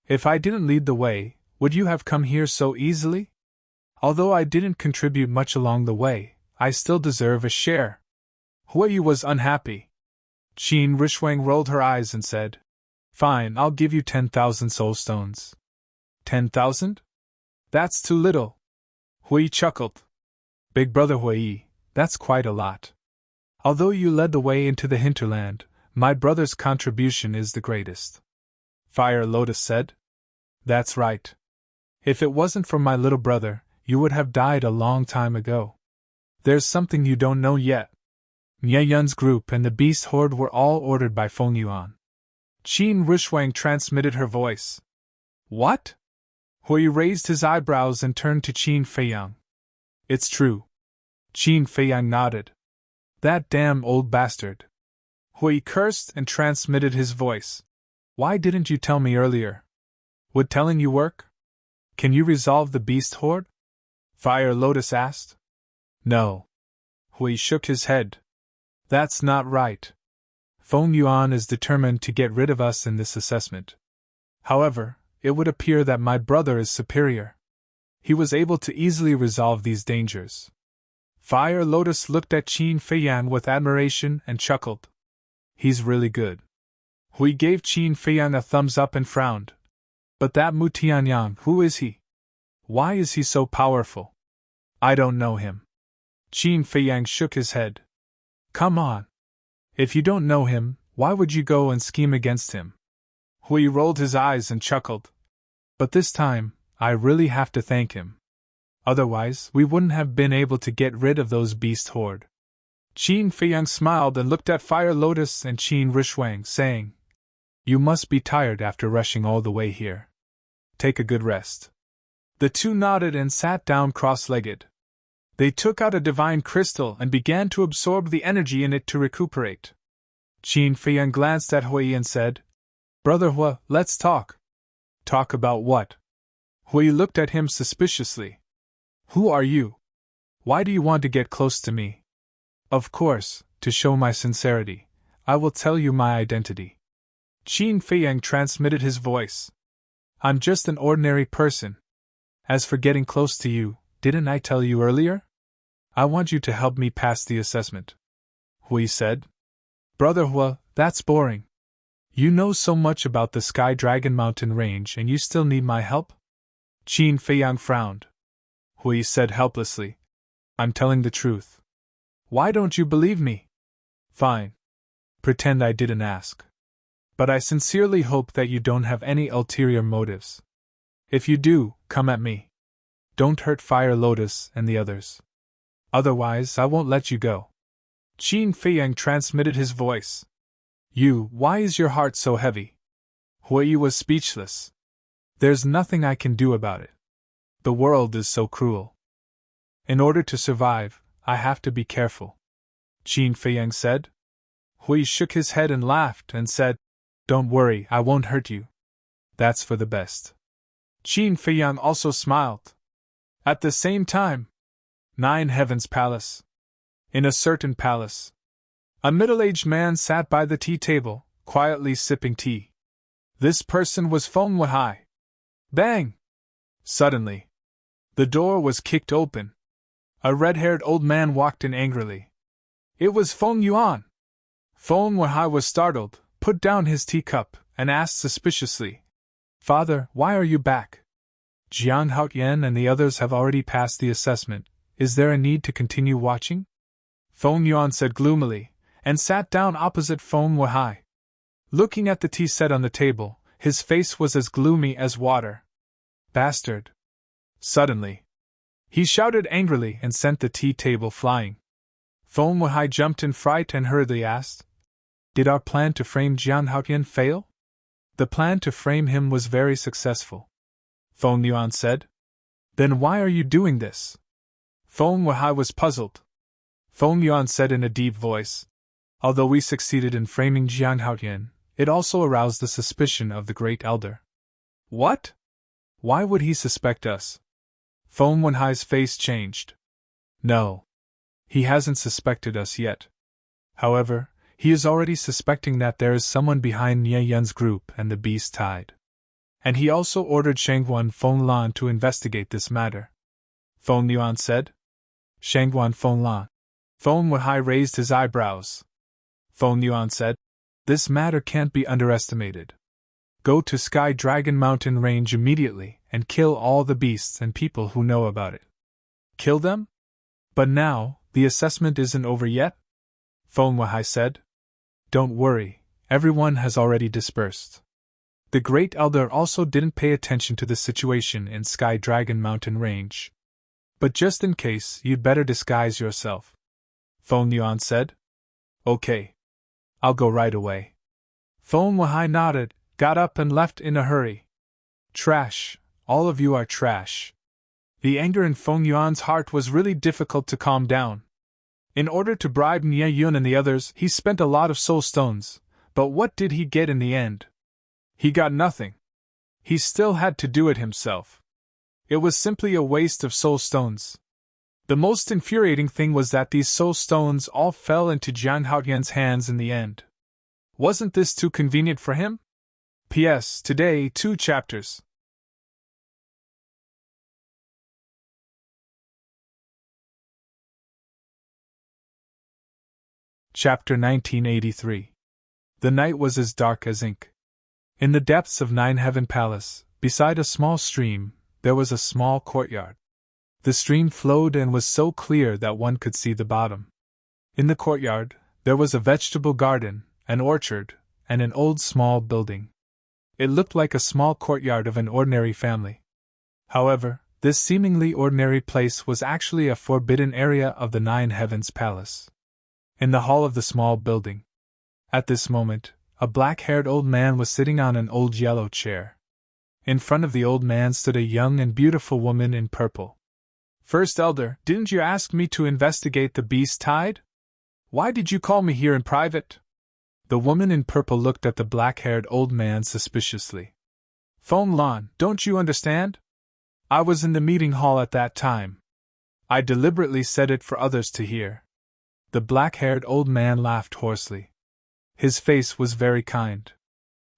If I didn't lead the way, would you have come here so easily? Although I didn't contribute much along the way, I still deserve a share. Hui was unhappy. Qin Rushwang rolled her eyes and said, Fine, I'll give you 10,000 soul stones. 10,000? That's too little. Hui chuckled. Big brother Hui, that's quite a lot. Although you led the way into the hinterland, my brother's contribution is the greatest. Fire Lotus said. That's right. If it wasn't for my little brother, you would have died a long time ago. There's something you don't know yet. Nye Yun's group and the beast horde were all ordered by Feng Yuan. Qin Rushwang transmitted her voice. What? Hui raised his eyebrows and turned to Qin Feiyang. It's true. Qin Feiyang nodded. That damn old bastard. Hui cursed and transmitted his voice. Why didn't you tell me earlier? Would telling you work? Can you resolve the beast horde? Fire Lotus asked. No. Hui shook his head. That's not right. Feng Yuan is determined to get rid of us in this assessment. However, it would appear that my brother is superior. He was able to easily resolve these dangers. Fire Lotus looked at Qin Feiyan with admiration and chuckled. He's really good. Hui gave Qin Feiyan a thumbs up and frowned. But that Mu Tianyang, who is he? Why is he so powerful? I don't know him. Qin Feiyan shook his head. Come on. If you don't know him, why would you go and scheme against him? Hui rolled his eyes and chuckled. But this time, I really have to thank him. Otherwise, we wouldn't have been able to get rid of those beast horde. Qin Feiyan smiled and looked at Fire Lotus and Qin Rishwang, saying, You must be tired after rushing all the way here. Take a good rest. The two nodded and sat down cross-legged. They took out a divine crystal and began to absorb the energy in it to recuperate. Qin Feiyan glanced at Hui and said, Brother Hua, let's talk. Talk about what? Hui looked at him suspiciously. Who are you? Why do you want to get close to me? Of course, to show my sincerity, I will tell you my identity. Qin Feiyan transmitted his voice. I'm just an ordinary person. As for getting close to you, didn't I tell you earlier? I want you to help me pass the assessment. Hui said. Brother Hua, that's boring. You know so much about the Sky Dragon Mountain range and you still need my help? Qin Feiyan frowned. Hui said helplessly. I'm telling the truth. Why don't you believe me? Fine. Pretend I didn't ask. But I sincerely hope that you don't have any ulterior motives. If you do, come at me. Don't hurt Fire Lotus and the others. Otherwise, I won't let you go. Qin Feiyan transmitted his voice. Why is your heart so heavy? Hui was speechless. There's nothing I can do about it. The world is so cruel. In order to survive, I have to be careful. Qin Feiyan said. Hui shook his head and laughed and said, Don't worry, I won't hurt you. That's for the best. Qin Feiyan also smiled. At the same time, 9 Heavens Palace. In a certain palace, a middle-aged man sat by the tea table, quietly sipping tea. This person was Feng Wahai. Bang! Suddenly, the door was kicked open. A red-haired old man walked in angrily. It was Feng Yuan. Feng Wahai was startled, put down his teacup, and asked suspiciously, Father, why are you back? Jiang Haotian and the others have already passed the assessment. Is there a need to continue watching? Feng Yuan said gloomily, and sat down opposite Feng Wahai. Looking at the tea set on the table, his face was as gloomy as water. Bastard! Suddenly, he shouted angrily and sent the tea table flying. Feng Wahai jumped in fright and hurriedly asked, Did our plan to frame Jiang Haotian fail? The plan to frame him was very successful. Feng Yuan said. Then why are you doing this? Feng Wahai was puzzled. Feng Yuan said in a deep voice, Although we succeeded in framing Jiang Haotian, it also aroused the suspicion of the Great Elder. What? Why would he suspect us? Feng Wahai's face changed. No. He hasn't suspected us yet. However, he is already suspecting that there is someone behind Nie Yun's group and the Beast Tide. And he also ordered Shangguan Fenglan to investigate this matter. Feng Yuan said. Shangguan Fenglan. Feng Wahai raised his eyebrows. Feng Yuan said, This matter can't be underestimated. Go to Sky Dragon Mountain Range immediately and kill all the beasts and people who know about it. Kill them? But now, the assessment isn't over yet? Feng Wahai said. Don't worry, everyone has already dispersed. The Great Elder also didn't pay attention to the situation in Sky Dragon Mountain Range. But just in case, you'd better disguise yourself. Feng Yuan said. Okay. I'll go right away. Feng Wahai nodded, got up and left in a hurry. Trash, all of you are trash. The anger in Feng Yuan's heart was really difficult to calm down. In order to bribe Nie Yun and the others, he spent a lot of soul stones, but what did he get in the end? He got nothing. He still had to do it himself. It was simply a waste of soul stones. The most infuriating thing was that these soul stones all fell into Jiang Haotian's hands in the end. Wasn't this too convenient for him? P.S. Today, 2 chapters. Chapter 1983. The night was as dark as ink. In the depths of Nine Heaven Palace, beside a small stream, there was a small courtyard. The stream flowed and was so clear that one could see the bottom. In the courtyard, there was a vegetable garden, an orchard, and an old small building. It looked like a small courtyard of an ordinary family. However, this seemingly ordinary place was actually a forbidden area of the Nine Heavens Palace. In the hall of the small building, at this moment, a black-haired old man was sitting on an old yellow chair. In front of the old man stood a young and beautiful woman in purple. "First Elder, didn't you ask me to investigate the beast tide? Why did you call me here in private?" The woman in purple looked at the black-haired old man suspiciously. "Feng Lan, don't you understand? I was in the meeting hall at that time. I deliberately said it for others to hear." The black-haired old man laughed hoarsely. His face was very kind.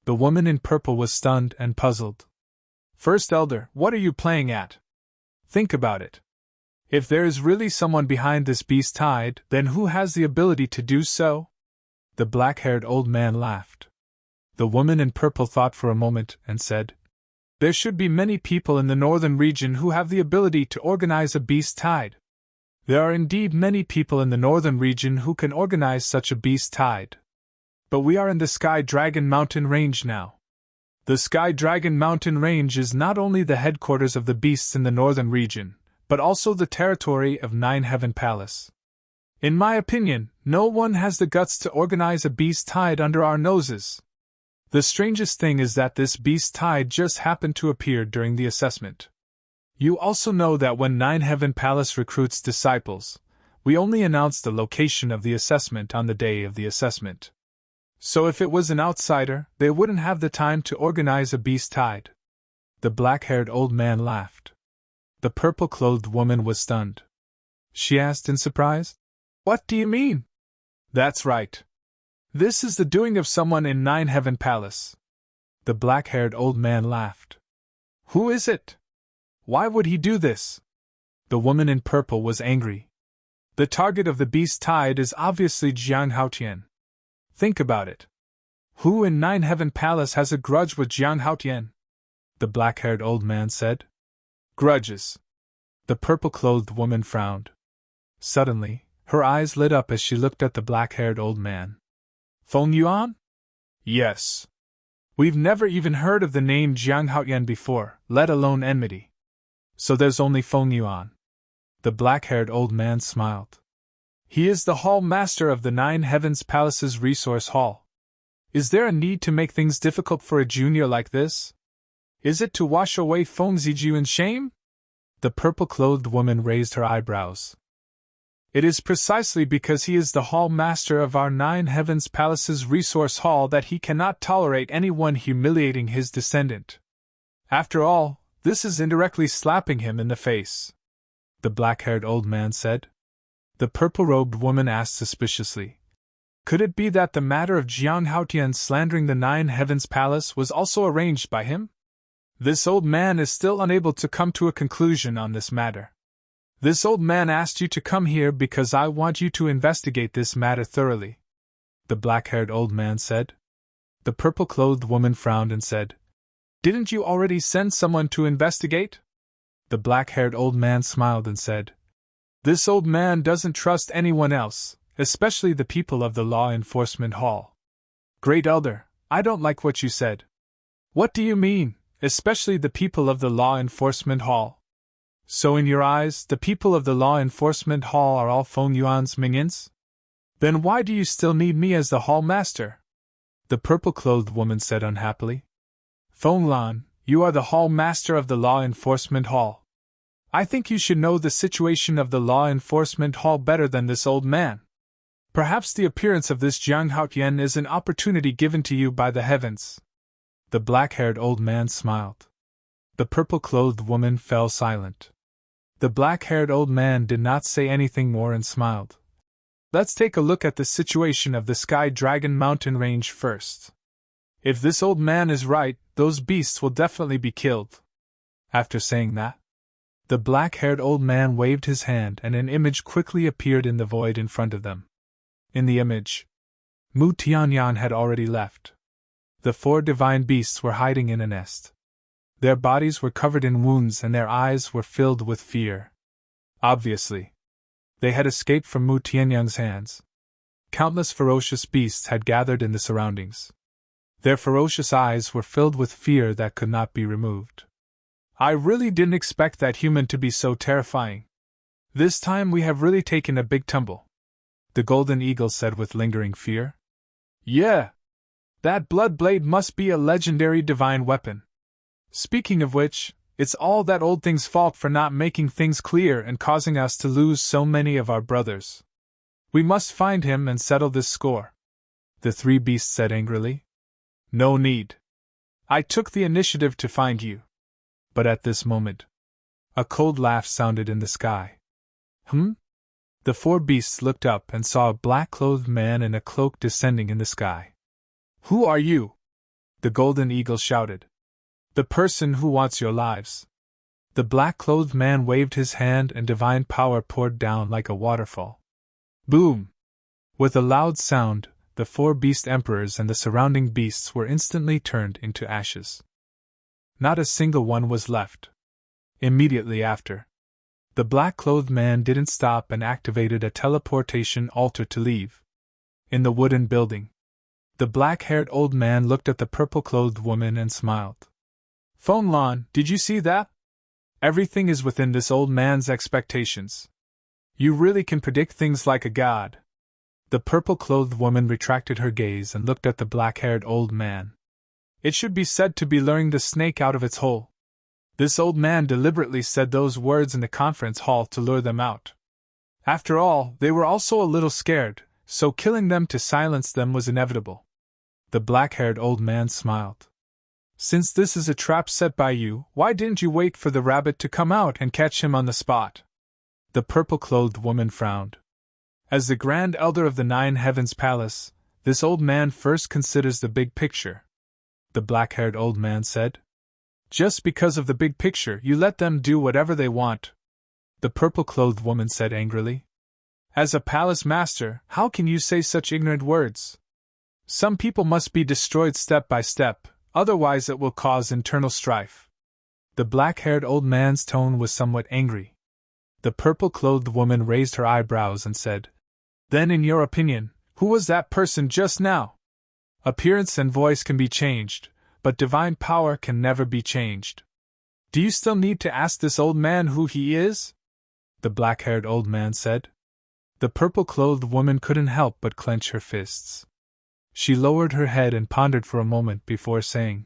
The woman in purple was stunned and puzzled. "First Elder, what are you playing at? Think about it. If there is really someone behind this beast tide, then who has the ability to do so?" The black-haired old man laughed. The woman in purple thought for a moment and said, "There should be many people in the northern region who have the ability to organize a beast tide. There are indeed many people in the northern region who can organize such a beast tide. But we are in the Sky Dragon Mountain Range now. The Sky Dragon Mountain Range is not only the headquarters of the beasts in the northern region, but also the territory of Nine Heaven Palace. In my opinion, no one has the guts to organize a beast tide under our noses. The strangest thing is that this beast tide just happened to appear during the assessment. You also know that when Nine Heaven Palace recruits disciples, we only announce the location of the assessment on the day of the assessment. So if it was an outsider, they wouldn't have the time to organize a beast tide." The black-haired old man laughed. The purple-clothed woman was stunned. She asked in surprise, "What do you mean?" "That's right. This is the doing of someone in Nine Heaven Palace." The black-haired old man laughed. "Who is it? Why would he do this?" The woman in purple was angry. "The target of the beast tide is obviously Jiang Haotian. Think about it. Who in Nine Heaven Palace has a grudge with Jiang Haotian?" The black-haired old man said. "Grudges." The purple-clothed woman frowned. Suddenly, her eyes lit up as she looked at the black-haired old man. "Feng Yuan?" "Yes. We've never even heard of the name Jiang Haotian before, let alone enmity. So there's only Feng Yuan." The black-haired old man smiled. "He is the hall master of the Nine Heavens Palace's resource hall. Is there a need to make things difficult for a junior like this? Is it to wash away Feng Ziju in shame?" The purple-clothed woman raised her eyebrows. "It is precisely because he is the hall master of our Nine Heavens Palace's resource hall that he cannot tolerate anyone humiliating his descendant. After all, this is indirectly slapping him in the face," the black-haired old man said. The purple-robed woman asked suspiciously, "Could it be that the matter of Jiang Haotian slandering the Nine Heavens Palace was also arranged by him? This old man is still unable to come to a conclusion on this matter. This old man asked you to come here because I want you to investigate this matter thoroughly," the black-haired old man said. The purple-clothed woman frowned and said, "Didn't you already send someone to investigate?" The black-haired old man smiled and said, "This old man doesn't trust anyone else, especially the people of the Law Enforcement Hall." "Great Elder, I don't like what you said." "What do you mean, especially the people of the Law Enforcement Hall? So in your eyes, the people of the Law Enforcement Hall are all Feng Yuan's minions? Then why do you still need me as the hall master?" The purple-clothed woman said unhappily. "Feng Lan, you are the hall master of the Law Enforcement Hall. I think you should know the situation of the Law Enforcement Hall better than this old man. Perhaps the appearance of this Jiang Haotian is an opportunity given to you by the heavens." The black-haired old man smiled. The purple-clothed woman fell silent. The black-haired old man did not say anything more and smiled. let's take a look at the situation of the Sky Dragon mountain range first. If this old man is right, those beasts will definitely be killed. After saying that, the black-haired old man waved his hand and an image quickly appeared in the void in front of them. In the image, Mu Tianyan had already left. The 4 divine beasts were hiding in a nest. Their bodies were covered in wounds and their eyes were filled with fear. Obviously, they had escaped from Mu Tianyang's hands. Countless ferocious beasts had gathered in the surroundings. Their ferocious eyes were filled with fear that could not be removed. I really didn't expect that human to be so terrifying. This time we have really taken a big tumble, the Golden Eagle said with lingering fear. Yeah. That blood blade must be a legendary divine weapon. Speaking of which, it's all that old thing's fault for not making things clear and causing us to lose so many of our brothers. We must find him and settle this score, the 3 beasts said angrily. No need. I took the initiative to find you. But at this moment, a cold laugh sounded in the sky. The 4 beasts looked up and saw a black-clothed man in a cloak descending in the sky. Who are you? The Golden Eagle shouted. The person who wants your lives. The black-clothed man waved his hand and divine power poured down like a waterfall. Boom! With a loud sound, the 4 beast emperors and the surrounding beasts were instantly turned into ashes. Not a single one was left. Immediately after, the black-clothed man didn't stop and activated a teleportation altar to leave. In the wooden building, the black-haired old man looked at the purple-clothed woman and smiled. Feng Lan, did you see that? Everything is within this old man's expectations. You really can predict things like a god. The purple-clothed woman retracted her gaze and looked at the black-haired old man. It should be said to be luring the snake out of its hole. This old man deliberately said those words in the conference hall to lure them out. After all, they were also a little scared, so killing them to silence them was inevitable. The black-haired old man smiled. Since this is a trap set by you, why didn't you wait for the rabbit to come out and catch him on the spot? The purple-clothed woman frowned. As the Grand Elder of the 9 Heavens Palace, this old man first considers the big picture. The black-haired old man said. Just because of the big picture, you let them do whatever they want. The purple-clothed woman said angrily. As a palace master, how can you say such ignorant words? Some people must be destroyed step by step, otherwise it will cause internal strife. The black-haired old man's tone was somewhat angry. The purple-clothed woman raised her eyebrows and said, Then in your opinion, who was that person just now? Appearance and voice can be changed, but divine power can never be changed. Do you still need to ask this old man who he is? The black-haired old man said. The purple-clothed woman couldn't help but clench her fists. She lowered her head and pondered for a moment before saying,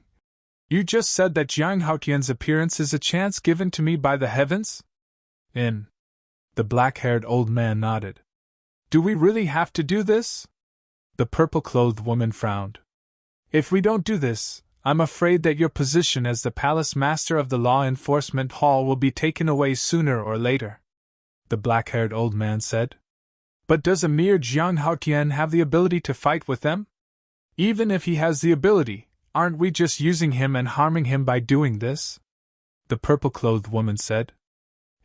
You just said that Jiang Haotian's appearance is a chance given to me by the heavens? The black-haired old man nodded. Do we really have to do this? The purple-clothed woman frowned. If we don't do this, I'm afraid that your position as the palace master of the law enforcement hall will be taken away sooner or later. The black-haired old man said. But does a mere Jiang Haotian have the ability to fight with them? Even if he has the ability, aren't we just using him and harming him by doing this? The purple-clothed woman said.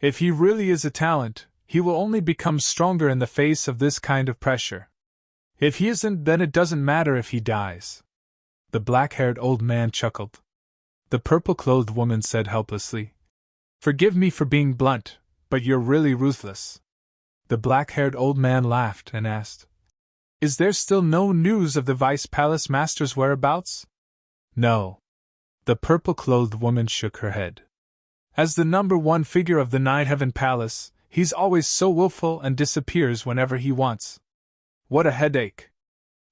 If he really is a talent, he will only become stronger in the face of this kind of pressure. If he isn't, then it doesn't matter if he dies. The black-haired old man chuckled. The purple-clothed woman said helplessly, Forgive me for being blunt, but you're really ruthless. The black-haired old man laughed and asked, Is there still no news of the Vice Palace Master's whereabouts? No. The purple-clothed woman shook her head. As the number 1 figure of the 9 Heaven Palace, he's always so willful and disappears whenever he wants. What a headache.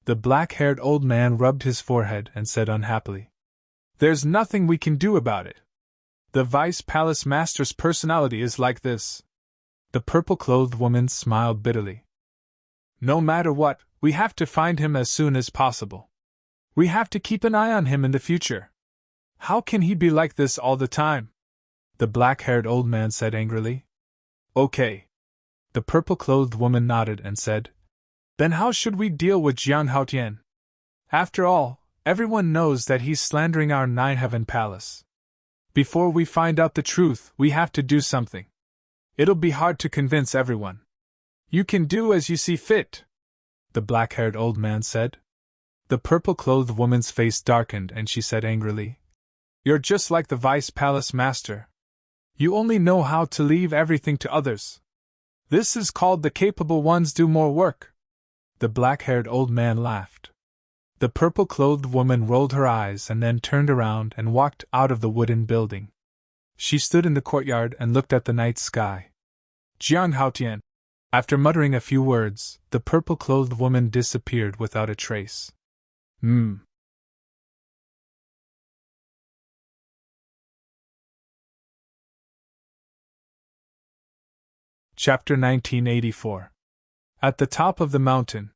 The black-haired old man rubbed his forehead and said unhappily, There's nothing we can do about it. The Vice Palace Master's personality is like this. The purple-clothed woman smiled bitterly. No matter what, we have to find him as soon as possible. We have to keep an eye on him in the future. How can he be like this all the time? The black-haired old man said angrily. Okay. The purple-clothed woman nodded and said, Then how should we deal with Jiang Haotian? After all, everyone knows that he's slandering our Nine-Heaven Palace. Before we find out the truth, we have to do something. It'll be hard to convince everyone. You can do as you see fit, the black-haired old man said. The purple-clothed woman's face darkened and she said angrily, "You're just like the vice-palace master. You only know how to leave everything to others. This is called the capable ones do more work." The black-haired old man laughed. The purple-clothed woman rolled her eyes and then turned around and walked out of the wooden building. She stood in the courtyard and looked at the night sky. Jiang Haotian. After muttering a few words, the purple-clothed woman disappeared without a trace. Chapter 1984. At the top of the mountain,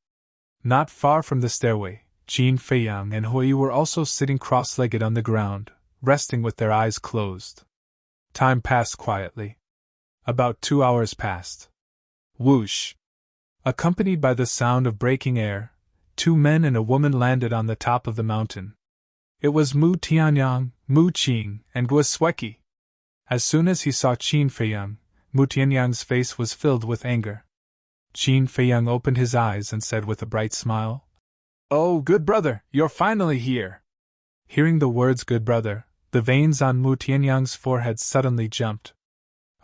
not far from the stairway, Qin Feiyang and Hui were also sitting cross-legged on the ground, resting with their eyes closed. Time passed quietly. About 2 hours passed. Whoosh! Accompanied by the sound of breaking air, 2 men and a woman landed on the top of the mountain. It was Mu Tianyang, Mu Qing, and Guo Sueki. As soon as he saw Qin Feiyang, Mu Tianyang's face was filled with anger. Qin Feiyang opened his eyes and said with a bright smile, "Oh, good brother, you're finally here." Hearing the words good brother, the veins on Mu Tianyang's forehead suddenly jumped.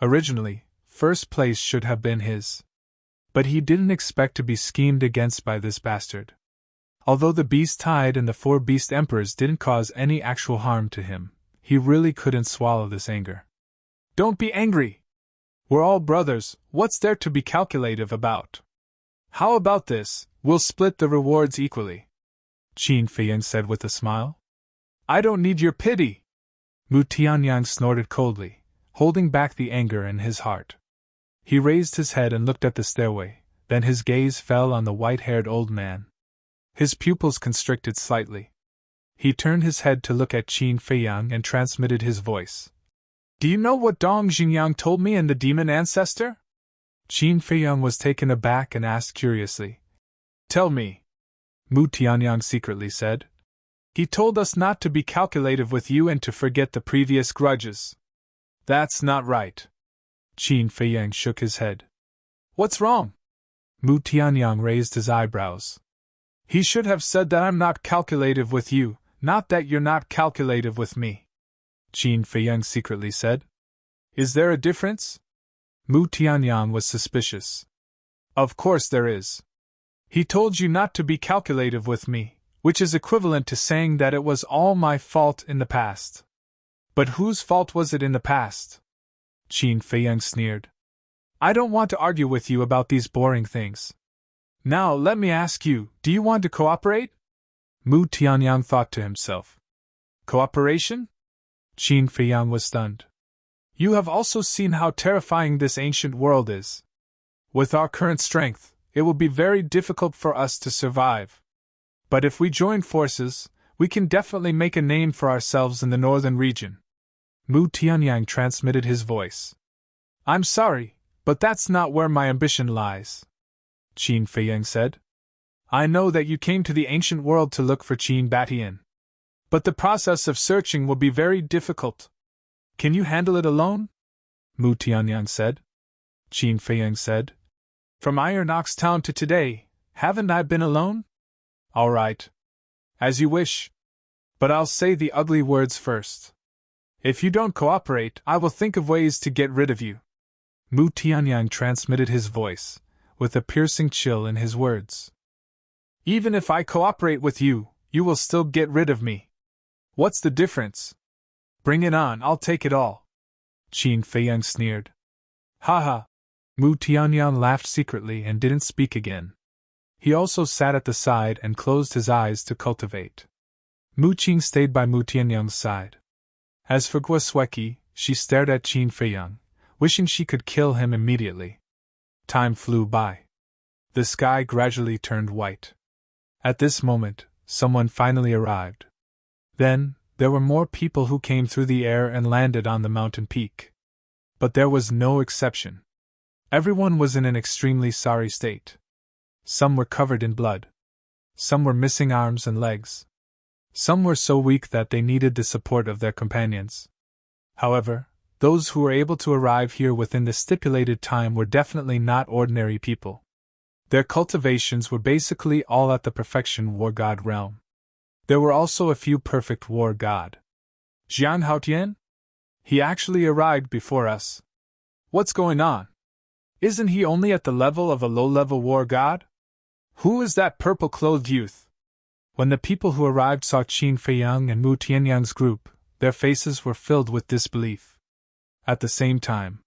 Originally, first place should have been his. But he didn't expect to be schemed against by this bastard. Although the beast tide and the 4 beast emperors didn't cause any actual harm to him, he really couldn't swallow this anger. "Don't be angry! We're all brothers, what's there to be calculative about? How about this, we'll split the rewards equally," Qin Feiyang said with a smile. "I don't need your pity," Mu Tianyang snorted coldly, holding back the anger in his heart. He raised his head and looked at the stairway, then his gaze fell on the white-haired old man. His pupils constricted slightly. He turned his head to look at Qin Feiyang and transmitted his voice. "Do you know what Dong Xingyang told me and the demon ancestor?" Qin Feiyang was taken aback and asked curiously. "Tell me," Mu Tianyang secretly said. "He told us not to be calculative with you and to forget the previous grudges." "That's not right." Qin Feiyang shook his head. "What's wrong?" Mu Tianyang raised his eyebrows. "He should have said that I'm not calculative with you, not that you're not calculative with me," Qin Feiyang secretly said. "Is there a difference?" Mu Tianyang was suspicious. "Of course there is. He told you not to be calculative with me, which is equivalent to saying that it was all my fault in the past." "But whose fault was it in the past?" Qin Feiyang sneered. "I don't want to argue with you about these boring things. Now let me ask you, do you want to cooperate?" Mu Tianyang thought to himself. "Cooperation?" Qin Feiyang was stunned. "You have also seen how terrifying this ancient world is. With our current strength, it will be very difficult for us to survive. But if we join forces, we can definitely make a name for ourselves in the northern region." Mu Tianyang transmitted his voice. "I'm sorry, but that's not where my ambition lies," Qin Feiyang said. "I know that you came to the ancient world to look for Qin Batian. But the process of searching will be very difficult. Can you handle it alone?" Mu Tianyang said. Qin Feiyang said. "From Iron Ox Town to today, haven't I been alone?" "All right. As you wish. But I'll say the ugly words first. If you don't cooperate, I will think of ways to get rid of you." Mu Tianyang transmitted his voice, with a piercing chill in his words. "Even if I cooperate with you, you will still get rid of me. What's the difference? Bring it on, I'll take it all," Qin Feiyang sneered. "Ha!" Mu Tianyang laughed secretly and didn't speak again. He also sat at the side and closed his eyes to cultivate. Mu Qing stayed by Mu Tianyang's side. As for Guo Sueki, she stared at Qin Feiyang, wishing she could kill him immediately. Time flew by. The sky gradually turned white. At this moment, someone finally arrived. Then, there were more people who came through the air and landed on the mountain peak. But there was no exception. Everyone was in an extremely sorry state. Some were covered in blood. Some were missing arms and legs. Some were so weak that they needed the support of their companions. However, those who were able to arrive here within the stipulated time were definitely not ordinary people. Their cultivations were basically all at the perfection war god realm. There were also a few perfect war god. Jiang Haotian? He actually arrived before us. What's going on? Isn't he only at the level of a low-level war god? Who is that purple-clothed youth? When the people who arrived saw Qin Feiyang and Mu Tianyang's group, their faces were filled with disbelief. At the same time,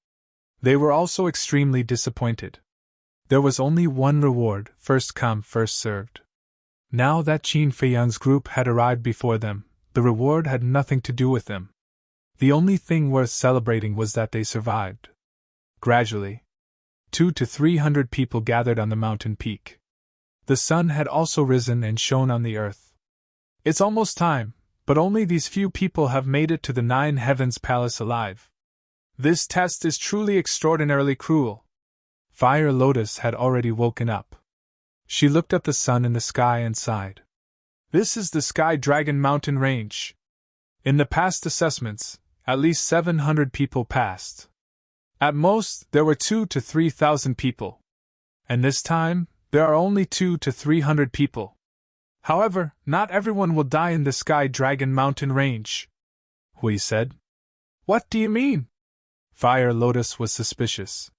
they were also extremely disappointed. There was only one reward, first come, first served. Now that Qin Feiyang's group had arrived before them, the reward had nothing to do with them. The only thing worth celebrating was that they survived. Gradually, 200 to 300 people gathered on the mountain peak. The sun had also risen and shone on the earth. It's almost time, but only these few people have made it to the Nine Heavens Palace alive. This test is truly extraordinarily cruel. Fire Lotus had already woken up. She looked at the sun in the sky and sighed. This is the Sky Dragon Mountain Range. In the past assessments, at least 700 people passed. At most, there were 2,000 to 3,000 people. And this time, there are only 200 to 300 people. However, not everyone will die in the Sky Dragon Mountain Range, Hui said. What do you mean? Fire Lotus was suspicious.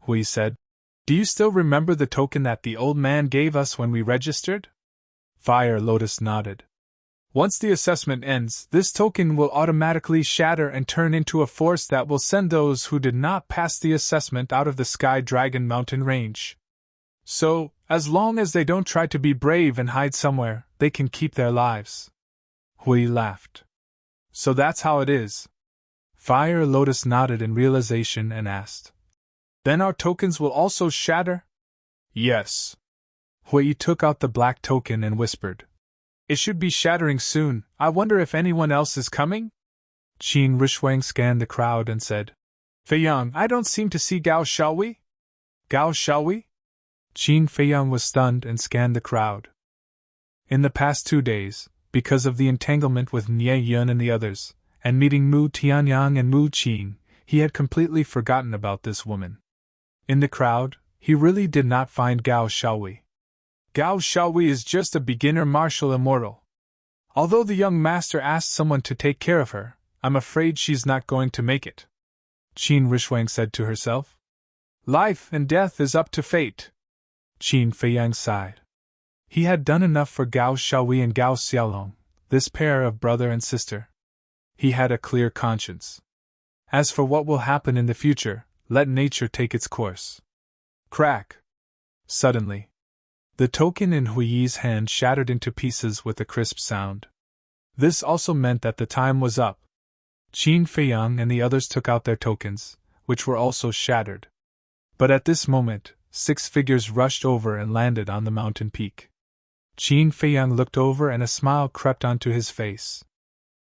Hui said, do you still remember the token that the old man gave us when we registered? Fire Lotus nodded. Once the assessment ends, this token will automatically shatter and turn into a force that will send those who did not pass the assessment out of the Sky Dragon Mountain Range. So, as long as they don't try to be brave and hide somewhere, they can keep their lives. Hui laughed. So that's how it is. Fire Lotus nodded in realization and asked, then our tokens will also shatter? Yes. Hui took out the black token and whispered, it should be shattering soon. I wonder if anyone else is coming? Qin Rishwang scanned the crowd and said, Feiyang, I don't seem to see Gao Xiaowei. Gao Xiaowei? Qin Feiyang was stunned and scanned the crowd. In the past 2 days, because of the entanglement with Nie Yun and the others, and meeting Mu Tianyang and Mu Qing, he had completely forgotten about this woman. In the crowd, he really did not find Gao Xiaowei. Gao Xiaowei is just a beginner martial immortal. Although the young master asked someone to take care of her, I'm afraid she's not going to make it. Qin Rishwang said to herself. Life and death is up to fate. Qin Feiyang sighed. He had done enough for Gao Xiaowei and Gao Xiaolong, this pair of brother and sister. He had a clear conscience. As for what will happen in the future, let nature take its course. Crack! Suddenly, the token in Hui's hand shattered into pieces with a crisp sound. This also meant that the time was up. Qin Feiyang and the others took out their tokens, which were also shattered. But at this moment, 6 figures rushed over and landed on the mountain peak. Qin Feiyang looked over and a smile crept onto his face.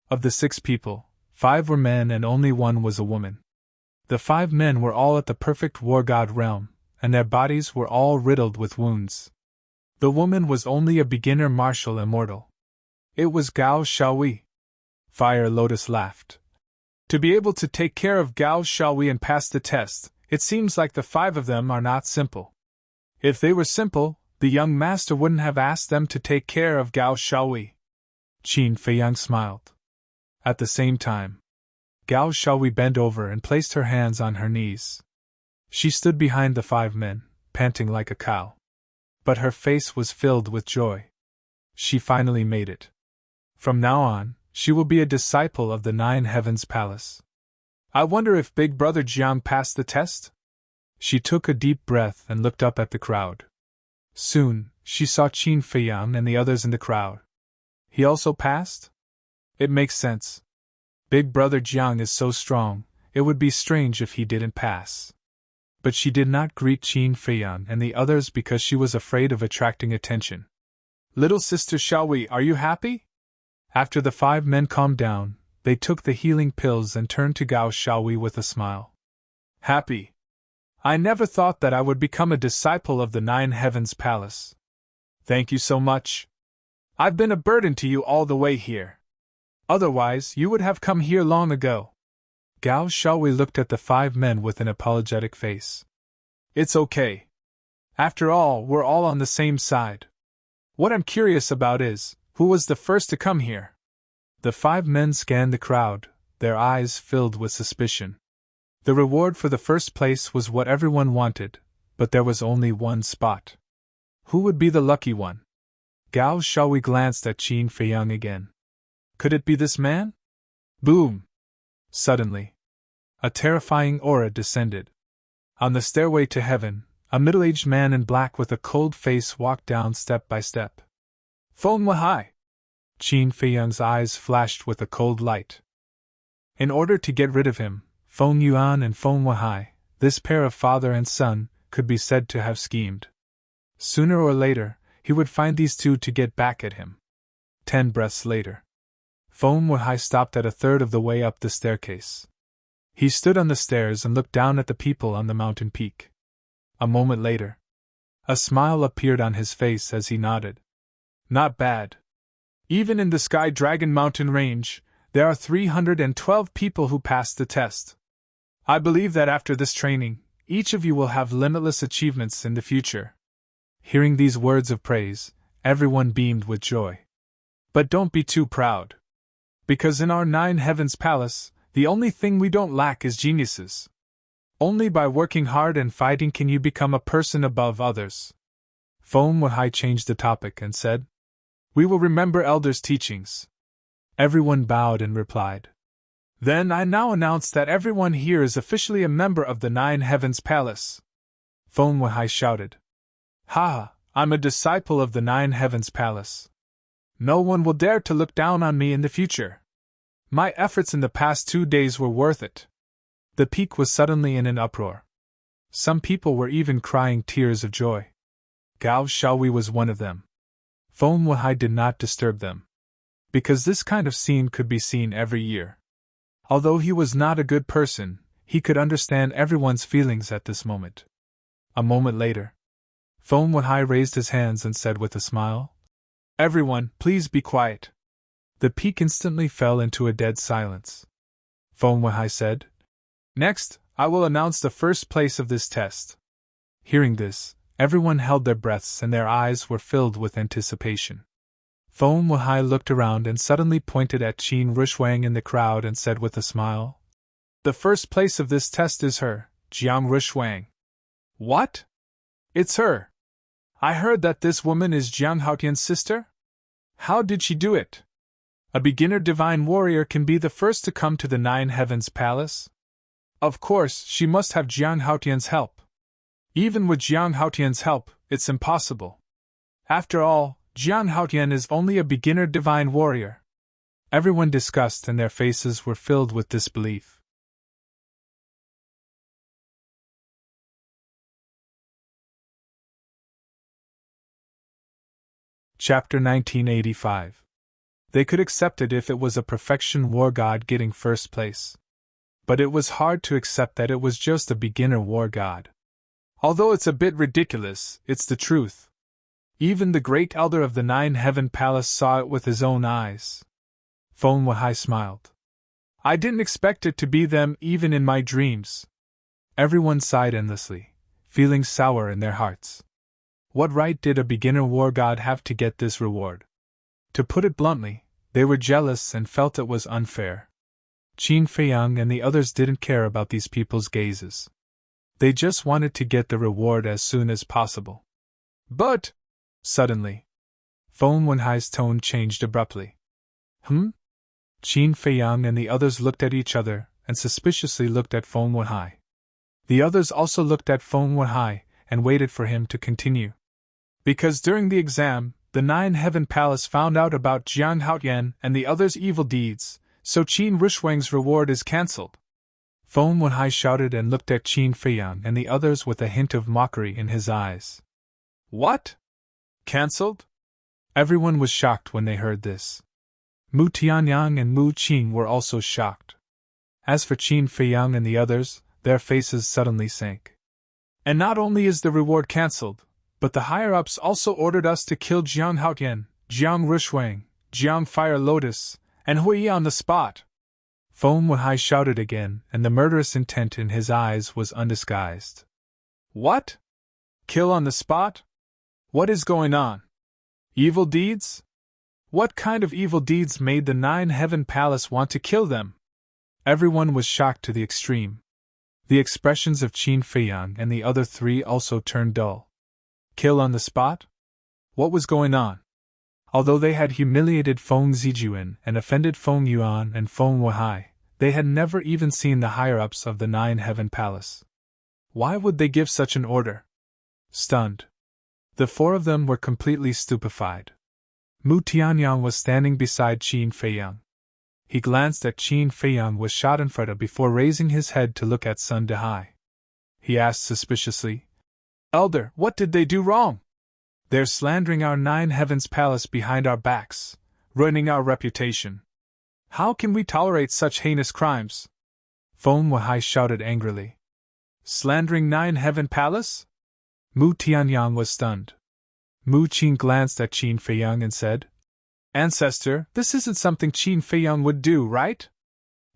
Of the 6 people, 5 were men and only 1 was a woman. The 5 men were all at the perfect war god realm, and their bodies were all riddled with wounds. The woman was only a beginner martial immortal. It was Gao Xiaowei. Fire Lotus laughed. To be able to take care of Gao Xiaowei and pass the test, it seems like the 5 of them are not simple. If they were simple, the young master wouldn't have asked them to take care of Gao Xiaowei. Qin Feiyang smiled. At the same time, Gao Xiaowei bent over and placed her hands on her knees. She stood behind the 5 men, panting like a cow. But her face was filled with joy. She finally made it. From now on, she will be a disciple of the Nine Heavens Palace. I wonder if Big Brother Jiang passed the test? She took a deep breath and looked up at the crowd. Soon, she saw Qin Feiyang and the others in the crowd. He also passed? It makes sense. Big Brother Jiang is so strong, it would be strange if he didn't pass. But she did not greet Qin Feiyang and the others because she was afraid of attracting attention. Little Sister Xiaowei, are you happy? After the 5 men calmed down, they took the healing pills and turned to Gao Xiaowei with a smile. Happy? I never thought that I would become a disciple of the Nine Heavens Palace. Thank you so much. I've been a burden to you all the way here. Otherwise, you would have come here long ago. Gao Shaohui looked at the 5 men with an apologetic face. It's okay. After all, we're all on the same side. What I'm curious about is, who was the first to come here? The 5 men scanned the crowd, their eyes filled with suspicion. The reward for the first place was what everyone wanted, but there was only one spot. Who would be the lucky one? Gao Shaohui glanced at Qin Feiyang again. Could it be this man? Boom! Suddenly, a terrifying aura descended. On the stairway to heaven, a middle-aged man in black with a cold face walked down step by step. Feng Wahai! Qin Feiyang's eyes flashed with a cold light. In order to get rid of him, Feng Yuan and Feng Wahai, this pair of father and son, could be said to have schemed. Sooner or later, he would find these two to get back at him. 10 breaths later, Feng Wahai stopped at a third of the way up the staircase. He stood on the stairs and looked down at the people on the mountain peak. A moment later, a smile appeared on his face as he nodded. Not bad. Even in the Sky Dragon Mountain range, there are 312 people who passed the test. I believe that after this training, each of you will have limitless achievements in the future. Hearing these words of praise, everyone beamed with joy. But don't be too proud. Because in our Nine Heavens Palace, the only thing we don't lack is geniuses. Only by working hard and fighting can you become a person above others. Feng Wahai changed the topic and said, We will remember elders' teachings. Everyone bowed and replied. Then I now announce that everyone here is officially a member of the Nine Heavens Palace. Feng Wahai shouted. Ha! I'm a disciple of the Nine Heavens Palace. No one will dare to look down on me in the future. My efforts in the past 2 days were worth it. The peak was suddenly in an uproar. Some people were even crying tears of joy. Gao Shaohui was one of them. Feng Wahai did not disturb them, because this kind of scene could be seen every year. Although he was not a good person, he could understand everyone's feelings at this moment. A moment later, Feng Wahai raised his hands and said with a smile, Everyone, please be quiet. The peak instantly fell into a dead silence. Feng Wahai said, Next, I will announce the first place of this test. Hearing this, everyone held their breaths and their eyes were filled with anticipation. Feng Wahai looked around and suddenly pointed at Qin Rushwang in the crowd and said with a smile, The first place of this test is her, Jiang Rushwang. What? It's her. I heard that this woman is Jiang Haotian's sister? How did she do it? A beginner divine warrior can be the first to come to the Nine Heavens Palace? Of course, she must have Jiang Haotian's help. Even with Jiang Haotian's help, it's impossible. After all, Jiang Haotian is only a beginner divine warrior. Everyone discussed and their faces were filled with disbelief. Chapter 1985. They could accept it if it was a perfection war god getting first place. But it was hard to accept that it was just a beginner war god. Although it's a bit ridiculous, it's the truth. Even the great elder of the Nine Heaven Palace saw it with his own eyes. Feng Wahai smiled. I didn't expect it to be them even in my dreams. Everyone sighed endlessly, feeling sour in their hearts. What right did a beginner war god have to get this reward? To put it bluntly, they were jealous and felt it was unfair. Qin Feiyang and the others didn't care about these people's gazes. They just wanted to get the reward as soon as possible. But, suddenly, Feng Wahai's tone changed abruptly. Qin Feiyang and the others looked at each other and suspiciously looked at Feng Wahai. The others also looked at Feng Wahai and waited for him to continue. Because during the exam, the Nine Heaven Palace found out about Jiang Haotian and the others' evil deeds, so Qin Rushwang's reward is cancelled. Feng Wahai shouted and looked at Qin Feiyang and the others with a hint of mockery in his eyes. What? Cancelled? Everyone was shocked when they heard this. Mu Tianyang and Mu Qing were also shocked. As for Qin Feiyang and the others, their faces suddenly sank. And not only is the reward cancelled, but the higher-ups also ordered us to kill Jiang Haotian, Jiang Rushwang, Jiang Fire Lotus, and Hui on the spot. Feng Weihai shouted again, and the murderous intent in his eyes was undisguised. What? Kill on the spot? What is going on? Evil deeds? What kind of evil deeds made the Nine Heaven Palace want to kill them? Everyone was shocked to the extreme. The expressions of Qin Feiyang and the other three also turned dull. Kill on the spot? What was going on? Although they had humiliated Feng Zijuan and offended Feng Yuan and Feng Weihai, they had never even seen the higher-ups of the Nine Heaven Palace. Why would they give such an order? Stunned. The four of them were completely stupefied. Mu Tianyang was standing beside Qin Feiyang. He glanced at Qin Feiyang with schadenfreude before raising his head to look at Sun Dehai. He asked suspiciously, Elder, what did they do wrong? They're slandering our Nine Heavens Palace behind our backs, ruining our reputation. How can we tolerate such heinous crimes? Feng Weihai shouted angrily. Slandering Nine Heaven Palace? Mu Tianyang was stunned. Mu Qin glanced at Qin Feiyang and said, Ancestor, this isn't something Qin Feiyang would do, right?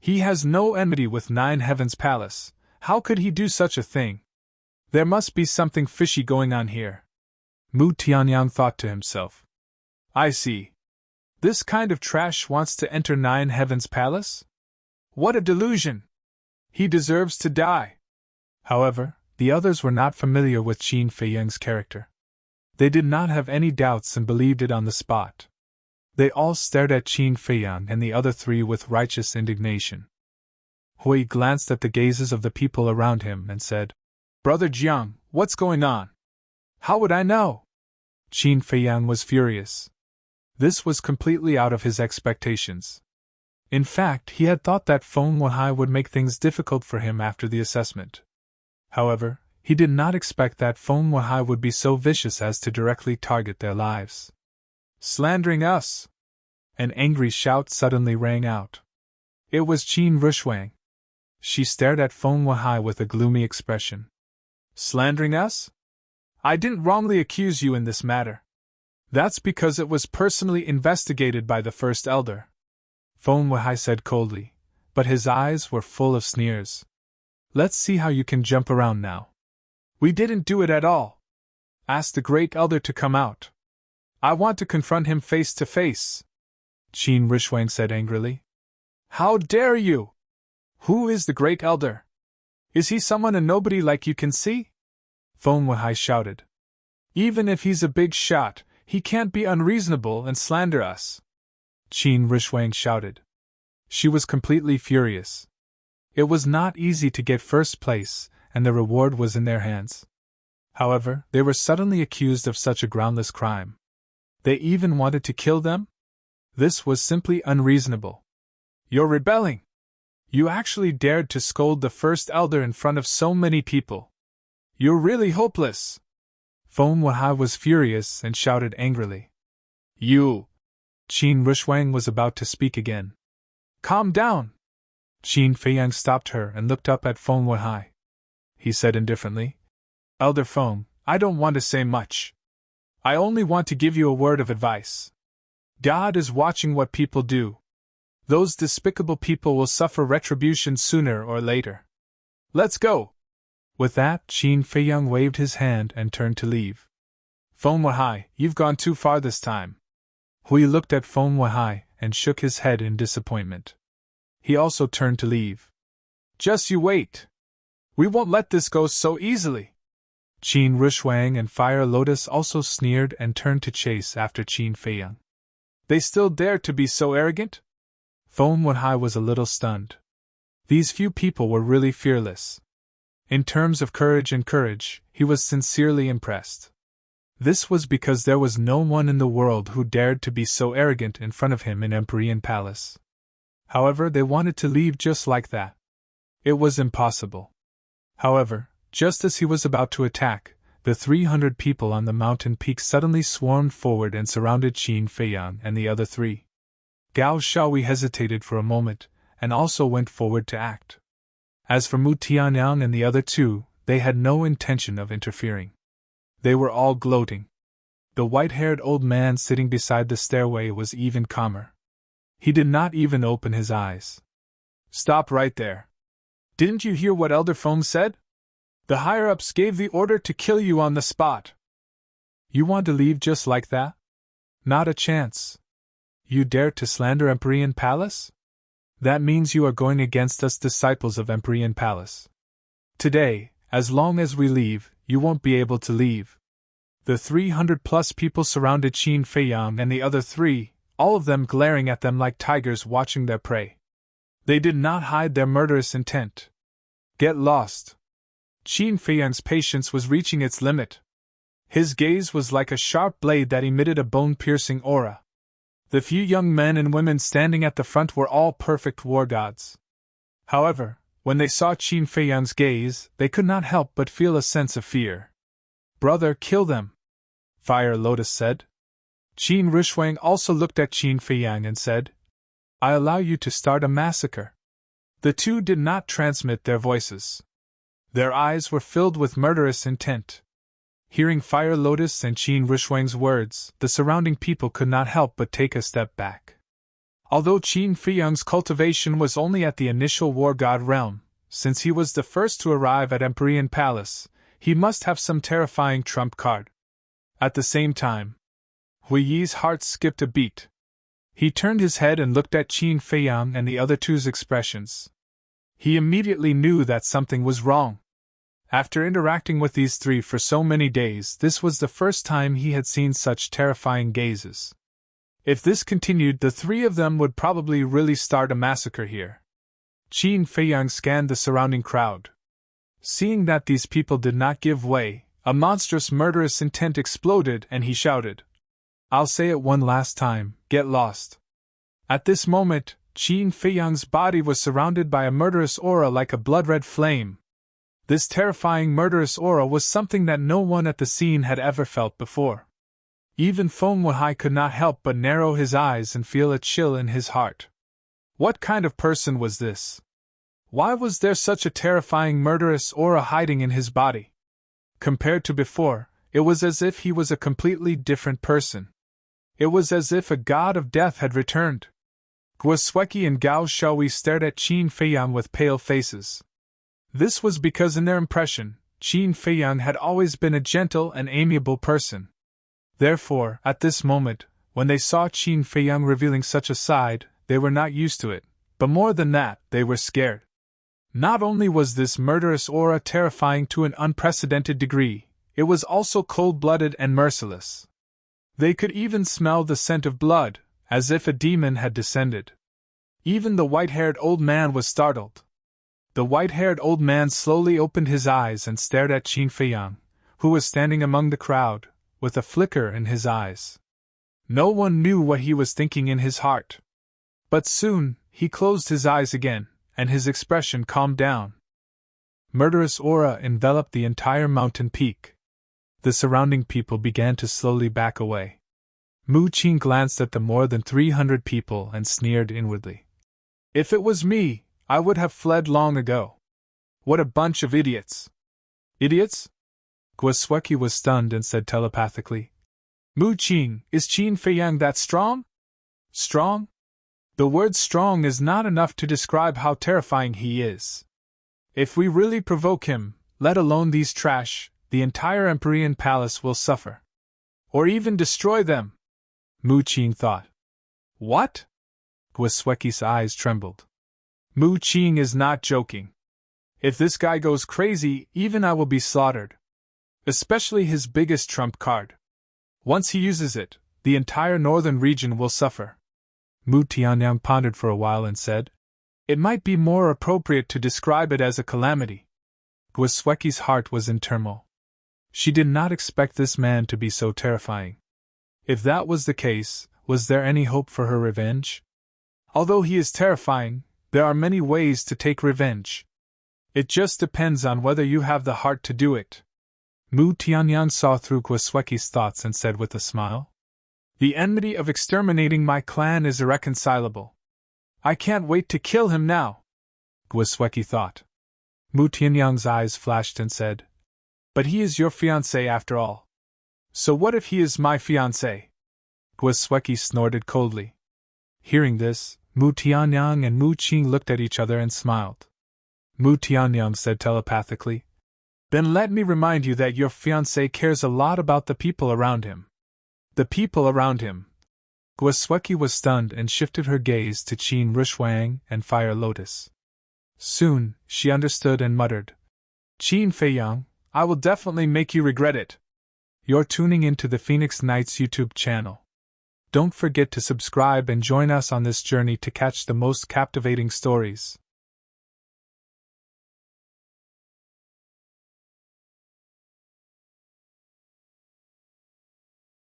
He has no enmity with Nine Heavens Palace. How could he do such a thing? There must be something fishy going on here. Mu Tianyang thought to himself. I see. This kind of trash wants to enter Nine Heavens Palace? What a delusion! He deserves to die. However, the others were not familiar with Qin Feiyang's character. They did not have any doubts and believed it on the spot. They all stared at Qin Feiyang and the other three with righteous indignation. Hui glanced at the gazes of the people around him and said, Brother Jiang, what's going on? How would I know? Qin Feiyang was furious. This was completely out of his expectations. In fact, he had thought that Feng Weihai would make things difficult for him after the assessment. However, he did not expect that Feng Weihai would be so vicious as to directly target their lives. Slandering us! An angry shout suddenly rang out. It was Qin Rushwang. She stared at Feng Weihai with a gloomy expression. Slandering us? I didn't wrongly accuse you in this matter. That's because it was personally investigated by the First Elder. Feng Weihai said coldly, but his eyes were full of sneers. Let's see how you can jump around now. We didn't do it at all. Ask the Great Elder to come out. I want to confront him face to face. Qin Rushwang said angrily. How dare you? Who is the Great Elder? Is he someone a nobody like you can see? Feng Weihai shouted. Even if he's a big shot, he can't be unreasonable and slander us. Qin Rushwang shouted. She was completely furious. It was not easy to get first place, and the reward was in their hands. However, they were suddenly accused of such a groundless crime. They even wanted to kill them? This was simply unreasonable. You're rebelling! You actually dared to scold the First Elder in front of so many people. You're really hopeless! Feng Weihai was furious and shouted angrily. You! Qin Rushwang was about to speak again. Calm down! Qin Feiyang stopped her and looked up at Feng Weihai. He said indifferently, Elder Feng, I don't want to say much. I only want to give you a word of advice. God is watching what people do. Those despicable people will suffer retribution sooner or later. Let's go! With that, Qin Feiyang waved his hand and turned to leave. Feng Weihai, you've gone too far this time. Hui looked at Feng Weihai and shook his head in disappointment. He also turned to leave. Just you wait. We won't let this go so easily. Qin Rushwang and Fire Lotus also sneered and turned to chase after Qin Feiyang. They still dare to be so arrogant? Feng Weihai was a little stunned. These few people were really fearless. In terms of courage, he was sincerely impressed. This was because there was no one in the world who dared to be so arrogant in front of him in Empyrean Palace. However, they wanted to leave just like that. It was impossible. However, just as he was about to attack, the 300 people on the mountain peak suddenly swarmed forward and surrounded Qin Feiyang and the other three. Gao Shaohui hesitated for a moment, and also went forward to act. As for Mu Tianyang and the other two, they had no intention of interfering. They were all gloating. The white-haired old man sitting beside the stairway was even calmer. He did not even open his eyes. Stop right there. Didn't you hear what Elder Foam said? The higher-ups gave the order to kill you on the spot. You want to leave just like that? Not a chance. You dare to slander Empyrean Palace? That means you are going against us disciples of Empyrean Palace. Today, as long as we leave, you won't be able to leave. The 300+ people surrounded Qin Feiyang and the other three, all of them glaring at them like tigers watching their prey. They did not hide their murderous intent. Get lost. Qin Feiyang's patience was reaching its limit. His gaze was like a sharp blade that emitted a bone-piercing aura. The few young men and women standing at the front were all perfect war gods. However, when they saw Qin Feiyang's gaze, they could not help but feel a sense of fear. Brother, kill them, Fire Lotus said. Qin Ruishuang also looked at Qin Feiyang and said, I allow you to start a massacre. The two did not transmit their voices. Their eyes were filled with murderous intent. Hearing Fire Lotus and Qin Ruishuang's words, the surrounding people could not help but take a step back. Although Qin Feiyang's cultivation was only at the initial war god realm, since he was the first to arrive at Empyrean Palace, he must have some terrifying trump card. At the same time, Hui Yi's heart skipped a beat. He turned his head and looked at Qin Feiyang and the other two's expressions. He immediately knew that something was wrong. After interacting with these three for so many days, this was the first time he had seen such terrifying gazes. If this continued, the three of them would probably really start a massacre here. Qin Feiyang scanned the surrounding crowd. Seeing that these people did not give way, a monstrous murderous intent exploded and he shouted, I'll say it one last time, get lost. At this moment, Qin Feiyang's body was surrounded by a murderous aura like a blood-red flame. This terrifying murderous aura was something that no one at the scene had ever felt before. Even Feng Wuhai could not help but narrow his eyes and feel a chill in his heart. What kind of person was this? Why was there such a terrifying murderous aura hiding in his body? Compared to before, it was as if he was a completely different person. It was as if a god of death had returned. Guo Sueki and Gao Shaohui stared at Qin Feiyang with pale faces. This was because in their impression, Qin Feiyang had always been a gentle and amiable person. Therefore, at this moment, when they saw Qin Feiyang revealing such a side, they were not used to it, but more than that, they were scared. Not only was this murderous aura terrifying to an unprecedented degree, it was also cold-blooded and merciless. They could even smell the scent of blood, as if a demon had descended. Even the white-haired old man was startled. The white-haired old man slowly opened his eyes and stared at Qin Feiyang, who was standing among the crowd, with a flicker in his eyes. No one knew what he was thinking in his heart. But soon, he closed his eyes again, and his expression calmed down. Murderous aura enveloped the entire mountain peak. The surrounding people began to slowly back away. Mu Qin glanced at the more than 300 people and sneered inwardly. If it was me, I would have fled long ago. What a bunch of idiots! Idiots? Guo Sueki was stunned and said telepathically, Mu Qin, is Qin Feiyang that strong? Strong? The word strong is not enough to describe how terrifying he is. If we really provoke him, let alone these trash, the entire Empyrean Palace will suffer. Or even destroy them, Mu Qin thought. What? Guo Sueki's eyes trembled. Mu Qin is not joking. If this guy goes crazy, even I will be slaughtered. Especially his biggest trump card. Once he uses it, the entire northern region will suffer. Mu Tianyang pondered for a while and said, It might be more appropriate to describe it as a calamity. Guo Sueki's heart was in turmoil. She did not expect this man to be so terrifying. If that was the case, was there any hope for her revenge? Although he is terrifying, there are many ways to take revenge. It just depends on whether you have the heart to do it. Mu Tianyang saw through Guo Sueki's thoughts and said with a smile, The enmity of exterminating my clan is irreconcilable. I can't wait to kill him now, Guo Sueki thought. Mu Tianyang's eyes flashed and said, "But he is your fiancé after all. So what if he is my fiancé?" Gwasweki snorted coldly. Hearing this, Mu Tianyang and Mu Qing looked at each other and smiled. Mu Tianyang said telepathically, "Then let me remind you that your fiancé cares a lot about the people around him." The people around him. Gwasweki was stunned and shifted her gaze to Qin Rushwang and Fire Lotus. Soon, she understood and muttered, "Qin Feiyang, I will definitely make you regret it." You're tuning into the Phoenix Nights YouTube channel. Don't forget to subscribe and join us on this journey to catch the most captivating stories.